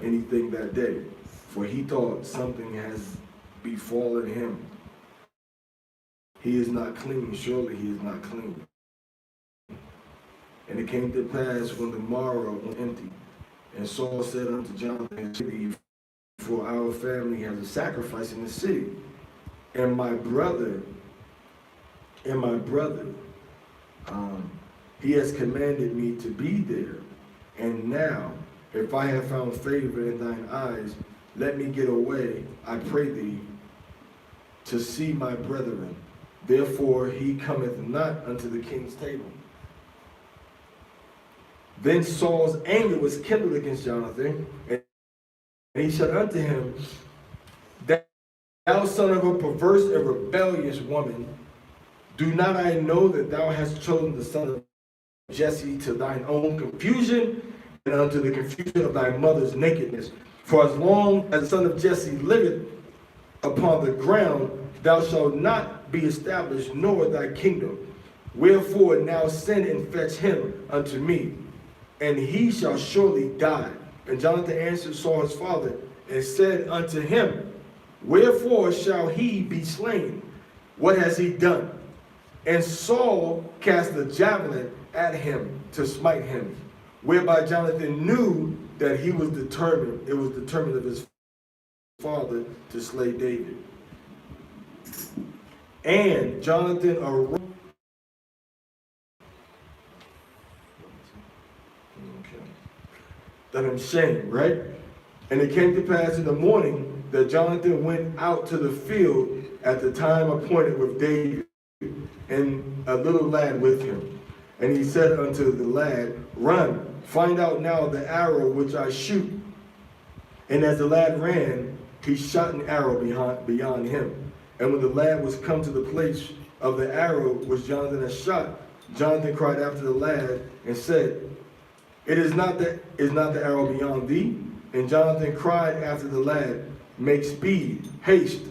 anything that day, for he thought something has befallen him. He is not clean, surely he is not clean. And it came to pass when the morrow was empty, and Saul said unto Jonathan, for our family has a sacrifice in the city, and my brother, he has commanded me to be there. And now, if I have found favor in thine eyes, let me get away, I pray thee, to see my brethren. Therefore he cometh not unto the king's table. Then Saul's anger was kindled against Jonathan, and he said unto him, thou son of a perverse and rebellious woman, do not I know that thou hast chosen the son of Jesse to thine own confusion, and unto the confusion of thy mother's nakedness? For as long as the son of Jesse liveth upon the ground, thou shalt not be established, nor thy kingdom. Wherefore now send and fetch him unto me, and he shall surely die. And Jonathan answered Saul his father, and said unto him, wherefore shall he be slain? What has he done? And Saul cast the javelin at him to smite him, whereby Jonathan knew that it was determined of his father to slay David. And Jonathan arose. Done him shame, right? And it came to pass in the morning that Jonathan went out to the field at the time appointed with David, and a little lad with him. And he said unto the lad, run, find out now the arrow which I shoot. And as the lad ran, he shot an arrow beyond him. And when the lad was come to the place of the arrow which Jonathan had shot, Jonathan cried after the lad and said, is not the arrow beyond thee? And Jonathan cried after the lad, make speed, haste,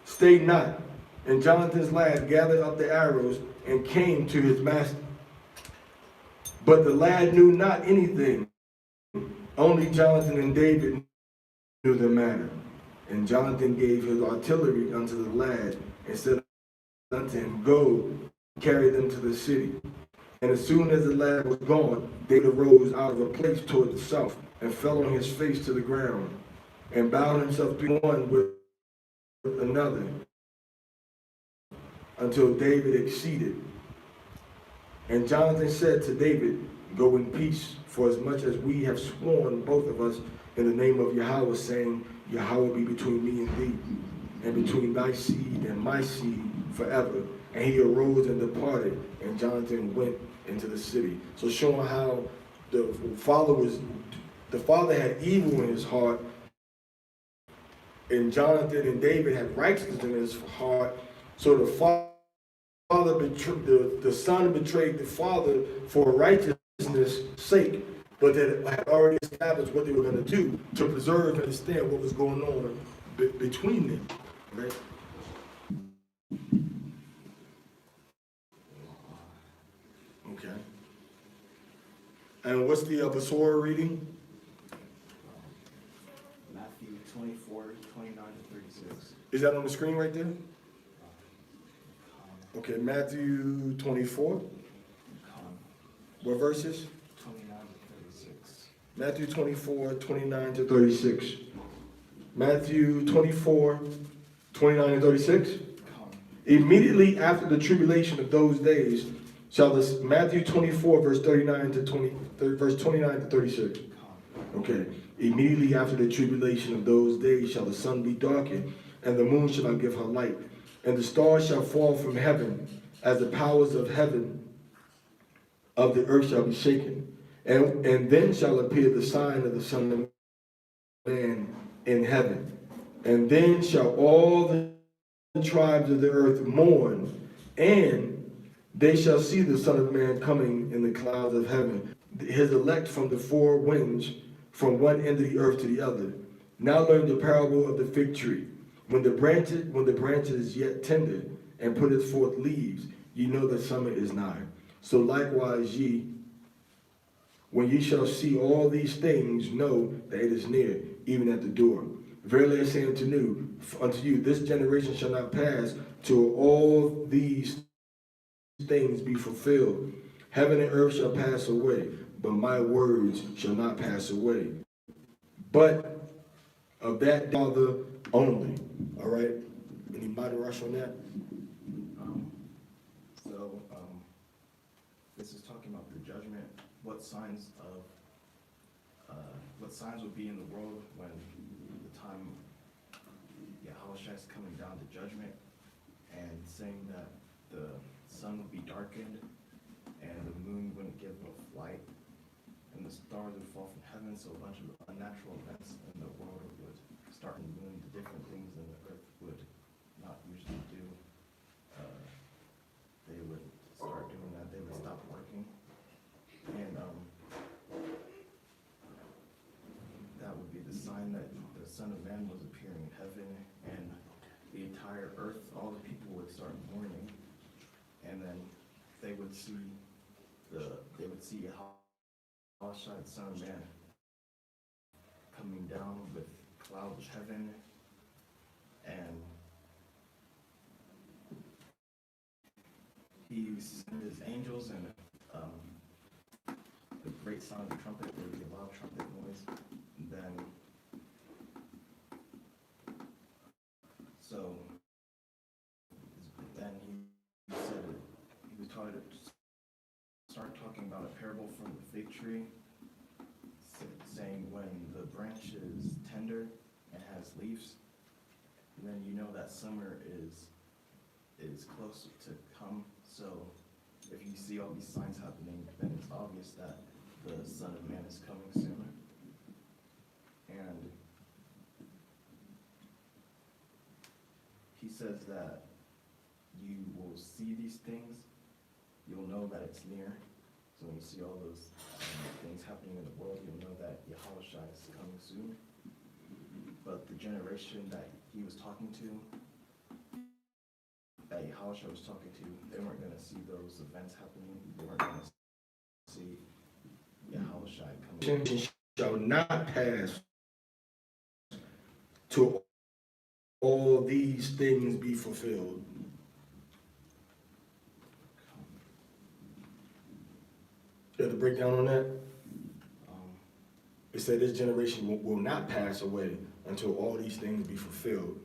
stay not. And Jonathan's lad gathered up the arrows and came to his master. But the lad knew not anything. Only Jonathan and David knew the matter. And Jonathan gave his artillery unto the lad, and said unto him, go, carry them to the city. And as soon as the lad was gone, David arose out of a place toward the south, and fell on his face to the ground, and bowed himself one with another, until David exceeded. And Jonathan said to David, go in peace, for as much as we have sworn, both of us, in the name of Yahweh, saying, Yahweh be between me and thee, and between thy seed and my seed forever. And he arose and departed, and Jonathan went into the city. So showing how the father had evil in his heart, and Jonathan and David had righteousness in his heart. So the son betrayed the father for righteousness' sake, but that had already established what they were going to do to preserve and understand what was going on between them, right? Okay. And what's the Basora reading? Matthew 24, 29 to 36. Is that on the screen right there? Okay, Matthew 24. What verses? 29 to 36. Matthew 24, 29 to 36. Matthew 24, 29 to 36. Immediately after the tribulation of those days, Matthew 24, verse 39 to 20, verse 29 to 36. Okay. Immediately after the tribulation of those days shall the sun be darkened, and the moon shall not give her light, and the stars shall fall from heaven, as the powers of heaven of the earth shall be shaken. And then shall appear the sign of the Son of Man in heaven. And then shall all the tribes of the earth mourn, and they shall see the Son of Man coming in the clouds of heaven, his elect from the four winds, from one end of the earth to the other. Now learn the parable of the fig tree. When the branch is yet tender, and putteth forth leaves, ye know that summer is nigh. So likewise ye, when ye shall see all these things, know that it is near, even at the door. Verily I say unto you, this generation shall not pass till all these things be fulfilled. Heaven and earth shall pass away, but my words shall not pass away. But of that Father only. All right? Anybody rush on that? This is talking about the judgment. What signs would be in the world when the time Yahushua is coming down to judgment, and saying that the sun would be darkened and the moon wouldn't give off light and the stars would fall from heaven, so a bunch of unnatural events in the world would start doing the different things that the earth would not usually do. They would start doing that. They would stop working, and that would be the sign that the Son of Man was appearing in heaven, and the entire earth, all the people would start mourning, and then they would see Parashah, the Son of Man, coming down with clouds of heaven, and he sent his angels, and the great sound of the trumpet, there would be a loud trumpet noise, and then he said he was taught to start talking about a parable from the fig tree, saying when the branch is tender and has leaves, then you know that summer is close to come. So if you see all these signs happening, then it's obvious that the Son of Man is coming soon. And he says that you will see these things, you'll know that it's near. So when you see all those things happening in the world, you'll know that Yahushua is coming soon. But the generation that he was talking to, that Yahushua was talking to, they weren't going to see those events happening. They weren't going to see Yahushua coming. Shall not pass till all these things be fulfilled. You have to break down on that? It said this generation will not pass away until all these things be fulfilled.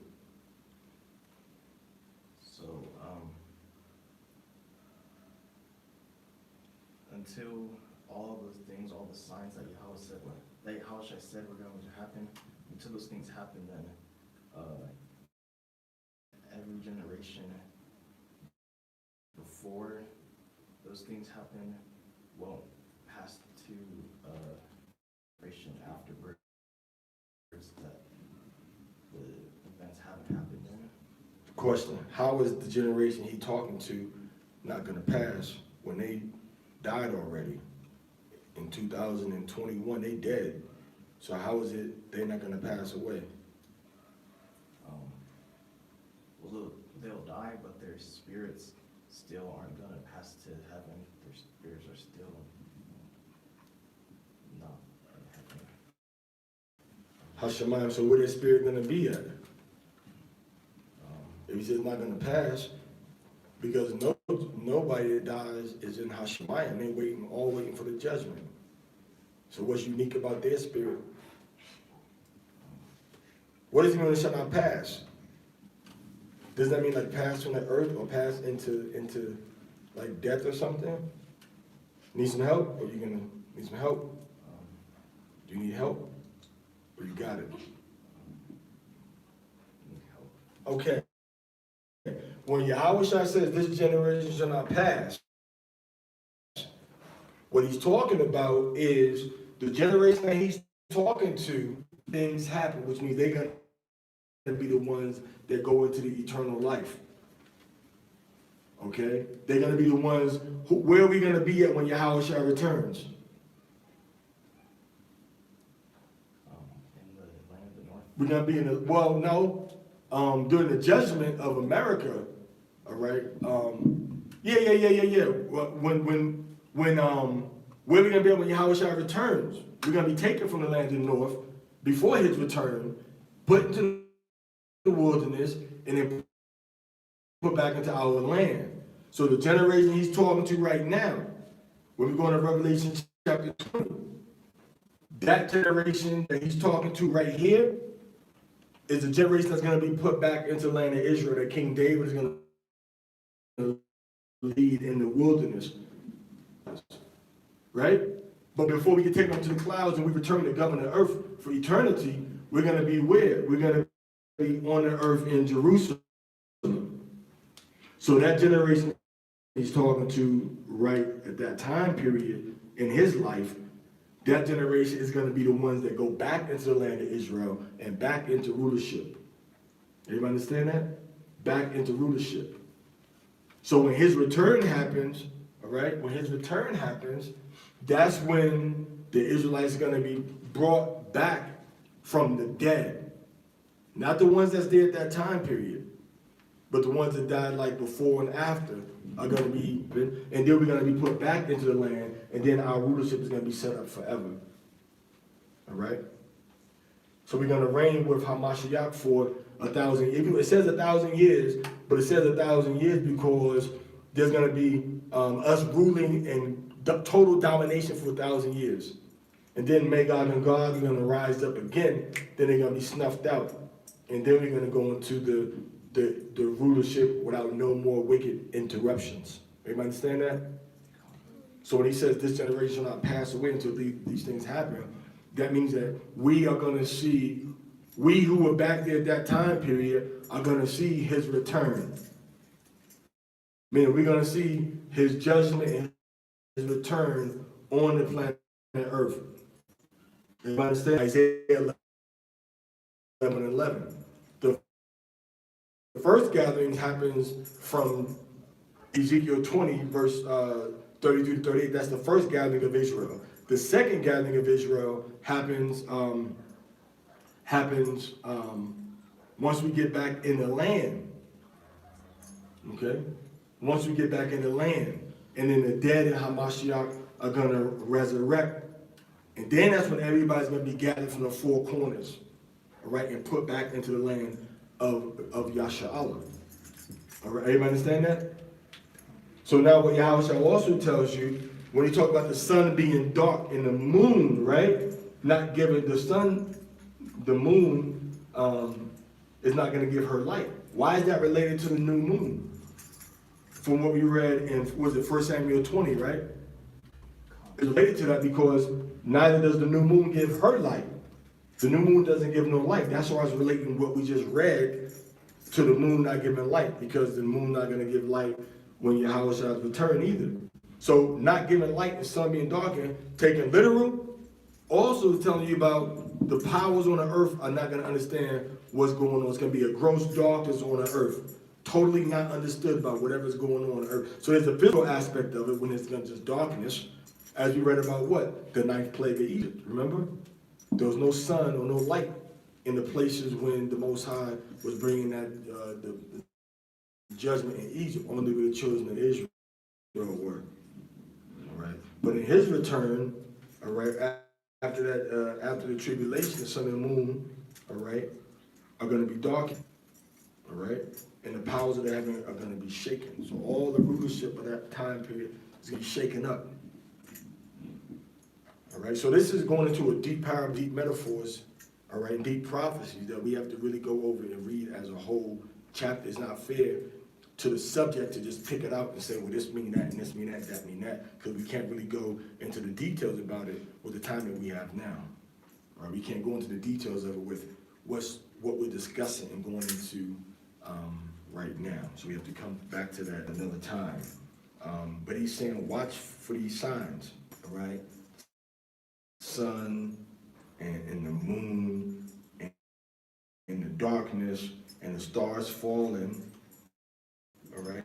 So, until all those things, all the signs that Yahushua said were going to happen, until those things happen, then every generation before those things happen won't pass to generation afterwards that the events haven't happened in. Question, how is the generation he talking to not going to pass when they died already? In 2021, they dead. So how is it they're not going to pass away? Well, they'll die, but their spirits still aren't going to pass to heaven. Their spirits are still not in heaven. Hashemayim, so where their spirit going to be at? If he says not going to pass, because nobody that dies is in Hashemayim. They're all waiting for the judgment. So what's unique about their spirit? What does it mean when it shall not pass? Does that mean like pass from the earth or pass into Like death or something? Need some help? Or you gonna need some help? Do you need help? Or you got it? Need help. Okay. When Yahweh Shai says this generation shall not pass, what he's talking about is the generation that he's talking to, things happen, which means they're going to be the ones that go into the eternal life. Okay? They're going to be the ones, where are we going to be at when Yahweh Shai returns? In the land of the north. We're going to be in the, well, no, during the judgment of America, all right? Yeah. Where we going to be at when Yahweh Shai returns? We're going to be taken from the land of the north before his return, put into the wilderness, and then put back into our land. So the generation he's talking to right now, when we go into Revelation chapter 20, that generation that he's talking to right here is the generation that's going to be put back into the land of Israel, that King David is going to lead in the wilderness. Right? But before we get taken up to the clouds and we return to govern the earth for eternity, we're going to be where? We're going to be on the earth in Jerusalem. So that generation he's talking to right at that time period in his life, that generation is going to be the ones that go back into the land of Israel and back into rulership. Everybody understand that? Back into rulership. So when his return happens, all right, when his return happens, that's when the Israelites are going to be brought back from the dead. Not the ones that's there at that time period, but the ones that died like before and after are going to be, and then we're going to be put back into the land, and then our rulership is going to be set up forever. All right? So we're going to reign with Hamashiach for 1,000 years. It says 1,000 years, but it says 1,000 years because there's going to be us ruling and total domination for 1,000 years. And then Magog and Gog are going to rise up again. Then they're going to be snuffed out. And then we're going to go into the rulership without no more wicked interruptions. Everybody understand that? So when he says this generation will not pass away until these things happen, that means that we are going to see, we who were back there at that time period are going to see his return. Meaning we're going to see his judgment and his return on the planet Earth. Everybody understand? Isaiah 11:11. The first gathering happens from Ezekiel 20, verse 32 to 38. That's the first gathering of Israel. The second gathering of Israel happens once we get back in the land. Okay? Once we get back in the land. And then the dead in Hamashiach are going to resurrect. And then that's when everybody's going to be gathered from the four corners. All right? And put back into the land of Yasha'Allah. All right? Everybody understand that? So now what Yahweh also tells you, when you talk about the sun being dark and the moon, right? Not giving the sun, the moon is not going to give her light. Why is that related to the new moon? From what we read in, was it 1 Samuel 20, right? It's related to that because neither does the new moon give her light. The new moon doesn't give no light. That's why I was relating what we just read to the moon not giving light, because the moon not going to give light when Yahweh shall return either. So not giving light and sun being darkened, taken literal, also is telling you about the powers on the earth are not going to understand what's going on. It's going to be a gross darkness on the earth. Totally not understood by whatever's going on the earth. So there's a physical aspect of it when it's going to just darkness, as we read about what? The 9th plague of Egypt, remember? There was no sun or no light in the places when the Most High was bringing that the judgment in Egypt. Only where the children of Israel were. All right. But in his return, all right, after that, after the tribulation, the sun and the moon, all right, are going to be darkened. All right? And the powers of the heaven are going to be shaken. So all the rulership of that time period is going to be shaken up. All right? So this is going into a deep power, deep metaphors, all right, deep prophecies that we have to really go over and read as a whole chapter. It's not fair to the subject to just pick it out and say, well, this mean that, and this mean that, that mean that, because we can't really go into the details about it with the time that we have now. Right? We can't go into the details of it with what we're discussing and going into right now. So we have to come back to that another time. But he's saying, watch for these signs, all right? Sun and the moon and the darkness and the stars falling, all right?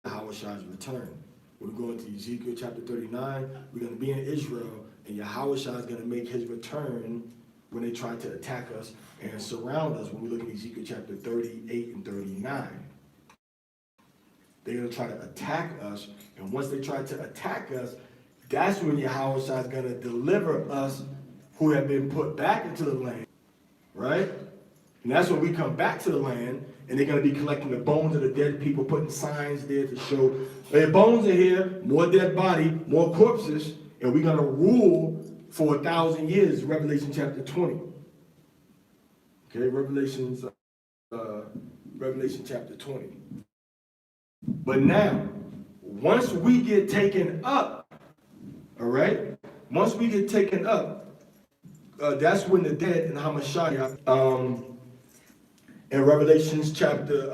Yahweh's return. We're going to Ezekiel chapter 39. We're going to be in Israel, and Yahweh is going to make his return when they try to attack us and surround us when we look at Ezekiel chapter 38 and 39. They're going to try to attack us, and once they try to attack us, that's when Yahweh is going to deliver us who have been put back into the land, right? And that's when we come back to the land, and they're going to be collecting the bones of the dead people, putting signs there to show their bones are here, more dead body, more corpses, and we're going to rule for 1,000 years, Revelation chapter 20. Okay, Revelation chapter 20. But now, once we get taken up, all right? Once we get taken up, that's when the dead in Hamashiach, in Revelation chapter,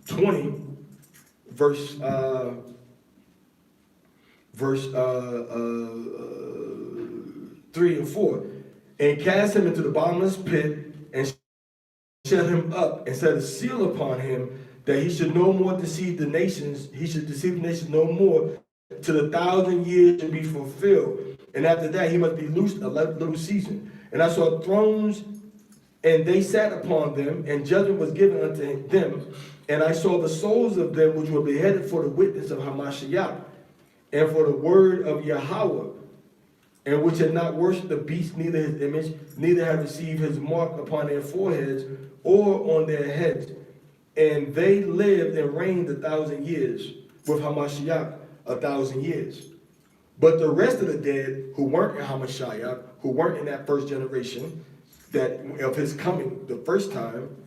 20, verse 3 and 4, and cast him into the bottomless pit and shut him up and set a seal upon him that he should no more deceive the nations. He should deceive the nations no more till the 1,000 years should be fulfilled. And after that, he must be loosed a little season. And I saw thrones, and they sat upon them, and judgment was given unto them. And I saw the souls of them which were beheaded for the witness of Hamashiach, and for the word of Yahweh, and which had not worshipped the beast, neither his image, neither had received his mark upon their foreheads or on their heads. And they lived and reigned 1,000 years with Hamashiach, 1,000 years. But the rest of the dead who weren't in Hamashiach, who weren't in that first generation, that of his coming the first time,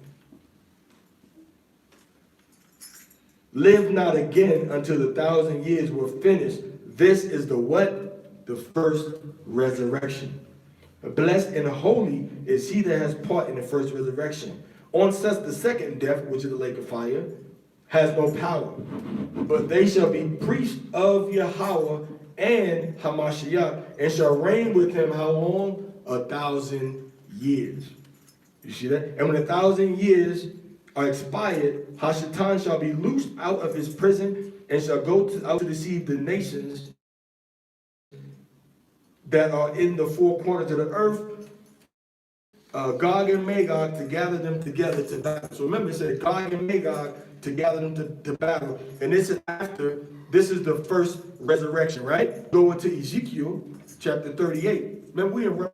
lived not again until the 1,000 years were finished. This is the what? The first resurrection. Blessed and holy is he that has part in the first resurrection. On such the second death, which is the lake of fire, has no power. But they shall be priests of Yahweh and Hamashiach, and shall reign with him how long? 1,000 years. You see that? And when 1,000 years are expired, Hashatan shall be loosed out of his prison and shall go out to deceive the nations that are in the four corners of the earth, Gog and Magog, to gather them together to battle. So remember, it said Gog and Magog to gather them to battle. And this is after, this is the first resurrection, right? Go into Ezekiel chapter 38. Remember, we're in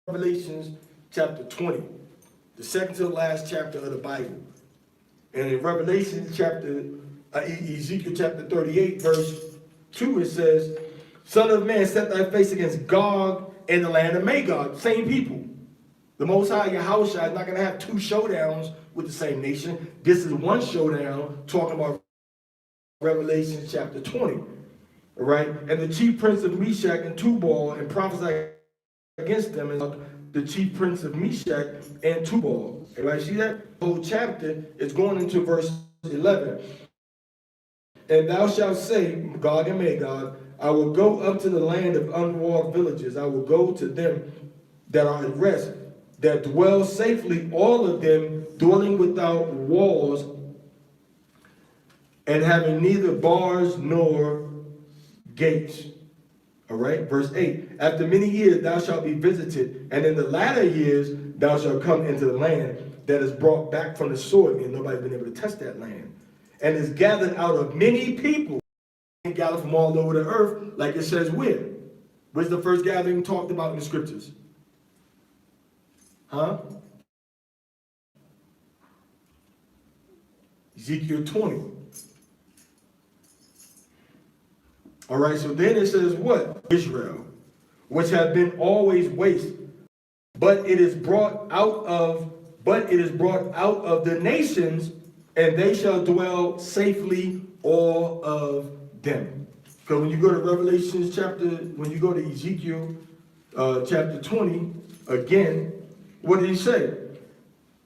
Revelation chapter 20, the second to the last chapter of the Bible. And in Revelation chapter, Ezekiel chapter 38, verse 2, it says, Son of man, set thy face against Gog and the land of Magog. Same people. The Most High Yahweh is not going to have two showdowns with the same nation. This is one showdown talking about Revelation chapter 20. All right? And the chief prince of Meshach and Tubal and prophesied against them, and the chief prince of Meshach and Tubal. Everybody see that? The whole chapter is going into verse 11. And thou shalt say, Gog and Magog, I will go up to the land of unwalled villages. I will go to them that are at rest, that dwell safely, all of them dwelling without walls, and having neither bars nor gates. All right, verse 8. After many years thou shalt be visited, and in the latter years thou shalt come into the land that is brought back from the sword, and nobody's been able to touch that land, and is gathered out of many people, and gathered from all over the earth, like it says where? Where's the first gathering talked about in the scriptures? Huh? Ezekiel 20. All right, so then it says what? Israel, which have been always waste, but it is brought out of the nations, and they shall dwell safely, all of them. Because when you go to when you go to Ezekiel chapter 20, again, what did he say?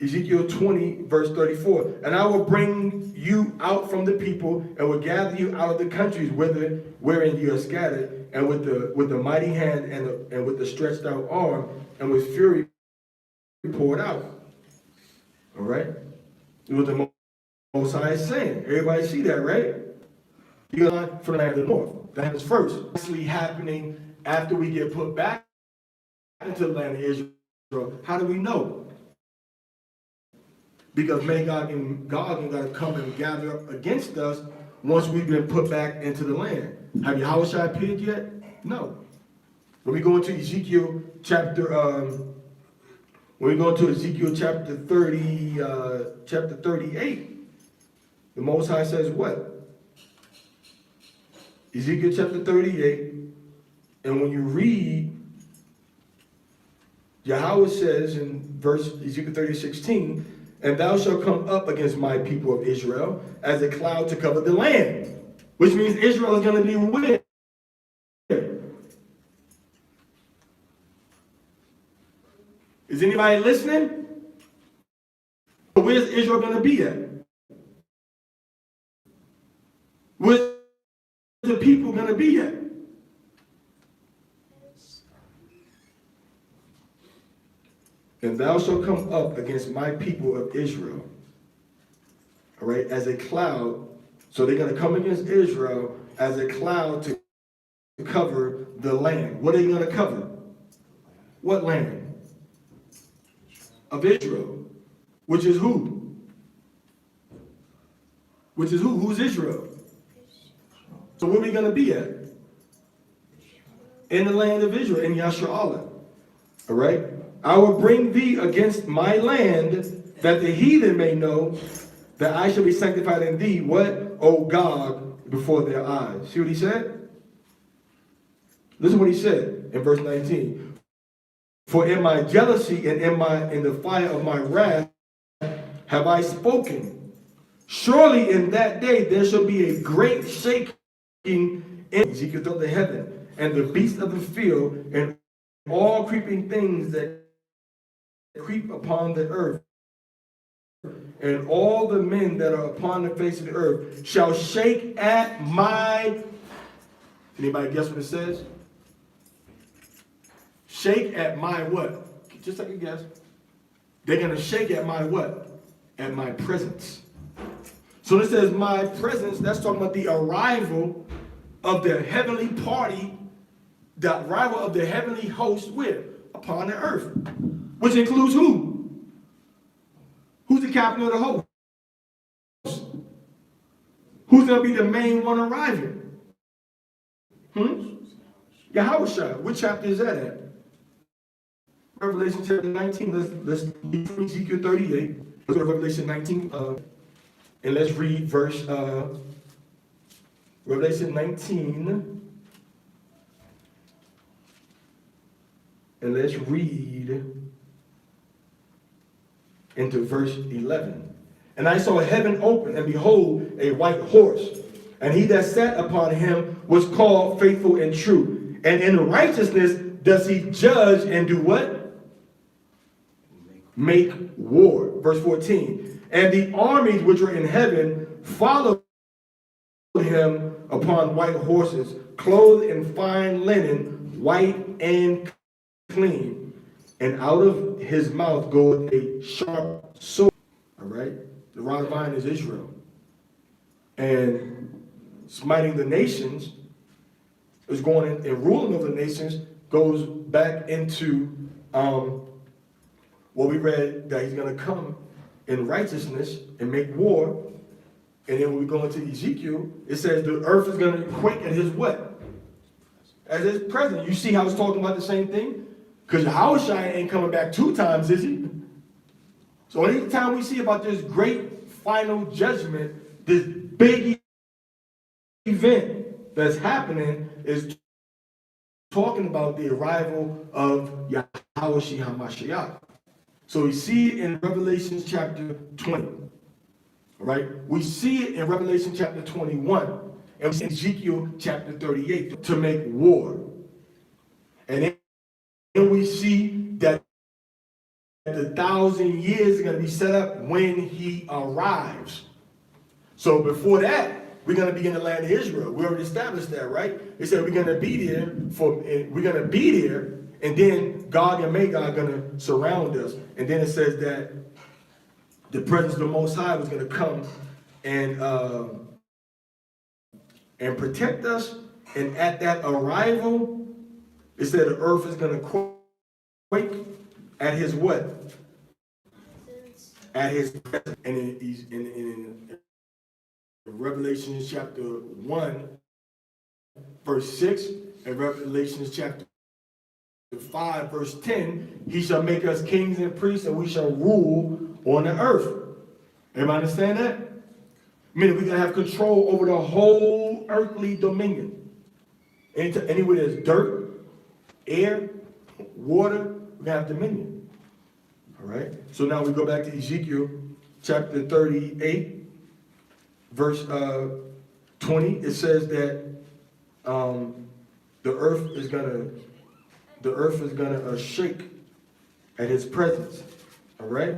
Ezekiel 20, verse 34. And I will bring you out from the people, and will gather you out of the countries wherein you are scattered, and with the mighty hand and with the stretched out arm, and with fury poured out. All right? It was the Most High is saying. Everybody see that, right? You got from the land of the north. That happens first. It's actually happening after we get put back into the land of Israel. How do we know? Because God ain't got to come and gather up against us once we've been put back into the land. Have Yahushua appeared yet? No. When we go into Ezekiel chapter 38, the Most High says what? Ezekiel chapter 38, and when you read, Yahweh says in Ezekiel 30:16, and thou shalt come up against my people of Israel as a cloud to cover the land. Which means Israel is going to be where? Is anybody listening? Where's Israel going to be at? Where's the people going to be at? And thou shalt come up against my people of Israel, all right, as a cloud. So they're going to come against Israel as a cloud to cover the land. What are they going to cover? What land? Of Israel. Which is who? Which is who? Who's Israel? So where are we going to be at? In the land of Israel, in Yasharallah. All right? I will bring thee against my land, that the heathen may know that I shall be sanctified in thee. What? O God, before their eyes. See what he said? Listen what he said in verse 19. For in my jealousy and in the fire of my wrath have I spoken. Surely in that day there shall be a great shaking in Ezekiel through the heaven, and the beasts of the field, and all creeping things that creep upon the earth, and all the men that are upon the face of the earth shall shake at my... Anybody guess what it says? Shake at my what? Just take a guess. They're going to shake at my what? At my presence. So it says my presence, that's talking about the arrival of the heavenly party, the arrival of the heavenly host where? Upon the earth. Which includes who? Who's the captain of the host? Who's going to be the main one arriving? Yahushua. Which chapter is that at? Revelation chapter 19. Let's read from Ezekiel 38. Let's go to Revelation 19. And let's read verse Revelation 19. And let's read into verse 11. And I saw heaven open, and behold, a white horse. And he that sat upon him was called Faithful and True. And in righteousness does he judge and do what? Make war. Verse 14. And the armies which were in heaven followed him upon white horses, clothed in fine linen, white and clean. And out of his mouth goeth a sharp sword. All right? The rod of iron is Israel. And smiting the nations is going in, and ruling over the nations goes back into what we read, that he's going to come in righteousness and make war. And then when we go into Ezekiel, it says the earth is going to quake at his what? As his presence. You see how it's talking about the same thing? Because Yahushua ain't coming back 2 times, is he? So anytime we see about this great final judgment, this big event that's happening is talking about the arrival of Yahweh HaMashiach. So we see it in Revelation chapter 20. All right? We see it in Revelation chapter 21. And we see Ezekiel chapter 38 to make war. And then we see that the 1,000 years are going to be set up when he arrives. So before that, we're going to be in the land of Israel. We already established that, right? They said we're going to be there and then Gog and Magog are going to surround us. And then it says that the presence of the Most High was going to come and protect us. And at that arrival, it said the earth is going to quake at his what? At his presence. And in Revelation chapter 1, verse 6, and Revelation chapter 5, verse 10, he shall make us kings and priests, and we shall rule on the earth. Everybody understand that? Meaning we're going to have control over the whole earthly dominion. Anywhere there's dirt, air, water, we're going to have dominion. All right? So now we go back to Ezekiel chapter 38. Verse 20, it says that the earth is gonna shake at his presence. All right.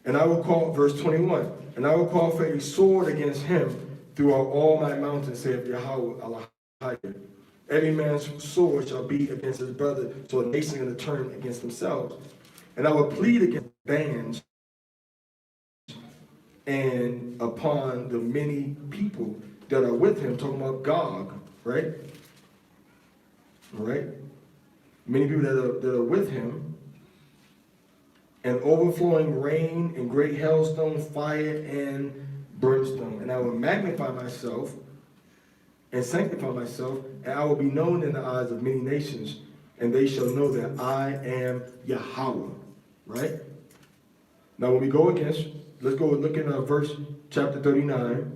And I will call, verse 21, and I will call for a sword against him throughout all my mountains, saith Yahweh Allah. Every man's sword shall be against his brother, so a nation is going to turn against themselves. And I will plead against bands and upon the many people that are with him, talking about Gog, right? All right? Many people that are with him, and overflowing rain and great hailstone, fire and brimstone. And I will magnify myself and sanctify myself, and I will be known in the eyes of many nations, and they shall know that I am Yahweh, right? Now when we go against, let's go look in verse chapter 39,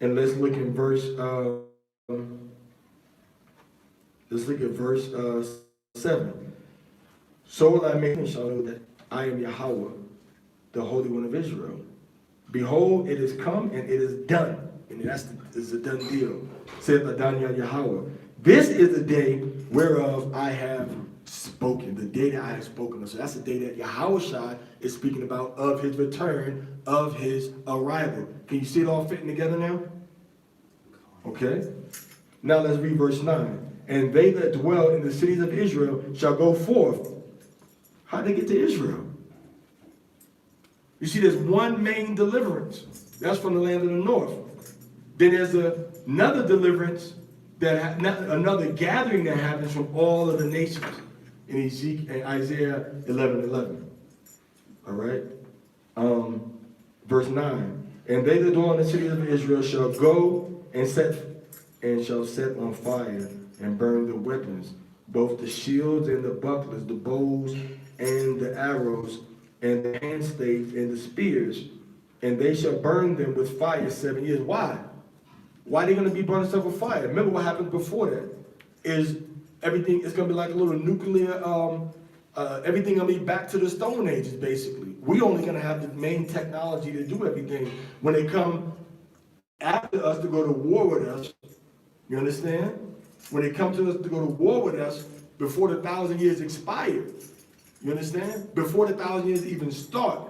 and let's look in verse, let's look at verse 7. So will I make them shall know that I am Yahweh, the Holy One of Israel. Behold, it is come and it is done. And that's a done deal. Saith Adonai Yahweh. This is the day whereof I have spoken. The day that I have spoken. So that's the day that Yahushua is speaking about, of his return, of his arrival. Can you see it all fitting together now? Okay. Now let's read verse 9. And they that dwell in the cities of Israel shall go forth. How'd they get to Israel? You see, there's one main deliverance. That's from the land of the north. Then there's another deliverance, another gathering that happens from all of the nations in Isaiah 11:11. All right? Verse 9. And they that dwell in the cities of Israel shall go and shall set on fire and burn the weapons, both the shields and the bucklers, the bows and the arrows, and the handstaves and the spears, and they shall burn them with fire 7 years. Why? Why are they going to be burning stuff with fire? Remember what happened before that? Is everything, it's going to be like a little nuclear, everything going to be back to the Stone Ages, basically. We only going to have the main technology to do everything. When they come after us to go to war with us, you understand? When they come to us to go to war with us before the 1,000 years expire, you understand? Before the 1,000 years even start.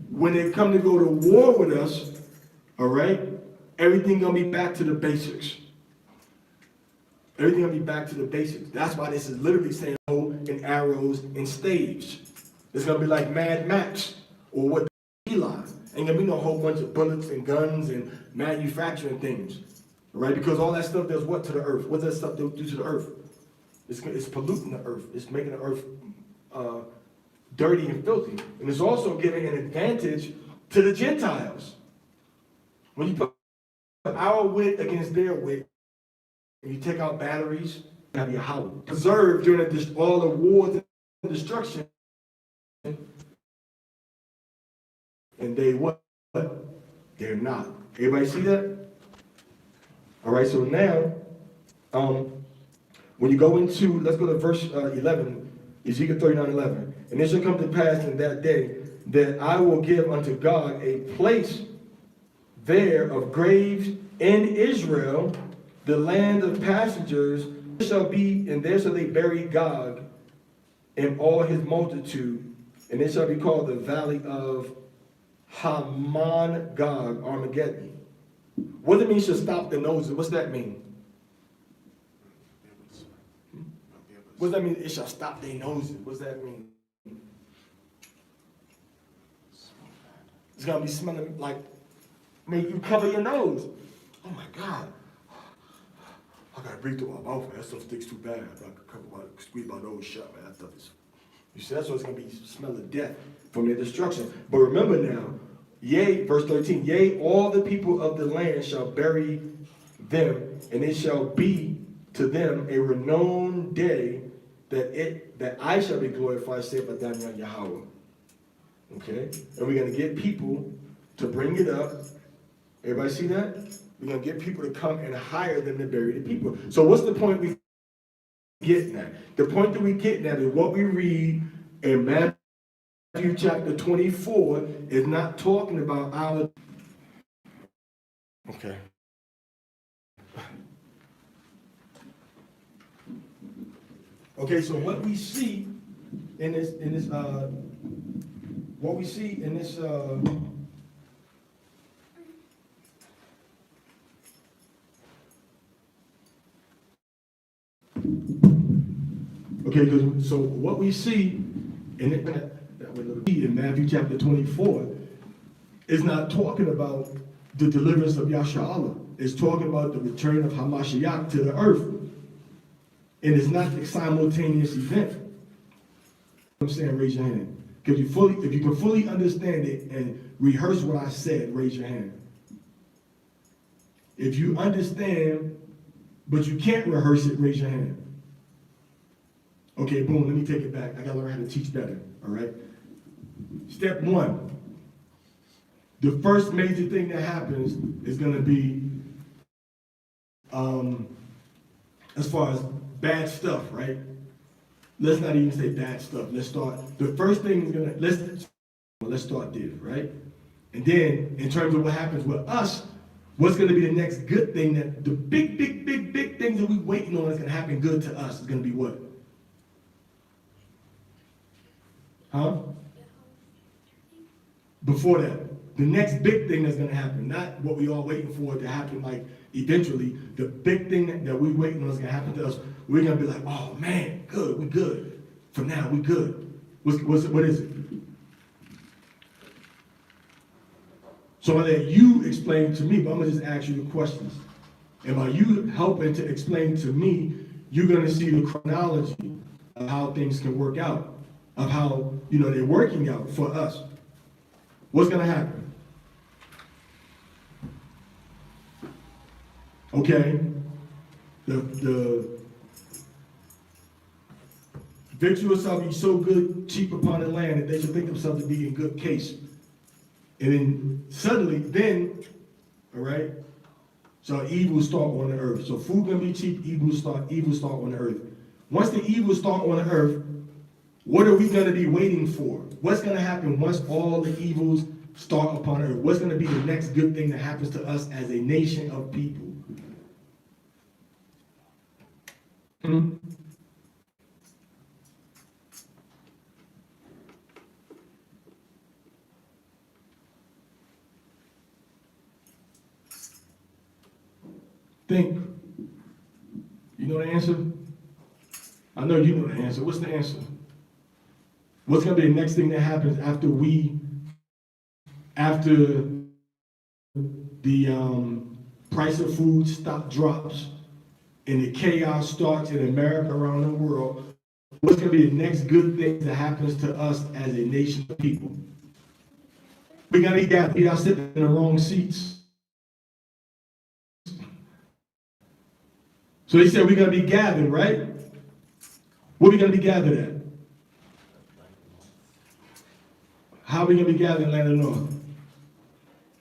When they come to go to war with us, all right, everything gonna be back to the basics. Everything gonna be back to the basics. That's why this is literally saying bow and arrows and staves. It's gonna be like Mad Max or what Eli. Ain't gonna be no whole bunch of bullets and guns and manufacturing things, right? Because all that stuff does what to the earth? What does that stuff do to the earth? It's polluting the earth. It's making the earth dirty and filthy. And it's also giving an advantage to the Gentiles. When you put our wit against their wit, and you take out batteries, you have your house preserved during all the wars and destruction. And they what? They're not. Everybody see that? All right, so now, when you go into, let's go to verse 11, Ezekiel 39:11. And it shall come to pass in that day that I will give unto God a place there of graves in Israel, the land of passengers shall be, and there shall they bury Gog and all his multitude, and it shall be called the valley of Hamon Gog, Armageddon. What does it mean shall stop the noses? What's that mean? What does that mean? It shall stop their noses. What does that mean? It's gonna be smelling like, make you cover your nose. Oh my God. I gotta breathe through my mouth, man. That stuff sticks too bad. I gotta squeeze my nose shut, man. That stuff is, you see, that's what's gonna be, smell of death from their destruction. But remember now, yea, verse 13, yea, all the people of the land shall bury them, and it shall be to them a renowned day that I shall be glorified, saith Adonai Yahweh. Okay? And we're gonna get people to bring it up. Everybody see that? We're going to get people to come and hire them to bury the people. So what's the point we getting at? The point that we're getting at is what we read in Matthew chapter 24 is not talking about our... Okay. Okay, so what we see in this, okay, so what we see in Matthew chapter 24 is not talking about the deliverance of Yahshua. It's talking about the return of Hamashiach to the earth. And it's not a simultaneous event. I'm saying, raise your hand. Because if you can fully understand it and rehearse what I said, raise your hand. If you understand, but you can't rehearse it, raise your hand. Okay, boom, let me take it back. I gotta learn how to teach better, all right? Step one, the first major thing that happens is gonna be, as far as bad stuff, right? Let's not even say bad stuff. Let's start, the first thing is gonna, let's start there, right? And then, in terms of what happens with us, what's gonna be the next good thing that, the big things that we're waiting on is gonna happen good to us is gonna be what? Huh? Before that, the next big thing that's gonna happen, not what we all waiting for it to happen, like eventually, the big thing that we're waiting on is gonna happen to us. We're gonna be like, oh man, good, we good. For now, we good. What is it? So I'll let you explain to me, but I'm gonna just ask you the questions. And by you helping to explain to me, you're gonna see the chronology of how things can work out, of how, they're working out for us. What's gonna happen? Okay, the victuals shall be so good, cheap upon the land, that they should think themselves to be in good case. And then suddenly, all right, so evil start on the earth. So food gonna be cheap, evil start on the earth. Once the evil start on the earth, what are we gonna be waiting for? What's gonna happen once all the evils start upon earth? What's gonna be the next good thing that happens to us as a nation of people? Think. You know the answer? I know you know the answer. What's the answer? What's going to be the next thing that happens after the price of food drops and the chaos starts in America, around the world? What's going to be the next good thing that happens to us as a nation of people? We're going to be gathered. We're not sitting in the wrong seats. So they said we're going to be gathered, right? Where are we going to be gathered at? How are we going to be gathered in land of the north?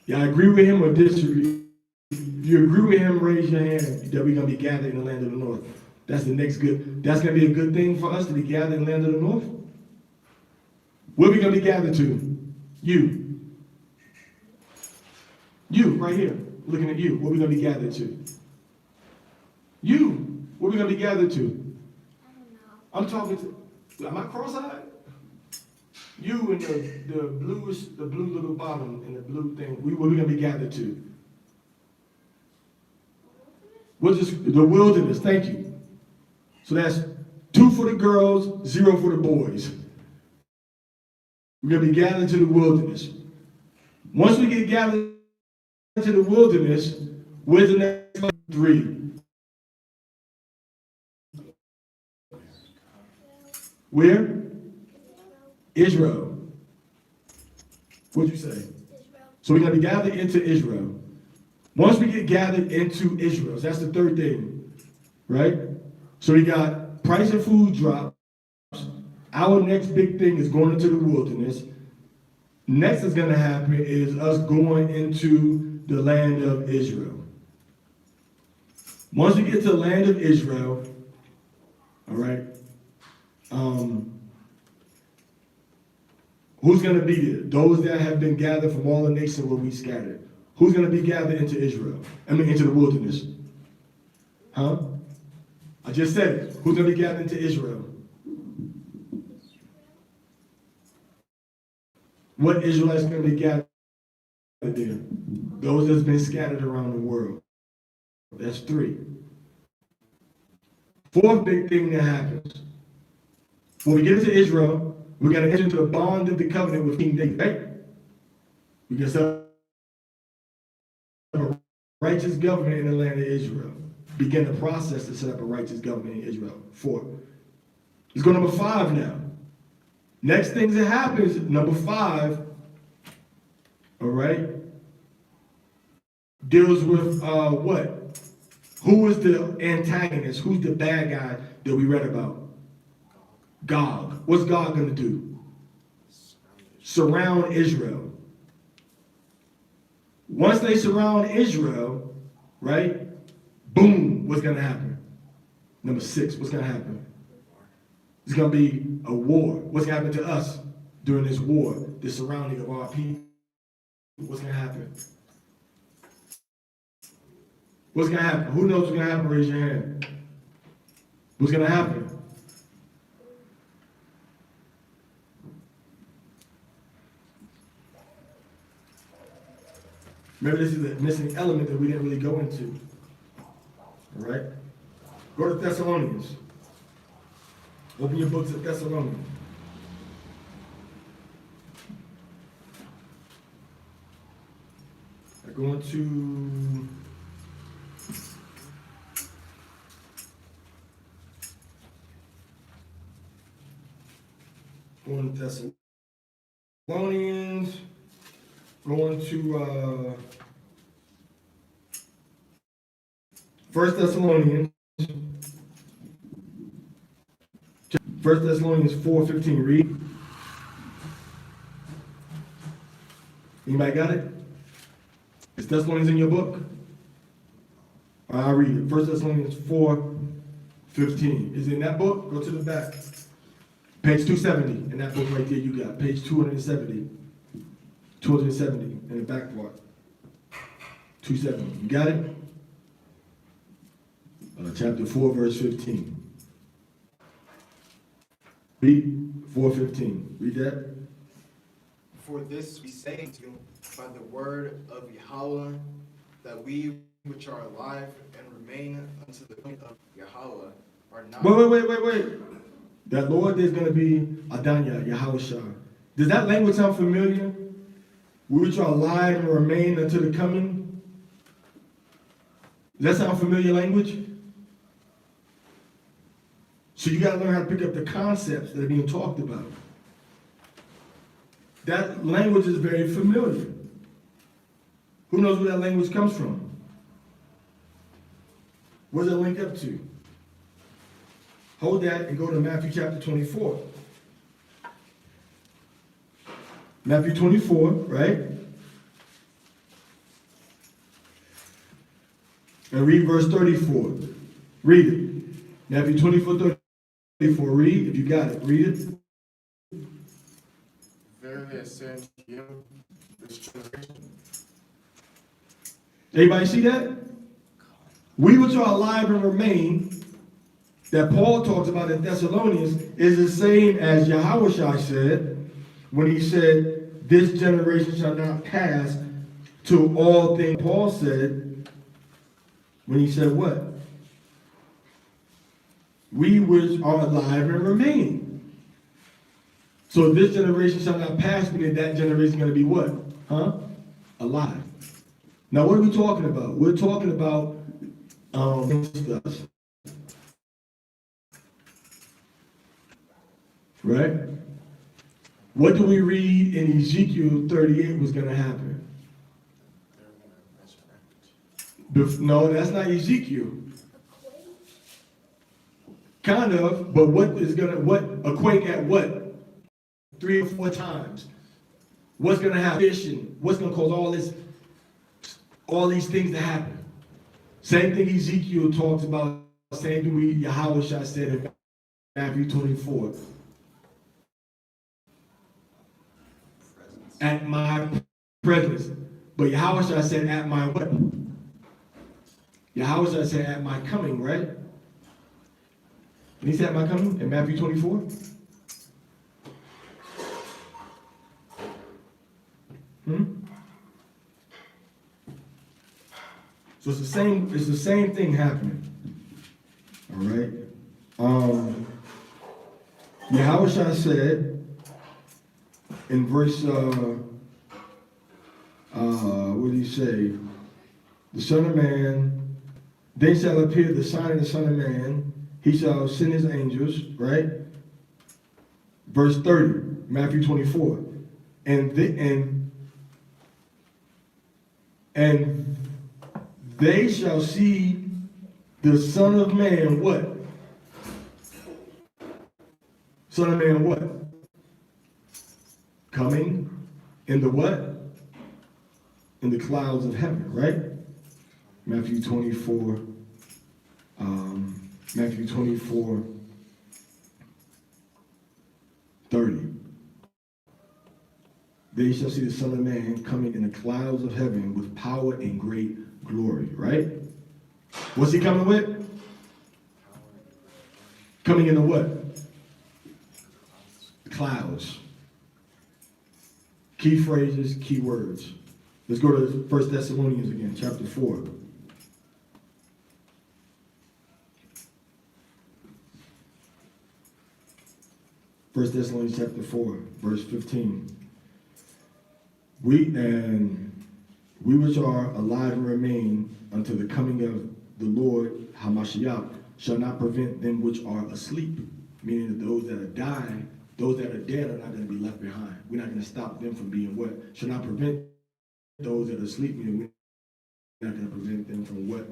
Y'all agree with him or disagree? If you agree with him, raise your hand that we're going to be gathered in the land of the north. That's the next good. That's going to be a good thing for us to be gathered in the land of the north. Where are we going to be gathered to? You. You, right here. Looking at you. Where are we going to be gathered to? You. Where are we going to be gathered to? I don't know. I'm talking to, am I cross-eyed? You and the bluish, the blue little bottom and the blue thing, where we going to be gathered to? What's this? The wilderness, thank you. So that's 2 for the girls, 0 for the boys. We're going to be gathered to the wilderness. Once we get gathered to the wilderness, where's the next 3? Where? Israel. What'd you say? Israel. So we're going to be gathered into Israel. Once we get gathered into Israel, so that's the third thing, right? So we got price of food drops. Our next big thing is going into the wilderness. Next is going to happen is us going into the land of Israel. Once we get to the land of Israel, all right, who's going to be there? Those that have been gathered from all the nations where we scattered. Who's going to be gathered into Israel? Into the wilderness. Huh? I just said it. Who's going to be gathered into Israel? What Israelites going to be gathered there? Those that's been scattered around the world. That's 3. 4th big thing that happens. When we get into Israel, we're going to enter into the bond of the covenant with King David, right? We can set up a righteous government in the land of Israel. Begin the process to set up a righteous government in Israel. 4. Let's go number 5 now. Next thing that happens, number 5, all right, deals with what? Who is the antagonist? Who's the bad guy that we read about? Gog. What's God going to do? Surround Israel. Once they surround Israel, right? Boom, what's going to happen? Number 6, what's going to happen? It's going to be a war. What's going to happen to us during this war, the surrounding of our people? What's going to happen? What's going to happen? Who knows what's going to happen? Raise your hand. What's going to happen? Remember, this is the missing element that we didn't really go into. All right? Go to Thessalonians. Open your books at Thessalonians. I go into Thessalonians. Going to 1 Thessalonians. 1 Thessalonians 4:15. Read. Anybody got it? Is Thessalonians in your book? I'll read it. 1 Thessalonians 4:15. Is it in that book? Go to the back. Page 270. In that book right there you got. Page 270. 270 in the back part. 270. You got it? Chapter 4, verse 15. Read 4:15. Read that. For this we say to you by the word of Yahweh, that we which are alive and remain unto the coming of Yahweh are not. Wait. That Lord is going to be Adanya, Yahushua. Does that language sound familiar? We which are alive and remain until the coming. Does that sound familiar language? So you got to learn how to pick up the concepts that are being talked about. That language is very familiar. Who knows where that language comes from? Where's it link up to? Hold that and go to Matthew chapter 24. Matthew 24, right? And read verse 34. Read it. Matthew 24, 34. Read, if you got it. Read it. Verily I say unto you, this generation. Everybody see that? We which are alive and remain, that Paul talks about in Thessalonians, is the same as Yahushua said, when he said, this generation shall not pass to all things. Paul said, when he said what? We which are alive and remain. So this generation shall not pass, meaning that generation is going to be what? Huh? Alive. Now what are we talking about? We're talking about stuff. Right? What do we read in Ezekiel 38 was going to happen? No, that's not Ezekiel. Kind of, but a quake at what? 3 or 4 times. What's going to happen? What's going to cause all these things to happen? Same thing Ezekiel talks about, same thing Yahushua said in Matthew 24. At my presence. But Yahushua said at my what? Yahushua said at my coming, right? And he said at my coming in Matthew 24. So it's the same thing happening. All right. Yahushua said in verse what did he say? The Son of Man, then shall appear the sign of the Son of Man, he shall send his angels, right? Verse 30, Matthew 24. And they shall see the Son of Man, what? Son of Man, what? Coming in the what? In the clouds of heaven, right? Matthew 24, 30. They shall see the Son of Man coming in the clouds of heaven with power and great glory, right? What's he coming with? Coming in the what? The clouds. Key phrases, key words. Let's go to 1 Thessalonians again, chapter 4. First Thessalonians chapter 4, verse 15. We which are alive and remain until the coming of the Lord Hamashiach shall not prevent them which are asleep. Meaning that those that are dying, those that are dead are not going to be left behind. We're not going to stop them from being what? Shall not prevent those that are asleep, meaning we're not going to prevent them from what?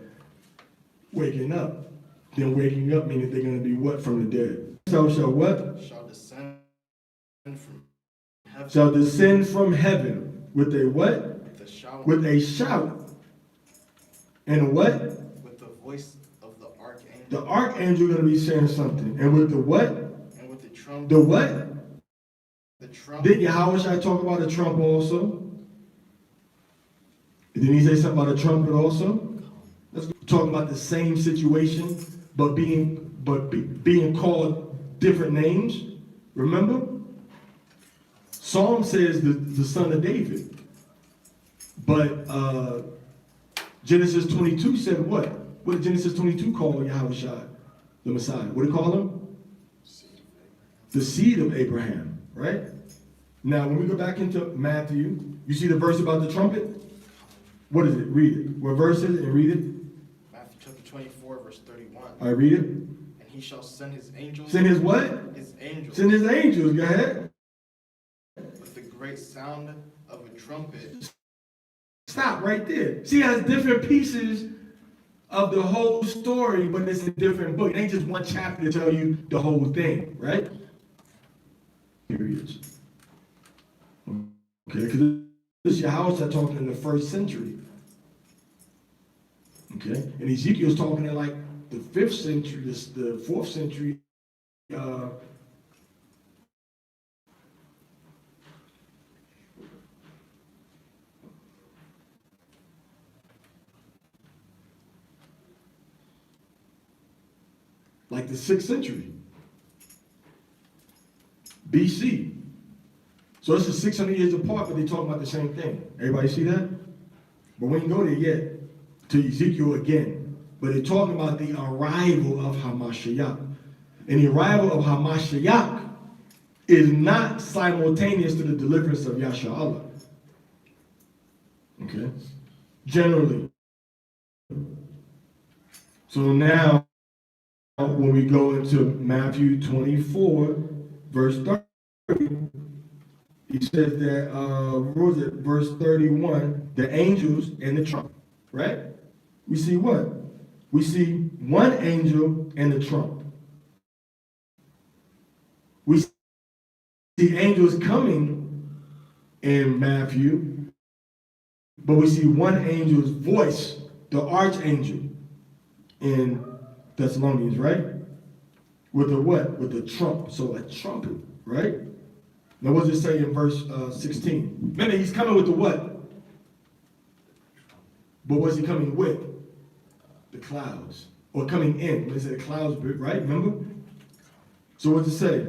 Waking up. Them waking up meaning they're going to be what from the dead? So shall what? Shall descend from heaven. Shall descend from heaven with a what? With a shout. With a shout. And a what? With the voice of the archangel. The archangel going to be saying something. And with the what? And with the trump. The what? The trump. Didn't Yahushua talk about a trump also? Didn't he say something about a trumpet also? Let's talk about the same situation, but being called different names. Remember? Psalm says the son of David. But Genesis 22 said what? What did Genesis 22 call Yahushua, the Messiah? What did it call him? The seed of Abraham, right? Now, when we go back into Matthew, you see the verse about the trumpet? What is it? Read it. What verse is it? And read it. Matthew chapter 24, verse 31. I read it. And he shall send his angels. Send his what? His angels. Send his angels. Go ahead. With the great sound of a trumpet. Stop right there. See, it has different pieces of the whole story, but it's a different book. It ain't just one chapter to tell you the whole thing, right? Periods. Okay, because this is Yahushua talking in the 1st century. Okay? And Ezekiel's talking in like the 5th century, the 4th century, like the 6th century, BC. So this is 600 years apart, but they're talking about the same thing. Everybody see that? But we ain't go there yet, to Ezekiel again. But they're talking about the arrival of Hamashiach. And the arrival of Hamashiach is not simultaneous to the deliverance of Yasha'Allah. Okay? Generally. So now, when we go into Matthew 24, verse 30, he says that, what was it, verse 31, the angels and the trump, right? We see what? We see one angel and the trump. We see angels coming in Matthew, but we see one angel's voice, the archangel, in Thessalonians, right? With the what? With the trump. So a trumpet, right? Now what does it say in verse 16? Remember, he's coming with the what? But what's he coming with? The clouds. Or coming in. When it said clouds, right? Remember? So what's it say?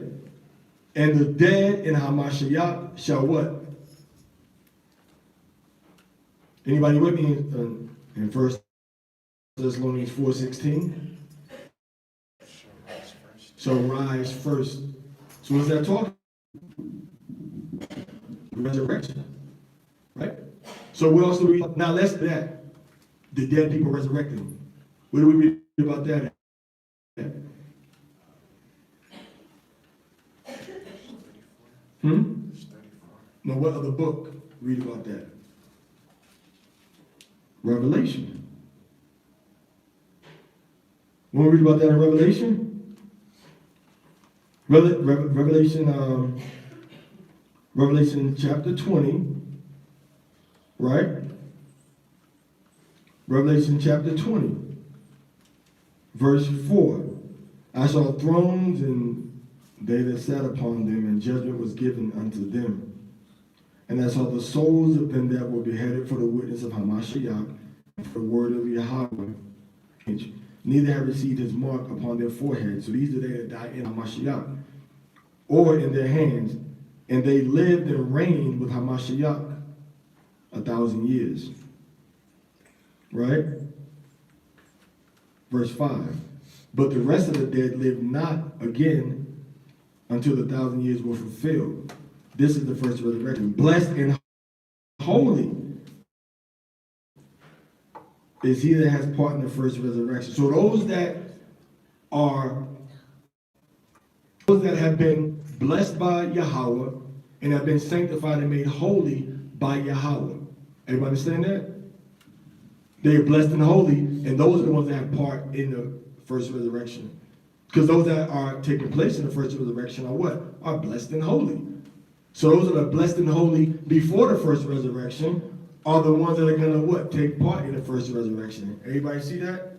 And the dead in Hamashiach shall what? Anybody with me in 1 Thessalonians 4:16? So rise first. So what's that talking? Resurrection. Right? So what else do we now let's that. The dead people resurrected. What do we read about that? No, what other book read about that? Revelation. Want to read about that in Revelation? Revelation chapter 20, right? Revelation chapter 20, verse 4. I saw thrones, and they that sat upon them, and judgment was given unto them. And I saw the souls of them that were beheaded for the witness of Hamashiach, and for the word of Yahweh. Neither have received his mark upon their foreheads. So these are they that died in Hamashiach, or in their hands. And they lived and reigned with Hamashiach 1,000 years. Right? Verse 5. But the rest of the dead lived not again until the 1,000 years were fulfilled. This is the first resurrection. Blessed and holy is he that has part in the first resurrection. So those that have been blessed by Yahweh and have been sanctified and made holy by Yahweh. Everybody understand that? They are blessed and holy, and those are the ones that have part in the first resurrection. Because those that are taking place in the first resurrection are what? Are blessed and holy. So those that are blessed and holy before the first resurrection are the ones that are going to what? Take part in the first resurrection. Everybody see that?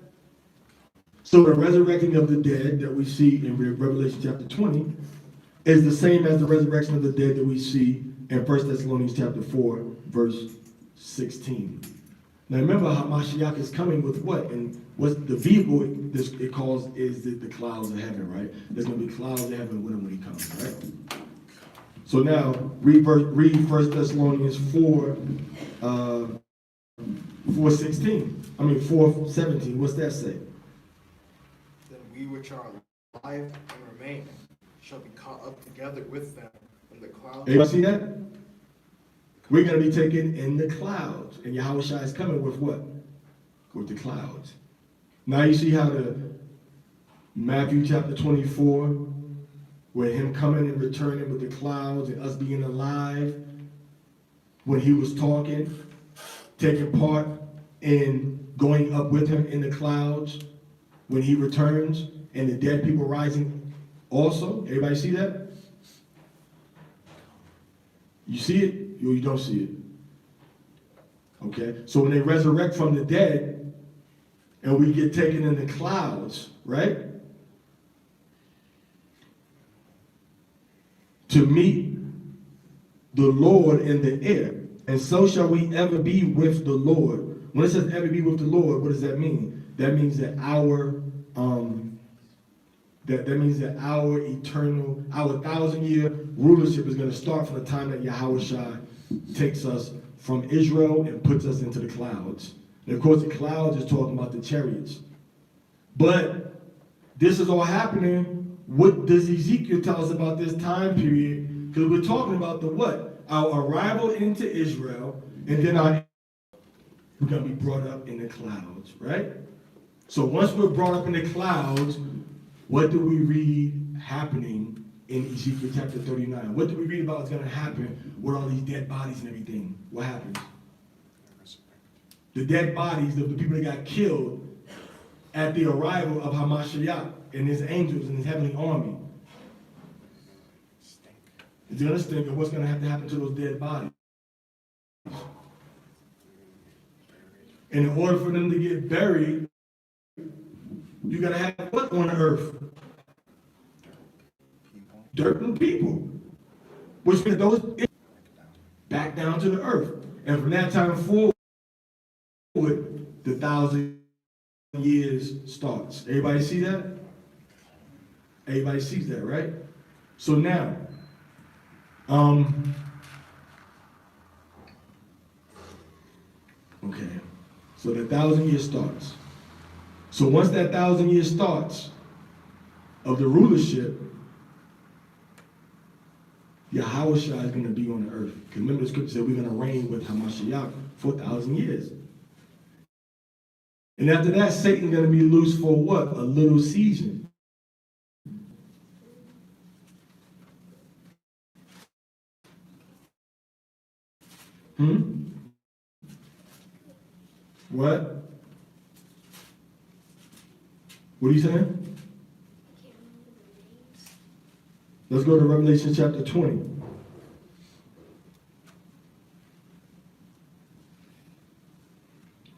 So the resurrecting of the dead that we see in Revelation chapter 20 is the same as the resurrection of the dead that we see in 1 Thessalonians chapter 4, verse 16. Now remember how Mashiach is coming with what? And what's the vehicle it calls is the clouds of heaven, right? There's going to be clouds of heaven with him when he comes, right? So now, read 1 Thessalonians 4:16. I mean 4:17. What's that say? Then we which are alive and remain shall be caught up together with them in the clouds. Everybody see that? We're going to be taken in the clouds. And Yahushua is coming with what? With the clouds. Now you see how the Matthew chapter 24, where him coming and returning with the clouds and us being alive, when he was talking, taking part in going up with him in the clouds, when he returns, and the dead people rising also. Everybody see that? You see it, or you don't see it? Okay, so when they resurrect from the dead, and we get taken in the clouds, right? To meet the Lord in the air. And so shall we ever be with the Lord. When it says ever be with the Lord, what does that mean? That means that our our eternal, our 1,000-year rulership is going to start from the time that Yahushua takes us from Israel and puts us into the clouds. And of course, the clouds is talking about the chariots. But this is all happening. What does Ezekiel tell us about this time period? Because we're talking about the what? Our arrival into Israel, and then we're going to be brought up in the clouds, right? So once we're brought up in the clouds, what do we read happening in Ezekiel chapter 39? What do we read about what's going to happen with all these dead bodies and everything? What happens? The dead bodies of the people that got killed at the arrival of Hamashiach and his angels and his heavenly army. It's going to stink of what's going to have to happen to those dead bodies. And in order for them to get buried, you got to have what on earth? Dirt and people. Which means those back down to the earth. And from that time forward, the 1,000 years starts. Everybody see that? Everybody sees that, right? So now, okay, so the 1,000 years starts. So once that 1,000 years starts of the rulership, Yahushua is going to be on the earth. Because remember the scripture said we're going to reign with Hamashiach for 1,000 years. And after that, Satan's going to be loose for what? A little season. What? What are you saying? Let's go to Revelation chapter 20.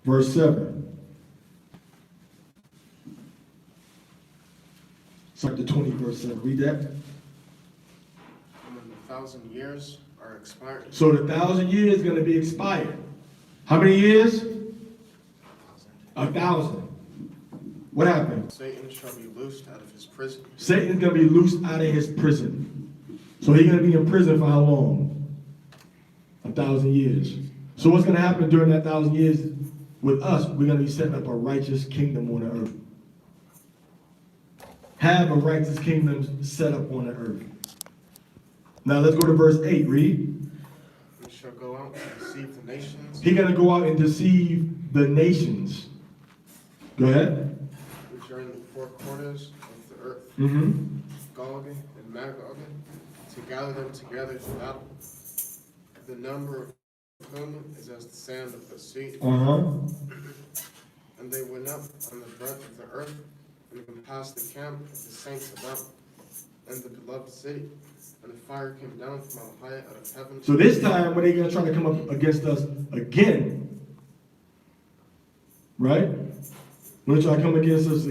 Verse 7. Chapter 20, verse 7. Read that. And when the 1,000 years are expired. So the 1,000 years is going to be expired. How many years? 1,000. What happened? Satan shall be loosed out of his prison. Satan's going to be loosed out of his prison. So he's going to be in prison for how long? 1,000 years. So what's going to happen during that 1,000 years with us? We're going to be setting up a righteous kingdom on the earth. Have a righteous kingdom set up on the earth. Now let's go to verse 8. Read. He shall go out and deceive the nations. He's going to go out and deceive the nations. Go ahead. Which are in the four corners of the earth. Gog and Magog, to gather them together to battle. The number of whom is as the sand of the sea. And they went up on the breadth of the earth, and compassed the camp of the saints about, and the beloved city. And the fire came down from on high out of heaven. So this time, when they're going to try to come up against us again, right? When they try to come against us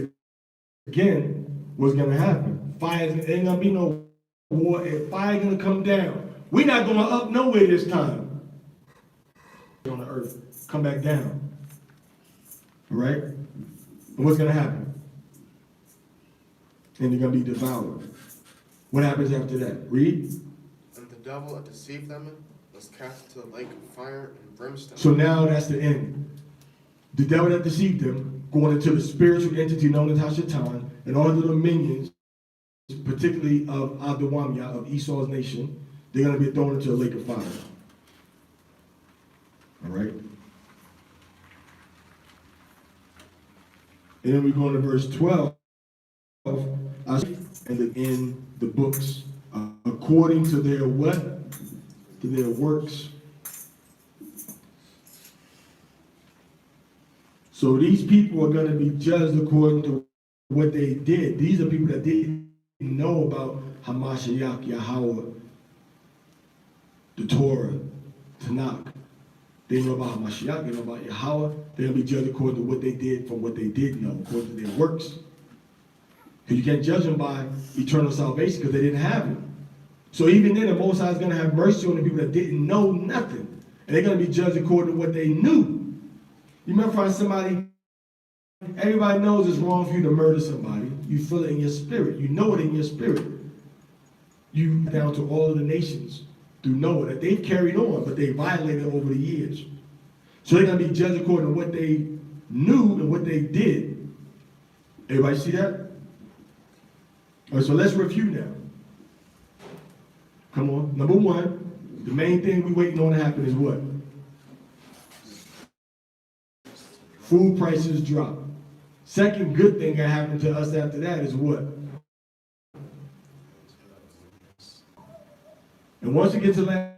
again, what's going to happen? Fire ain't going to be no war. Fire going to come down. We're not going up nowhere this time. On the earth, come back down. All right? And what's going to happen? And they're going to be devoured. What happens after that? Read. And the devil that deceived them was cast into the lake of fire and brimstone. So now that's the end. The devil that deceived them, going into the spiritual entity known as Hashatan, and all the little minions, particularly of Adawamia, of Esau's nation, they're going to be thrown into a lake of fire. All right? And then we go into verse 12. And in the books, according to their what? To their works. So these people are going to be judged according to what they did. These are people that didn't know about Hamashiach, Yahweh, the Torah, Tanakh. They know about Mashiach, they know about Yahweh. They're going to be judged according to what they did from what they did know, according to their works. Because you can't judge them by eternal salvation because they didn't have it. So even then, the Most High is going to have mercy on the people that didn't know nothing. And they're going to be judged according to what they knew. You remember find somebody, everybody knows it's wrong for you to murder somebody. You feel it in your spirit. You know it in your spirit. You down to all of the nations through Noah that they've carried on, but they violated over the years. So they're going to be judged according to what they knew and what they did. Everybody see that? All right, so let's review now. Come on. Number one, the main thing we're waiting on to happen is what? Food prices drop. Second good thing that happened to us after that is what? And once we get to the land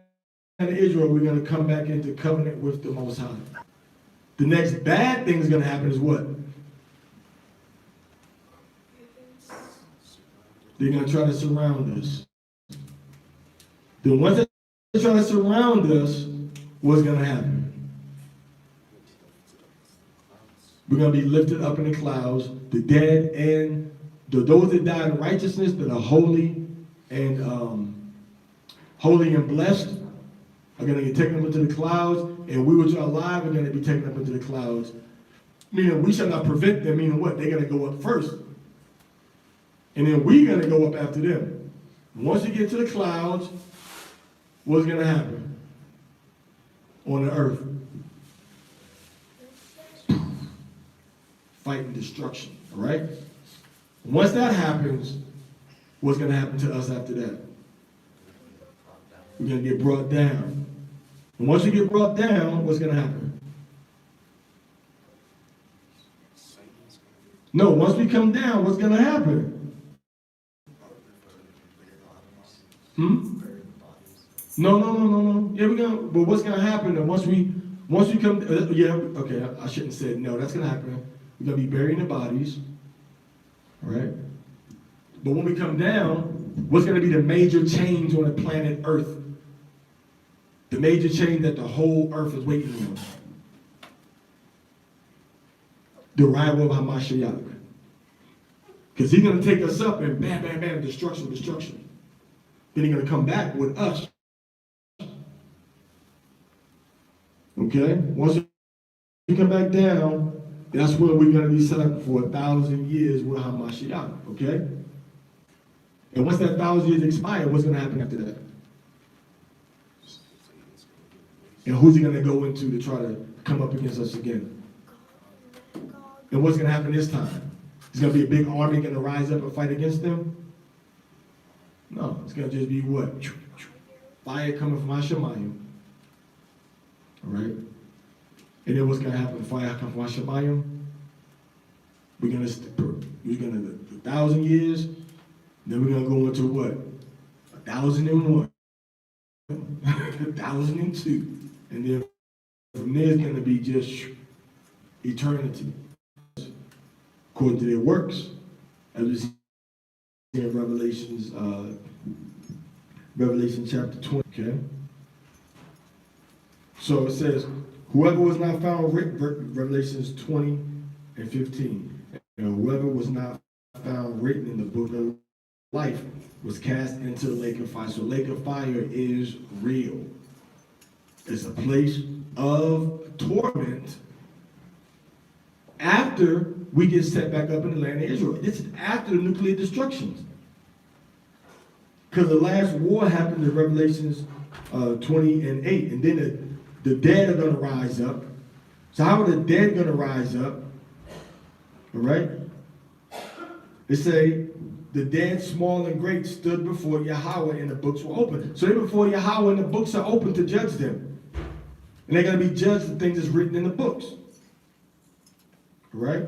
of Israel, we're going to come back into covenant with the Most High. The next bad thing that's going to happen is what? They're going to try to surround us. Then once they try to surround us, what's going to happen? We're going to be lifted up in the clouds. The dead and those that die in righteousness, that are holy and blessed, are going to get taken up into the clouds, and we which are alive are going to be taken up into the clouds. Meaning we shall not prevent them, meaning what? They're going to go up first. And then we're going to go up after them. Once you get to the clouds, what's going to happen on the earth? Fight and destruction, all right? Once that happens, what's going to happen to us after that? We're going to get brought down. And once we get brought down, what's going to happen? No, once we come down, what's going to happen? No. Yeah, we're gonna. But what's gonna happen? And once we come, okay. I shouldn't have said no. That's gonna happen. We're gonna be burying the bodies, all right? But when we come down, what's gonna be the major change on the planet Earth? The major change that the whole Earth is waiting on. The arrival of Hamashiach. Because he's gonna take us up and bam, bam, bam, destruction. Then he's going to come back with us. Okay? Once we come back down, that's when we're going to be set up for 1,000 years with Hamashiach. Okay? And once that 1,000 years expire, what's going to happen after that? And who's he going to go into to try to come up against us again? And what's going to happen this time? Is going to be a big army going to rise up and fight against them? No, it's going to just be what? Fire coming from Hashemayim. All right? And then what's going to happen? Fire coming from Hashemayim. We're going to 1,000 years. Then we're going to go into what? 1,001. 1,002. And then from there it's going to be just eternity. According to their works. As we see in Revelation chapter 20, okay? So it says, whoever was not found written, Revelations 20 and 15, and whoever was not found written in the book of life was cast into the lake of fire. So lake of fire is real. It's a place of torment after we get set back up in the land of Israel. This is after the nuclear destructions. Because the last war happened in Revelations 20 and 8. And then the dead are going to rise up. So how are the dead going to rise up? All right? They say, the dead, small and great, stood before Yahweh and the books were open. So they're before Yahweh and the books are open to judge them. And they're going to be judged for things that's written in the books. All right?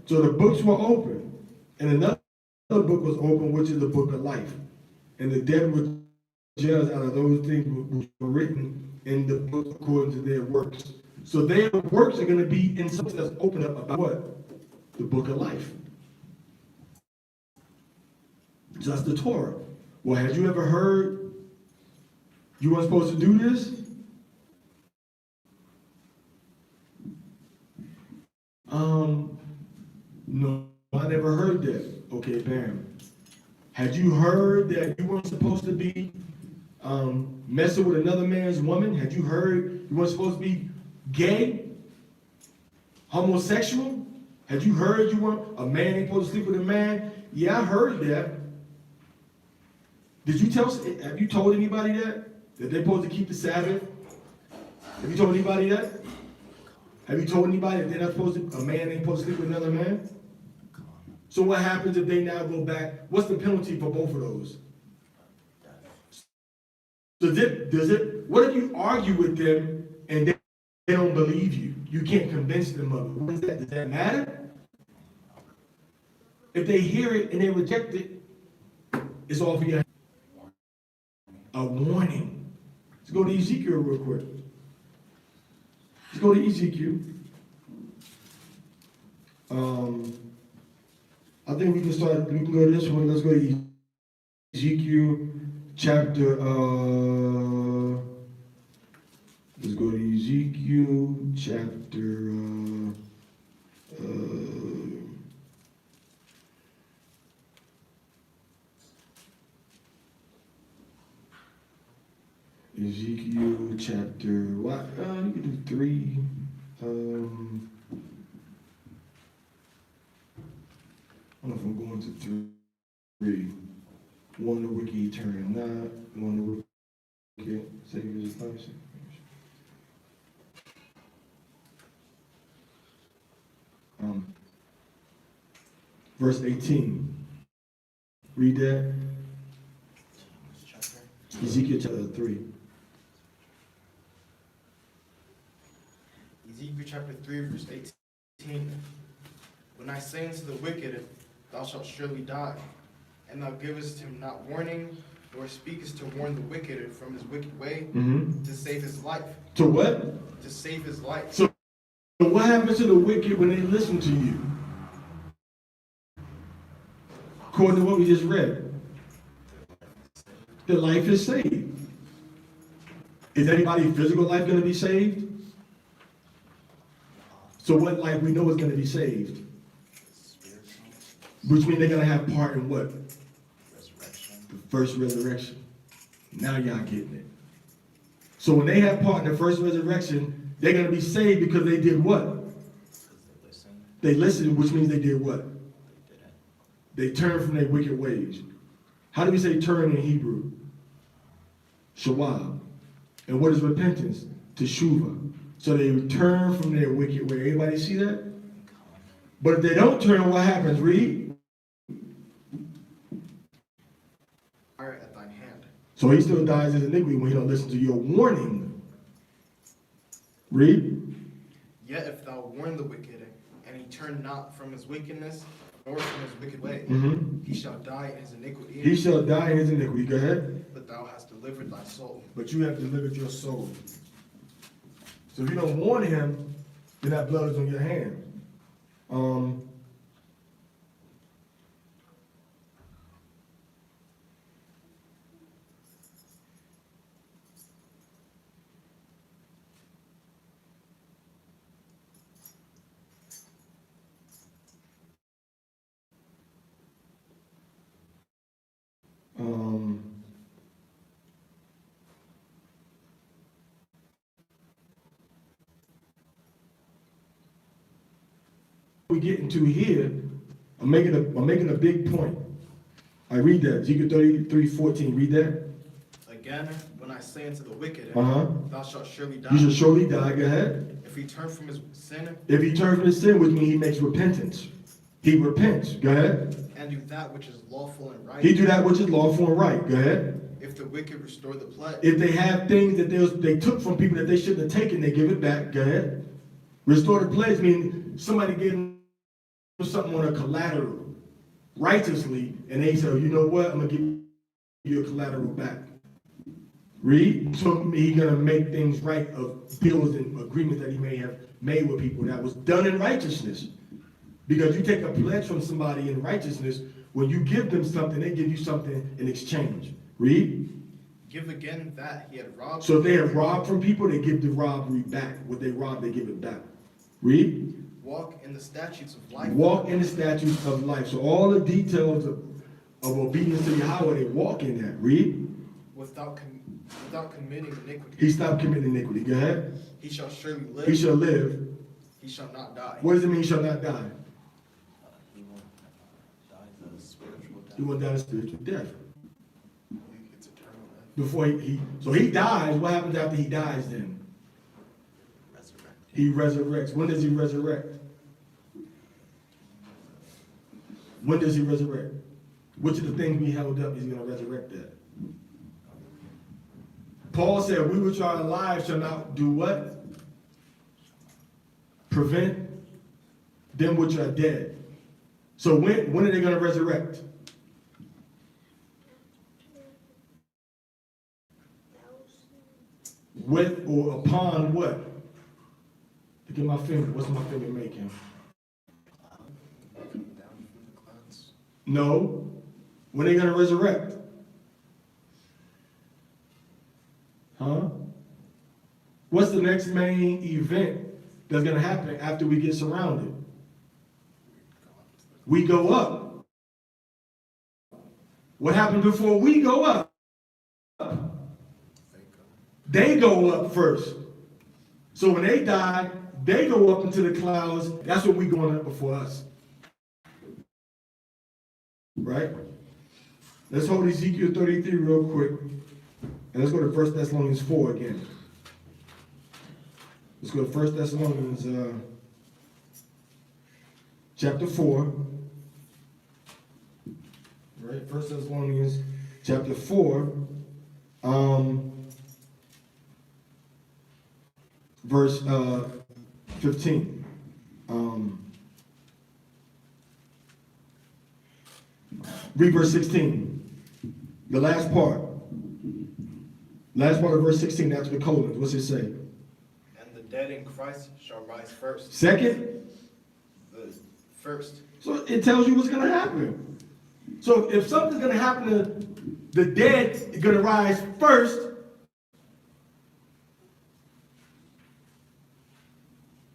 So the books were open. And another book was open, which is the book of life. And the dead were judged out of those things which were written in the book according to their works. So their works are going to be in something that's opened up about what? The book of life. Just the Torah. Well, had you ever heard you weren't supposed to do this? No, I never heard that. Okay, bam. Had you heard that you weren't supposed to be messing with another man's woman? Had you heard you weren't supposed to be gay? Homosexual? Had you heard you weren't, a man ain't supposed to sleep with a man? Yeah, I heard that. Have you told anybody that? That they're supposed to keep the Sabbath? Have you told anybody that? Have you told anybody that they're not supposed to, a man ain't supposed to sleep with another man? So what happens if they now go back? What's the penalty for both of those? What if you argue with them and they don't believe you? You can't convince them of it. Does that matter? If they hear it and they reject it, it's all for you. A warning. Let's go to Ezekiel real quick. Let's go to Ezekiel. I think we can go to this one. Let's go to Ezekiel chapter, let's go to Ezekiel chapter, Ezekiel chapter, what? You can do 3. I don't know if I'm going to 3. One, the wicked eternal not. One, the wicked Savior is life. Verse 18. Read that. Ezekiel chapter 3. Ezekiel chapter 3, verse 18. When I say unto the wicked, thou shalt surely die, and thou givest him not warning, nor speakest to warn the wicked from his wicked way, to save his life. To what? To save his life. So what happens to the wicked when they listen to you? According to what we just read, their life is saved. Is anybody's physical life going to be saved? So what life we know is going to be saved? Which means they're going to have part in what? Resurrection. The first resurrection. Now y'all getting it. So when they have part in the first resurrection, they're going to be saved because they did what? Because they listened. They listened, which means they did what? They didn't. They turned from their wicked ways. How do we say turn in Hebrew? Shawab. And what is repentance? Teshuvah. So they return from their wicked way. Everybody see that? But if they don't turn, what happens? Read. Fire at thine hand. So he still dies in iniquity when he don't listen to your warning. Read. Yet if thou warn the wicked, and he turn not from his wickedness, nor from his wicked way, he shall die in his iniquity. He shall die in his iniquity. Go ahead. But thou hast delivered thy soul. But you have delivered your soul. So if you don't warn him, then that blood is on your hand. We get into here, I'm making a big point. I read that, Ezekiel 33:14, read that. Again, when I say unto the wicked, Uh-huh. thou shalt surely die. You shall surely die, go ahead. If he turn from his sin, If he turns from his sin, which means he makes repentance. He repents, go ahead. and do that which is lawful and right. He do that which is lawful and right, go ahead. If the wicked restore the pledge, If they have things that they took from people that they shouldn't have taken, they give it back, go ahead. Restore the pledge means somebody gave them something on a collateral righteously, and they say, you know what, I'm going to give you your collateral back. Read. So he's going to make things right of deals and agreements that he may have made with people that was done in righteousness. Because you take a pledge from somebody in righteousness, when you give them something, they give you something in exchange. Read. give again that he had robbed. So if they have robbed from people, they give the robbery back. What they robbed, they give it back. Read. walk in the statutes of life. Walk in the statutes of life. So all the details of obedience to Yahweh, they walk in that. Read. Without committing iniquity. He stopped committing iniquity. Go ahead. He shall surely live. He shall live. He shall not die. What does it mean he shall not die? He won't die the spiritual death. He won't die a spiritual death. It's eternal life. Before so he dies. What happens after he dies then? Resurrected. He resurrects. When does he resurrect? When does he resurrect? Which of the things we held up is he going to resurrect that? Paul said, we which are alive shall not do what? Prevent them which are dead. So when are they going to resurrect? With or upon what? Look at my finger. What's my finger making? Coming down from the clouds. No. When are they going to resurrect? Huh? What's the next main event that's going to happen after we get surrounded? We go up. What happened before we go up? They go up first. So when they die, they go up into the clouds. That's what we're going up before us. Right? Let's hold Ezekiel 33 real quick. And let's go to 1 Thessalonians 4 again. Let's go to 1 Thessalonians chapter 4. Right? 1 Thessalonians chapter 4. Verse 15. Read verse 16. The last part. Last part of verse 16 after the colon. What's it say? And the dead in Christ shall rise first. Second? The first. So it tells you what's going to happen. So if something's going to happen to the dead, is going to rise first.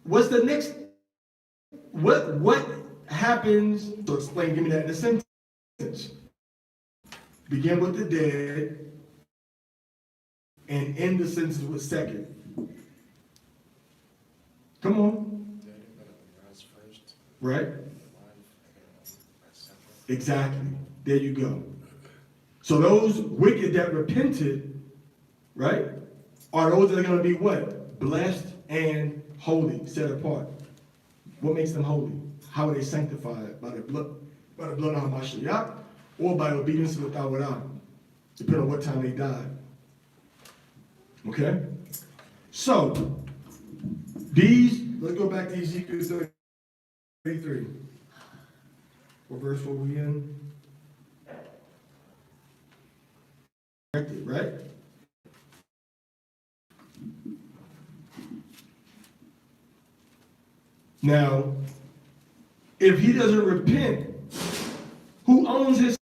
What's the next? What happens? So explain, give me that in a sentence. Begin with the dead and end the sentence with second. Come on. Dead and gonna rise first. Right? Alive and rise second. Exactly. There you go. So those wicked that repented, right, are those that are going to be what? Blessed and holy, set apart. What makes them holy? How are they sanctified? By the blood of Hamashiach, or by obedience to the Torah, depending on what time they died. Okay? So, let's go back to Ezekiel 33. What verse were we in? Right? Now, if he doesn't repent, who owns his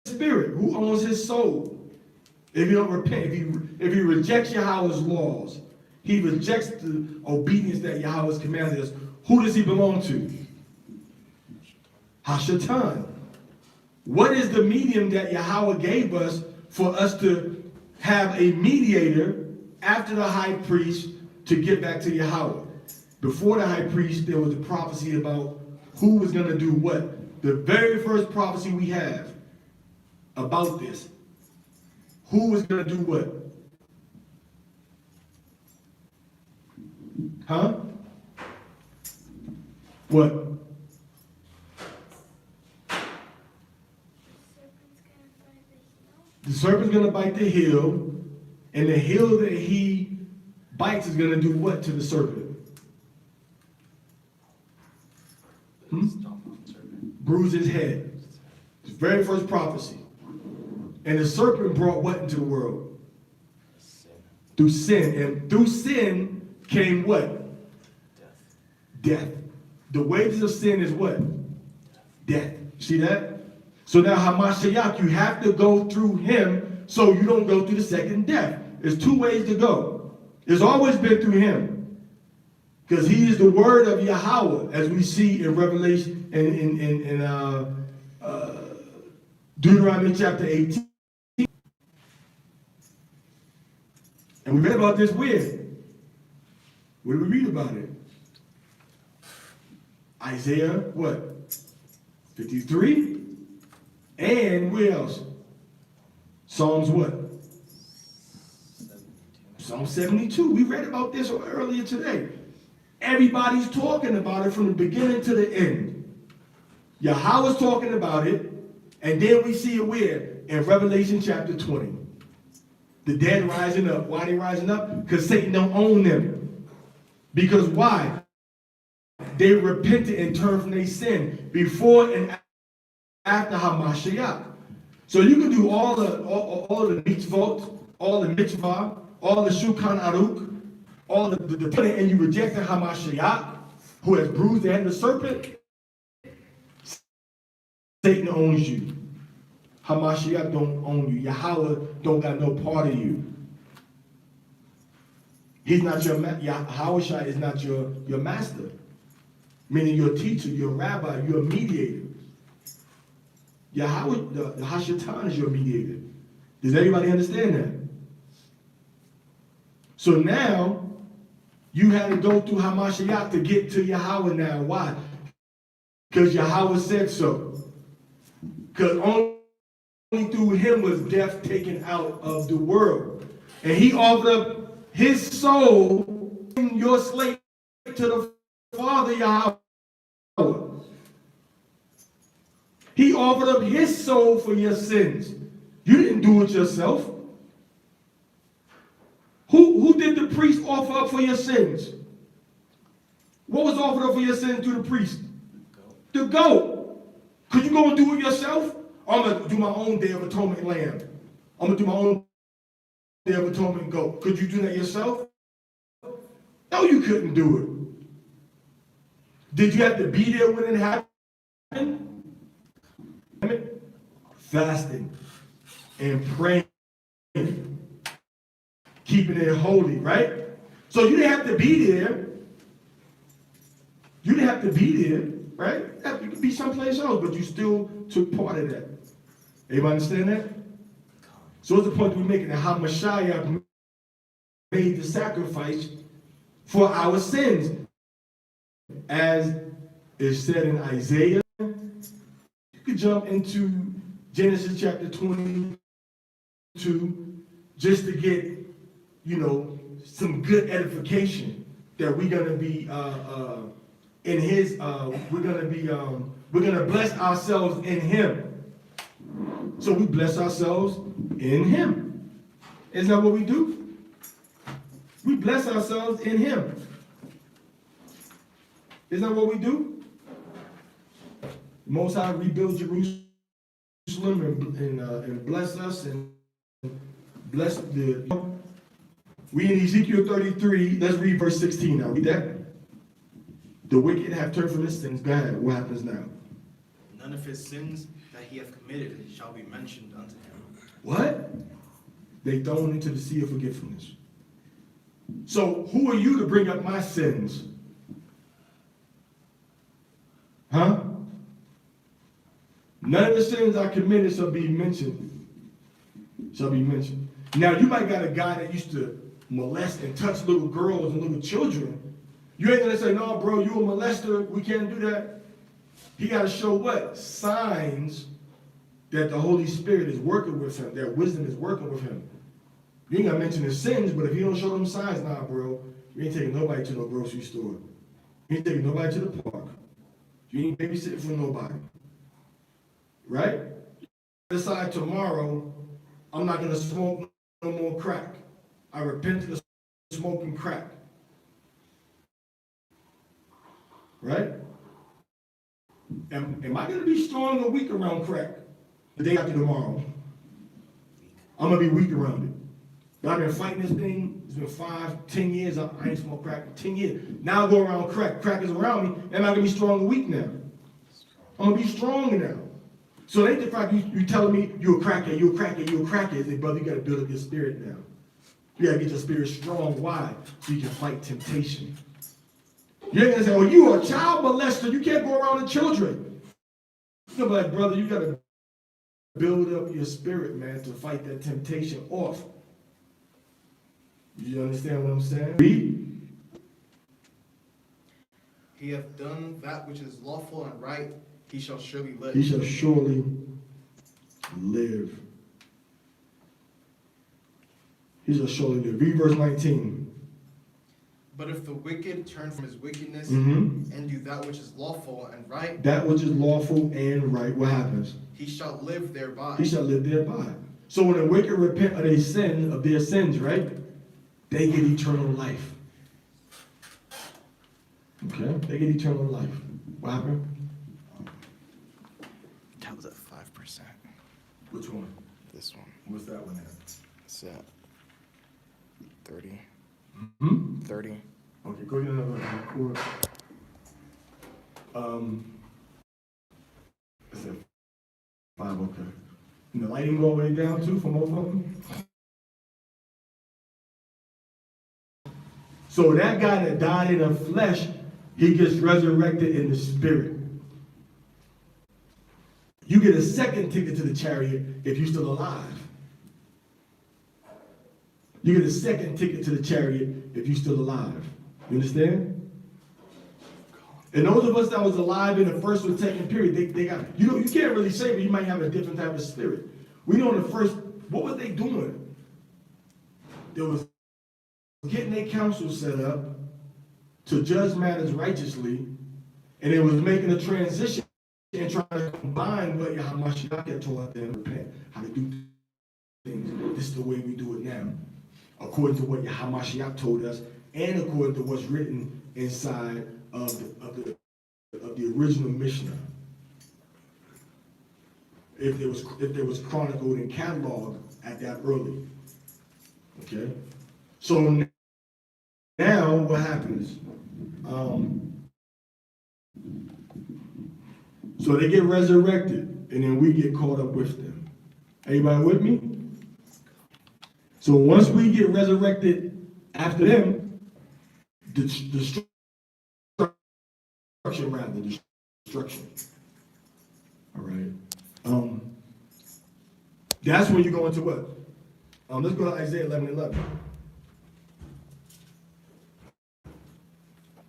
spirit? Who owns his soul? If you don't repent, if he rejects Yahweh's laws, he rejects the obedience that Yahweh has commanded us, who does he belong to? Hashatan. What is the medium that Yahweh gave us for us to have a mediator after the high priest to get back to Yahweh? Before the high priest, there was a prophecy about who was going to do what. The very first prophecy we have about this, who was going to do what? Huh? What? The serpent's going to bite the heel, and the heel that he bites is going to do what to the serpent? Bruise his head. The very first prophecy. And the serpent brought what into the world? Sin. Through sin. And through sin came what? Death. Death. The wages of sin is what? Death. See that? So now Hamashiach, you have to go through him so you don't go through the second death. There's two ways to go. It's always been through him. Because he is the word of Yahweh, as we see in Revelation, in Deuteronomy chapter 18. And we read about this where? Where do we read about it? Isaiah, what? 53? And where else? Psalms what? Psalm 72. We read about this earlier today. Everybody's talking about it from the beginning to the end. Yahweh's talking about it, and then we see it where? In Revelation chapter 20. The dead rising up. Why they rising up? Because Satan don't own them. Because why? They repented and turned from their sin before and after Hamashiach. So you can do all the mitzvot, all the mitzvah, all the shulchan aruch, all the and you reject the Hamashiach, who has bruised the head of the serpent. Satan owns you. Hamashiach don't own you. Yahweh don't got no part of you. He's not your Yahweh is not your master, meaning your teacher, your rabbi, your mediator. Yahweh, the Hashatan is your mediator. Does everybody understand that? So now you had to go through Hamashiach to get to Yahweh now. Why? Because Yahweh said so. Because only through him was death taken out of the world. And he offered up his soul in your slave to the Father Yahweh. He offered up his soul for your sins. You didn't do it yourself. Who did the priest offer up for your sins? What was offered up for your sins through the priest? The goat. Could you go and do it yourself? I'm going to do my own Day of Atonement lamb. I'm going to do my own Day of Atonement goat. Could you do that yourself? No, you couldn't do it. Did you have to be there when it happened? Fasting and praying, keeping it holy, right? So you didn't have to be there. You didn't have to be there, right? You could be someplace else, but you still took part of that. Everybody understand that? So what's the point we're making? That Hamashiach made the sacrifice for our sins. As is said in Isaiah, you could jump into Genesis chapter 22 just to get, some good edification that we're going to be in his, we're going to bless ourselves in him. So we bless ourselves in him. Isn't that what we do? We bless ourselves in him. Isn't that what we do? Most High rebuild Jerusalem and bless us and bless the. We in Ezekiel 33, let's read verse 16 now. Read that. The wicked have turned from his sins. Go ahead. What happens now? None of his sins that he hath committed shall be mentioned unto him. What? They thrown into the sea of forgetfulness. So who are you to bring up my sins? Huh? None of the sins I committed shall be mentioned. Shall be mentioned. Now you might got a guy that used to molest and touch little girls and little children. You ain't gonna say, no, bro, you a molester. We can't do that. He got to show what? Signs that the Holy Spirit is working with him, that wisdom is working with him. You ain't got to mention his sins, but if you don't show them signs, nah, bro, you ain't taking nobody to no grocery store. You ain't taking nobody to the park. You ain't babysitting for nobody. Right? Decide tomorrow, I'm not going to smoke no more crack. I repent of smoking crack. Right? Am I going to be strong or weak around crack the day after tomorrow? I'm going to be weak around it. But I've been fighting this thing. It's been 5, 10 years. I ain't smoked crack in 10 years. Now I go around crack. Crack is around me. Am I going to be strong or weak now? I'm going to be strong now. So it ain't the fact you telling me you're a cracker, you're a cracker, you're a cracker. It's like, brother, you got to build up your spirit now. You got to get your spirit strong. Why? So you can fight temptation. You ain't gonna say, oh, you are a child molester. You can't go around with children. You're like, brother, you gotta build up your spirit, man, to fight that temptation off. You understand what I'm saying? Read. He hath done that which is lawful and right, he shall surely live. He shall surely live. He shall surely live. Read verse 19. But if the wicked turn from his wickedness Mm-hmm. and do that which is lawful and right, That which is lawful and right, what happens? he shall live thereby. He shall live thereby. So when the wicked repent of their sins, right? They get eternal life. Okay? They get eternal life. What happened? That was at 5%. Which one? This one. What's that one at? It's at 30. Hmm? 30. Okay, go to another record. It's at 5, okay. And the lighting go all the way down too for both of them? So that guy that died in the flesh, he gets resurrected in the spirit. You get a second ticket to the chariot if you're still alive. You get a second ticket to the chariot if you're still alive. You understand? And those of us that was alive in the first or second period, they got, you know, you can't really say, but you might have a different type of spirit. We know in the first, what was they doing? There was getting their council set up to judge matters righteously, and it was making a transition and trying to combine what Yahamashiach had taught them, repent, how to do things. This is the way we do it now, according to what Yahamashiach told us, and according to what's written inside of the original Mishnah. If there was chronicled and cataloged at that early. Okay? So now what happens? So they get resurrected, and then we get caught up with them. Everybody with me? So once we get resurrected after them, destruction. All right. That's when you go into what? Let's go to Isaiah 11:11.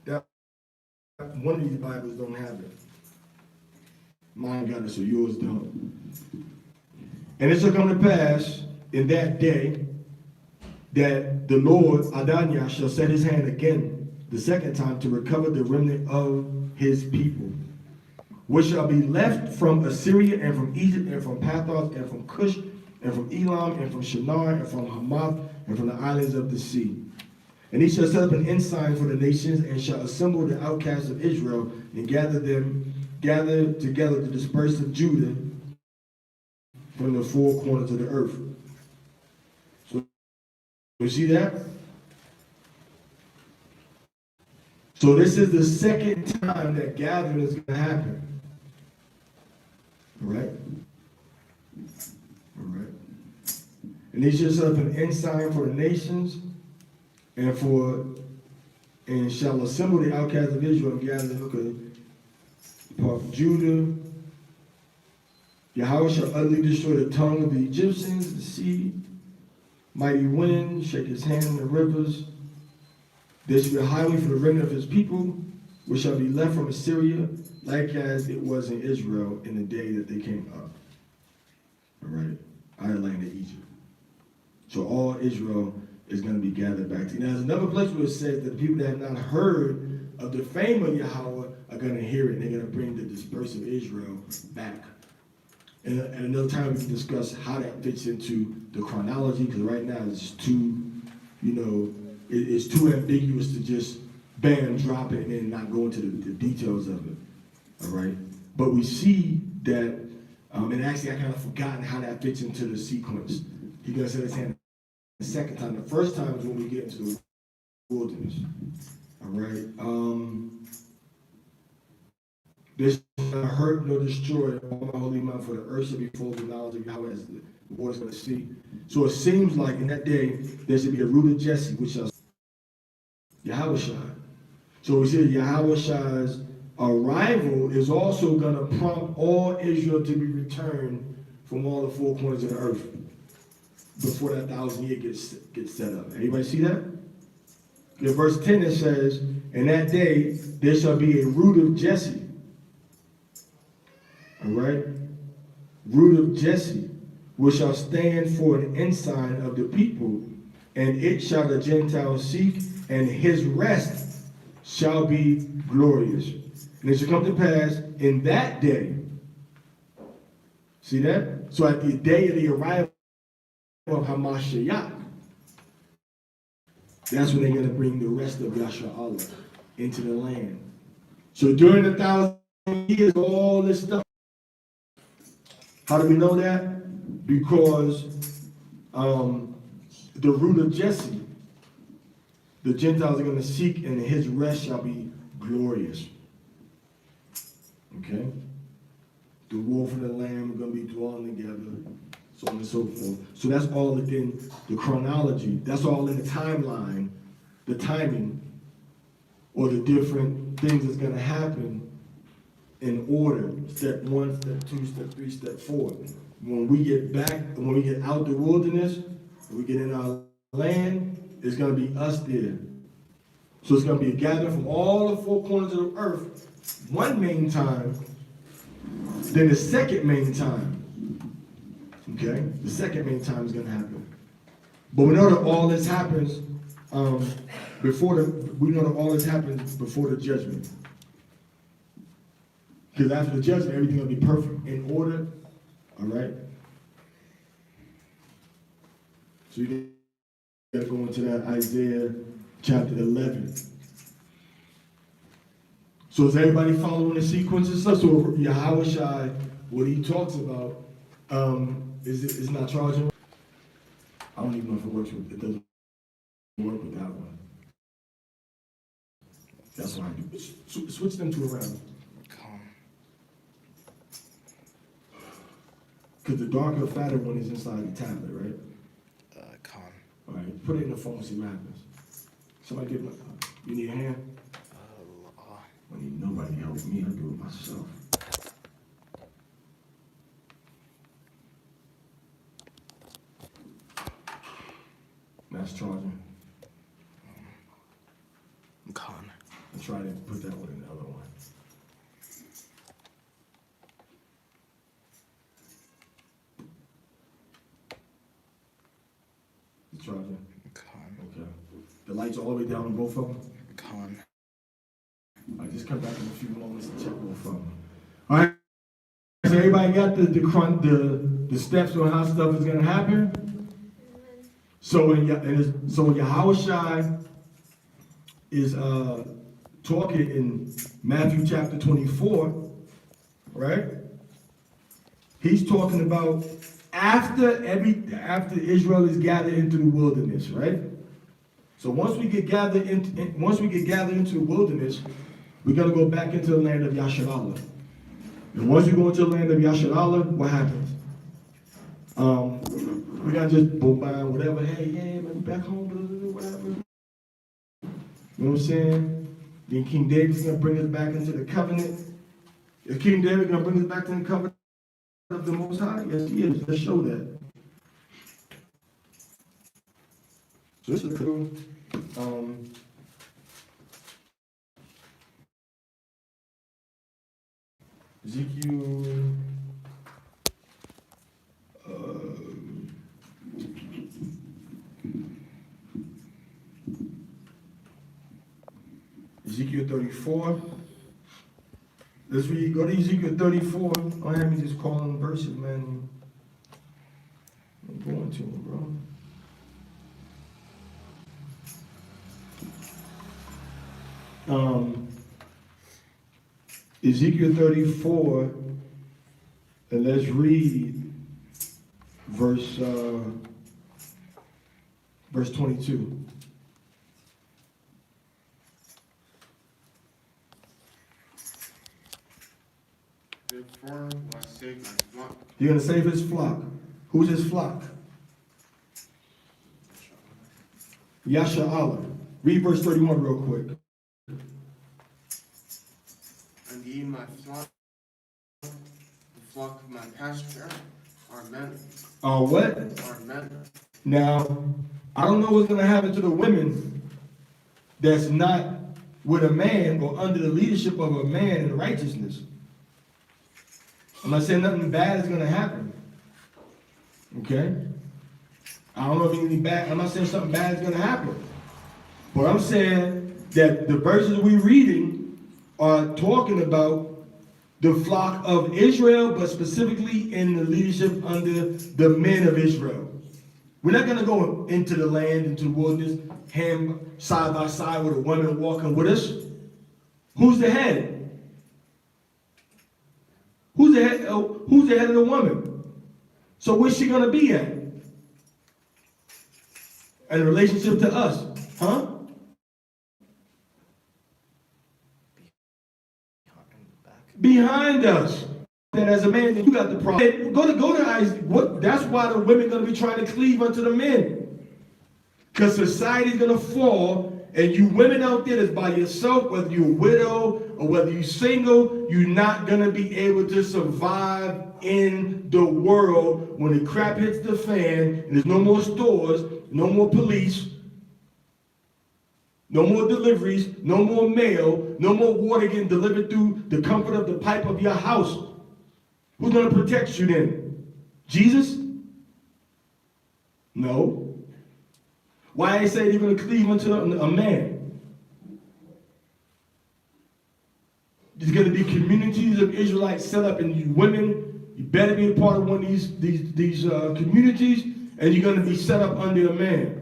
That one of these Bibles don't have it. Mine got it, so yours don't. And it shall come to pass in that day that the Lord Adonai shall set his hand again the second time to recover the remnant of his people, which shall be left from Assyria and from Egypt and from Pathros and from Cush and from Elam and from Shinar and from Hamath and from the islands of the sea. And he shall set up an ensign for the nations and shall assemble the outcasts of Israel and gather together the dispersed of Judah from the four corners of the earth. So you see that? So this is the second time that gathering is going to happen. All right? All right. And he shall set up an ensign for the nations and shall assemble the outcasts of Israel and gather part of Judah. Yahweh shall utterly destroy the tongue of the Egyptians, the sea, mighty wind, shake his hand in the rivers. There shall be a highway for the remnant of his people, which shall be left from Assyria, like as it was in Israel in the day that they came up. All right, out of the land of Egypt. So all Israel is going to be gathered back to you. Now, there's another place where it says that the people that have not heard of the fame of Yahweh are going to hear it, and they're going to bring the dispersed of Israel back. And at another time, we can discuss how that fits into the chronology, because right now it's too, it's too ambiguous to just bam, drop it, and then not go into the details of it. All right? But we see that, and actually I kind of forgotten how that fits into the sequence. He's going to set his hand the second time. The first time is when we get into the wilderness. All right? This shall not hurt nor destroy all my holy mountain, for the earth shall be full of the knowledge of Yahweh as the waters of the sea. So it seems like in that day there should be a root of Jesse, which shall Yahweh shine. So we see Yahweh's arrival is also going to prompt all Israel to be returned from all the four corners of the earth before that 1,000 year gets set up. Anybody see that? In verse 10 it says, "In that day there shall be a root of Jesse." All right? Root of Jesse, which shall stand for an ensign of the people, and it shall the Gentiles seek, and his rest shall be glorious. And it shall come to pass in that day. See that? So at the day of the arrival of Hamashiach, that's when they're going to bring the rest of Yashar'Allah into the land. So during the 1,000 years, all this stuff. How do we know that? Because the root of Jesse, the Gentiles are going to seek, and his rest shall be glorious. Okay? The wolf and the lamb are going to be dwelling together, so on and so forth. So that's all within the chronology. That's all in the timeline, the timing, or the different things that's going to happen in order. Step 1, step 2, step 3, step 4. When we get back, when we get out the wilderness, when we get in our land, it's going to be us there. So it's going to be a gathering from all the four corners of the earth, one main time, then the second main time. Okay? The second main time is going to happen. But we know that all this happens before the judgment. Because after the judgment, everything will be perfect, in order. All right? So you got to go into that Isaiah chapter 11. So is everybody following the sequence and stuff? So Yahweh, what he talks about, is not charging. I don't even know if it works with, it doesn't work with that one. That's why I do. Switch them two around. Because the darker, fatter one is inside the tablet, right? All right, put it in the phone, see what happens. Somebody give me, you need a hand? I need nobody to help me, I'll do it myself. That's charging. I'll try to put that one in the other one. It's charging. Okay. The lights all the way down on both of them? I just come back in a few moments and check both of them. All right. So everybody got the steps on how stuff is going to happen? So when Yahweh is talking in Matthew chapter 24, right? He's talking about after Israel is gathered into the wilderness, right? So once we get gathered into the wilderness, we're gonna go back into the land of Yashar'Allah. And once we go into the land of Yashar'Allah, what happens? We're gonna just boom, bam, whatever. Hey, yeah, man, back home, whatever. You know what I'm saying? Then King David's gonna bring us back into the covenant. Is King David gonna bring us back to the covenant of the Most High? Yes, he is. Let's show that. So this is cool. Ezekiel. Ezekiel 34. Let's read, go to Ezekiel 34. Don't have me just calling verses, man. I'm going to them, bro. Ezekiel 34, and let's read verse 22. Therefore will I save my flock. You're going to save his flock. Who's his flock? Yashar'Allah. Read verse 31 real quick. Ye, my flock, the flock of my pasture, are men. Are what? Are men. Now, I don't know what's going to happen to the women that's not with a man or under the leadership of a man in righteousness. I'm not saying nothing bad is going to happen. Okay? I don't know if anything bad, I'm not saying something bad is going to happen. But I'm saying that the verses we're reading are talking about the flock of Israel, but specifically in the leadership under the men of Israel. We're not going to go into the land, into the wilderness, hand side by side with a woman walking with us. Who's the head? Who's the head? Who's the head of the woman? So where's she going to be at? In relationship to us, huh? Behind us. That as a man, you got the problem. Go to Isaac. What? That's why the women going to be trying to cleave unto the men. Because society's going to fall, and you women out there that's by yourself, whether you're a widow or whether you're single, you're not going to be able to survive in the world when the crap hits the fan, and there's no more stores, no more police, no more deliveries, no more mail, no more water getting delivered through the comfort of the pipe of your house. Who's going to protect you then? Jesus? No. Why they say they're going to cleave unto a man? There's going to be communities of Israelites set up, and you women, you better be a part of one of these communities, and you're going to be set up under a man.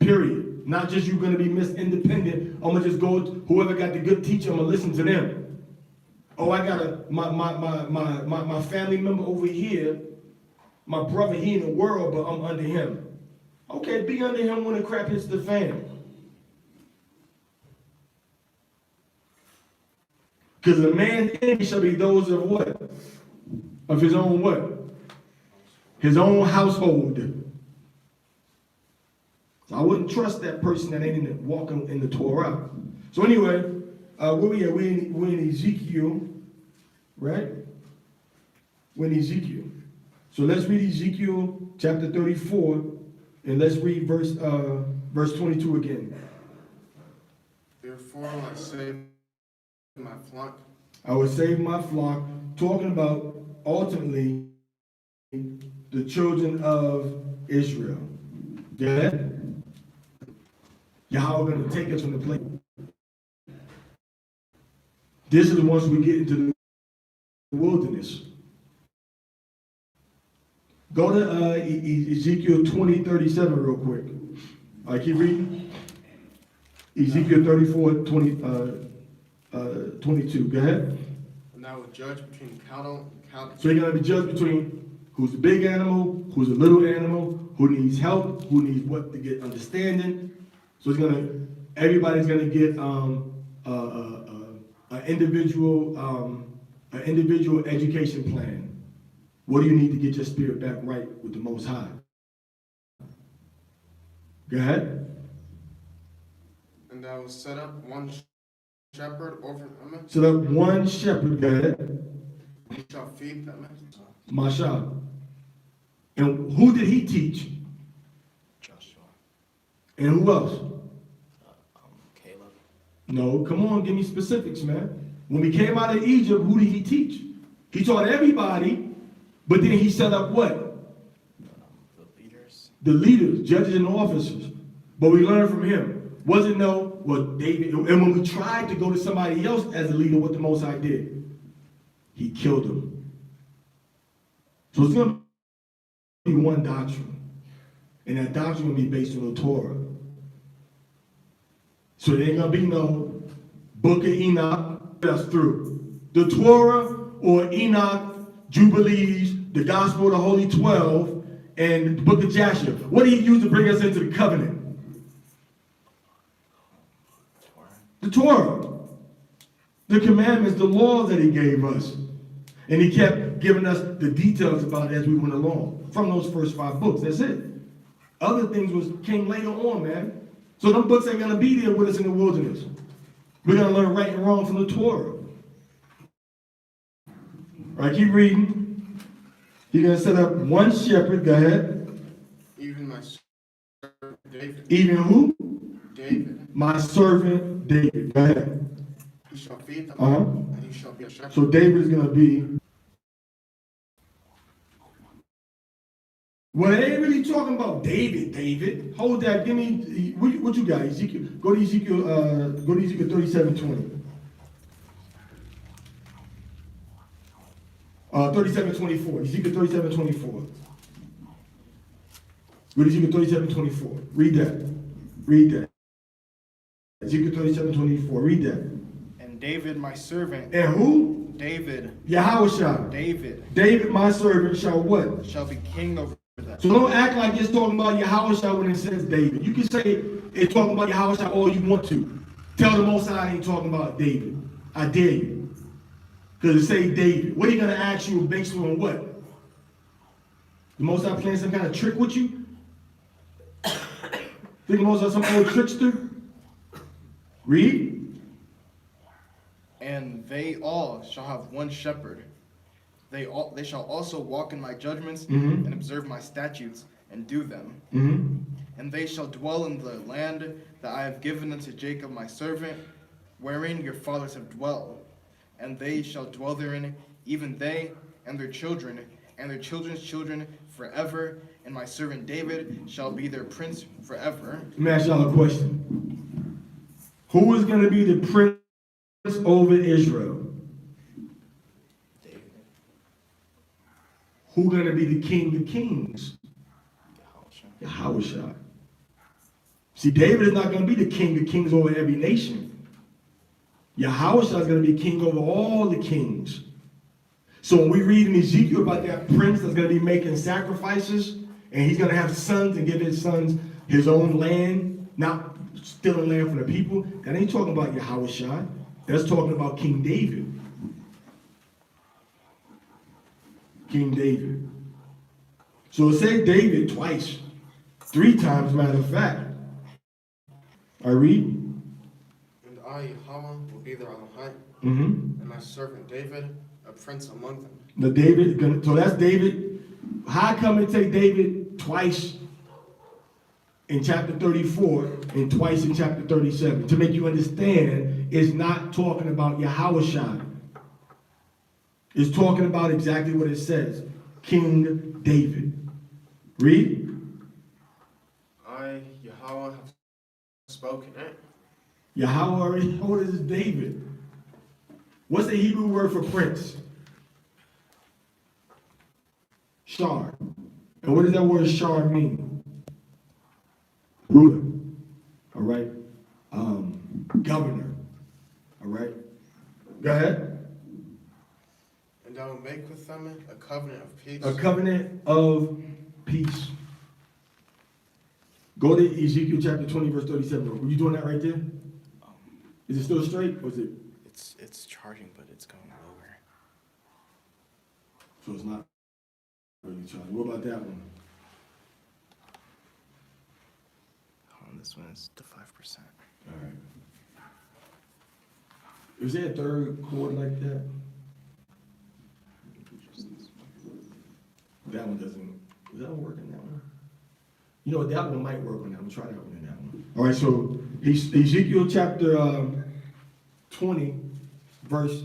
Period. Not just you're going to be Miss Independent. I'm going to just go, whoever got the good teacher, I'm going to listen to them. Oh, I got my family member over here, my brother, he in the world, but I'm under him. Okay, be under him when the crap hits the fan. Because a man's enemy shall be those of what? Of his own what? His own household. So I wouldn't trust that person that ain't walking in the Torah. So anyway, where we at? We're in Ezekiel, right? We're in Ezekiel. So let's read Ezekiel chapter 34, and let's read verse 22 again. Therefore will I save my flock. I will save my flock, talking about ultimately the children of Israel. Yeah? Yahweh going to take us from the place. This is once we get into the wilderness. Go to Ezekiel 20:37 real quick. All right, keep reading. Ezekiel 34:22. Go ahead. And I will judge between cattle and cattle. So you're going to be judged between who's the big animal, who's a little animal, who needs help, who needs what to get understanding. So it's everybody's going to get an individual education plan. What do you need to get your spirit back right with the Most High? Go ahead. And I will set up one shepherd over them. Set up one shepherd. Go ahead. He shall feed them. Masha. And who did he teach? Joshua. And who else? Caleb. No, come on, give me specifics, man. When we came out of Egypt, who did he teach? He taught everybody, but then he set up what? The leaders. The leaders, judges, and officers. But we learned from him. Wasn't David, and when we tried to go to somebody else as a leader, what the Most High did? He killed them. So it's going to be one doctrine. And that doctrine will be based on the Torah. So there ain't going to be no book of Enoch. That's through. The Torah or Enoch, Jubilees, the Gospel of the Holy 12, and the book of Joshua. What did he use to bring us into the covenant? The Torah. The commandments, the laws that he gave us. And he kept giving us the details about it as we went along. From those first 5 books. That's it. Other things came later on, man. So them books ain't going to be there with us in the wilderness. We're going to learn right and wrong from the Torah. All right, keep reading. You're going to set up one shepherd. Go ahead. Even my servant David. Even who? David. My servant David. Go ahead. He shall feed them, Uh-huh. and he shall be a shepherd. So David is going to be. Well, they ain't really talking about David. Hold that. Give me, what you got? Ezekiel. Go to Ezekiel 37:20. 37:24. Ezekiel 37:24. Go to Ezekiel 37:24. Read that. Ezekiel 37:24. Read that. And David, my servant. And who? David. Yahushua. David, my servant, shall what? Shall be king over them. So don't act like it's talking about Yahushua when it says David. You can say it's talking about Yahushua all you want to. Tell the Most High I ain't talking about David. I dare you. Because it say David. What are you going to ask you based on what? The Most High playing some kind of trick with you? Think the Most High some old trickster? Read. And they all shall have one shepherd. They shall also walk in my judgments Mhm. and observe my statutes and do them. Mm-hmm. And they shall dwell in the land that I have given unto Jacob my servant, wherein your fathers have dwelled. And they shall dwell therein, even they and their children, and their children's children forever. And my servant David shall be their prince forever. Let me ask y'all a question. Who is going to be the prince over Israel? Who's going to be the king of kings? Yahushua. See, David is not going to be the king of kings over every nation. Yahushua is going to be king over all the kings. So when we read in Ezekiel about that prince that's going to be making sacrifices, and he's going to have sons and give his sons his own land, not stealing land from the people, that ain't talking about Yahushua. That's talking about King David. King David. So it said David twice, 3 times, matter of fact. I read. And I, Yahweh, will be their Elohim, Mm-hmm. and my servant David, a prince among them. The David, so that's David. How come it take David twice in chapter 34 and twice in chapter 37? To make you understand, it's not talking about Yahushua. It's talking about exactly what it says. King David. Read. I, Yahweh, have spoken it. Yahweh already told us it's David. What's the Hebrew word for prince? Shar. And what does that word shar mean? Ruler. All right. Governor. All right. Go ahead. And I will make with them a covenant of peace. A covenant of peace. Go to Ezekiel chapter 20, verse 37. Were you doing that right there? Is it still straight? Or is it? It's charging, but it's going lower. So it's not really charging. What about that one? This one is to 5%. All right. Is there a third chord like that? That one doesn't. Does that one work in that one? You know, that one might work on that one. Try that one in that one. All right, so Ezekiel chapter 20, verse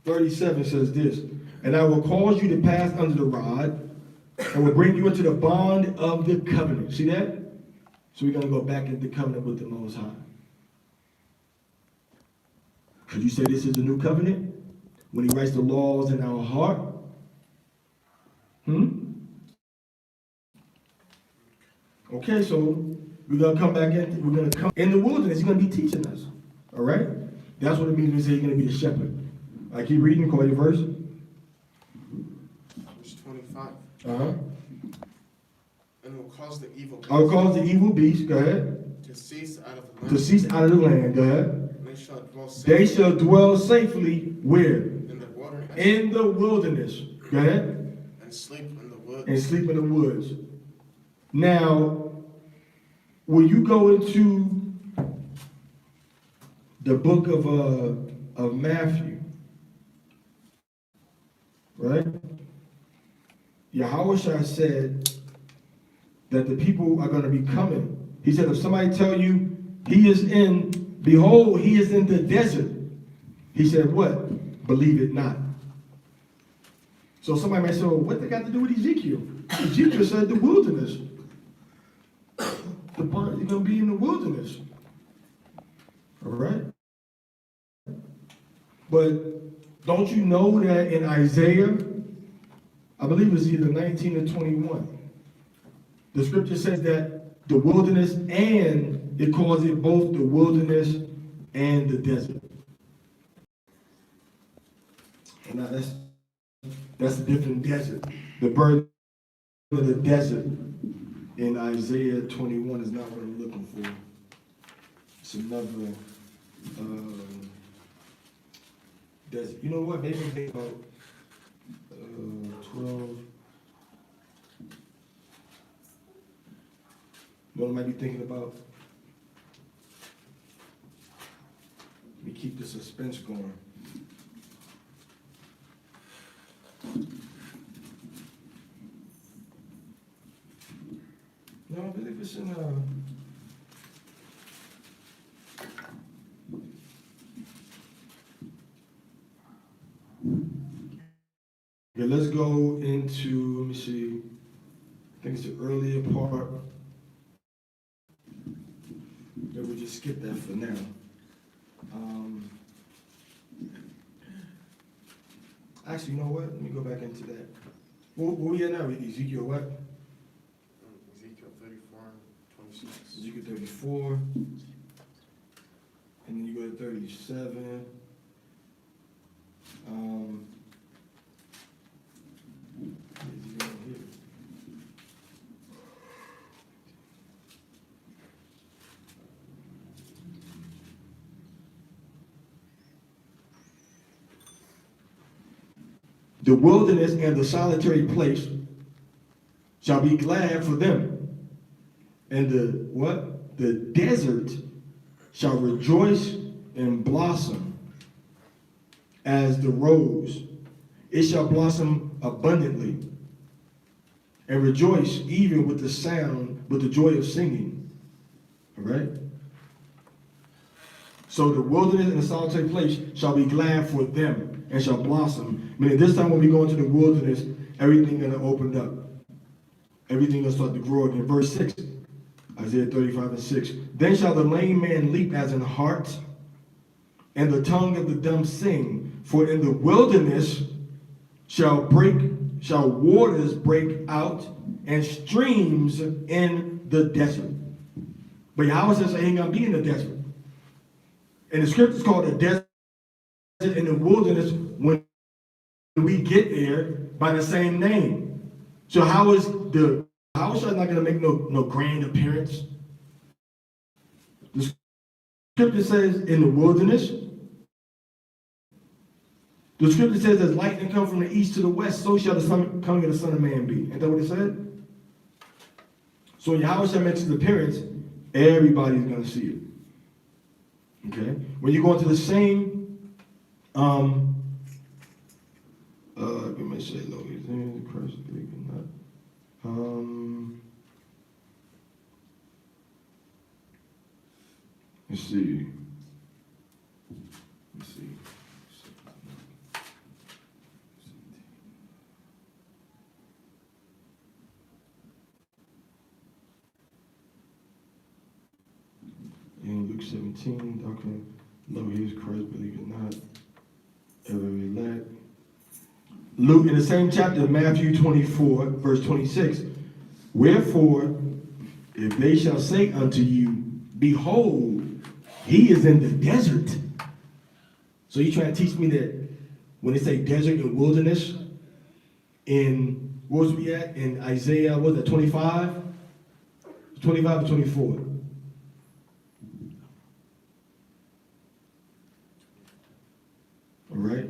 37 says this, and I will cause you to pass under the rod and will bring you into the bond of the covenant. See that? So we're going to go back into the covenant with the Most High. Could you say this is the new covenant? When he writes the laws in our heart? Okay, so we're going to come back in. We're going to come in the wilderness. He's going to be teaching us. All right? That's what it means when we say he's going to be the shepherd. I keep reading. Call your verse. Verse 25. Uh-huh. And will cause the evil beast I will cause the evil beast, go ahead, to cease out of the land. to cease out of the land, go ahead. And they shall dwell safely They shall dwell safely where? in the wilderness. In the wilderness. Go ahead. And sleep in the woods. And sleep in the woods. Now, when you go into the book of Matthew, right? Yahushua said that the people are going to be coming. He said, if somebody tell you behold, he is in the desert. He said, what? Believe it not. So somebody might say, well, what they got to do with Ezekiel? Ezekiel said the wilderness. The part you're going to be in the wilderness. All right? But don't you know that in Isaiah, I believe it's either 19 or 21, the scripture says that the wilderness, and it calls it both the wilderness and the desert. And now that's a different desert. The burden of the desert in Isaiah 21 is not what I'm looking for. It's another desert. You know what? Maybe think about 12. You know what I might be thinking about? Let me keep the suspense going. No, I believe it's in okay, let's go into, let me see, I think it's the earlier part. Maybe we'll just skip that for now. Actually, you know what? Let me go back into that. What we at now? Ezekiel what? Ezekiel 34, 26. Ezekiel 34. And then you go to 37. Where's he going here? The wilderness and the solitary place shall be glad for them. And the what? The desert shall rejoice and blossom as the rose. It shall blossom abundantly and rejoice even with the sound, with the joy of singing. All right? So the wilderness and the solitary place shall be glad for them and shall blossom. Meaning this time when we go into the wilderness, everything gonna open up. Everything gonna start to grow again. Verse 6, Isaiah 35 and 6. Then shall the lame man leap as an hart, and the tongue of the dumb sing. For in the wilderness shall waters break out, and streams in the desert. But Yahweh says he ain't gonna be in the desert. And the scriptures call it a desert in the wilderness when we get there by the same name. So how is not going to make no grand appearance? The scripture says in the wilderness. The scripture says as lightning come from the east to the west, so shall the coming of the Son of Man be. Ain't that what it said? So when Yahweh mentions appearance, everybody's going to see it. Okay? When you go into the same let me say Lord, is in Christ believing not. Let's see. In Luke 17, okay. No, he is Christ, believe it not. Ever elect. Luke, in the same chapter, Matthew 24, verse 26. Wherefore, if they shall say unto you, behold, he is in the desert. So you trying to teach me that when they say desert and wilderness, in, where was we at? In Isaiah, what was that, 25? 25 or 24? All right.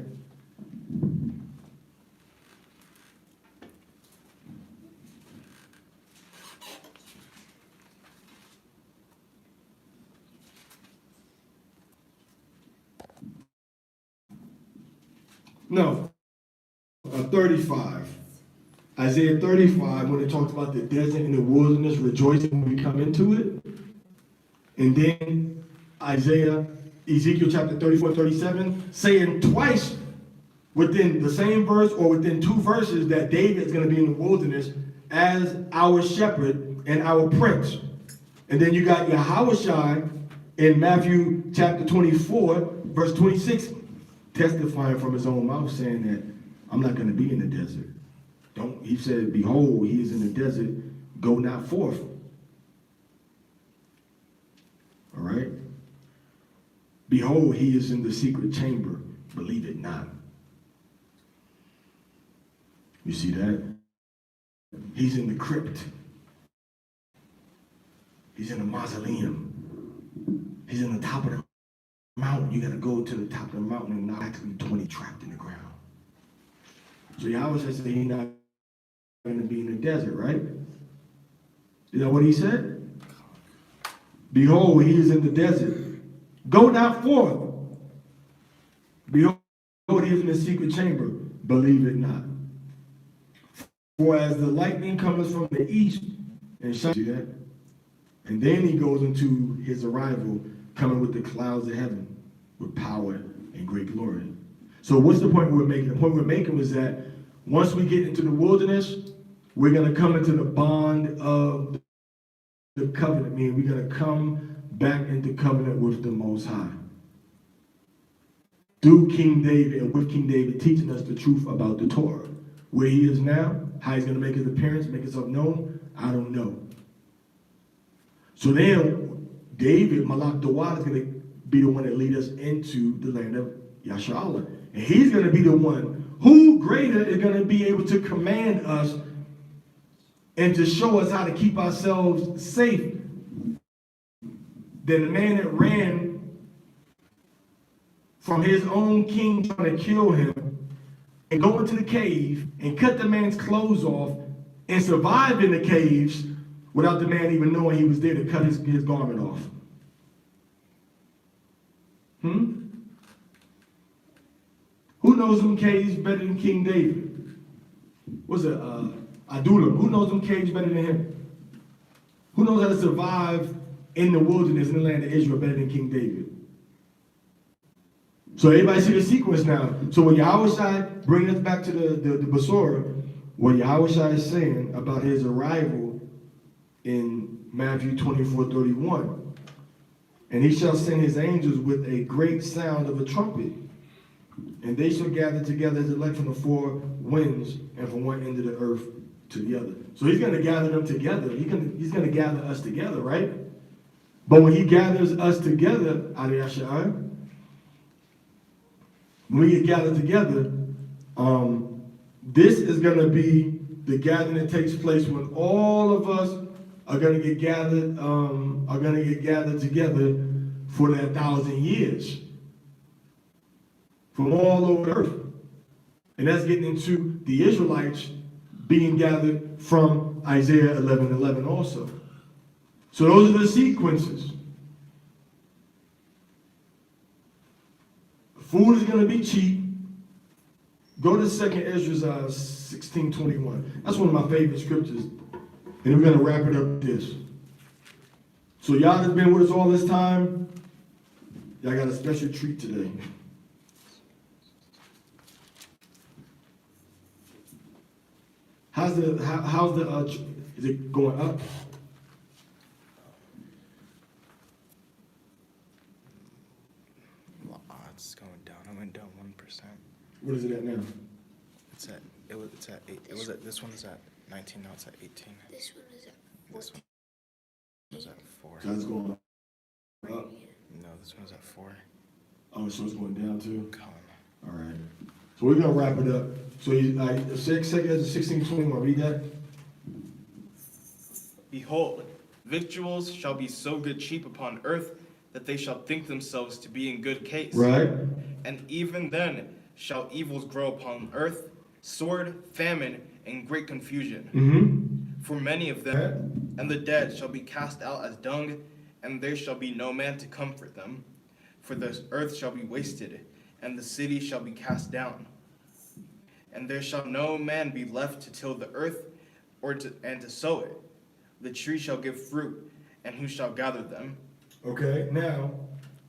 No, 35. Isaiah 35, when it talks about the desert and the wilderness rejoicing when we come into it. And then Ezekiel chapter 34, 37, saying twice within the same verse or within two verses that David is going to be in the wilderness as our shepherd and our prince. And then you got Yahushua in Matthew chapter 24, verse 26, testifying from his own mouth, saying that I'm not going to be in the desert. He said, behold, he is in the desert, go not forth. All right? Behold, he is in the secret chamber, believe it not. You see that? He's in the crypt. He's in the mausoleum. He's in the top of the mountain. You got to go to the top of the mountain and not actually 20 trapped in the ground. So Yahweh says that he's not going to be in the desert, right? Is that what he said? Behold, he is in the desert. Go not forth. Behold, he is in the secret chamber. Believe it not. For as the lightning comes from the east and shines, see that? And then he goes into his arrival, coming with the clouds of heaven, with power and great glory. So what's the point we're making? The point we're making was that once we get into the wilderness, we're going to come into the bond of the covenant, meaning we're going to come back into covenant with the Most High. Through King David and with King David teaching us the truth about the Torah. Where he is now, how he's going to make his appearance, make himself known, I don't know. So then, David, Malak Dawad, is going to be the one that lead us into the land of Yasharallah. And he's going to be the one who greater is going to be able to command us and to show us how to keep ourselves safe than the man that ran from his own king trying to kill him and go into the cave and cut the man's clothes off and survive in the caves without the man even knowing he was there to cut his garment off. Who knows them caves better than King David? What's it? Adullam. Who knows them caves better than him? Who knows how to survive in the wilderness in the land of Israel better than King David? So everybody see the sequence now. So when Yahushua bring us back to the Basora, what Yahushua is saying about his arrival in Matthew 24:31. And he shall send his angels with a great sound of a trumpet. And they shall gather together his elect from the four winds and from one end of the earth to the other. So he's going to gather them together. He's going to gather us together, right? But when he gathers us together, Aliyasha'an, when we get gathered together, this is going to be the gathering that takes place when all of us are going to get gathered, together for that 1,000 years from all over the earth. And that's getting into the Israelites being gathered from Isaiah 11:11 also. So those are the sequences. Food is going to be cheap. Go to 2nd Ezra 16:21. That's one of my favorite scriptures. And we're going to wrap it up with this. So y'all that's been with us all this time, y'all got a special treat today. How's the is it going up? It's going down. I went down 1%. What is it at now? It's at 8. This one is at 19. Now it's at 18. This one is at 14. This one is at 4. So it's going up? No, this one's at 4. Oh, so it's going down too? Come on. All right. So we're going to wrap it up. So 16:21, read that. Behold, victuals shall be so good cheap upon earth that they shall think themselves to be in good case. Right. And even then shall evils grow upon earth, sword, famine, and great confusion. Mm-hmm. For many of them, and the dead shall be cast out as dung, and there shall be no man to comfort them. For the earth shall be wasted, and the city shall be cast down. and there shall no man be left to till the earth and to sow it. The tree shall give fruit, and who shall gather them? Okay, now,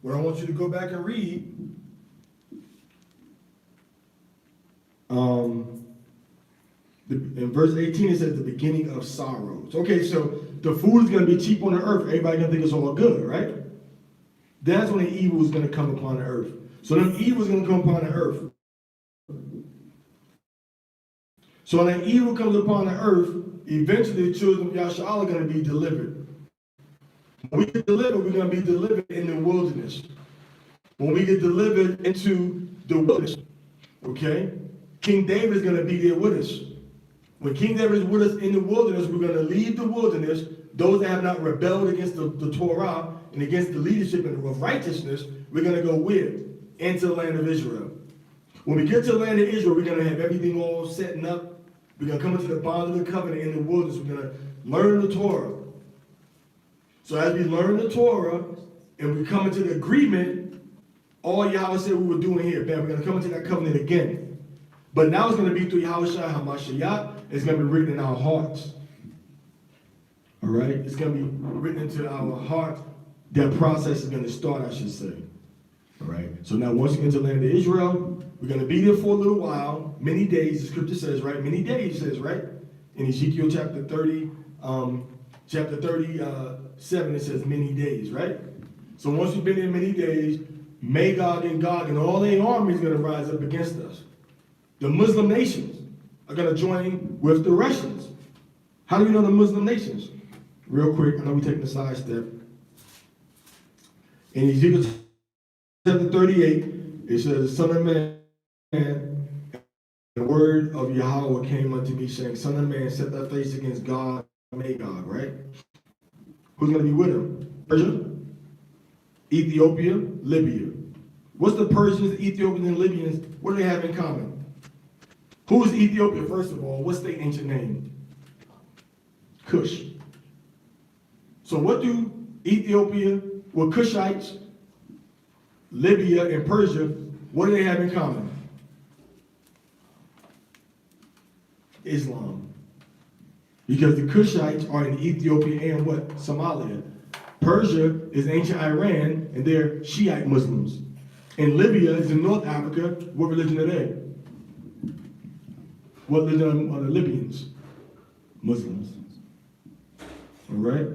what I want you to go back and read, in verse 18 it says the beginning of sorrows. Okay, so the food is going to be cheap on the earth. Everybody going to think it's all good, right? That's when the evil is going to come upon the earth. So them evil is going to come upon the earth. So when that evil comes upon the earth, eventually the children of Yasha'Allah are going to be delivered. When we get delivered, we're going to be delivered in the wilderness. When we get delivered into the wilderness, okay, King David is going to be there with us. When King David is with us in the wilderness, we're going to leave the wilderness. Those that have not rebelled against the Torah and against the leadership and of righteousness, we're going to go where? Into the land of Israel. When we get to the land of Israel, we're going to have everything all setting up. We're going to come into the bond of the covenant in the wilderness. We're going to learn the Torah. So as we learn the Torah and we come into the agreement, all Yahweh said we were doing here, bam, we're going to come into that covenant again. But now it's going to be through Yahweh Shai HaMashiach. It's going to be written in our hearts. All right? It's going to be written into our hearts. That process is going to start, I should say. All right? So now once you get to the land of Israel, we're going to be there for a little while, many days, the scripture says, right? Many days says, right? In Ezekiel chapter 30, chapter 37, it says many days, right? So once we've been there many days, Magog and Gog and all their armies are going to rise up against us. The Muslim nations are going to join with the Russians. How do we know the Muslim nations? Real quick, I know we're taking a side step. In Ezekiel chapter 38, it says, Son of man, the word of Yahweh came unto me, saying, Son of man, set thy face against God, Magog, right? Who's going to be with him? Persia, Ethiopia, Libya. What's the Persians, Ethiopians, and Libyans, what do they have in common? Who is Ethiopia, first of all? What's their ancient name? Cush. So what do Ethiopia, well, Cushites, Libya, and Persia, what do they have in common? Islam. Because the Cushites are in Ethiopia and what? Somalia. Persia is ancient Iran, and they're Shiite Muslims. And Libya is in North Africa. What religion are they? What religion are the Libyans? Muslims. All right?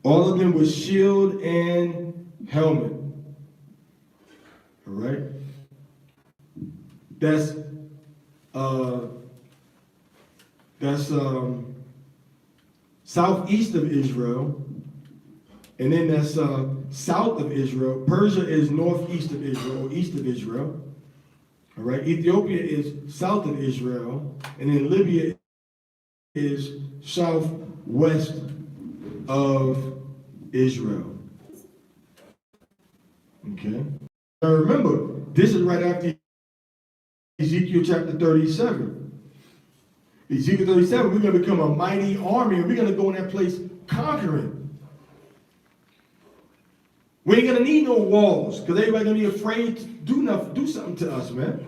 All of them with shield and helmet. All right? That's southeast of Israel, and then that's south of Israel. Persia is northeast of Israel, or east of Israel. All right, Ethiopia is south of Israel, and then Libya is southwest of Israel. Okay. Now remember, this is right after Ezekiel chapter 37. Ezekiel 37, we're going to become a mighty army, and we're going to go in that place conquering. We ain't going to need no walls, because everybody's going to be afraid to do something to us, man.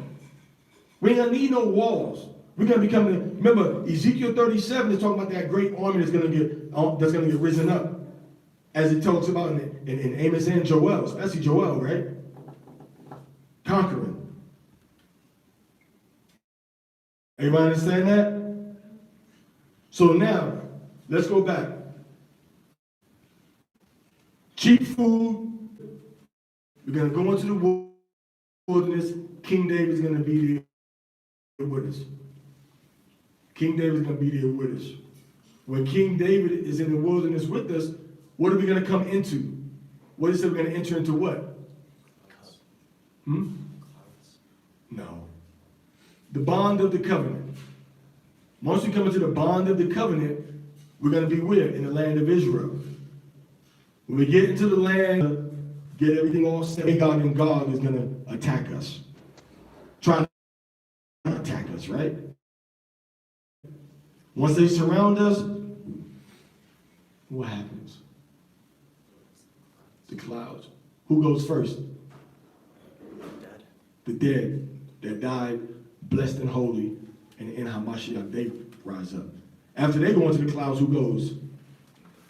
We ain't going to need no walls. We're going to become, remember, Ezekiel 37 is talking about that great army that's going to get risen up, as it talks about in Amos and Joel, especially Joel, right? Conquering. Everybody understand that? So now, let's go back. Cheap food. We're going to go into the wilderness. King David is going to be there with us. King David is going to be there with us. When King David is in the wilderness with us, what are we going to come into? What is it? We're going to enter into what? No. The bond of the covenant. Once we come into the bond of the covenant, we're going to be where? In the land of Israel. When we get into the land, get everything all set, Magog and Gog is going to attack us. Trying to attack us, right? Once they surround us, what happens? The clouds. Who goes first? Dead. The dead that died blessed and holy, and in Hamashiach they rise up. After they go into the clouds, who goes?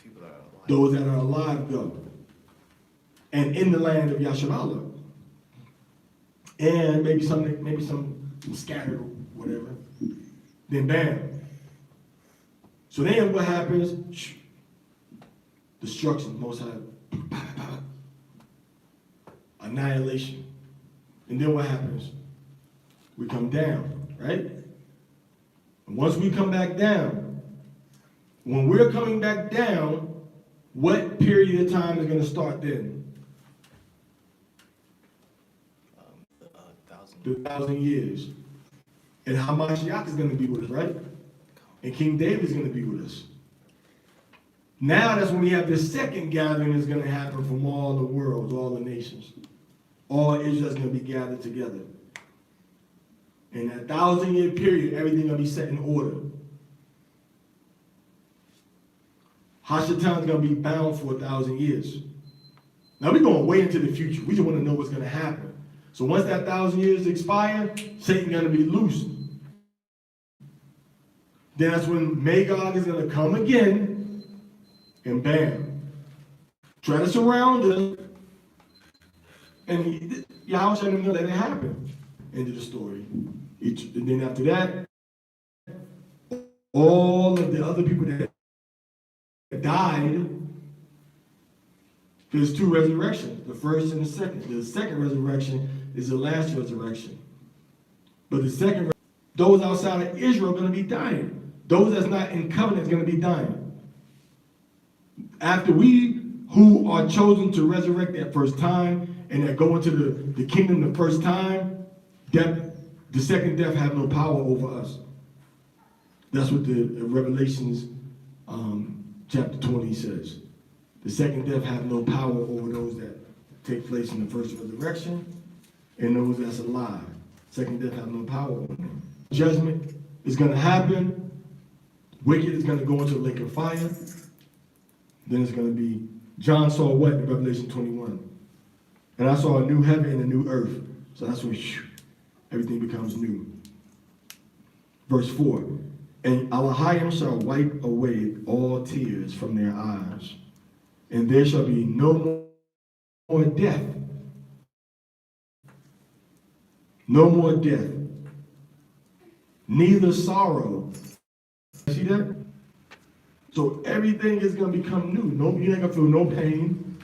People that are alive. Those that are alive go. And in the land of Yasharallah. And maybe some scattered or whatever. Then bam. So then what happens? Shh. Destruction, Most High. Annihilation. And then what happens? We come down, right? And once we come back down, when we're coming back down, what period of time is going to start then? 1,000 years. And Hamashiach is going to be with us, right? And King David is going to be with us. Now that's when we have this second gathering that's going to happen from all the worlds, all the nations. All Israel is going to be gathered together. In that 1,000-year period, everything going to be set in order. Hashatan is going to be bound for 1,000 years. Now we're going way into the future. We just want to know what's going to happen. So once that 1,000 years expire, Satan's going to be loosed. Then that's when Magog is going to come again, and bam, try to surround us. And Yahweh let him know that it happened. End of the story. And then after that, all of the other people that died, there's two resurrections, the first and the second. The second resurrection is the last resurrection. But the second, those outside of Israel are going to be dying. Those that's not in covenant is going to be dying. After we who are chosen to resurrect that first time and that go into the kingdom the first time, death, the second death have no power over us. That's what the Revelations chapter 20 says. The second death have no power over those that take place in the first resurrection and those that's alive. Second death have no power over them. Judgment is going to happen. Wicked is going to go into the lake of fire. Then it's going to be, John saw what in Revelation 21? And I saw a new heaven and a new earth. So that's when everything becomes new. Verse 4. And Elohim shall wipe away all tears from their eyes, and there shall be no more death. No more death. Neither sorrow. See that? So everything is going to become new. No, you're not going to feel no pain.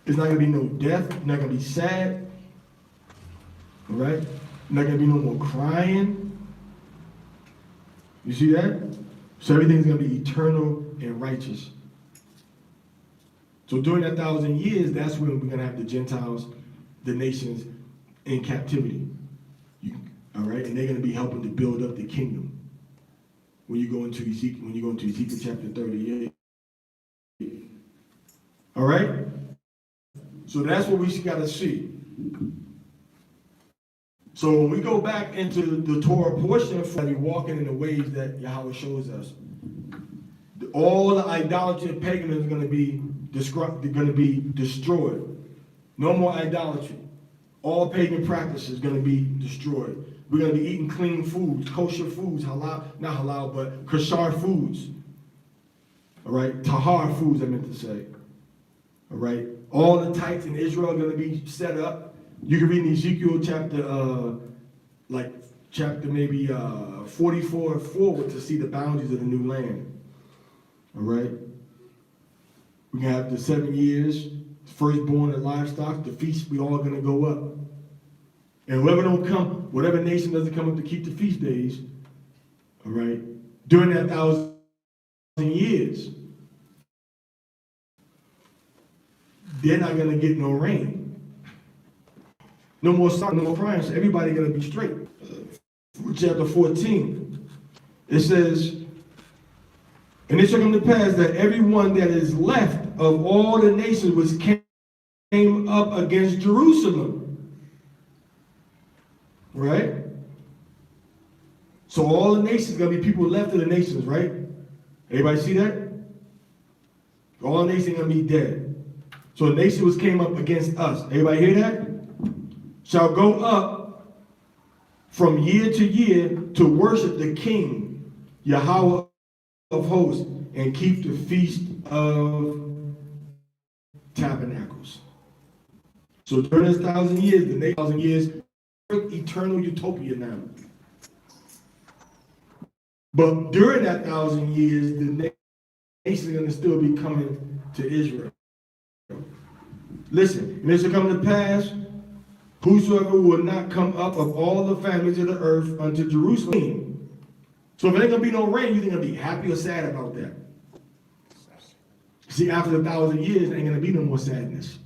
There's not going to be no death. You're not going to be sad. All right? There's not going to be no more crying. You see that? So everything's going to be eternal and righteous. So during that 1,000 years, that's when we're going to have the Gentiles, the nations, in captivity. All right? And they're going to be helping to build up the kingdom. When you go into Ezekiel chapter 38. All right? So that's what we got to see. So when we go back into the Torah portion, we're walking in the ways that Yahweh shows us. All the idolatry and paganism is going to be destroyed. No more idolatry. All pagan practices are going to be destroyed. We're going to be eating clean foods, kosher foods, halal, not halal, but kosher foods. All right? Tahar foods, I meant to say. All right? All the tithes in Israel are going to be set up. You can read in Ezekiel chapter maybe 44 forward to see the boundaries of the new land. All right? We're going to have the 7 years, firstborn and livestock, the feast, we all going to go up. And whatever nation doesn't come up to keep the feast days, all right, during that 1,000 years, they're not going to get no rain. No more sorrow, no more crying. So everybody going to be straight. Chapter 14, it says, and it shall come to pass that everyone that is left of all the nations which came up against Jerusalem. Right? So all the nations going to be people left of the nations, right? Everybody see that? All the nations going to be dead. So the nation which came up against us. Everybody hear that? Shall go up from year to year to worship the King, Yahweh of hosts, and keep the Feast of Tabernacles. So during this 1,000 years, the next 1,000 years, eternal utopia now. But during that 1,000 years, the nation is going to still be coming to Israel. Listen, and it shall come to pass, whosoever will not come up of all the families of the earth unto Jerusalem. So if there ain't going to be no rain, you think going to be happy or sad about that? See, after the 1,000 years, there ain't going to be no more sadness,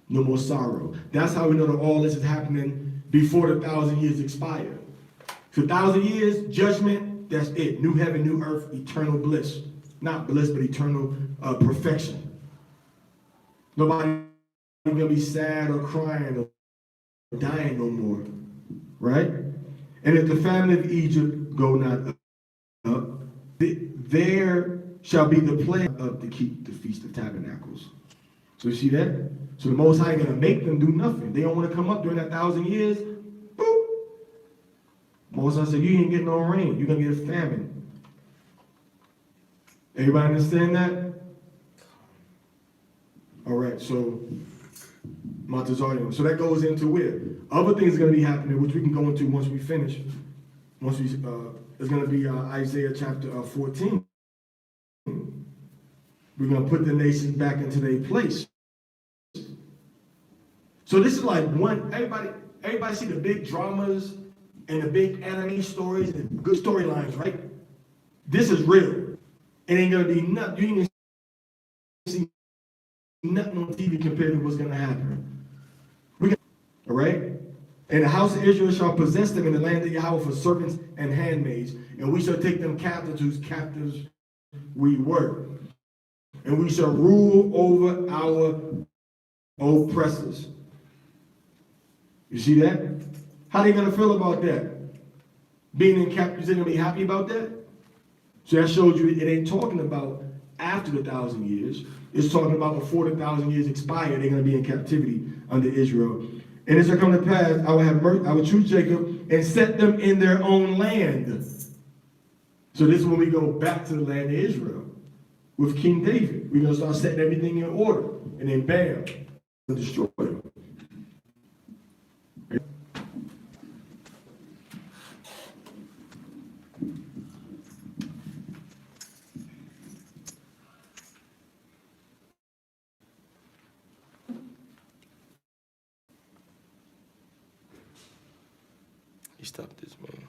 no more sorrow. That's how we know that all this is happening before the 1,000 years expire. So 1,000 years, judgment, that's it. New heaven, new earth, eternal bliss. Not bliss, but eternal perfection. Nobody going to be sad or crying or dying no more. Right? And if the family of Egypt go not up, there shall be the plague of to keep the Feast of Tabernacles. So you see that? So the Most High is going to make them do nothing. They don't want to come up during that 1,000 years. Boop. Most High said, you ain't getting no rain. You're going to get a famine. Everybody understand that? All right, so Montezorian. So that goes into where? Other things are going to be happening, which we can go into once we finish. Once we, it's going to be Isaiah chapter 14. We're going to put the nations back into their place. So this is like one, everybody see the big dramas and the big anime stories and good storylines, right? This is real. It ain't going to be nothing. You ain't going to see nothing on TV compared to what's going to happen. All right? And the house of Israel shall possess them in the land of Yahweh for servants and handmaids, and we shall take them captives whose captives we were. And we shall rule over our oppressors. You see that? How are they going to feel about that? Being in captivity, they're going to be happy about that? So that shows you it ain't talking about after the 1,000 years. It's talking about before the 1,000 years expire, they're going to be in captivity under Israel. And it shall come to pass, I will choose Jacob and set them in their own land. So this is when we go back to the land of Israel with King David. We're going to start setting everything in order. And then bam, we'll destroy them. He stopped this, man.